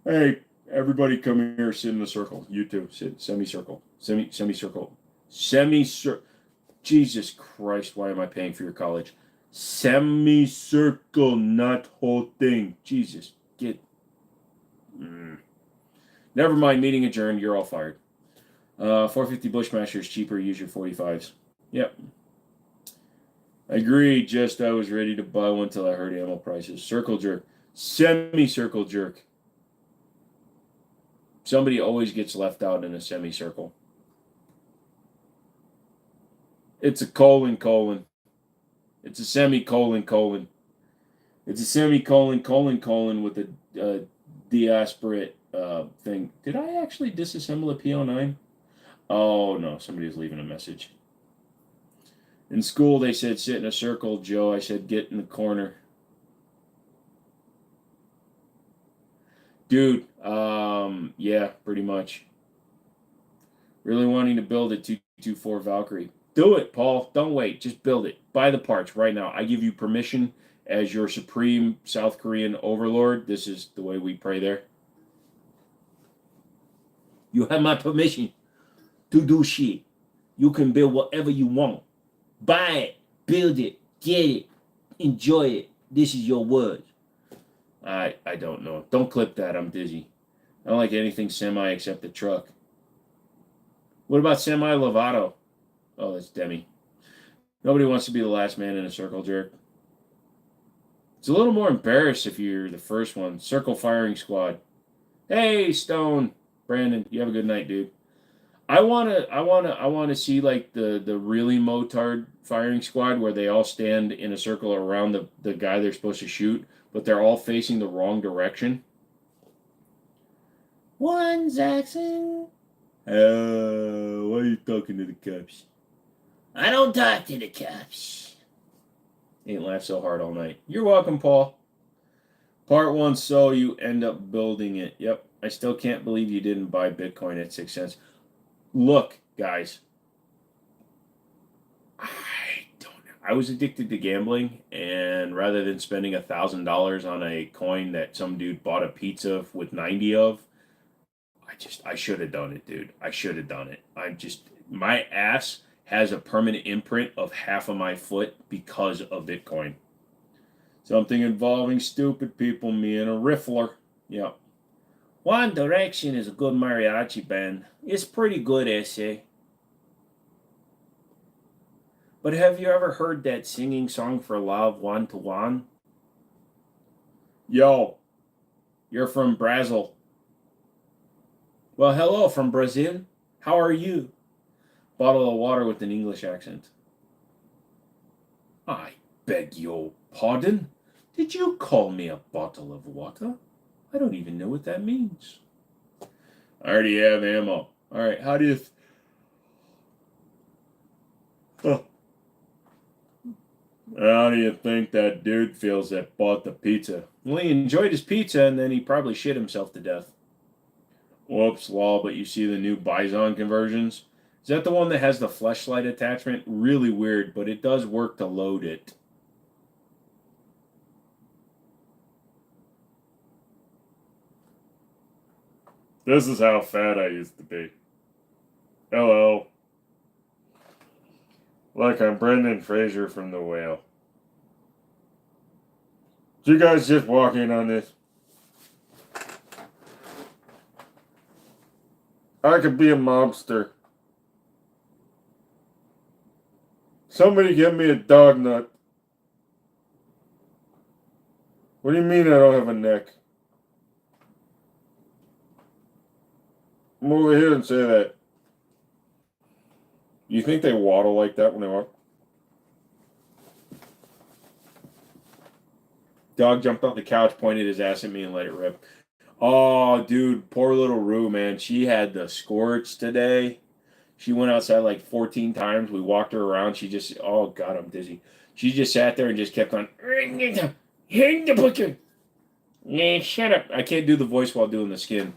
Hey, everybody come here, sit in a circle. You too, sit, semicircle. Semicircle. Jesus Christ, why am I paying for your college? Semicircle, not whole thing. Jesus, get... Never mind, meeting adjourned. You're all fired. 450 Bushmaster is cheaper. Use your 45s. Yep. Agreed. Just I was ready to buy one till I heard ammo prices. Circle jerk. Semicircle jerk. Somebody always gets left out in a semicircle. It's a colon. It's a semicolon. It's a semicolon with a diaspirate thing. Did I actually disassemble a P09? Oh no, somebody's leaving a message. In school they said sit in a circle, Joe. I said get in the corner. Dude, yeah, pretty much. Really wanting to build a 224 Valkyrie. Do it, Paul. Don't wait. Just build it. Buy the parts right now. I give you permission as your supreme South Korean overlord. This is the way we pray there. You have my permission to do shit. You can build whatever you want. Buy it. Build it. Get it. Enjoy it. This is your word. I don't know. Don't clip that. I'm dizzy. I don't like anything semi except the truck. What about semi Lovato? Oh, that's Demi. Nobody wants to be the last man in a circle jerk. It's a little more embarrassed if you're the first one. Circle firing squad. Hey, Stone. Brandon, you have a good night, dude. I wanna see like the really motard firing squad where they all stand in a circle around the guy they're supposed to shoot, but they're all facing the wrong direction. One Jackson. Why are you talking to the cops? I don't talk to the cops. Ain't laughed so hard all night. You're welcome, Paul. Part 1, so you end up building it. Yep. I still can't believe you didn't buy Bitcoin at 6 cents. Look, guys. I was addicted to gambling, and rather than spending $1,000 on a coin that some dude bought a pizza with 90 of, I should have done it, dude. I should have done it. My ass has a permanent imprint of half of my foot because of Bitcoin. Something involving stupid people, me and a riffler. Yep. One Direction is a good mariachi band. It's pretty good, essay. But have you ever heard that singing song for love, one to one? Yo, you're from Brazil. Well, hello from Brazil. How are you? Bottle of water with an English accent. I beg your pardon? Did you call me a bottle of water? I don't even know what that means. I already have ammo. All right, how do you... How do you think that dude feels that bought the pizza? Well, he enjoyed his pizza, and then he probably shit himself to death. Whoops, lol, but you see the new Bison conversions? Is that the one that has the fleshlight attachment? Really weird, but it does work to load it. This is how fat I used to be. Hello. Look, I'm Brendan Fraser from The Whale. Did you guys just walk in on this? I could be a mobster. Somebody give me a dog nut. What do you mean I don't have a neck? I'm over here and say that. You think they waddle like that when they walk? Dog jumped off the couch, pointed his ass at me, and let it rip. Oh, dude, poor little Rue, man. She had the scorch today. She went outside like 14 times. We walked her around. She just, oh, God, I'm dizzy. She just sat there and just kept on. Nah, shut up. I can't do the voice while doing the skin.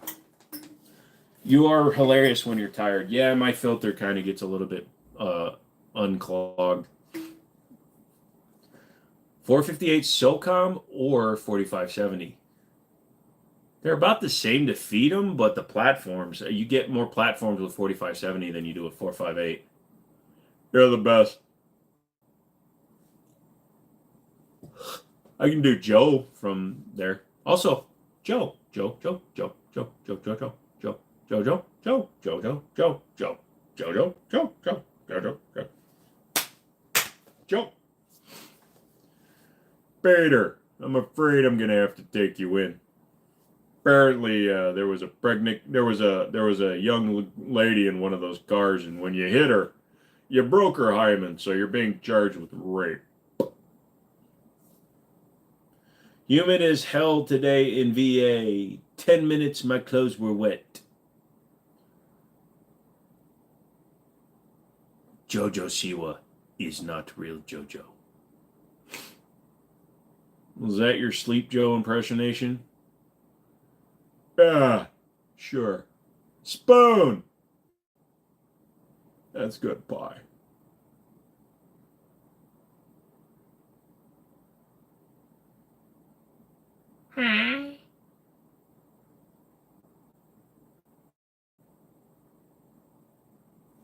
You are hilarious when you're tired. Yeah, my filter kind of gets a little bit unclogged. 458 SOCOM or 4570. They're about the same to feed them, but the platforms, you get more platforms with 4570 than you do with 458. They're the best. I can do Joe from there. Also, Joe. Bader, I'm afraid I'm gonna have to take you in. Apparently, there was a young lady in one of those cars, and when you hit her, you broke her hymen, so you're being charged with rape. Humid as hell today in VA. 10 minutes, my clothes were wet. Jojo Siwa is not real Jojo. Was that your Sleep Joe impersonation? Yeah, sure. Spoon! That's good pie. Hi.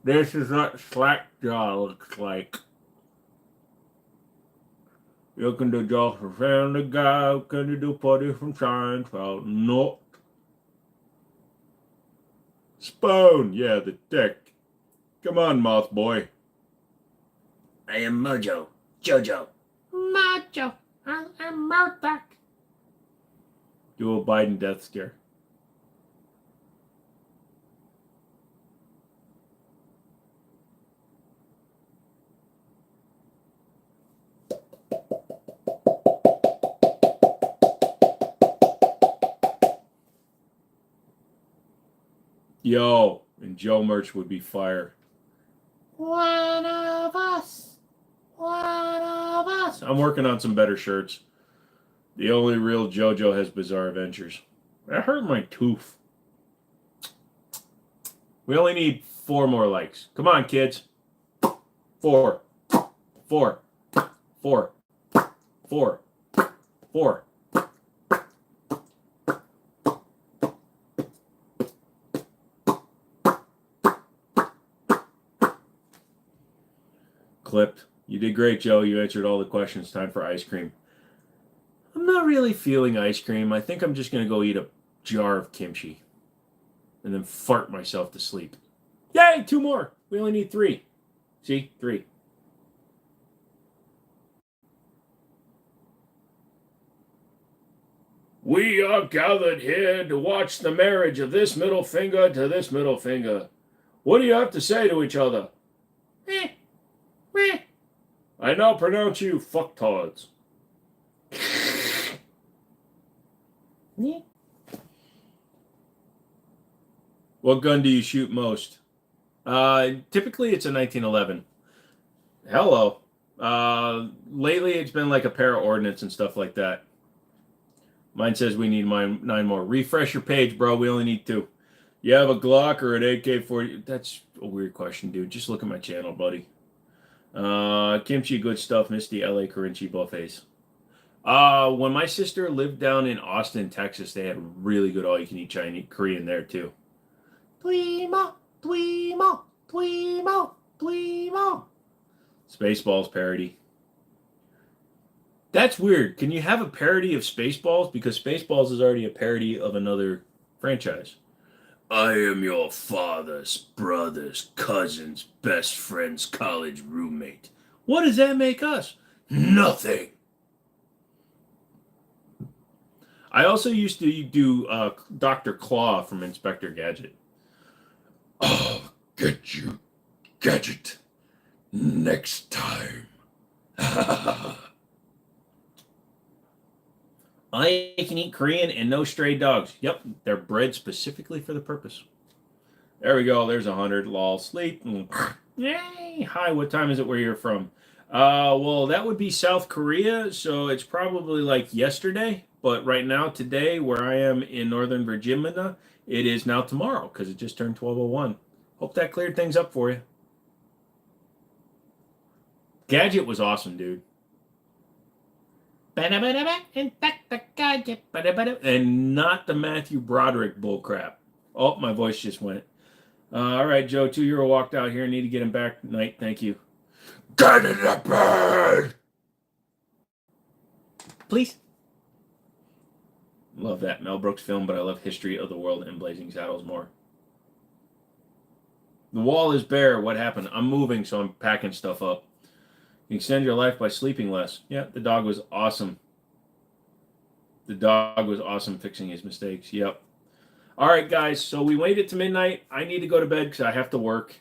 This is what Slackjaw looks like. You can do jobs for Family Guy, can you do party from Seinfeld? No. Spoon, yeah, the dick. Come on, moth boy. I am Mojo. Jojo. Mojo. I'm Motak. Do a Biden death scare. Yo, and Joe merch would be fire. One of us. One of us. I'm working on some better shirts. The only real JoJo has bizarre adventures. That hurt my tooth. We only need 4 more likes. Come on, kids. 4. 4. 4. 4. 4. Clipped. You did great, Joe. You answered all the questions. Time for ice cream. I'm not really feeling ice cream. I think I'm just going to go eat a jar of kimchi and then fart myself to sleep. Yay, 2 more. We only need 3. See? 3. We are gathered here to watch the marriage of this middle finger to this middle finger. What do you have to say to each other? Eh. Meh. I now pronounce you fucktards. Yeah. What gun do you shoot most? Typically it's a 1911. Hello. Lately it's been like a para ordnance and stuff like that. Mine says we need 9 more. Refresh your page, bro. We only need 2. You have a Glock or an AK-40? That's a weird question, dude. Just look at my channel, buddy. Kimchi, good stuff. Missed the LA Karachi buffets. When my sister lived down in Austin, Texas, they had really good all-you-can-eat Chinese, Korean there, too. Tweemo, tweemo, tweemo, tweemo. Spaceballs parody. That's weird. Can you have a parody of Spaceballs? Because Spaceballs is already a parody of another franchise. I am your father's brother's cousin's best friend's college roommate. What does that make us? Nothing. I also used to do Dr. Claw from Inspector Gadget. I'll get you, Gadget, next time. I can eat Korean and no stray dogs. Yep, they're bred specifically for the purpose. There we go. There's 100. Lol. Sleep. Yay. Hi, what time is it where you're from? Well, that would be South Korea, so it's probably like yesterday. But right now, today, where I am in Northern Virginia, it is now tomorrow because it just turned 12:01. Hope that cleared things up for you. Gadget was awesome, dude. And not the Matthew Broderick bullcrap. Oh, my voice just went. All right, Joe, 2-year-old walked out here. Need to get him back tonight. Thank you. Get in the bed! Please. Love that Mel Brooks film, but I love History of the World and Blazing Saddles more. The wall is bare. What happened? I'm moving, so I'm packing stuff up. You extend your life by sleeping less. Yeah, the dog was awesome. The dog was awesome fixing his mistakes. Yep. All right, guys. So we waited to midnight. I need to go to bed because I have to work.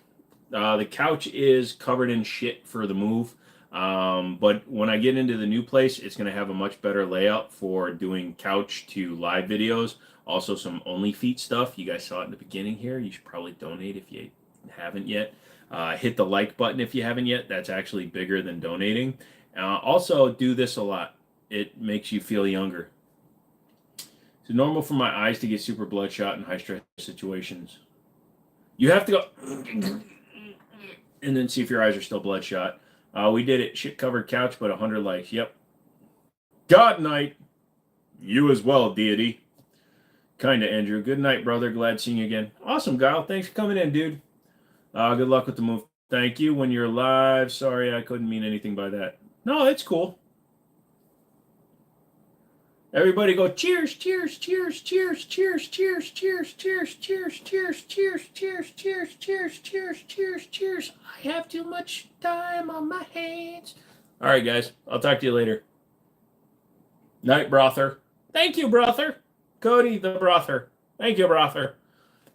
The couch is covered in shit for the move. But when I get into the new place, it's going to have a much better layout for doing couch to live videos. Also, some Only Feet stuff. You guys saw it in the beginning here. You should probably donate if you haven't yet. Hit the like button if you haven't yet. That's actually bigger than donating. Also, do this a lot. It makes you feel younger. It's normal for my eyes to get super bloodshot in high-stress situations. You have to go and then see if your eyes are still bloodshot. We did it. Shit-covered couch, but 100 likes. Yep. God night. You as well, deity. Kinda, Andrew. Good night, brother. Glad seeing you again. Awesome, Guile. Thanks for coming in, dude. Good luck with the move. Thank you. When you're live, sorry I couldn't mean anything by that. No, it's cool. Everybody go cheers, cheers, cheers, cheers, cheers, cheers, cheers, cheers, cheers, cheers, cheers, cheers, cheers, cheers, cheers, cheers, cheers. I have too much time on my hands. All right, guys. I'll talk to you later. Night, brother. Thank you, brother. Cody, the brother. Thank you, brother.